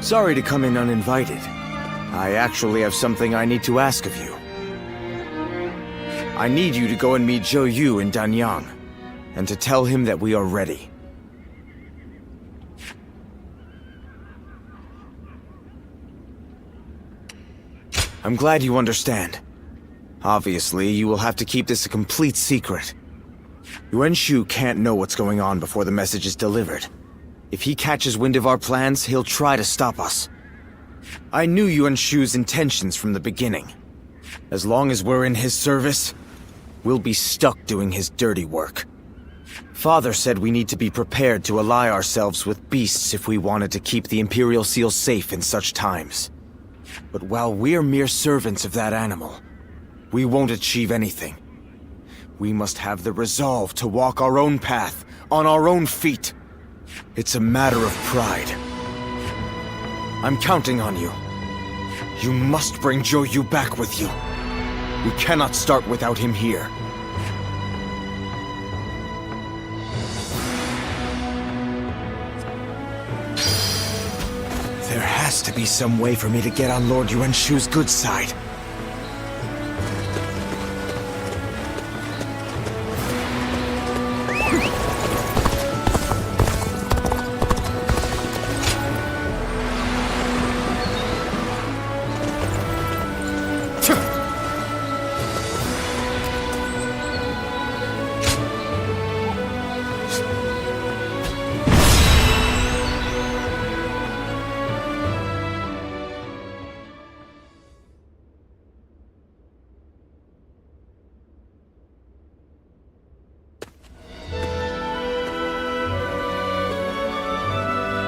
V: Sorry to come in uninvited. I actually have something I need to ask of you. I need you to go and meet Zhou Yu in Danyang, and to tell him that we are ready. I'm glad you understand. Obviously, you will have to keep this a complete secret. Yuan Shu can't know what's going on before the message is delivered. If he catches wind of our plans, he'll try to stop us. I knew Yuan Shu's intentions from the beginning. As long as we're in his service, we'll be stuck doing his dirty work. Father said we need to be prepared to ally ourselves with beasts if we wanted to keep the Imperial Seal safe in such times. But while we're mere servants of that animal, we won't achieve anything. We must have the resolve to walk our own path, on our own feet. It's a matter of pride. I'm counting on you. You must bring Zhou Yu back with you. We cannot start without him here. There has to be some way for me to get on Lord Yuan Shu's good side.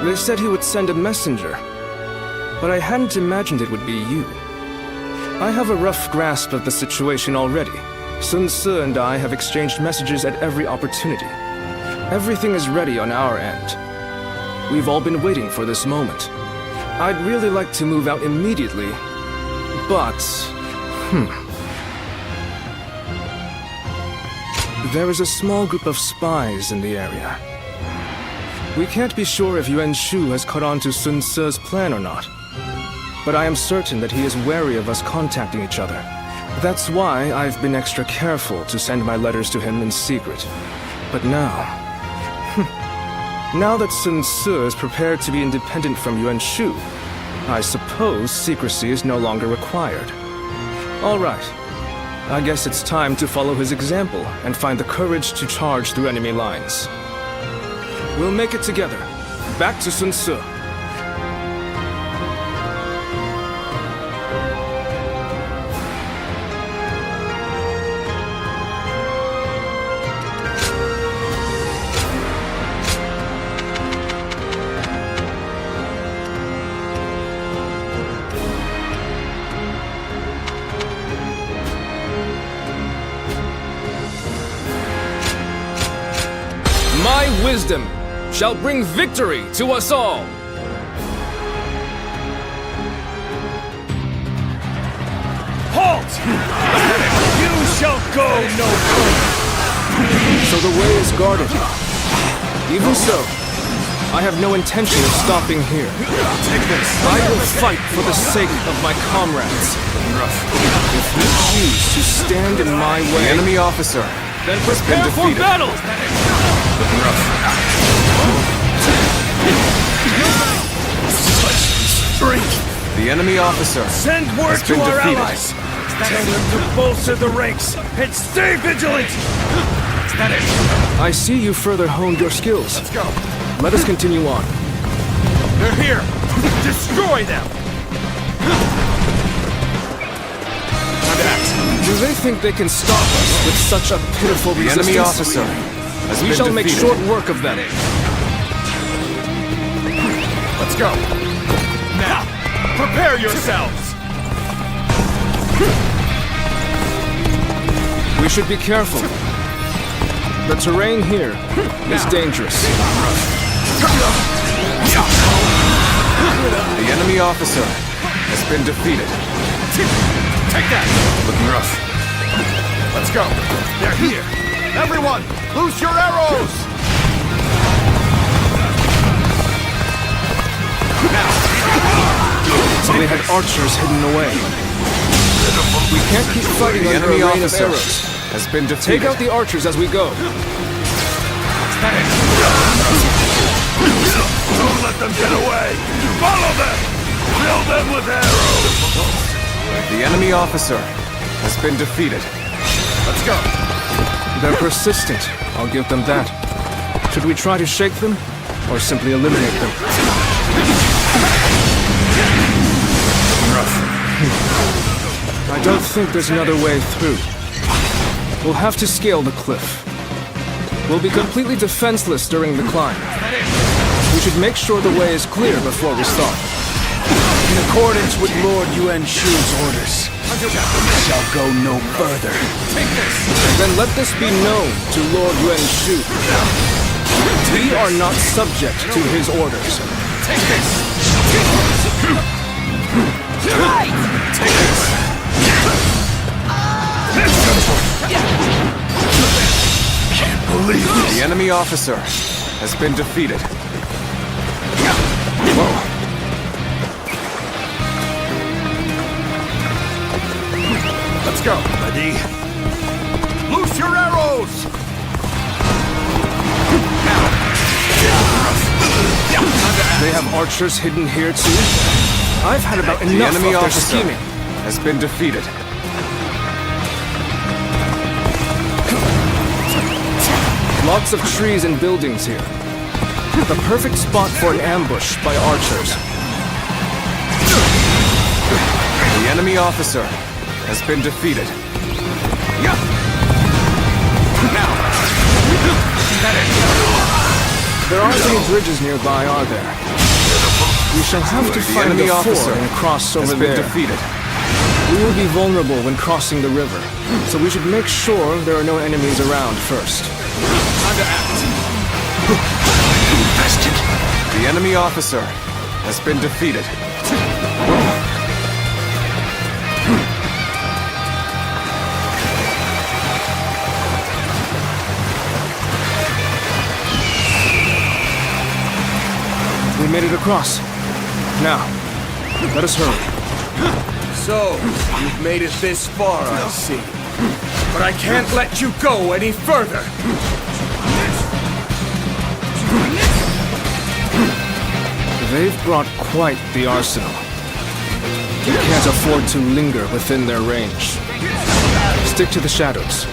K: They said he would send a messenger. but I hadn't imagined it would be you. I have a rough grasp of the situation already. Sun Ce and I have exchanged messages at every opportunity. Everything is ready on our end. We've all been waiting for this moment. I'd really like to move out immediately, but... There is a small group of spies in the area. We can't be sure if Yuan Shu has caught on to Sun Ce's plan or not. But I am certain that he is wary of us contacting each other. That's why I've been extra careful to send my letters to him in secret. But now... now that Sun Ce is prepared to be independent from Yuan Shu, I suppose secrecy is no longer required. All right. I guess it's time to follow his example and find the courage to charge through enemy lines. We'll make it together. Back to Sun Ce. My wisdom shall bring victory to us all!
A: Halt! You shall go no further!
K: So the way is guarded. Even so, I have no intention of stopping here. I will fight for the sake of my comrades. If you choose to stand in my way...
V: The enemy officer
K: then prepare for battle!
A: Strength!
V: The enemy officer
A: Send word
V: has been
A: to our
V: defeated.
A: allies! Tell them to bolster the ranks and stay vigilant!
K: I see you further honed your skills.
A: Let's go!
K: Let us continue on.
A: They're here! Destroy them!
K: Do they think they can stop us with such a pitiful
V: The
K: resistance?
V: enemy officer has
K: We
V: been
K: shall make
V: defeated.
K: short work of them.
A: Let's go! Now, prepare yourselves!
K: We should be careful. The terrain here is dangerous.
V: The enemy officer has been defeated.
A: Take that!
V: Looking rough.
A: Let's go! They're here!
Q: Everyone, loose your arrows!
K: So they had archers hidden away. We can't keep fighting
V: The
K: under
V: enemy
K: a rain of
V: officer
K: arrows.
V: has been
K: Take
V: defeated.
K: out the archers as we go.
A: Don't let them get away! Follow them! Fill them with arrows!
V: The enemy officer has been defeated.
A: Let's go!
K: They're persistent, I'll give them that. Should we try to shake them, or simply eliminate them? I don't think there's another way through. We'll have to scale the cliff. We'll be completely defenseless during the climb. We should make sure the way is clear before we start.
E: In accordance with Lord Yuan Shu's orders, we shall go no further.
K: Then let this be known to Lord Yuan Shu. We are not subject to his orders.
A: Take this! Can't believe this!
V: The enemy officer has been defeated. Whoa.
A: Let's go! Ready? Loose your arrows!
K: They have archers hidden here too? I've had about
V: The
K: enough
V: enemy
K: of their
V: officer
K: scheming.
V: has been defeated.
K: Lots of trees and buildings here. The perfect spot for an ambush by archers.
V: The enemy officer has been defeated.
K: There aren't any bridges nearby, are there? We shall have to
U: The
K: find
U: enemy
K: the
U: officer
K: ford and cross over
U: has been
K: there.
U: defeated.
K: We will be vulnerable when crossing the river, so we should make sure there are no enemies around first.
U: Time to act. The enemy officer has been defeated.
K: We made it across. Now, let us hurry.
Q: So, you've made it this far, I see. But I can't let you go any further!
K: They've brought quite the arsenal. We can't afford to linger within their range. Stick to the shadows.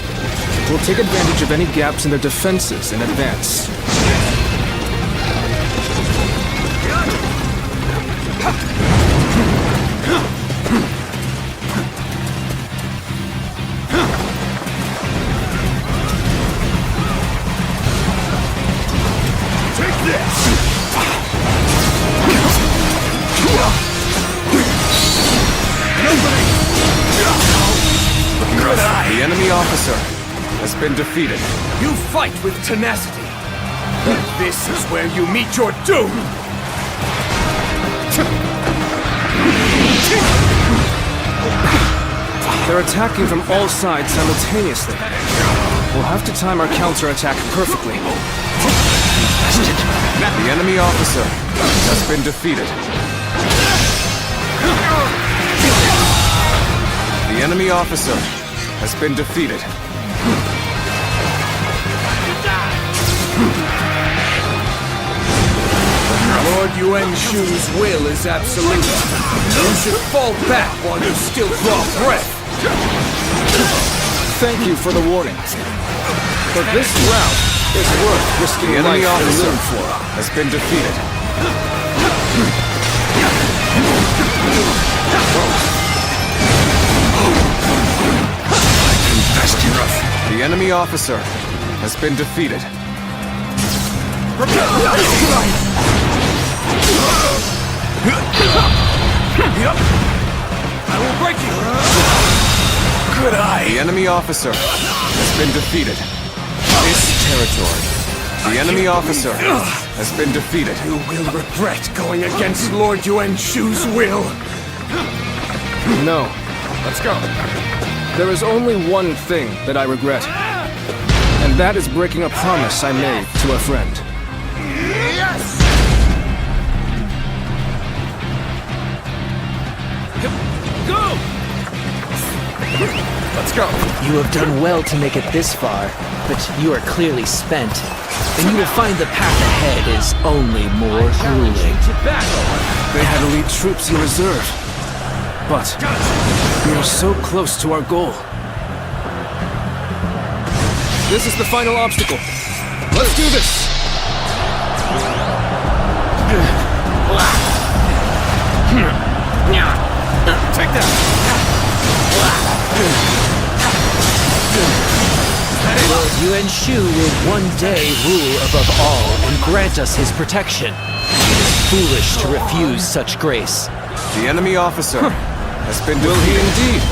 K: We'll take advantage of any gaps in their defenses in advance.
Q: Take this!
U: The enemy officer has been defeated.
Q: You fight with tenacity, but this is where you meet your doom!
K: They're attacking from all sides simultaneously. We'll have to time our counterattack perfectly.
U: The enemy officer has been defeated. The enemy officer has been defeated.
Q: Lord Yuan Shu's will is absolute. You should fall back while you still draw breath.
K: Thank you for the warning. But this route is worth risking
U: The enemy
K: life and
U: officer
K: limb for.
U: has been defeated. The enemy officer has been defeated.
Q: I will break you! Good eye!
U: The enemy officer has been defeated.
Q: This territory.
U: The enemy officer has been defeated.
Q: You will regret going against Lord Yuan Shu's will.
K: No.
Q: Let's go.
K: There is only one thing that I regret. And that is breaking a promise I made to a friend.
Q: Yes! Go! Let's go.
I: You have done well to make it this far, but you are clearly spent. And you will find the path ahead is only more grueling.
K: They had elite troops in reserve. But we are so close to our goal. This is the final obstacle. Let's do this!
Q: Take that!
I: Lord Yuan Shu will one day rule above all and grant us his protection. It is foolish to refuse such grace.
U: The enemy officer has been
K: Will he
U: defeated.
K: indeed?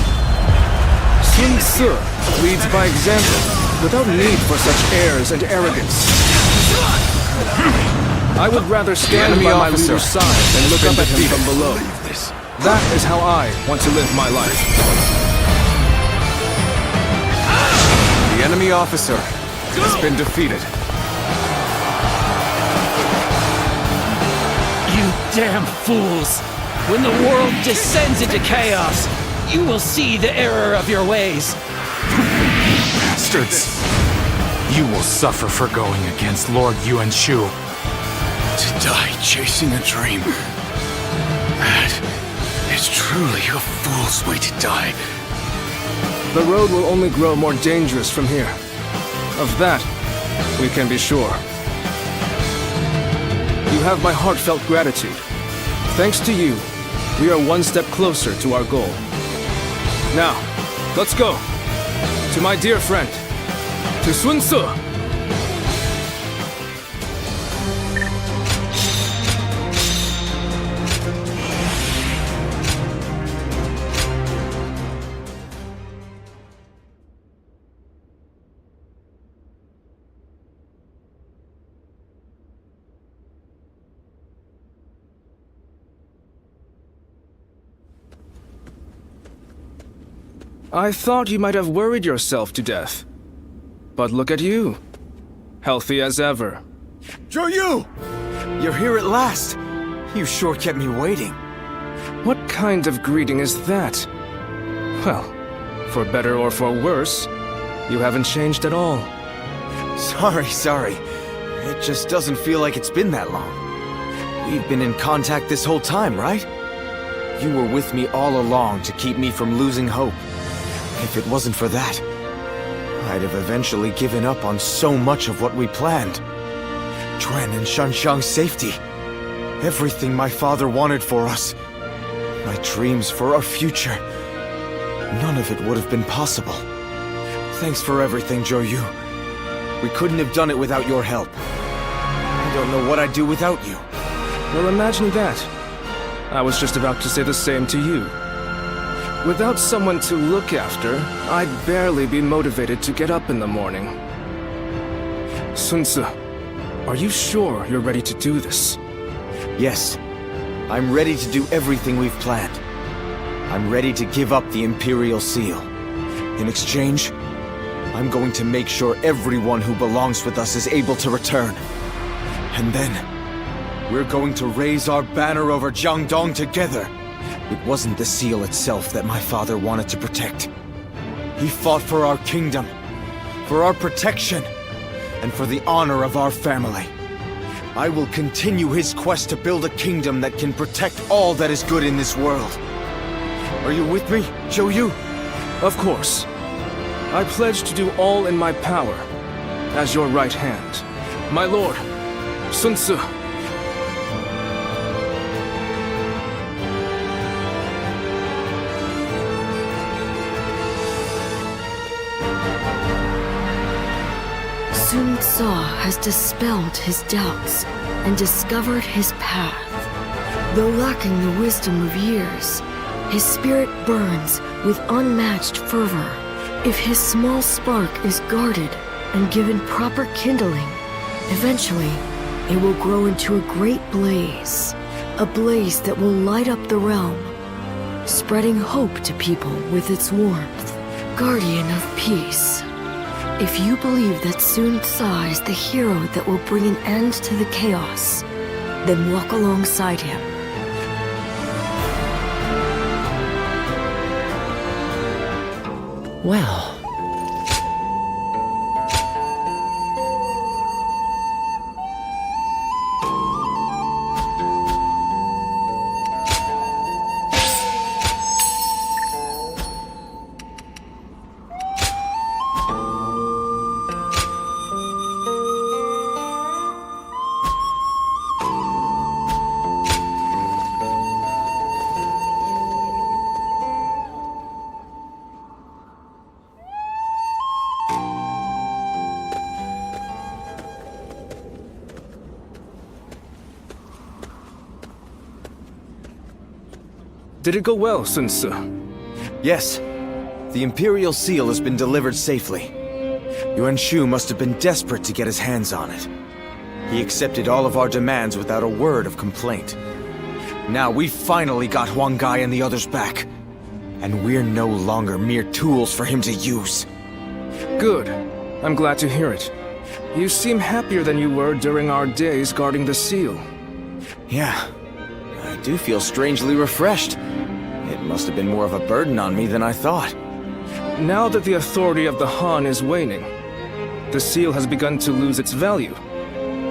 K: Sun Tzu leads by example, without need for such airs and arrogance. I would rather stand
U: enemy
K: by my
U: officer
K: leader's side and look
U: has
K: up
U: been
K: at him
U: defeated.
K: from below. That is how I want to live my life.
U: The enemy officer has been defeated.
I: You damn fools! When the world descends into chaos, you will see the error of your ways.
J: Bastards! You will suffer for going against Lord Yuan Shu.
E: To die chasing a dream. That is truly a fool's way to die.
K: The road will only grow more dangerous from here. Of that, we can be sure. You have my heartfelt gratitude. Thanks to you, we are one step closer to our goal. Now, let's go. To my dear friend, to Sun Tzu. I thought you might have worried yourself to death. But look at you. Healthy as ever.
V: Zhou! You're here at last. You sure kept me waiting.
K: What kind of greeting is that? Well, for better or for worse, you haven't changed at all.
V: Sorry. It just doesn't feel like it's been that long. We've been in contact this whole time, right? You were with me all along to keep me from losing hope. If it wasn't for that, I'd have eventually given up on so much of what we planned. Quan and Shanxiang's safety. Everything my father wanted for us. My dreams for our future. None of it would have been possible. Thanks for everything, Zhou. We couldn't have done it without your help. I don't know what I'd do without you.
K: Well, imagine that. I was just about to say the same to you. Without someone to look after, I'd barely be motivated to get up in the morning. Sun Ce, are you sure you're ready to do this?
V: Yes. I'm ready to do everything we've planned. I'm ready to give up the Imperial Seal. In exchange, I'm going to make sure everyone who belongs with us is able to return. And then, we're going to raise our banner over Jiangdong together. It wasn't the seal itself that my father wanted to protect. He fought for our kingdom, for our protection, and for the honor of our family. I will continue his quest to build a kingdom that can protect all that is good in this world. Are you with me, Zhou?
K: Of course. I pledge to do all in my power, as your right hand. My lord, Sun Ce.
G: Sun Ce has dispelled his doubts and discovered his path. Though lacking the wisdom of years, his spirit burns with unmatched fervor. If his small spark is guarded and given proper kindling, eventually it will grow into a great blaze. A blaze that will light up the realm, spreading hope to people with its warmth. Guardian of peace. If you believe that Sun Ce is the hero that will bring an end to the chaos, then walk alongside him.
T: Well...
K: Did it go well, Sun Ce?
V: Yes. The Imperial Seal has been delivered safely. Yuan Shu must have been desperate to get his hands on it. He accepted all of our demands without a word of complaint. Now we've finally got Huang Gai and the others back. And we're no longer mere tools for him to use.
K: Good. I'm glad to hear it. You seem happier than you were during our days guarding the seal.
V: Yeah. I do feel strangely refreshed. It must have been more of a burden on me than I thought.
K: Now that the authority of the Han is waning, the seal has begun to lose its value.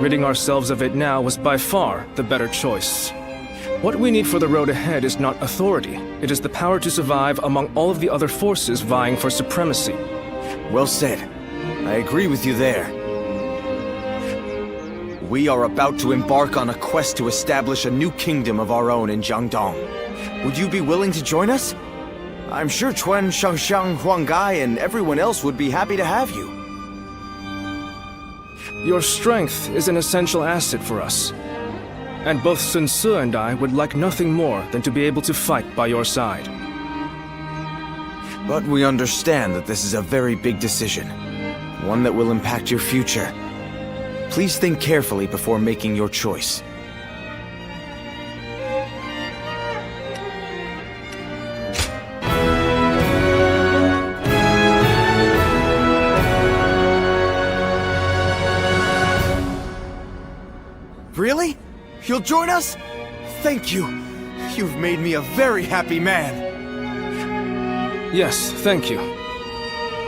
K: Ridding ourselves of it now was by far the better choice. What we need for the road ahead is not authority. It is the power to survive among all of the other forces vying for supremacy.
V: Well said. I agree with you there. We are about to embark on a quest to establish a new kingdom of our own in Jiangdong. Would you be willing to join us? I'm sure Quan, Shanxiang, Huang Gai, and everyone else would be happy to have you.
K: Your strength is an essential asset for us. And both Sun Ce and I would like nothing more than to be able to fight by your side.
V: But we understand that this is a very big decision. One that will impact your future. Please think carefully before making your choice. You'll join us? Thank you. You've made me a very happy man.
K: Yes, thank you.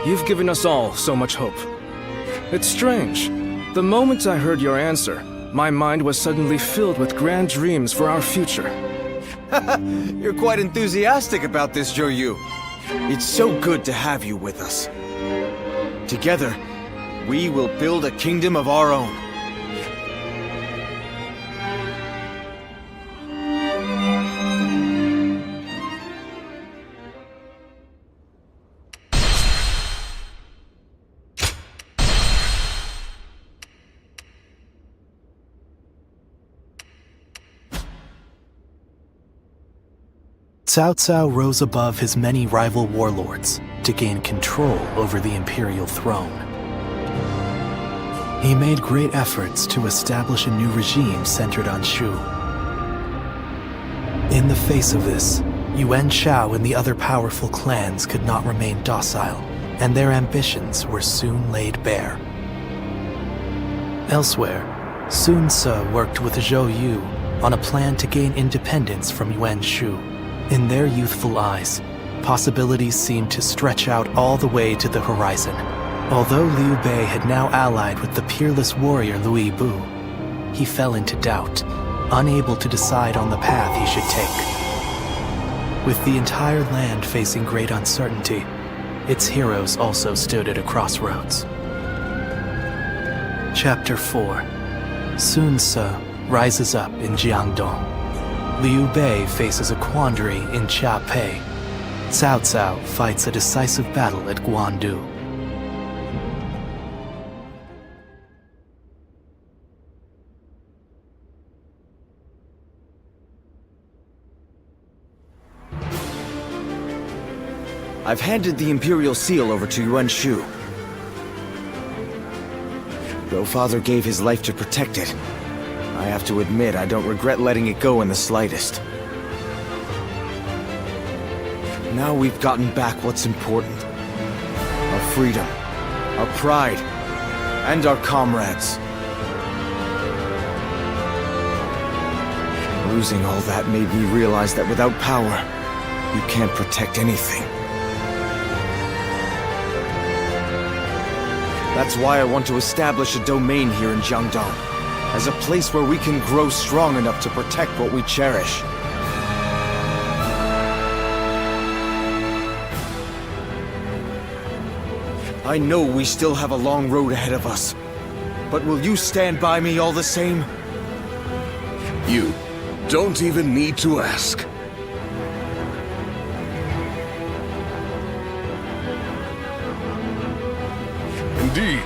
K: You've given us all so much hope. It's strange. The moment I heard your answer, my mind was suddenly filled with grand dreams for our future.
V: You're quite enthusiastic about this, Joyu. It's so good to have you with us. Together, we will build a kingdom of our own.
B: Cao Cao rose above his many rival warlords to gain control over the imperial throne. He made great efforts to establish a new regime centered on Shu. In the face of this, Yuan Shao and the other powerful clans could not remain docile, and their ambitions were soon laid bare. Elsewhere, Sun Ce worked with Zhou Yu on a plan to gain independence from Yuan Shu. In their youthful eyes, possibilities seemed to stretch out all the way to the horizon. Although Liu Bei had now allied with the peerless warrior Liu Bu, he fell into doubt, unable to decide on the path he should take. With the entire land facing great uncertainty, its heroes also stood at a crossroads. Chapter 4. Sun Ce rises up in Jiangdong. Liu Bei faces a quandary in Chia Pei. Cao Cao fights a decisive battle at Guandu.
V: I've handed the Imperial Seal over to Yuan Shu. Though Father gave his life to protect it, I have to admit I don't regret letting it go in the slightest. Now we've gotten back what's important. Our freedom, our pride, and our comrades. Losing all that made me realize that without power, you can't protect anything. That's why I want to establish a domain here in Jiangdong, as a place where we can grow strong enough to protect what we cherish. I know we still have a long road ahead of us, but will you stand by me all the same?
N: You don't even need to ask. Indeed,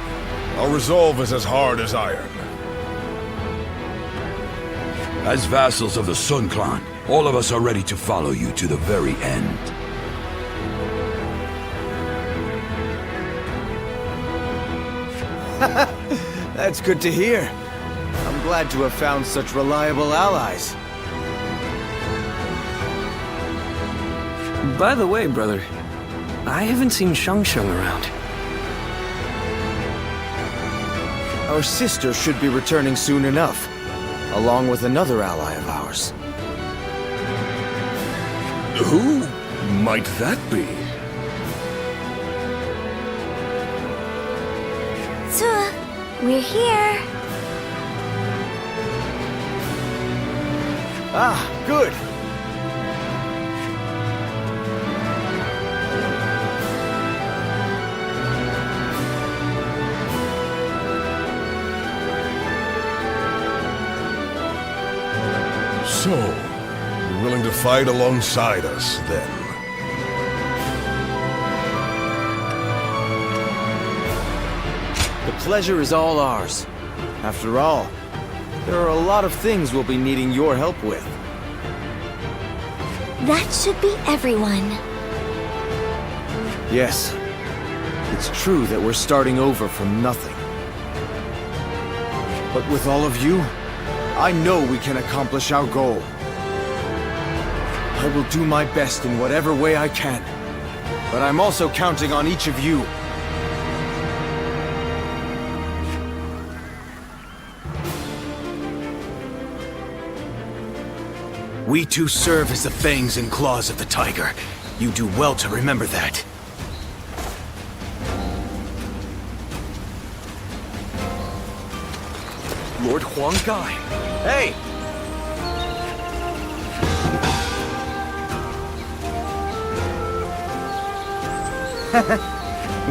N: our resolve is as hard as iron.
S: As vassals of the Sun Clan, all of us are ready to follow you to the very end.
V: That's good to hear. I'm glad to have found such reliable allies.
K: By the way, brother, I haven't seen Shang around.
V: Our sister should be returning soon enough, along with another ally of ours.
N: Who might that be?
M: We're here.
V: Ah, good.
N: So, you're willing to fight alongside us, then?
V: The pleasure is all ours. After all, there are a lot of things we'll be needing your help with.
M: That should be everyone.
V: Yes, it's true that we're starting over from nothing. But with all of you, I know we can accomplish our goal. I will do my best in whatever way I can, but I'm also counting on each of you. We too serve as the fangs and claws of the tiger. You do well to remember that.
H: Lord Huang Gai. Hey!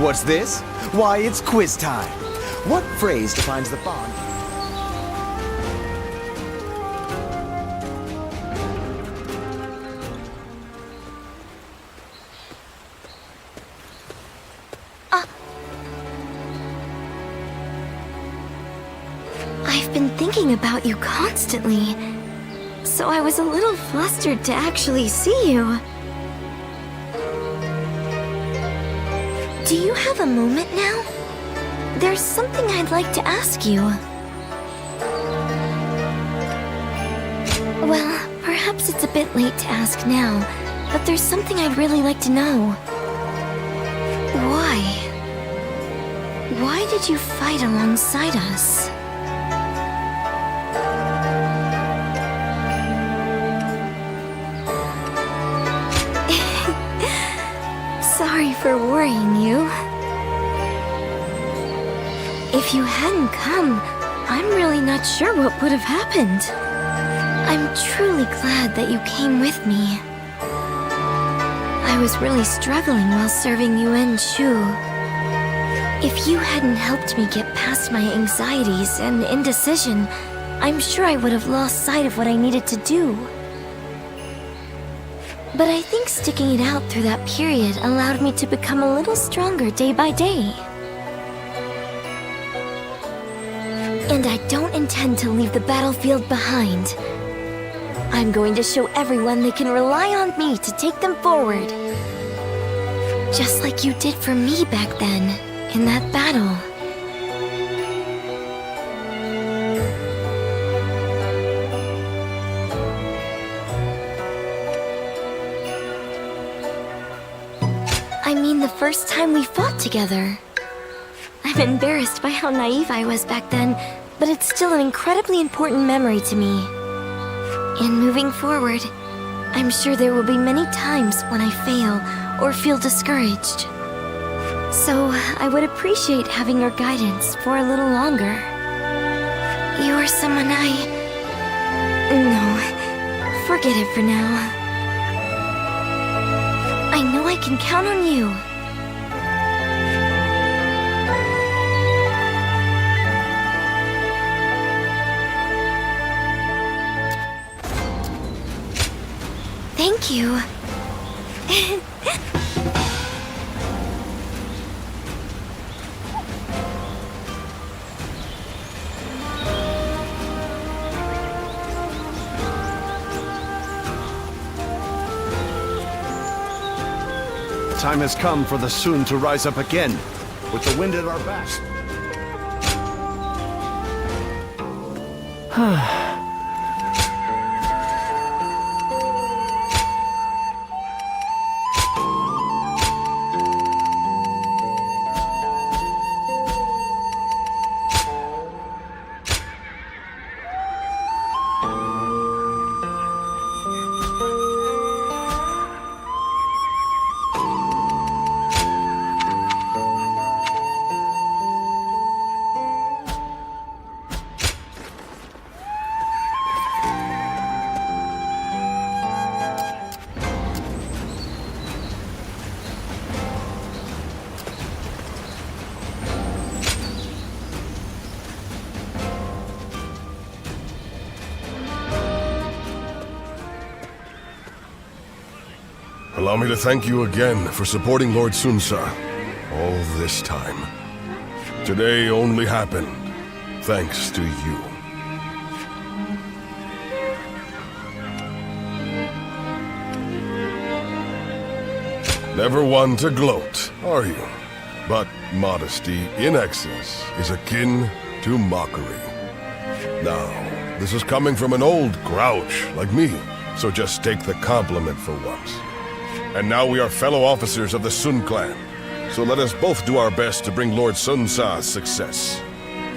V: What's this? Why, it's quiz time. What phrase defines the bond?
M: I've been thinking about you constantly, so I was a little flustered to actually see you. Do you have a moment now? There's something I'd like to ask you. Well, perhaps it's a bit late to ask now, but there's something I'd really like to know. Why? Why did you fight alongside us? Sorry for worrying you. If you hadn't come, I'm really not sure what would have happened. I'm truly glad that you came with me. I was really struggling while serving Yuan Shu. If you hadn't helped me get past my anxieties and indecision, I'm sure I would have lost sight of what I needed to do. But I think sticking it out through that period allowed me to become a little stronger day by day. And I don't intend to leave the battlefield behind. I'm going to show everyone they can rely on me to take them forward. Just like you did for me back then, in that battle. I mean the first time we fought together. I'm embarrassed by how naive I was back then, but it's still an incredibly important memory to me. And moving forward, I'm sure there will be many times when I fail or feel discouraged. So I would appreciate having your guidance for a little longer. You are someone No, forget it for now. I know I can count on you. Thank you.
Q: The time has come for the Sun to rise up again, with the wind at our back.
N: Allow me to thank you again for supporting Lord Sunsa all this time. Today only happened thanks to you. Never one to gloat, are you? But modesty in excess is akin to mockery. Now, this is coming from an old grouch like me, so just take the compliment for once. And now we are fellow officers of the Sun clan, so let us both do our best to bring Lord Sun Sa's success,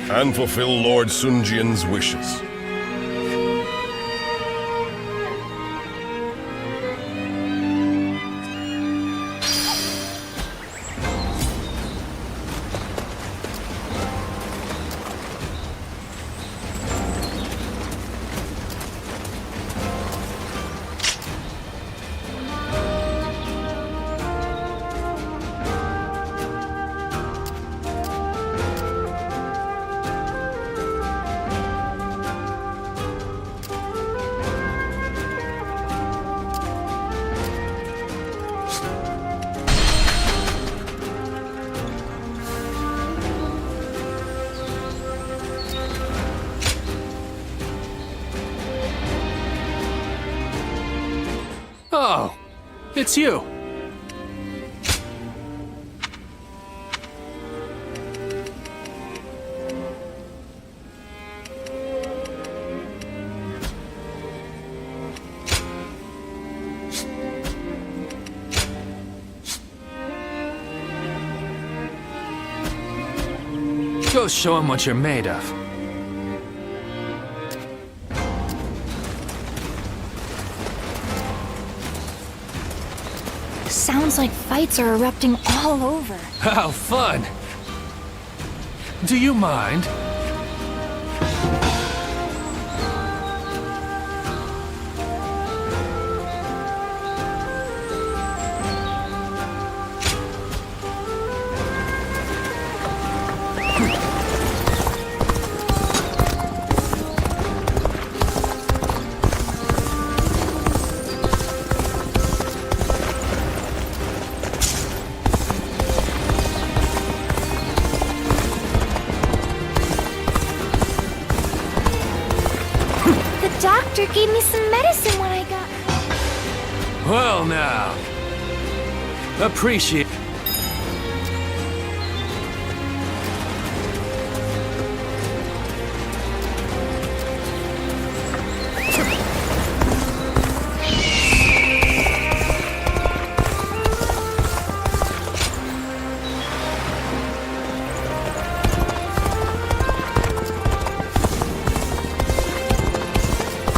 N: and fulfill Lord Sun Jian's wishes.
F: Oh, it's you. Go show him what you're made of.
M: Sounds like fights are erupting all over.
F: How fun! Do you mind?
M: Doctor gave me some medicine when I got...
F: Well now. Appreciate...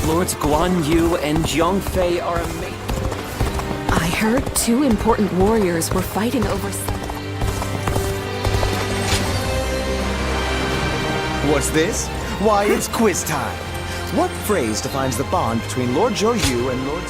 T: Lords Guan Yu and Zhong Fei are amazing.
P: I heard 2 important warriors were fighting over...
V: What's this? Why, it's quiz time. What phrase defines the bond between Lord Zhou Yu and Lord...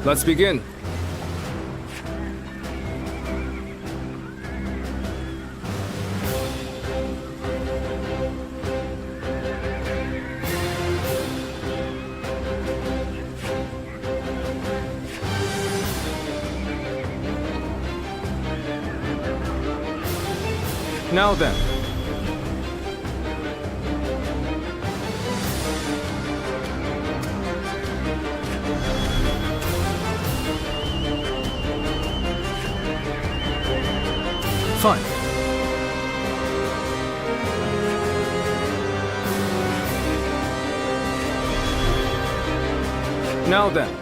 K: Let's begin. Now then.
F: Fine.
K: Now then.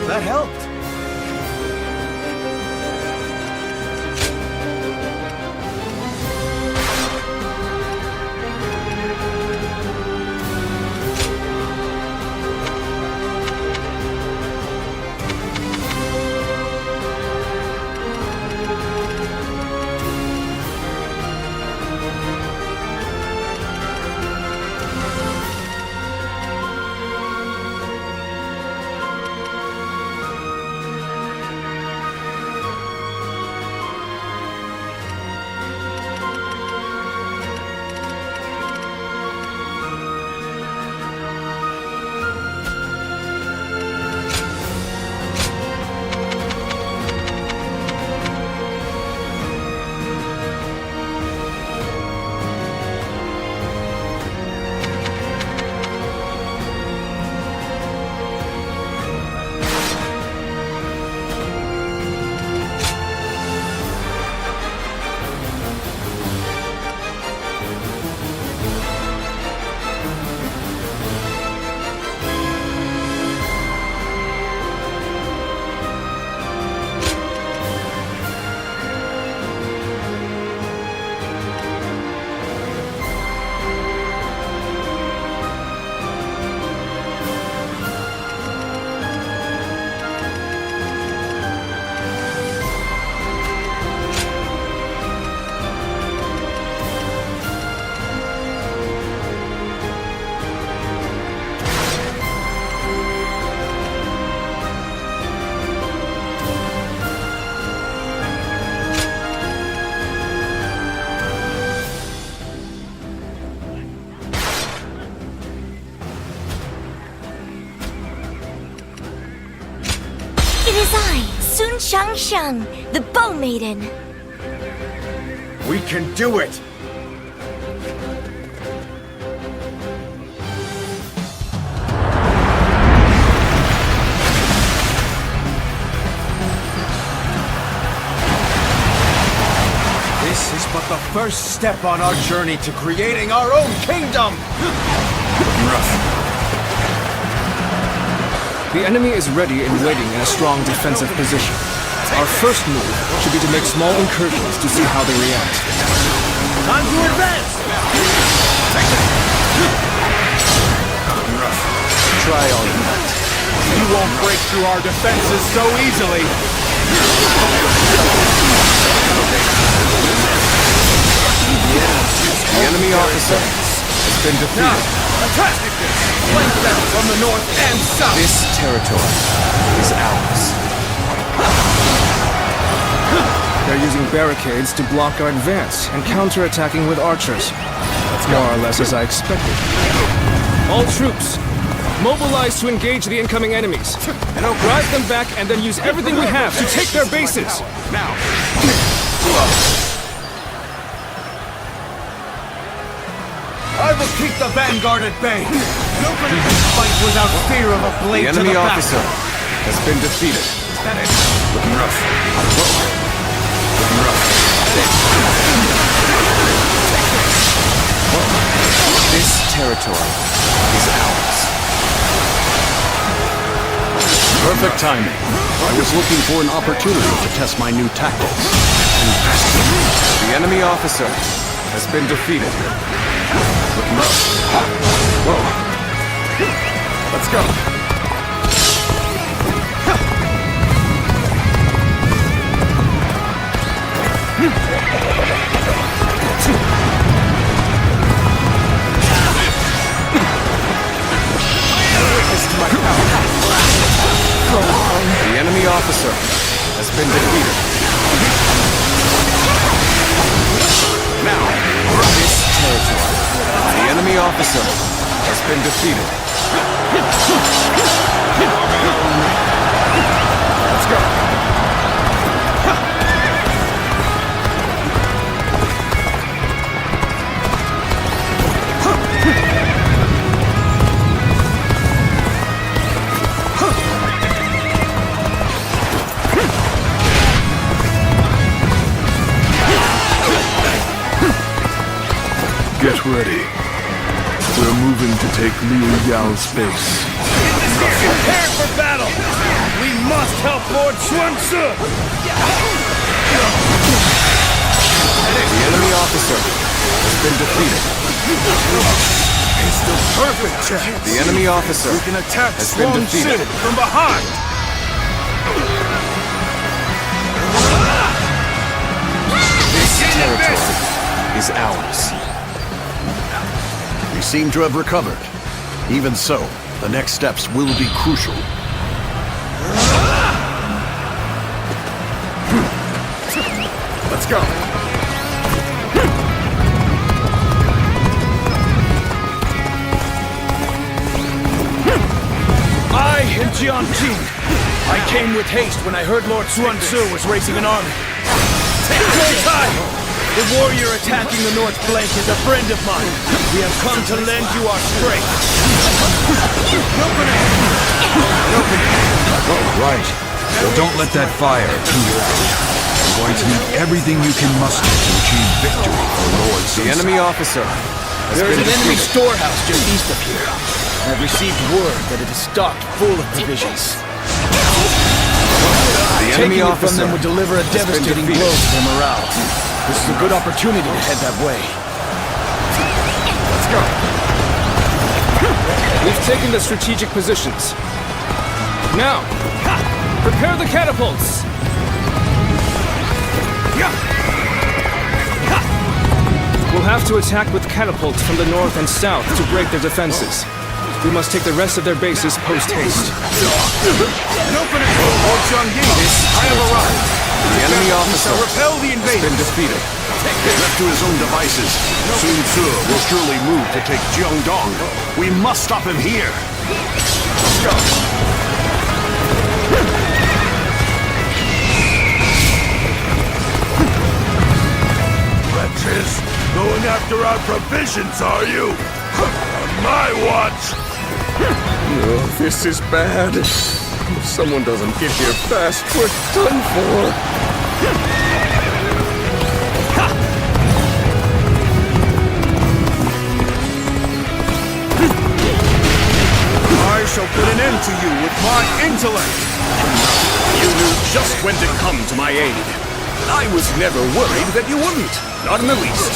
V: That helped.
M: is I, Sun Shangshang, the Bow Maiden.
O: We can do it! This is but the first step on our journey to creating our own kingdom!
K: The enemy is ready and waiting in a strong defensive position. Our first move should be to make small incursions to see how they react.
A: Time to advance!
V: Try all you want.
Q: You won't break through our defenses so easily!
V: The enemy officer has been defeated.
Q: Attack! Flank them from the north and south!
V: This territory is ours.
K: They're using barricades to block our advance and counter-attacking with archers. That's more or less as I expected. All troops, mobilize to engage the incoming enemies. Drive them back and then use everything we have to take their bases.
Q: Now! I will keep the vanguard at bay! Nobody can fight without fear of a blade
V: The
Q: to the
V: enemy
Q: back!
V: officer has been defeated.
S: Looking rough. Looking rough.
V: This territory is ours.
C: Perfect timing. I was looking for an opportunity to test my new tactics.
V: The enemy officer has been defeated.
C: Looking rough. Whoa. Let's go.
V: The enemy officer has been defeated. Now, this territory. The enemy officer has been defeated.
Q: Let's go!
C: Get ready. We're moving to take Liu Yao's base.
A: Prepare for battle! We must help Lord Sun Ce!
V: The enemy officer has been defeated.
Q: It's the perfect chance!
V: The enemy officer
Q: We can attack
V: has been
Q: Sun
V: defeated.
Q: Ce from behind!
V: This territory is ours.
C: We seem to have recovered. Even so, the next steps will be crucial.
Q: Let's go!
A: I am Jian Jing. I came with haste when I heard Lord Sun Ce was raising an army. Go Tai! The warrior attacking the north flank is a friend of mine. We have come to lend you our strength.
S: Oh, right. Well, don't let that fire tune you out. You're going to need everything you can muster to achieve victory for Lord Sun Ce.
V: The enemy officer has
A: There is
V: been
A: an enemy
V: defeated.
A: storehouse just east of here. I've received word that it is stocked full of provisions.
V: The enemy
A: Taking it from
V: officer
A: them would deliver a
V: has been
A: devastating
V: defeated.
A: blow to their morale. This is a good opportunity to head that way.
Q: Let's go!
K: We've taken the strategic positions. Now, prepare the catapults! We'll have to attack with catapults from the north and south to break their defenses. We must take the rest of their bases post-haste.
Q: Open it! Lord Zhongyi, I have arrived!
V: The enemy officer
Q: shall repel the
V: has
Q: invaders!
V: been defeated.
C: Left to his own devices, Sun Ce will surely move to take Jiangdong. We must stop him here.
Q: Let's go!
C: horses! Going after our provisions, are you? On my watch!
K: Oh, this is bad. If someone doesn't get here fast, we're done for.
D: I shall put an end to you with my intellect! You knew just when to come to my aid. I was never worried that you wouldn't. Not in the least.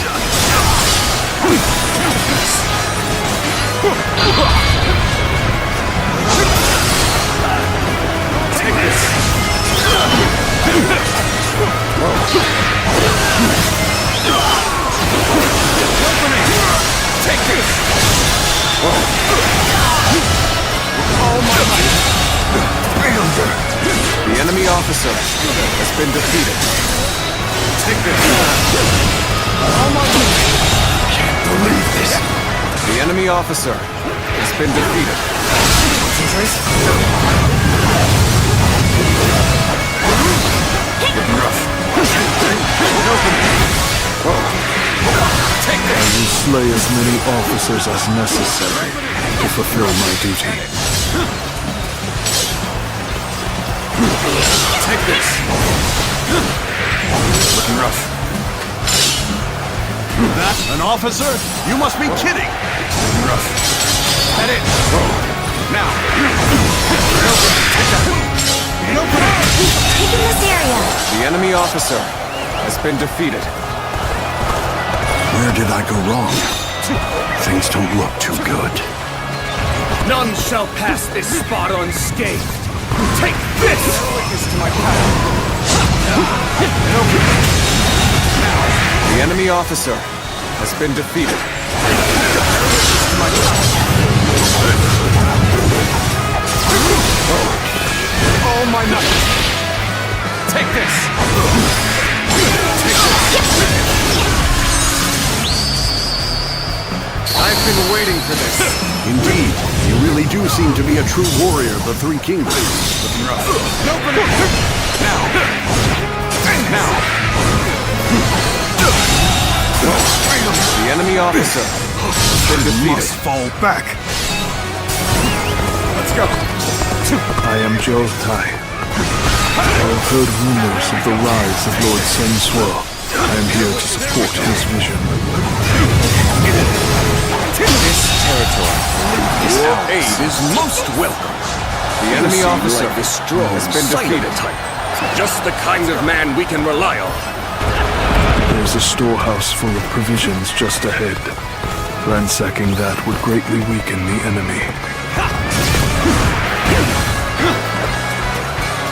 D: Take this. Take this.
V: All my might. The enemy officer has been defeated.
D: Take this.
V: All my might. Can't believe this. The enemy officer has been defeated. Concentrate.
D: Take this.
L: I will slay as many officers as necessary to fulfill my duty.
D: Take this. Looking rough. That an officer? You must be kidding. Looking rough. Head it. Now.
M: Taking this area.
V: The enemy officer has been defeated.
C: Where did I go wrong? Things don't look too good.
A: None shall pass this spot unscathed. Take this!
V: To my path. The enemy officer has been defeated.
D: All my might. Take this.
V: I've been waiting for this.
C: Indeed, you really do seem to be a true warrior of the Three Kingdoms.
D: Looking rough. Open it! Now! Now!
V: The enemy officer has been defeated.
C: Must fall back.
D: Let's go!
L: I am Zhou Tai. I have heard rumors of the rise of Lord Sun Suo. I am here to support his vision.
V: This territory is
D: Your
V: ours.
D: aid is most welcome.
V: The enemy officer
D: like this strong,
V: has been defeated.
D: type. Just the kind of man we can rely on.
L: There's a storehouse full of provisions just ahead. Ransacking that would greatly weaken the enemy.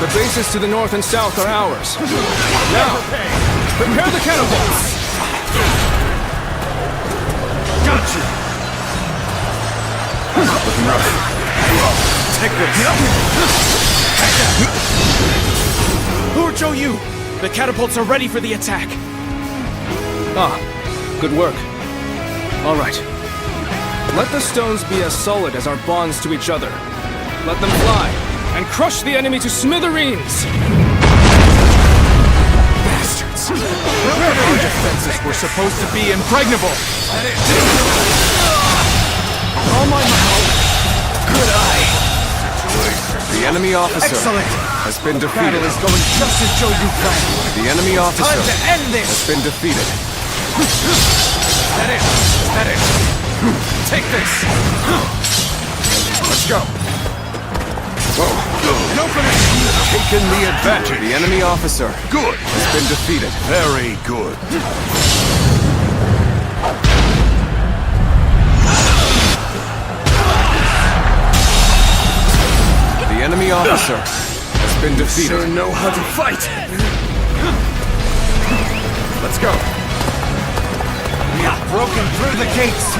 K: The bases to the north and south are ours. Now, prepare the catapults!
D: Gotcha! Looking rough. Take this.
A: Lord Zhou Yu, the catapults are ready for the attack.
K: Ah, good work. All right. Let the stones be as solid as our bonds to each other. Let them fly, and crush the enemy to smithereens!
A: Bastards! Our defenses were supposed to be impregnable.
K: All my might.
A: Good eye.
V: The enemy officer has been defeated.
A: Battle is going just as Zhou Yu planned.
V: The enemy officer
A: Time to end this.
V: has been defeated.
A: That it. That it. Take this.
V: Let's go.
C: Taken the advantage.
V: The enemy officer
C: Good.
V: has been defeated.
C: Very good.
V: The enemy officer has been defeated.
D: Sure know how to fight. Let's go.
O: We have broken through the gates.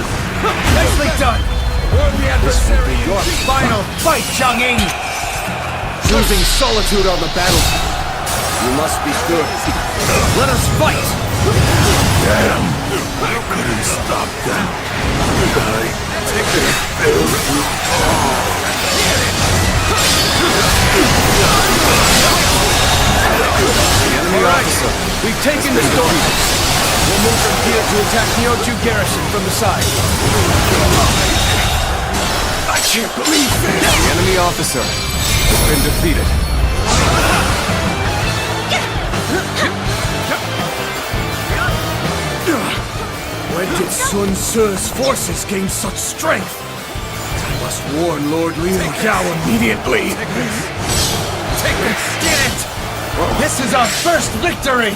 O: Nicely done. This will be your final fight, Chang'ing.
A: Choosing solitude on the battlefield. You must be good. Let us fight!
C: Damn. I couldn't stop them.
A: Take this.
V: The enemy officer.
A: We've taken the storm. will move from here to attack Niochu garrison from the side.
Q: I can't believe this!
V: The enemy officer has been defeated.
A: When did Sun Tzu's forces gain such strength? I must warn Lord Liu Yao immediately.
Q: Take this! Get it! This is our first victory!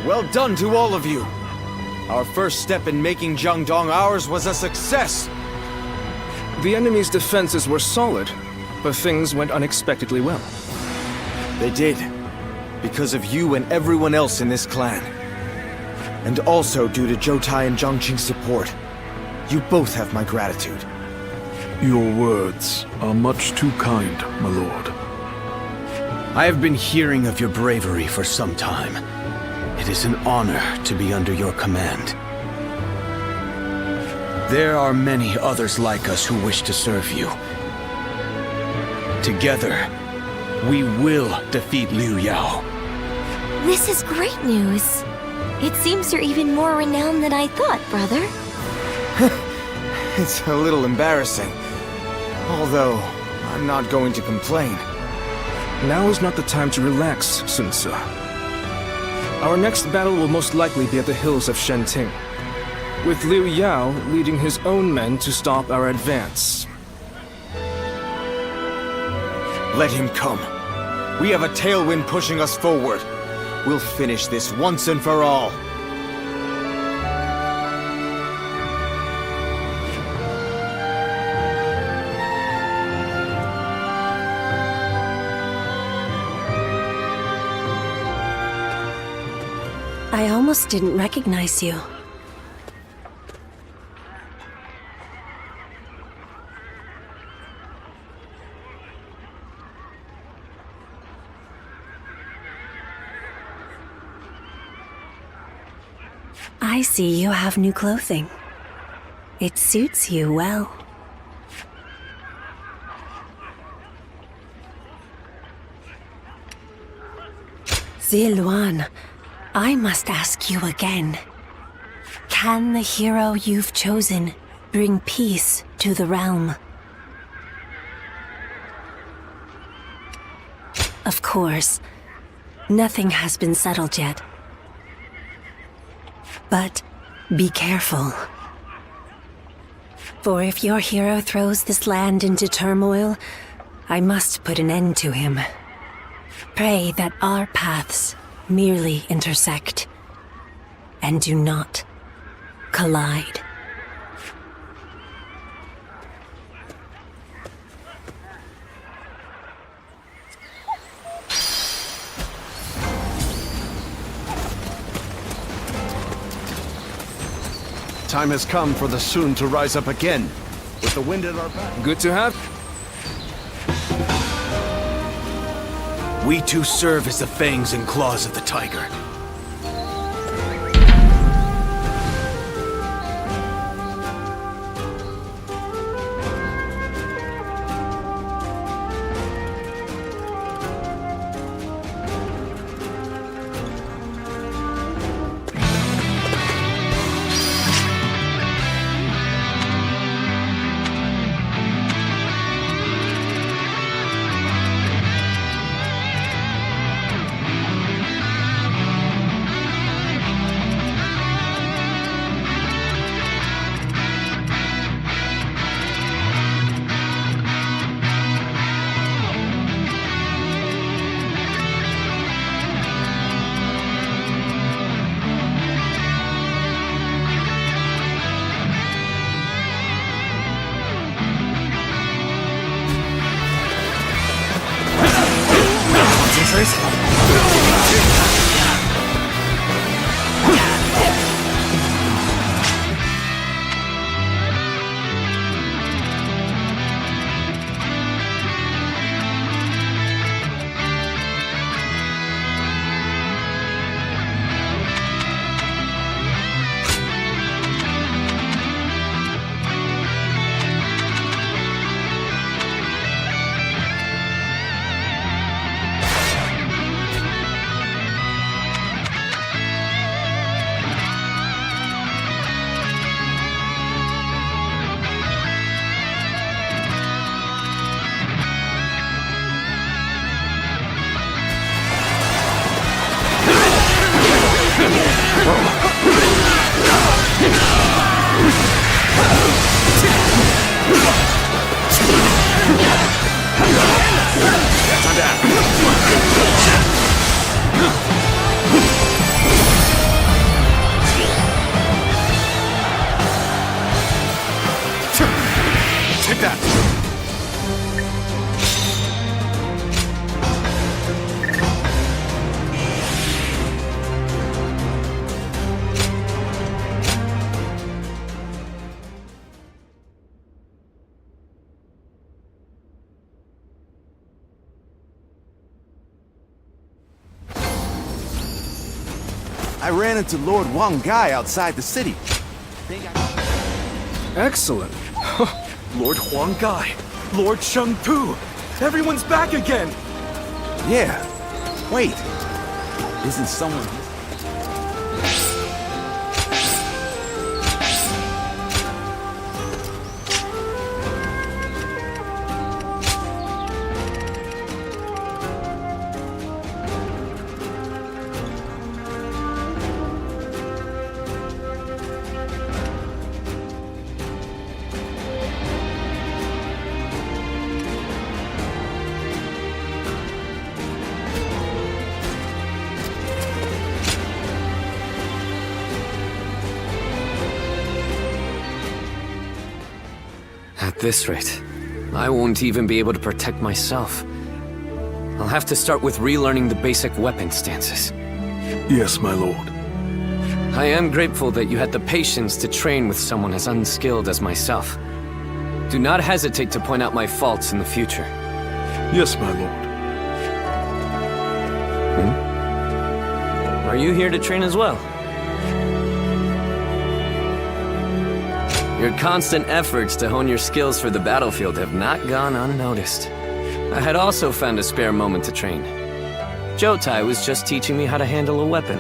V: Well done to all of you! Our first step in making Jiangdong ours was a success!
K: The enemy's defenses were solid, but things went unexpectedly well.
V: They did. Because of you and everyone else in this clan. And also due to Zhoutai and Zhangqing's support. You both have my gratitude.
L: Your words are much too kind, my lord.
E: I have been hearing of your bravery for some time. It is an honor to be under your command. There are many others like us who wish to serve you. Together, we will defeat Liu Yao.
M: This is great news. It seems you're even more renowned than I thought, brother.
V: It's a little embarrassing. Although, I'm not going to complain.
K: Now is not the time to relax, Sun Tzu. Our next battle will most likely be at the hills of Shenting, with Liu Yao leading his own men to stop our advance.
V: Let him come. We have a tailwind pushing us forward. We'll finish this once and for all.
R: I almost didn't recognize you. I see you have new clothing. It suits you well. Ziluan, I must ask you again. Can the hero you've chosen bring peace to the realm? Of course, nothing has been settled yet. But be careful. For if your hero throws this land into turmoil, I must put an end to him. Pray that our paths merely intersect and do not collide.
E: Time has come for the Sun to rise up again, with the wind at our back.
K: Good to have.
E: We too serve as the fangs and claws of the tiger.
Q: Take that!
H: I ran into Lord Wang Gai outside the city.
K: Excellent.
H: Lord Huang Gai, Lord Sheng Tu, everyone's back again! Yeah. Wait. Isn't someone...
I: At this rate, I won't even be able to protect myself. I'll have to start with relearning the basic weapon stances.
L: Yes, my lord.
I: I am grateful that you had the patience to train with someone as unskilled as myself. Do not hesitate to point out my faults in the future.
L: Yes, my lord.
I: Are you here to train as well? Your constant efforts to hone your skills for the battlefield have not gone unnoticed. I had also found a spare moment to train. Jotai was just teaching me how to handle a weapon.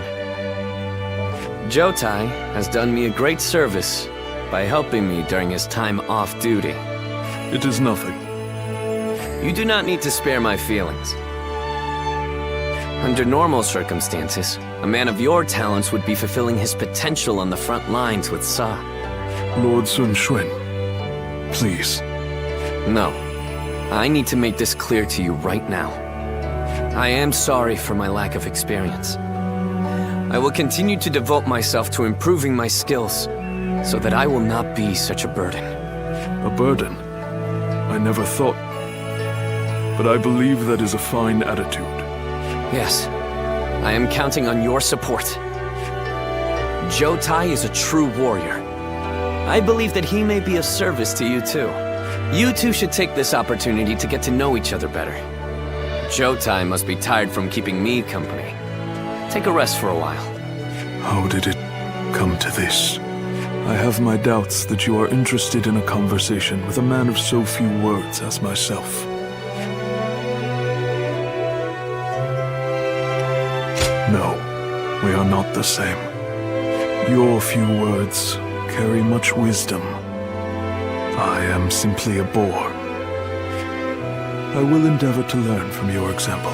I: Jotai has done me a great service by helping me during his time off duty.
L: It is nothing.
I: You do not need to spare my feelings. Under normal circumstances, a man of your talents would be fulfilling his potential on the front lines with Sa.
L: Lord Sun Xuan, please.
I: No. I need to make this clear to you right now. I am sorry for my lack of experience. I will continue to devote myself to improving my skills, so that I will not be such a burden.
L: A burden? I never thought. But I believe that is a fine attitude.
I: Yes. I am counting on your support. Jotai is a true warrior. I believe that he may be of service to you too. You two should take this opportunity to get to know each other better. Jotai must be tired from keeping me company. Take a rest for a while.
L: How did it come to this? I have my doubts that you are interested in a conversation with a man of so few words as myself. No, we are not the same. Your few words carry much wisdom. I am simply a boor. I will endeavor to learn from your example.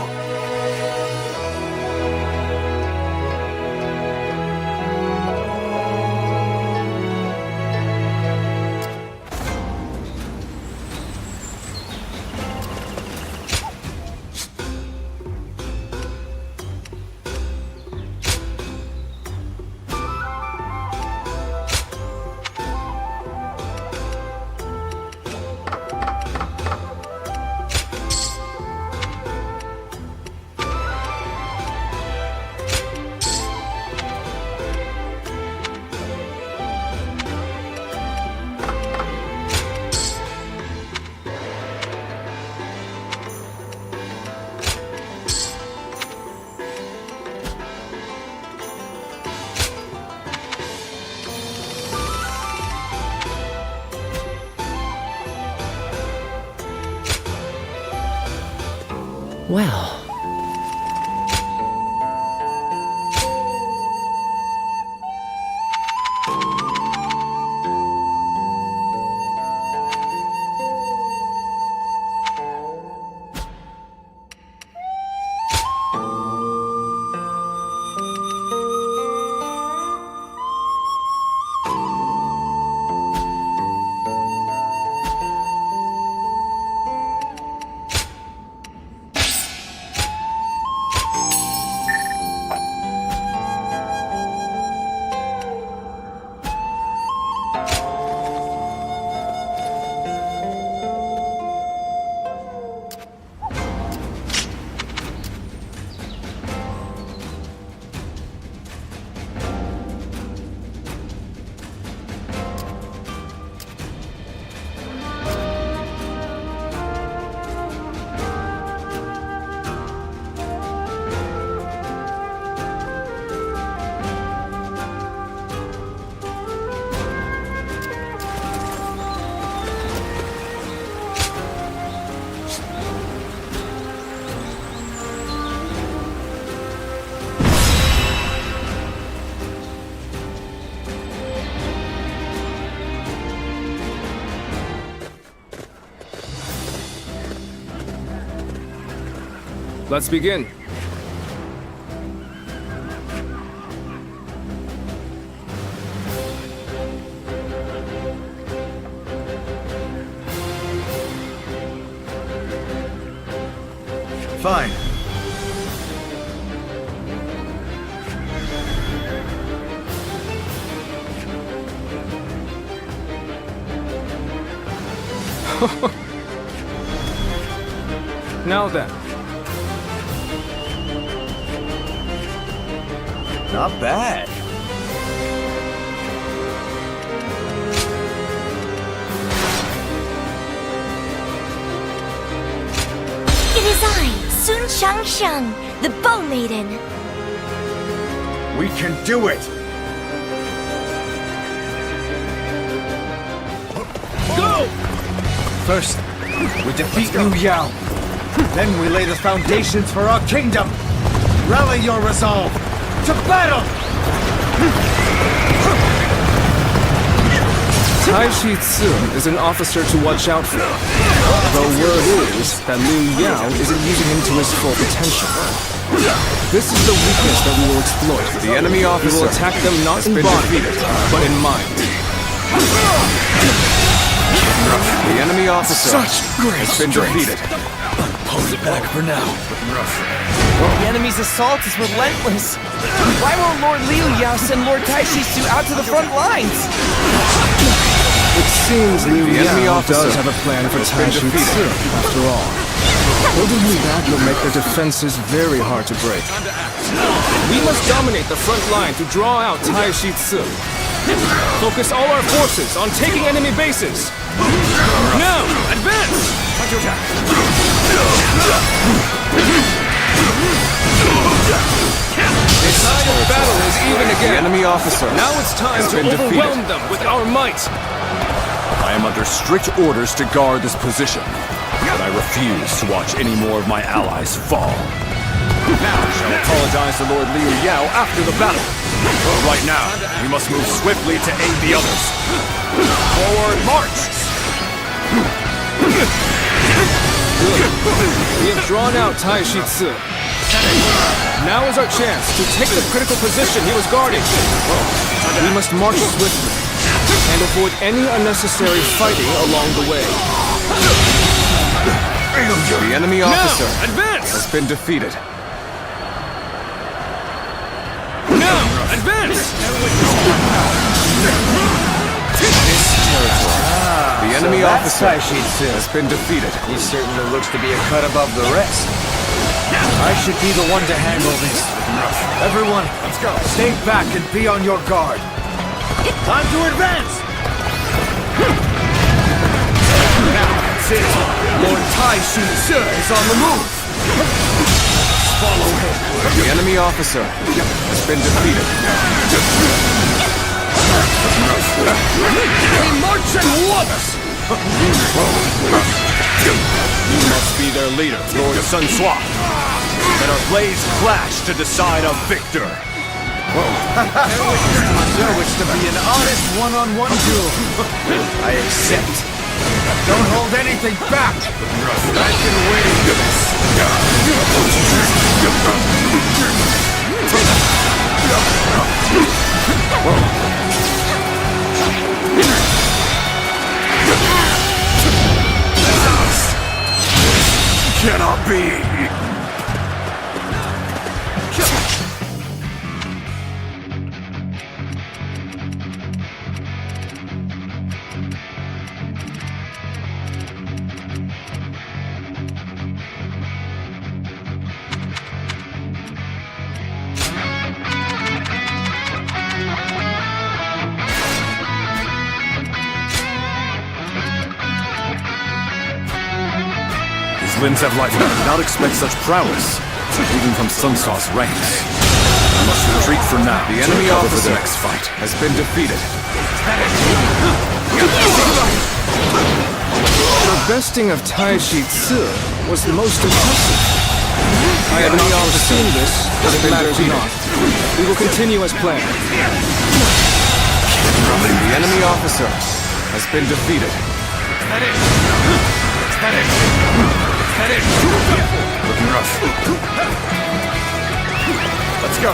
T: Well...
K: Let's begin.
O: Fine.
K: Now then.
V: Not bad.
M: It is I, Sun Shang, the Bow Maiden.
O: We can do it!
K: Go!
O: First, we defeat Liu Yao. Then we lay the foundations for our kingdom. Rally your resolve. To battle!
K: Tai Shi Tzu is an officer to watch out for. The word is that Liu Yao isn't using him to his full potential. This is the weakness that we will exploit.
V: The enemy officer
K: We will attack them not in body, but in mind.
V: The enemy officer has been defeated.
A: Hold it back for now.
J: The enemy's assault is relentless. Why won't Lord Liu Yao send Lord Tai Shisu out to the front lines?
K: It seems Liu
V: enemy
K: Yao
V: officer
K: does have a plan for
V: has
K: Tai
V: been
K: Shi
V: defeated.
K: Tzu, after all. Holding him back will make their defenses very hard to break. We must dominate the front line to draw out Tai Shi Tzu. Focus all our forces on taking enemy bases. Now, advance! The tide of battle is even again.
V: The enemy officer
K: Now it's time to
V: been
K: overwhelm
V: defeated.
K: them with our might.
S: I am under strict orders to guard this position, but I refuse to watch any more of my allies fall. Now I shall apologize to Lord Liu Yao after the battle. But right now, we must move swiftly to aid the others. Forward march!
K: We have drawn out Tai Shi Tzu. Now is our chance to take the critical position he was guarding. We must march swiftly and avoid any unnecessary fighting along the way.
V: The enemy officer
K: Now, advance!
V: has been defeated.
K: Now, advance!
V: The enemy
O: that's
V: officer
O: Tai Shi Tzu.
V: has been defeated.
O: He certainly looks to be a cut above the rest. I should be the one to handle this. Everyone, let's go. Stay back and be on your guard. Time to advance! Now, that's it. Lord Tai Shi Tzu is on the move. Follow him.
V: The enemy officer has been defeated.
K: We march and once!
S: You must be their leader, Lord Sun Sua. Let our blades clash to decide a victor.
O: So it's to be an honest one-on-one duel. I accept. Don't hold anything back. I've been waiting for this.
C: Cannot be!
S: Limbs have life. I did not expect such prowess, even from Sun Tzu's ranks. I must retreat for now.
V: The enemy
S: for
V: officer
S: the next fight
V: has been defeated.
K: The besting of Tai Shi Tzu was the most impressive. I had not foreseen this, but it matters not. We will continue as planned.
V: The enemy officer has been defeated.
S: Looking rough. Let's go.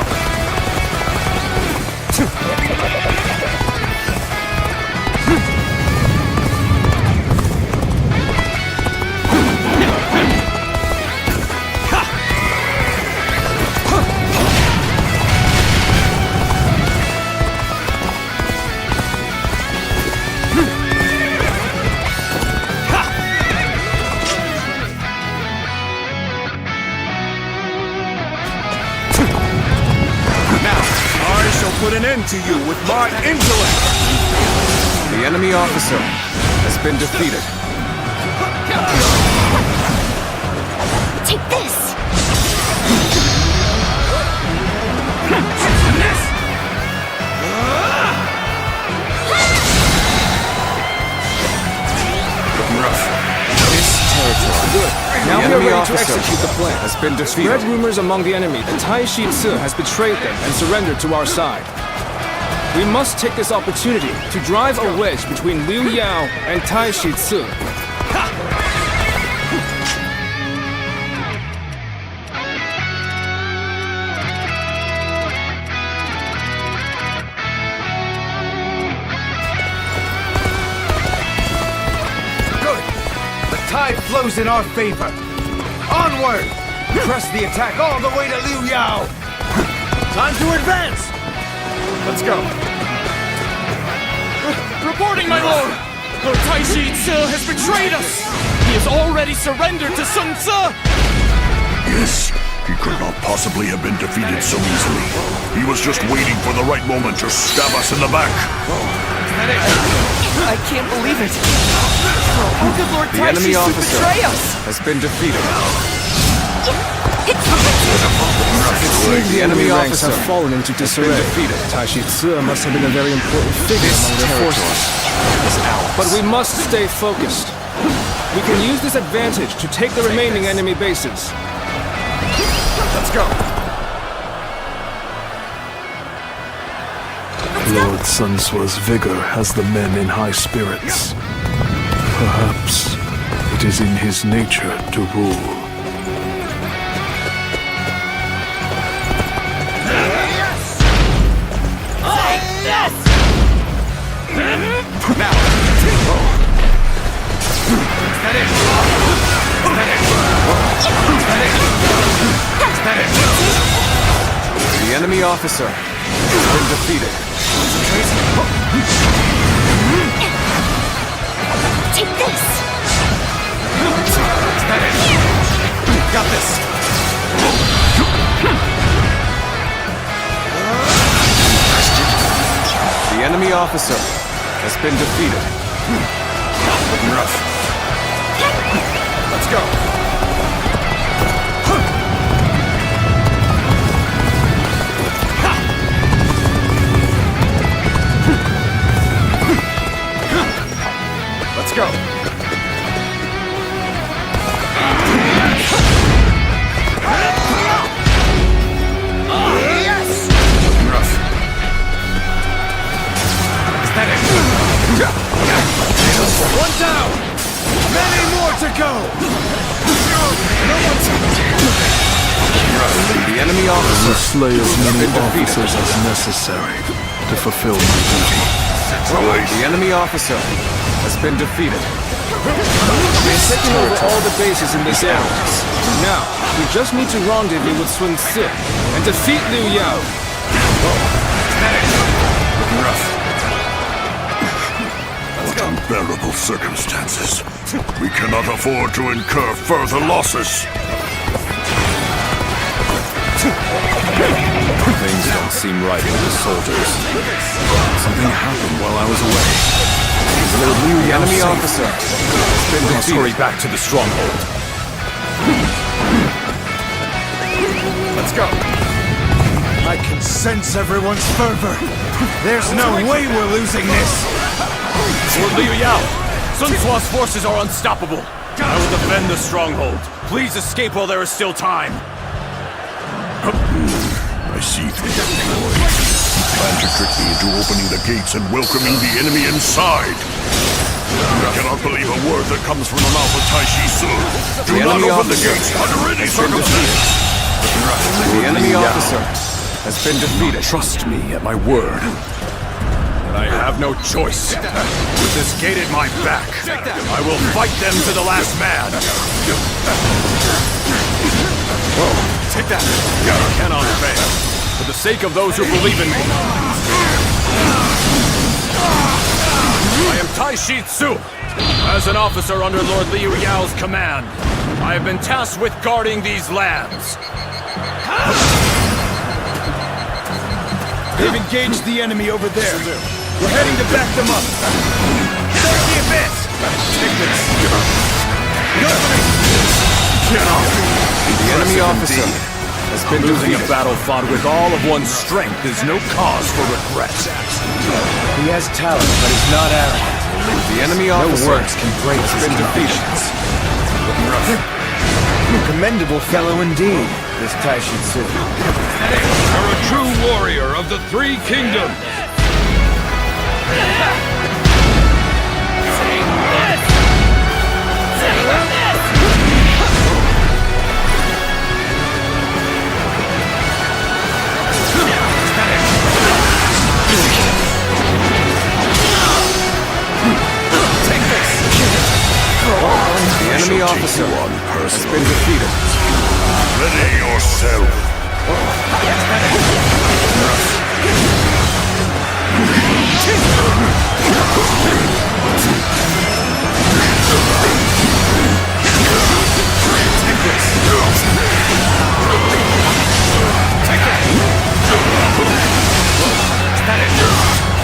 Q: Put an end to you with my intellect!
S: The enemy officer has been defeated.
M: Take this!
S: Looking rough.
K: This territory. Good. Now we are ready to execute the plan.
S: Has been defeated.
K: Spread rumors among the enemy that Tai Shi Ci has betrayed them and surrendered to our side. We must take this opportunity to drive a wedge between Liu Yao and Tai Shi Ci.
O: Good! The tide flows in our favor. Onward! Press the attack all the way to Liu Yao!
A: Time to advance!
S: Let's go.
J: Reporting, my lord! Lord Tai Shi Ci has betrayed us! He has already surrendered to Sun Ce!
C: Yes, he could not possibly have been defeated so easily. He was just waiting for the right moment to stab us in the back.
J: I can't believe it! How could Lord
S: The
J: Tai
S: enemy
J: Shi Ci
S: officer
J: betray us?
S: has been defeated.
K: It seems
S: The enemy
K: ranks
S: officer
K: have fallen into
S: has been
K: disarray.
S: defeated.
K: Tai Shi Ci must have been a very important figure among their forces. But we must stay focused. We can use this advantage to take the remaining enemy bases.
S: Let's go.
L: Lord Sun Su's vigor has the men in high spirits. Perhaps it is in his nature to rule.
S: Now. The enemy officer has been defeated.
M: Take this!
S: Got this. The enemy officer has been defeated. Looking rough. Let's go. Let's go.
O: Yes!
S: Looking rough.
O: One down! Many more to go!
S: The enemy
L: I will
S: officer
L: slay as many
S: has been defeated.
L: officers as necessary to fulfill my duty.
S: The enemy officer has been defeated.
K: We're taking over all the bases in this area. Now, we just need to rendezvous with Sun Ce and defeat Liu Yao.
S: Looking rough.
C: What unbearable circumstances. We cannot afford to incur further losses.
S: Things don't seem right with the soldiers. Something happened while I was away. The enemy officer has been defeated. Hurry back to the stronghold. Let's go.
O: I can sense everyone's fervor. There's no way we're losing this.
A: Lord Liu Yao, Sun Su's forces are unstoppable. I will defend the stronghold. Please escape while there is still time.
C: I see through your ploy. You plan to trick me into opening the gates and welcoming the enemy inside. I cannot believe a word that comes from the mouth of Taishi Su. Do
F: The
C: not
F: enemy
C: open the
F: officer
C: gates under any
F: has been
C: circumstances.
F: The enemy officer has been defeated.
S: Trust me at my word.
D: And I have no choice. With this gate at my back, I will fight them to the last man. Whoa, take that. I cannot fail. For the sake of those who believe in me. I am Taishi Tsu. As an officer under Lord Liu Yao's command, I have been tasked with guarding these lands.
A: They've engaged the enemy over there. We're heading to back them up. Search the abyss! Take this.
F: The enemy officer has been
D: Losing
F: defeated.
D: a battle fought with all of one's strength is no cause for regret.
O: He has talent, but he's not arrogant.
F: The enemy officer
O: No words can break
F: has
O: his
F: been defeated.
O: Commendable fellow indeed, this Taishitsu.
K: You're a true warrior of the Three Kingdoms.
F: The enemy officer has been defeated.
C: Ready yourself.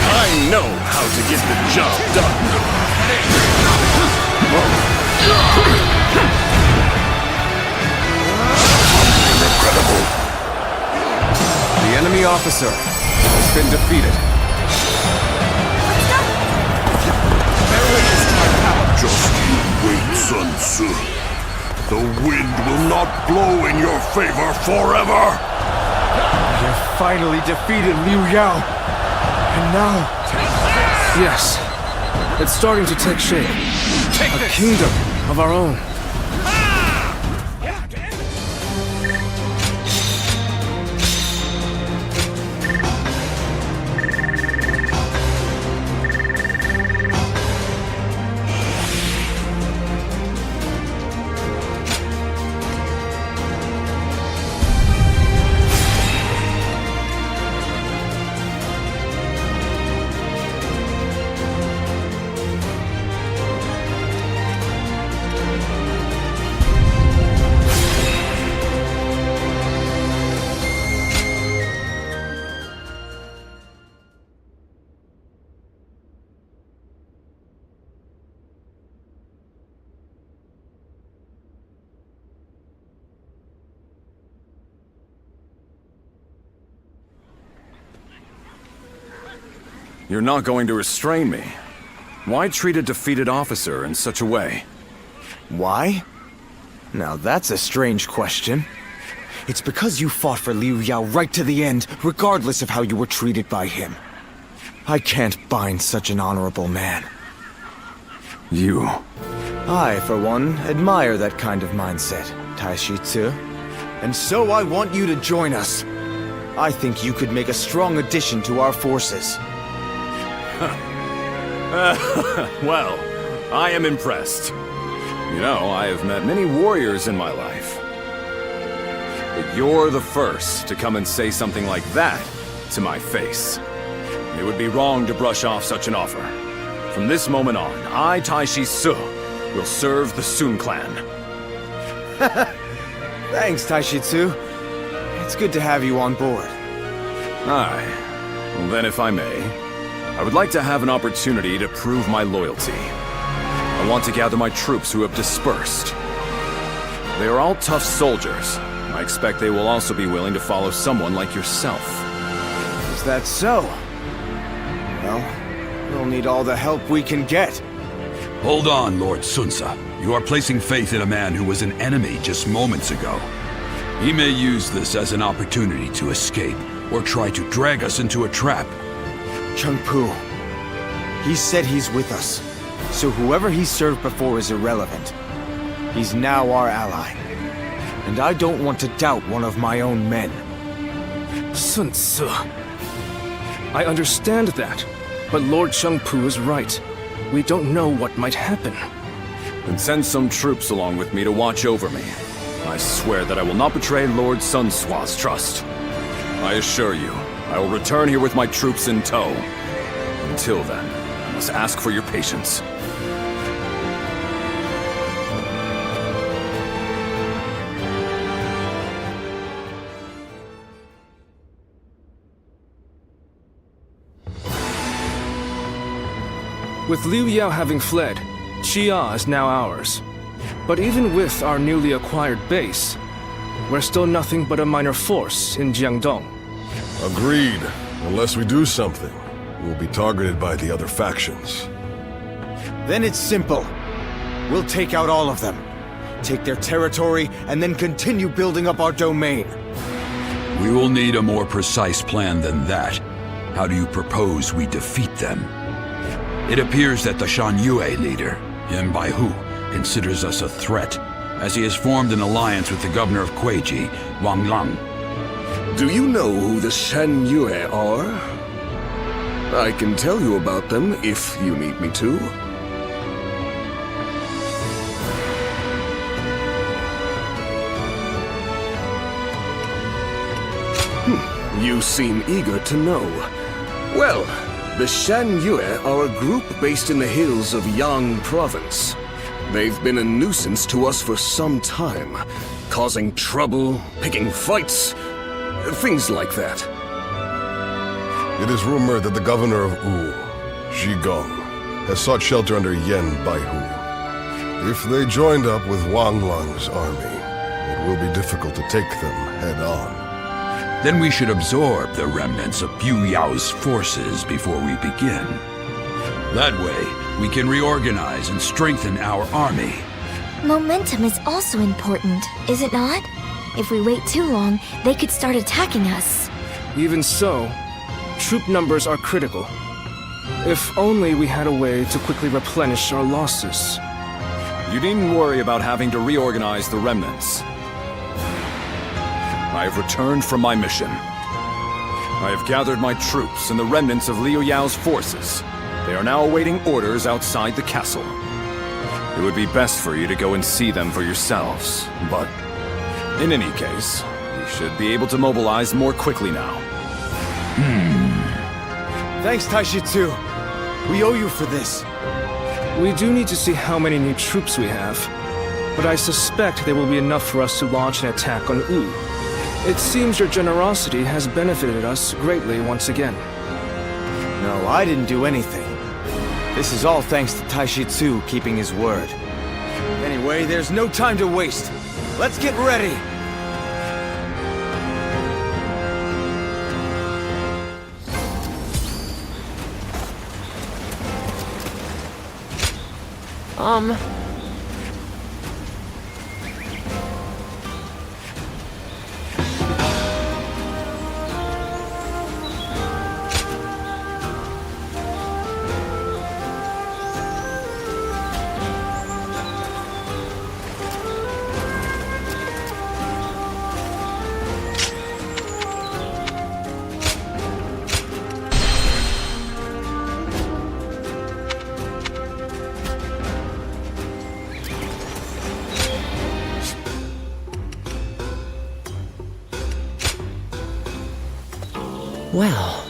D: I know how to get the job done.
C: Incredible.
F: The enemy officer has been defeated.
C: Just you wait, Sun Tzu. The wind will not blow in your favor forever.
O: You finally defeated Liu Yao. And now...
K: Yes. It's starting to take shape. A kingdom of our own.
S: You're not going to restrain me. Why treat a defeated officer in such a way?
V: Why? Now that's a strange question. It's because you fought for Liu Yao right to the end, regardless of how you were treated by him. I can't bind such an honorable man.
S: You...
V: I, for one, admire that kind of mindset, Taishitsu. And so I want you to join us. I think you could make a strong addition to our forces.
S: Well, I am impressed. You know, I have met many warriors in my life. But you're the first to come and say something like that to my face. It would be wrong to brush off such an offer. From this moment on, I, Taishi Su, will serve the Sun clan.
V: Thanks, Taishitsu. It's good to have you on board.
S: Aye. Well, then if I may, I would like to have an opportunity to prove my loyalty. I want to gather my troops who have dispersed. They are all tough soldiers. I expect they will also be willing to follow someone like yourself.
V: Is that so? Well, we'll need all the help we can get.
E: Hold on, Lord Sunsa. You are placing faith in a man who was an enemy just moments ago. He may use this as an opportunity to escape, or try to drag us into a trap.
V: Chung Pu. He said he's with us. So whoever he served before is irrelevant. He's now our ally. And I don't want to doubt one of my own men.
K: Sun Tzu. I understand that, but Lord Chengpu is right. We don't know what might happen.
S: Then send some troops along with me to watch over me. I swear that I will not betray Lord Sun Tzu's trust. I assure you, I will return here with my troops in tow. Until then, I must ask for your patience.
K: With Liu Yao having fled, Xia is now ours. But even with our newly acquired base, we're still nothing but a minor force in Jiangdong.
N: Agreed. Unless we do something, we'll be targeted by the other factions.
V: Then it's simple. We'll take out all of them, take their territory, and then continue building up our domain.
E: We will need a more precise plan than that. How do you propose we defeat them? It appears that the Shan Yue leader, Yan Baihu, considers us a threat, as he has formed an alliance with the governor of Kueiji, Wang Lang.
G: Do you know who the Shan Yue are? I can tell you about them if you need me to. You seem eager to know. Well, the Shan Yue are a group based in the hills of Yang Province. They've been a nuisance to us for some time, causing trouble, picking fights, things like that.
N: It is rumored that the governor of Wu, Zhigong, has sought shelter under Yan Baihu. If they joined up with Wang Lang's army, it will be difficult to take them head-on.
E: Then we should absorb the remnants of Liu Yao's forces before we begin. That way, we can reorganize and strengthen our army.
M: Momentum is also important, is it not? If we wait too long, they could start attacking us.
K: Even so, troop numbers are critical. If only we had a way to quickly replenish our losses.
S: You needn't worry about having to reorganize the remnants. I have returned from my mission. I have gathered my troops and the remnants of Liu Yao's forces. They are now awaiting orders outside the castle. It would be best for you to go and see them for yourselves, but in any case, you should be able to mobilize more quickly now.
V: Thanks, Taishitsu. We owe you for this.
K: We do need to see how many new troops we have, but I suspect there will be enough for us to launch an attack on Wu. It seems your generosity has benefited us greatly once again.
V: No, I didn't do anything. This is all thanks to Taishitsu keeping his word. Anyway, there's no time to waste. Let's get ready!
T: Well...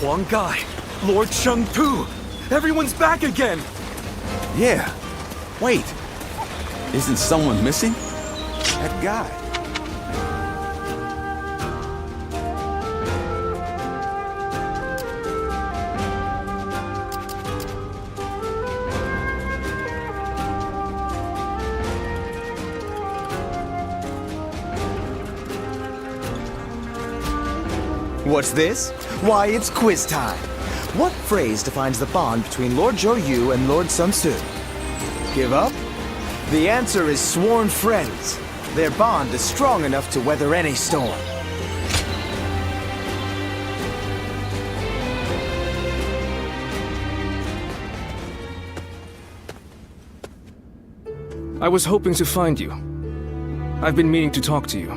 F: Huang Gai, Lord Shang Tu, everyone's back again!
H: Yeah. Wait,
S: Isn't someone missing?
H: that guy.
J: What's this? Why, it's quiz time. What phrase defines the bond between Lord Zhou Yu and Lord Sun Tzu? Give up? The answer is sworn friends. Their bond is strong enough to weather any storm.
K: I was hoping to find you. I've been meaning to talk to you.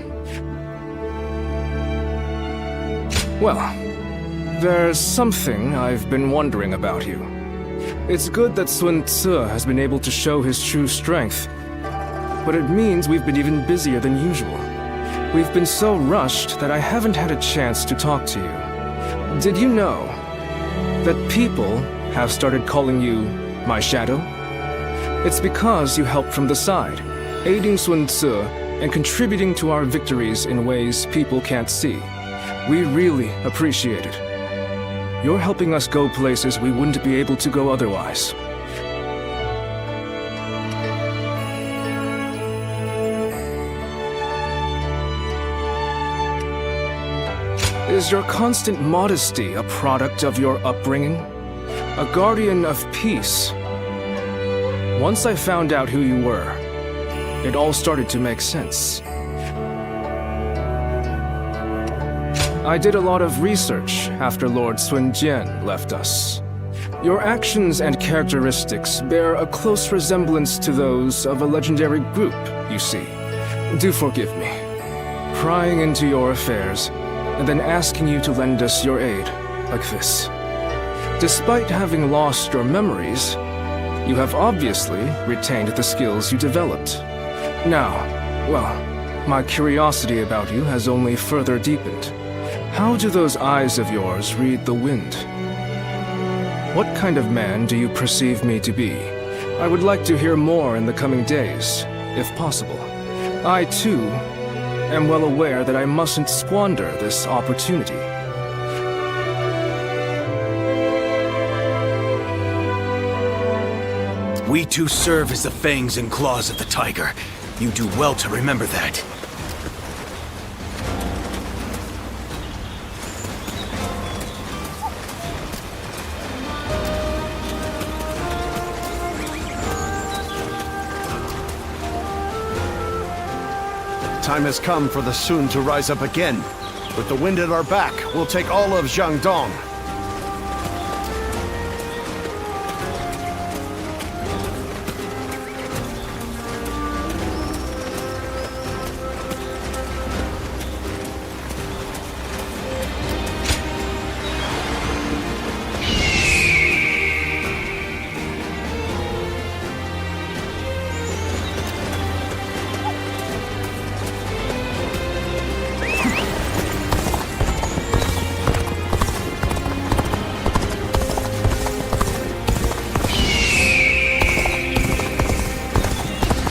K: Well, there's something I've been wondering about you. It's good that Sun Tzu has been able to show his true strength, but it means we've been even busier than usual. We've been so rushed that I haven't had a chance to talk to you. Did you know that people have started calling you my shadow? It's because you helped from the side, aiding Sun Tzu and contributing to our victories in ways people can't see. We really appreciate it. You're helping us go places we wouldn't be able to go otherwise. Is your constant modesty a product of your upbringing? A guardian of peace? Once I found out who you were, it all started to make sense. I did a lot of research after Lord Sun Jian left us. Your actions and characteristics bear a close resemblance to those of a legendary group, you see. Do forgive me. Prying into your affairs, and then asking you to lend us your aid, like this. Despite having lost your memories, you have obviously retained the skills you developed. Now, well, my curiosity about you has only further deepened. How do those eyes of yours read the wind? What kind of man do you perceive me to be? I would like to hear more in the coming days, if possible. I, too, am well aware that I mustn't squander this opportunity.
A: We too serve as the fangs and claws of the tiger. You do well to remember that.
O: Time has come for the Sun to rise up again. With the wind at our back, we'll take all of Jiangdong.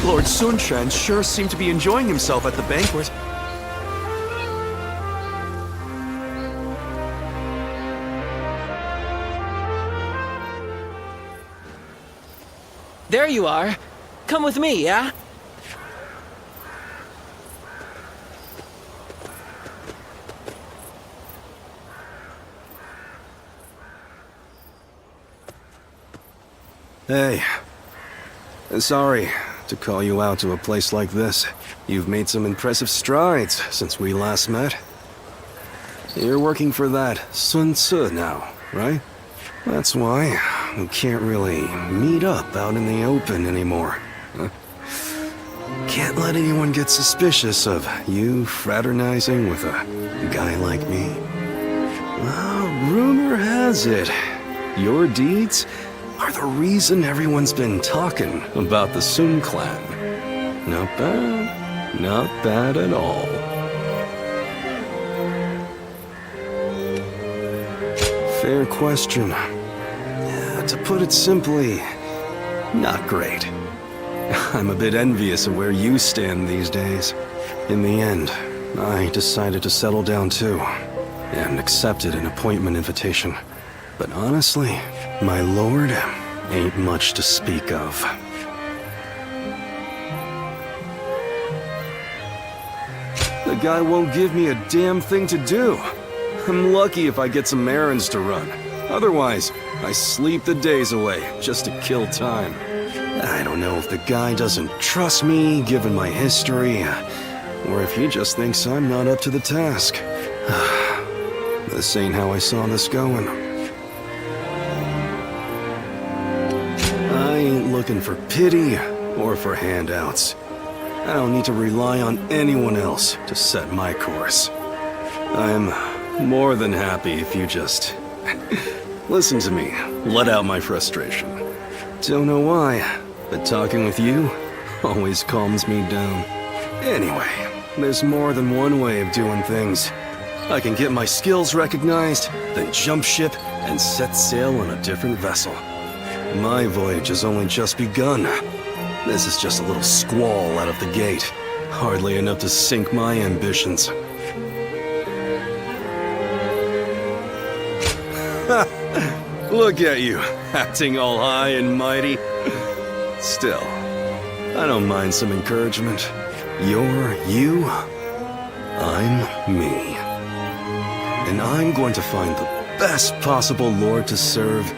F: Lord Sun Quan sure seemed to be enjoying himself at the banquet.
J: There you are. Come with me, yeah?
B: Hey. Sorry to call you out to a place like this. You've made some impressive strides since we last met. You're working for that Sun Tzu now, right? That's why we can't really meet up out in the open anymore. Huh? Can't let anyone get suspicious of you fraternizing with a guy like me. Well, rumor has it, your deeds are the reason everyone's been talking about the Sun clan. Not bad. Not bad at all. Fair question. To put it simply, not great. I'm a bit envious of where you stand these days. In the end, I decided to settle down too, and accepted an appointment invitation. But honestly, my lord ain't much to speak of. The guy won't give me a damn thing to do. I'm lucky if I get some errands to run. Otherwise, I sleep the days away just to kill time. I don't know if the guy doesn't trust me, given my history, or if he just thinks I'm not up to the task. This ain't how I saw this going. I ain't looking for pity or for handouts. I don't need to rely on anyone else to set my course. I'm more than happy if you just listen to me, let out my frustration. Don't know why, but talking with you always calms me down. Anyway, there's more than one way of doing things. I can get my skills recognized, then jump ship and set sail on a different vessel. My voyage has only just begun. This is just a little squall out of the gate. Hardly enough to sink my ambitions. Look at you, acting all high and mighty. Still, I don't mind some encouragement. You're you, I'm me. And I'm going to find the best possible lord to serve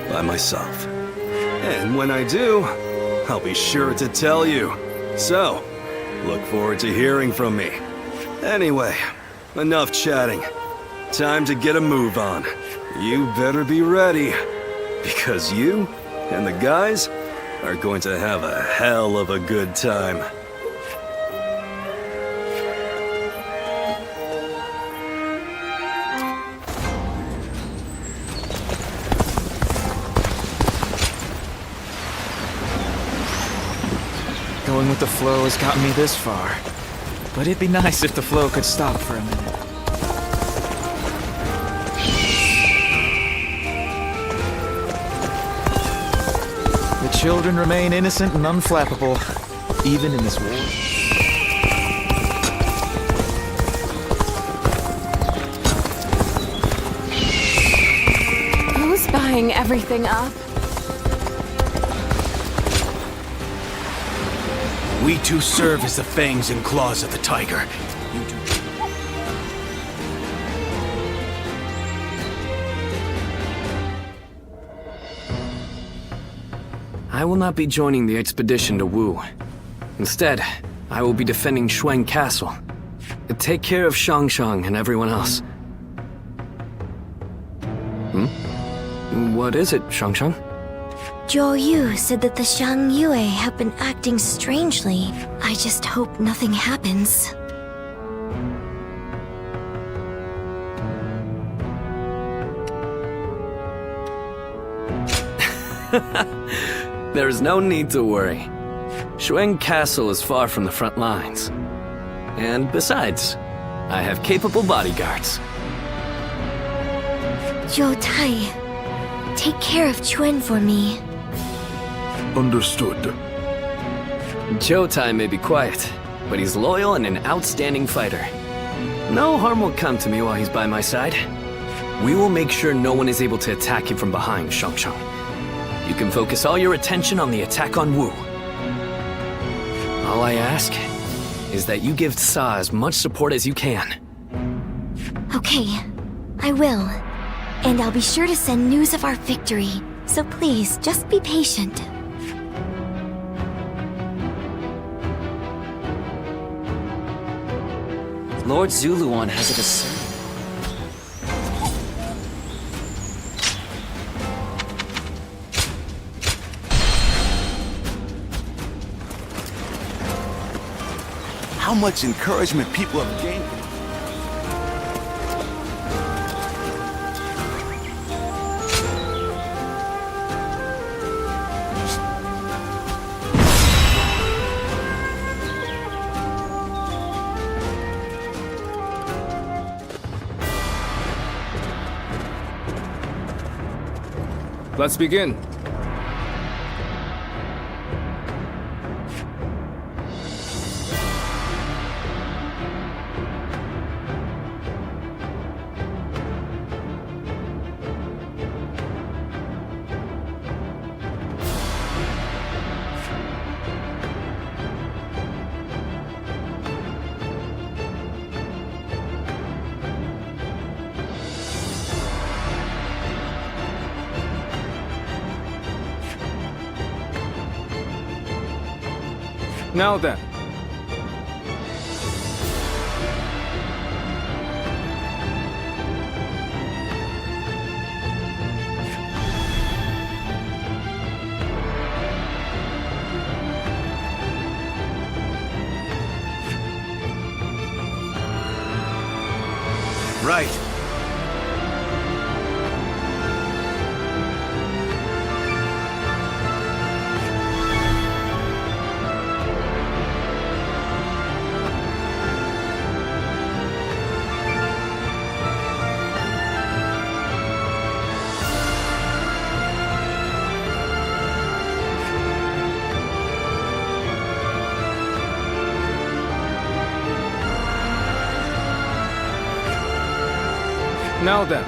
B: by myself. And when I do, I'll be sure to tell you. So, look forward to hearing from me. Anyway, enough chatting. Time to get a move on. You better be ready, because you and the guys are going to have a hell of a good time.
F: Going with the flow has gotten me this far. But it'd be nice if the flow could stop for a minute. The children remain innocent and unflappable, even in this war.
P: Who's buying everything up?
A: We two serve as the fangs and claws of the tiger. You do.
I: I will not be joining the expedition to Wu. Instead, I will be defending Xuan Castle. Take care of Shangshang and everyone else. What is it, Shangshang?
M: Zhou Yu said that the Shang Yue have been acting strangely. I just hope nothing happens.
I: There's no need to worry. Xuan Castle is far from the front lines. And besides, I have capable bodyguards.
M: Zhou Tai, take care of Chuen for me.
L: Understood.
I: Zhou Tai may be quiet, but he's loyal and an outstanding fighter. No harm will come to me while he's by my side. We will make sure no one is able to attack him from behind, Shangshang. You can focus all your attention on the attack on Wu. All I ask is that you give Sa as much support as you can.
M: Okay, I will. And I'll be sure to send news of our victory. So please, just be patient.
U: Lord Zuluan has a discernment.
H: How much encouragement people have gained.
K: Let's begin. Now then.
O: Right.
K: Now then.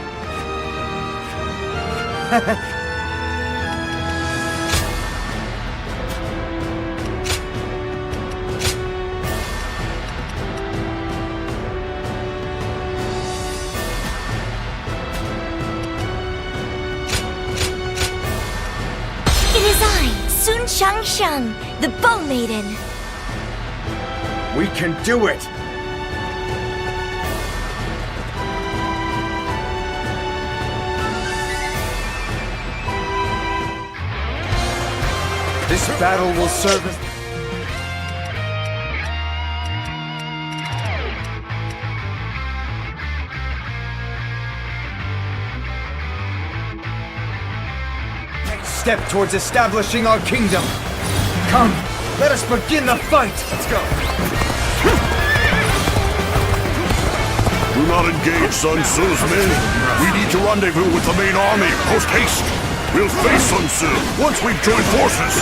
M: It is I, Sun Shangshang, the Bow Maiden.
O: We can do it! This battle will serve as... next step towards establishing our kingdom. Come, let us begin the fight! Let's go!
C: Do not engage Sun Tzu's men. We need to rendezvous with the main army, post haste. We'll face Sun Tzu once we've joined forces.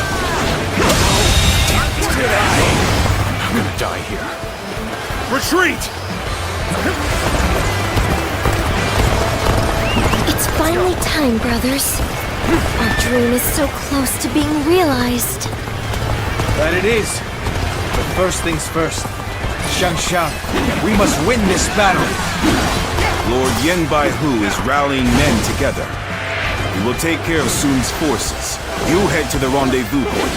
F: I'm gonna die here.
C: Retreat!
M: It's finally time, brothers. Our dream is so close to being realized.
O: That it is. But first things first. Shangshang, we must win this battle.
Q: Lord Yen Baihu is rallying men together. We will take care of Sun's forces. You head to the rendezvous point.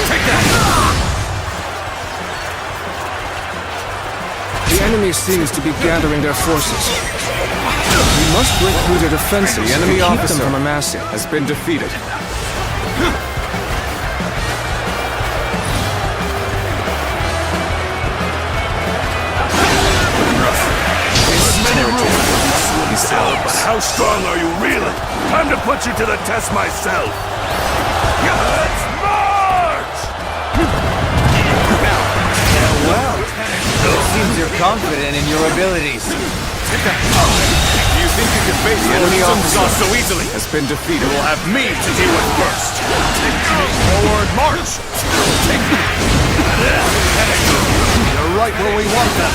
K: Take that! The enemy seems to be gathering their forces. We must break through their defenses.
F: The enemy
K: to keep
F: officer
K: them from amassing.
F: has been defeated.
C: But how strong are you really? Time to put you to the test myself. Let's march!
O: Well, it seems you're confident in your abilities.
F: You think you can face the enemy officer
C: so easily?
F: has been defeated.
C: You'll have me to deal with first. Forward march! You're right where we want them.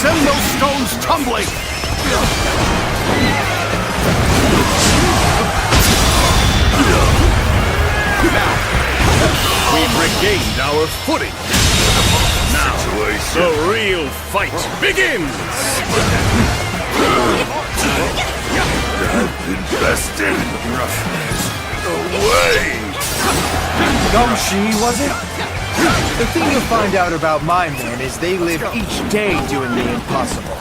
C: Send those stones tumbling!
D: Now, we've regained our footing. Now, the real fight begins!
C: I've invested away!
O: Gongshi, was it? The thing you'll find out about my men is they live each day doing the impossible.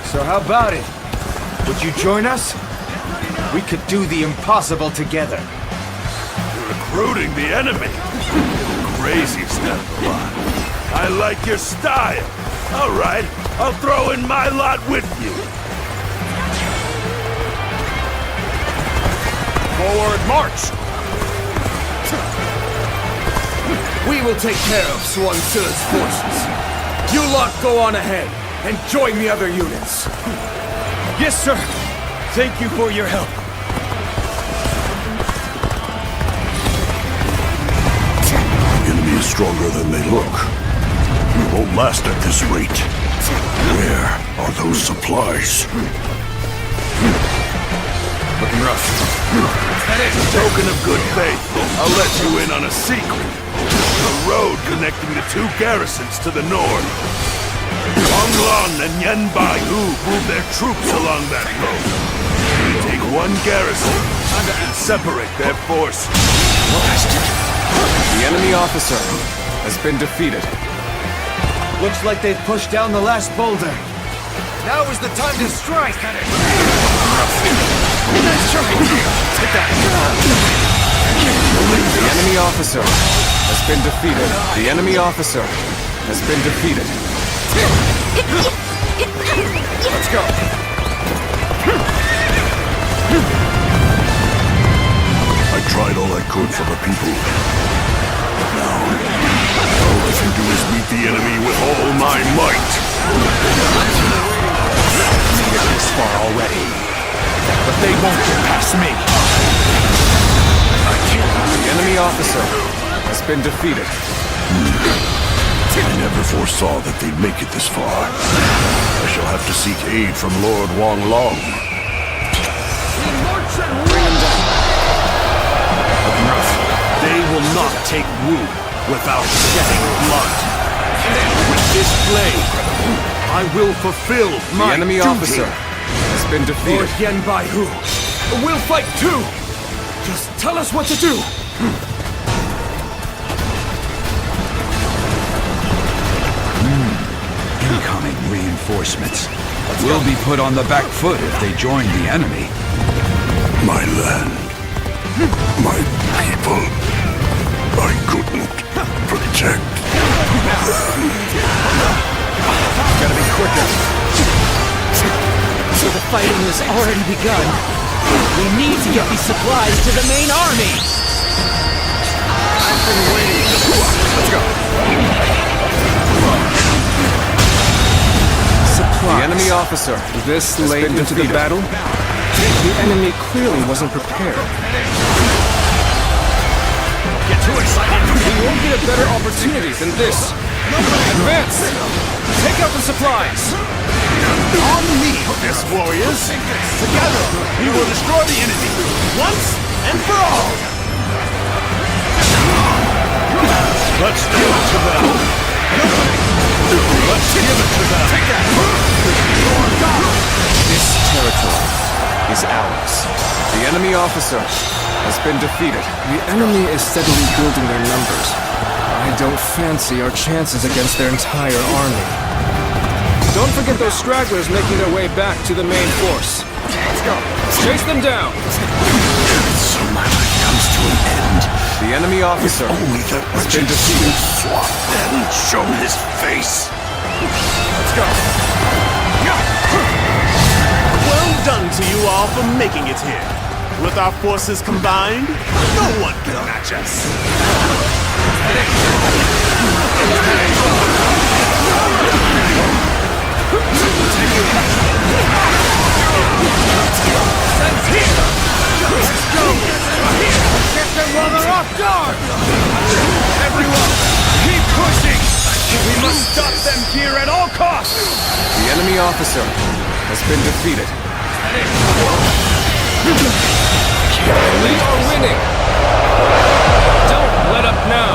O: So how about it? Would you join us? We could do the impossible together.
C: Recruiting the enemy? Crazy stuff, lot. I like your style. All right, I'll throw in my lot with you.
A: Forward march! We will take care of Sun Tzu's forces. You lot go on ahead and join the other units. Yes, sir. Thank you for your help.
C: stronger than they look. We won't last at this rate. Where are those supplies?
D: Looking rough.
C: As a token of good faith, I'll let you in on a secret. The road connecting the two garrisons to the north. Wanglan and Yanbai-Hu move their troops along that road. We take one garrison and separate their force.
F: The enemy officer has been defeated.
J: Looks like they've pushed down the last boulder. Now is the time to strike!
F: Nice try! Take that! The enemy officer has been defeated. The enemy officer has been defeated. Let's go!
C: I tried all I could for the people. Now, all I can do is meet the enemy with all my might.
F: Made it this far already, but they won't get past me. The enemy officer has been defeated.
C: I never foresaw that they'd make it this far. I shall have to seek aid from Lord Wang-Long.
F: Bring him down.
D: Looking rough. They will not take Wu without shedding blood. With this blade, I will fulfill my
F: The enemy
D: duty.
F: officer has been defeated.
A: Lord Yanbai-Hu, we'll fight too! Just tell us what to do!
E: Incoming reinforcements will be put on the back foot if they join the enemy.
C: My land. My people. I couldn't protect them.
F: Gotta be quicker.
G: So the fighting has already begun. We need to get these supplies to the main army!
F: I've been waiting. Let's go. The enemy officer.
K: This late into the battle? The enemy clearly wasn't prepared.
A: Get too excited!
K: We won't get a better opportunity than this. Advance! Take out the supplies!
A: On me, yes, warriors! Together, we will destroy the enemy, once and for all!
C: Let's give it to them! Let's give it to them!
A: Take that!
F: This territory is ours. The enemy officer has been defeated.
K: The enemy is steadily building their numbers. I don't fancy our chances against their entire army. Don't forget those stragglers making their way back to the main force. Let's go. Chase them down.
C: So my life comes to an end.
F: The enemy officer
C: Only that
F: has
C: wretched
F: been defeated.
C: swat hadn't shown his face.
F: Let's go.
A: Well done to you all for making it here. With our forces combined, no one can match us. Get them while they're off guard! Everyone, keep pushing! We must stop them here at all costs!
F: The enemy officer has been defeated.
K: We are winning! Don't let up now!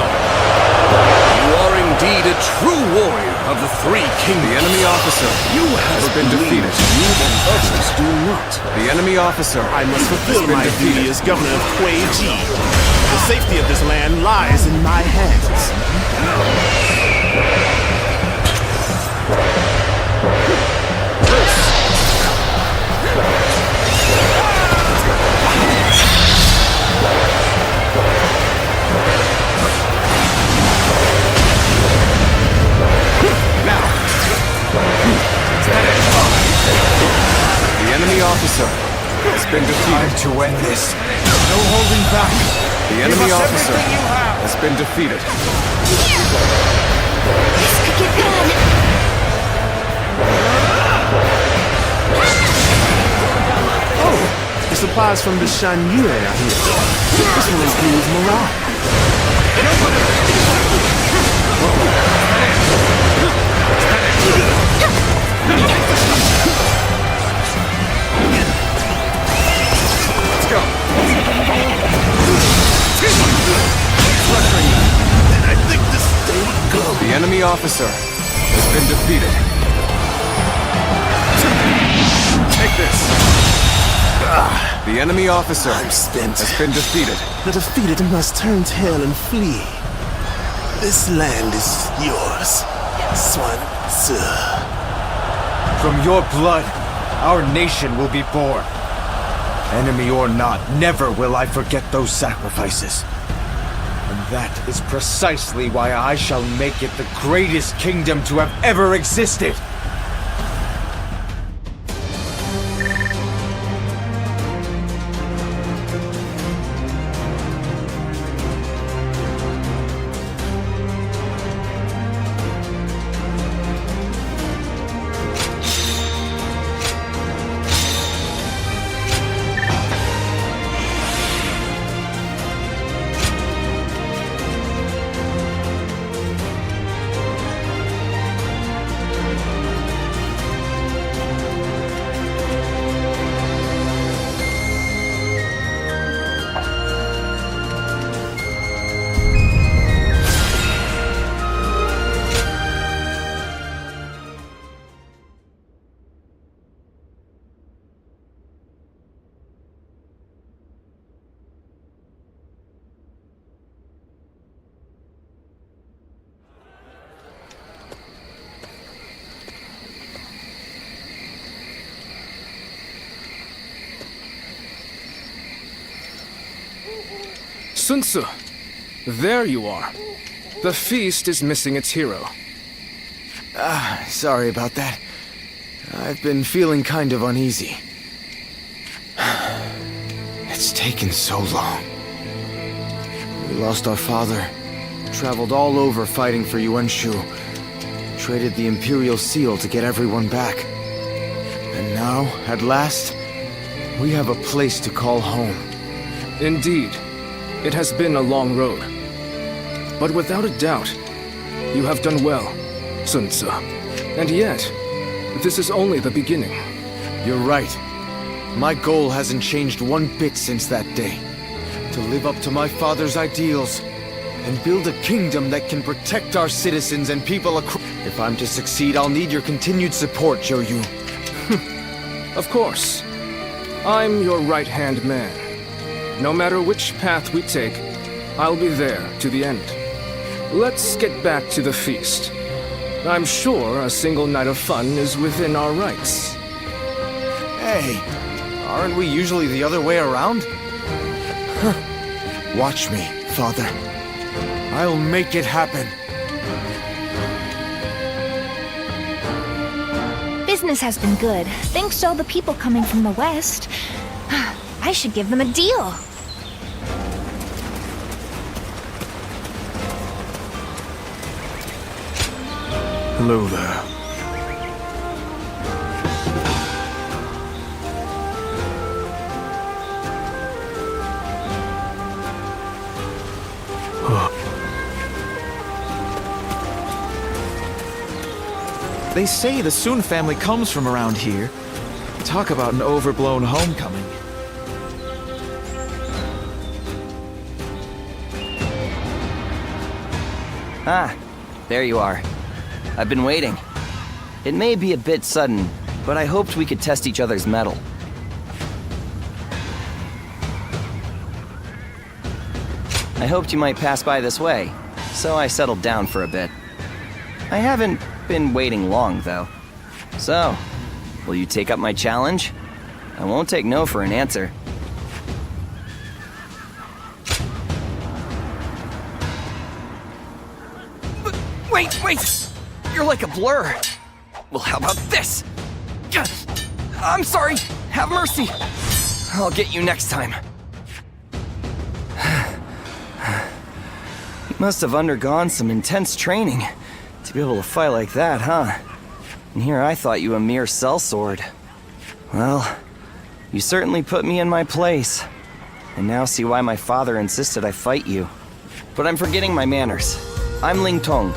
A: You are indeed a true warrior of the Three Kingdoms.
F: The enemy officer has been defeated.
A: Others do not.
F: The enemy officer
A: I must fulfill
F: been
A: my
F: defeated.
A: duty as governor of Kuei Ji. The safety of this land lies in my hands.
F: The enemy officer has been defeated.
J: Time to end this. No holding back.
F: The enemy officer has been defeated.
M: This could get bad.
A: Oh, the supplies from the Shan Yue are here. This will improve morale.
F: Let's go.
C: And I think this day would go.
F: The enemy officer has been defeated. Take this. The enemy officer has been defeated.
H: The defeated must turn tail and flee. This land is yours, Sun Tzu.
O: From your blood, our nation will be born. Enemy or not, never will I forget those sacrifices. And that is precisely why I shall make it the greatest kingdom to have ever existed.
K: Sun Tzu, there you are. The feast is missing its hero.
J: Sorry about that. I've been feeling kind of uneasy. It's taken so long. We lost our father, traveled all over fighting for Yuan-Shu, traded the Imperial Seal to get everyone back. And now, at last, we have a place to call home.
K: Indeed, it has been a long road. But without a doubt, you have done well, Sun Tzu. And yet, this is only the beginning.
J: You're right. My goal hasn't changed one bit since that day. To live up to my father's ideals and build a kingdom that can protect our citizens and people across. If I'm to succeed, I'll need your continued support, Zhou Yu.
K: Of course. I'm your right-hand man. No matter which path we take, I'll be there to the end. Let's get back to the feast. I'm sure a single night of fun is within our rights.
J: Hey, aren't we usually the other way around? Watch me, Father. I'll make it happen.
N: Business has been good. Thanks to all the people coming from the west. I should give them a deal.
L: Hello there.
F: They say the Sun family comes from around here. Talk about an overblown homecoming.
R: Ah, there you are. I've been waiting. It may be a bit sudden, but I hoped we could test each other's mettle. I hoped you might pass by this way, so I settled down for a bit. I haven't been waiting long, though. So, will you take up my challenge? I won't take no for an answer. Wait! You're like a blur. Well, how about this? I'm sorry. Have mercy. I'll get you next time. You must have undergone some intense training to be able to fight like that, huh? And here I thought you a mere sellsword. Well, you certainly put me in my place. And now see why my father insisted I fight you. But I'm forgetting my manners. I'm Ling Tong,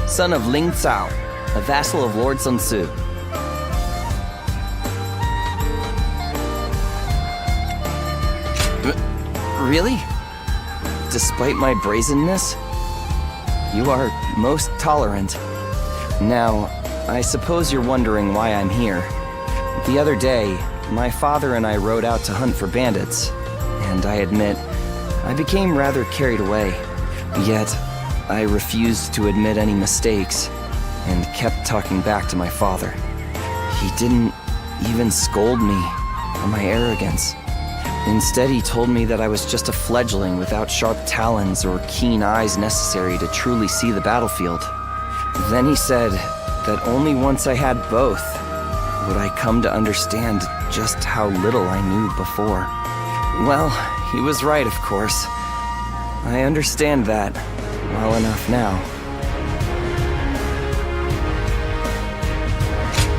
R: son of Ling Cao, a vassal of Lord Sun Tzu. Really? Despite my brazenness? You are most tolerant. Now, I suppose you're wondering why I'm here. The other day, my father and I rode out to hunt for bandits, and I admit, I became rather carried away. Yet, I refused to admit any mistakes, and kept talking back to my father. He didn't even scold me for my arrogance. Instead, he told me that I was just a fledgling without sharp talons or keen eyes necessary to truly see the battlefield. Then he said that only once I had both would I come to understand just how little I knew before. Well, he was right, of course. I understand that well enough now.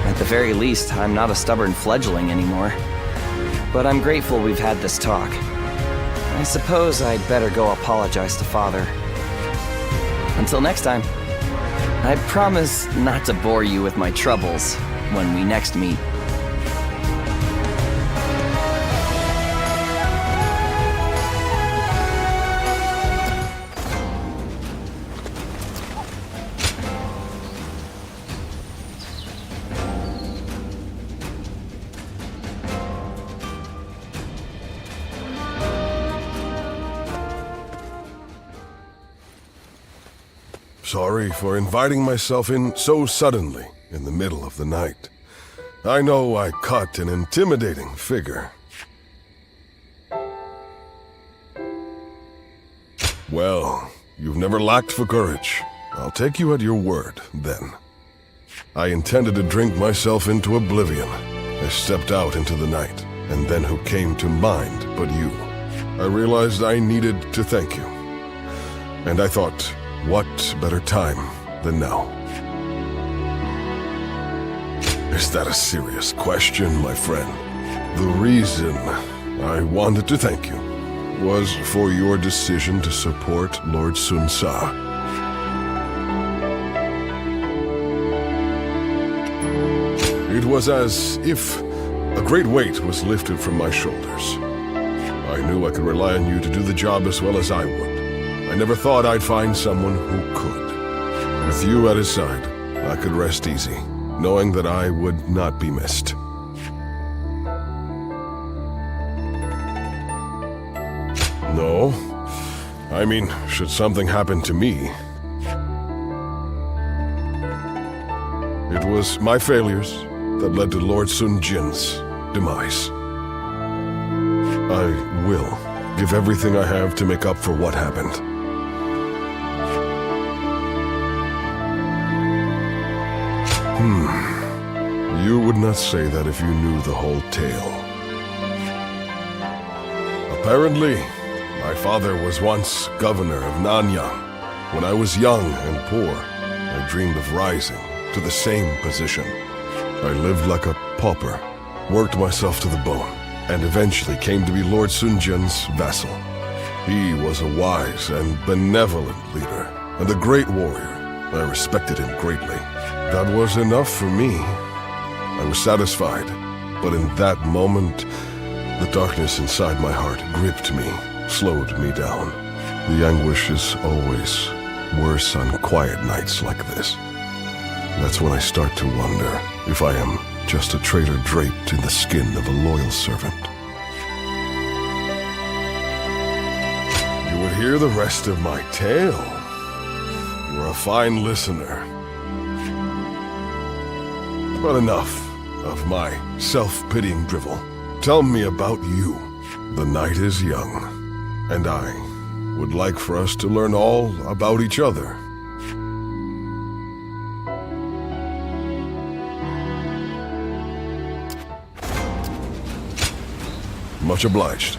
R: At the very least, I'm not a stubborn fledgling anymore. But I'm grateful we've had this talk. I suppose I'd better go apologize to Father. Until next time, I promise not to bore you with my troubles when we next meet.
C: Sorry for inviting myself in so suddenly in the middle of the night. I know I cut an intimidating figure. Well, you've never lacked for courage. I'll take you at your word, then. I intended to drink myself into oblivion. I stepped out into the night, and then who came to mind but you? I realized I needed to thank you. And I thought, what better time than now? Is that a serious question, my friend? The reason I wanted to thank you was for your decision to support Lord Sun Tzu. It was as if a great weight was lifted from my shoulders. I knew I could rely on you to do the job as well as I would. I never thought I'd find someone who could. With you at his side, I could rest easy, knowing that I would not be missed. No. I mean, should something happen to me, it was my failures that led to Lord Sun Jin's demise. I will give everything I have to make up for what happened. You would not say that if you knew the whole tale. Apparently, my father was once governor of Nanyang. When I was young and poor, I dreamed of rising to the same position. I lived like a pauper, worked myself to the bone, and eventually came to be Lord Sun Jin's vassal. He was a wise and benevolent leader, and a great warrior. I respected him greatly. That was enough for me. I was satisfied, but in that moment, the darkness inside my heart gripped me, slowed me down. The anguish is always worse on quiet nights like this. That's when I start to wonder if I am just a traitor draped in the skin of a loyal servant. You would hear the rest of my tale. You're a fine listener. But enough of my self-pitying drivel. Tell me about you. The night is young, and I would like for us to learn all about each other. Much obliged.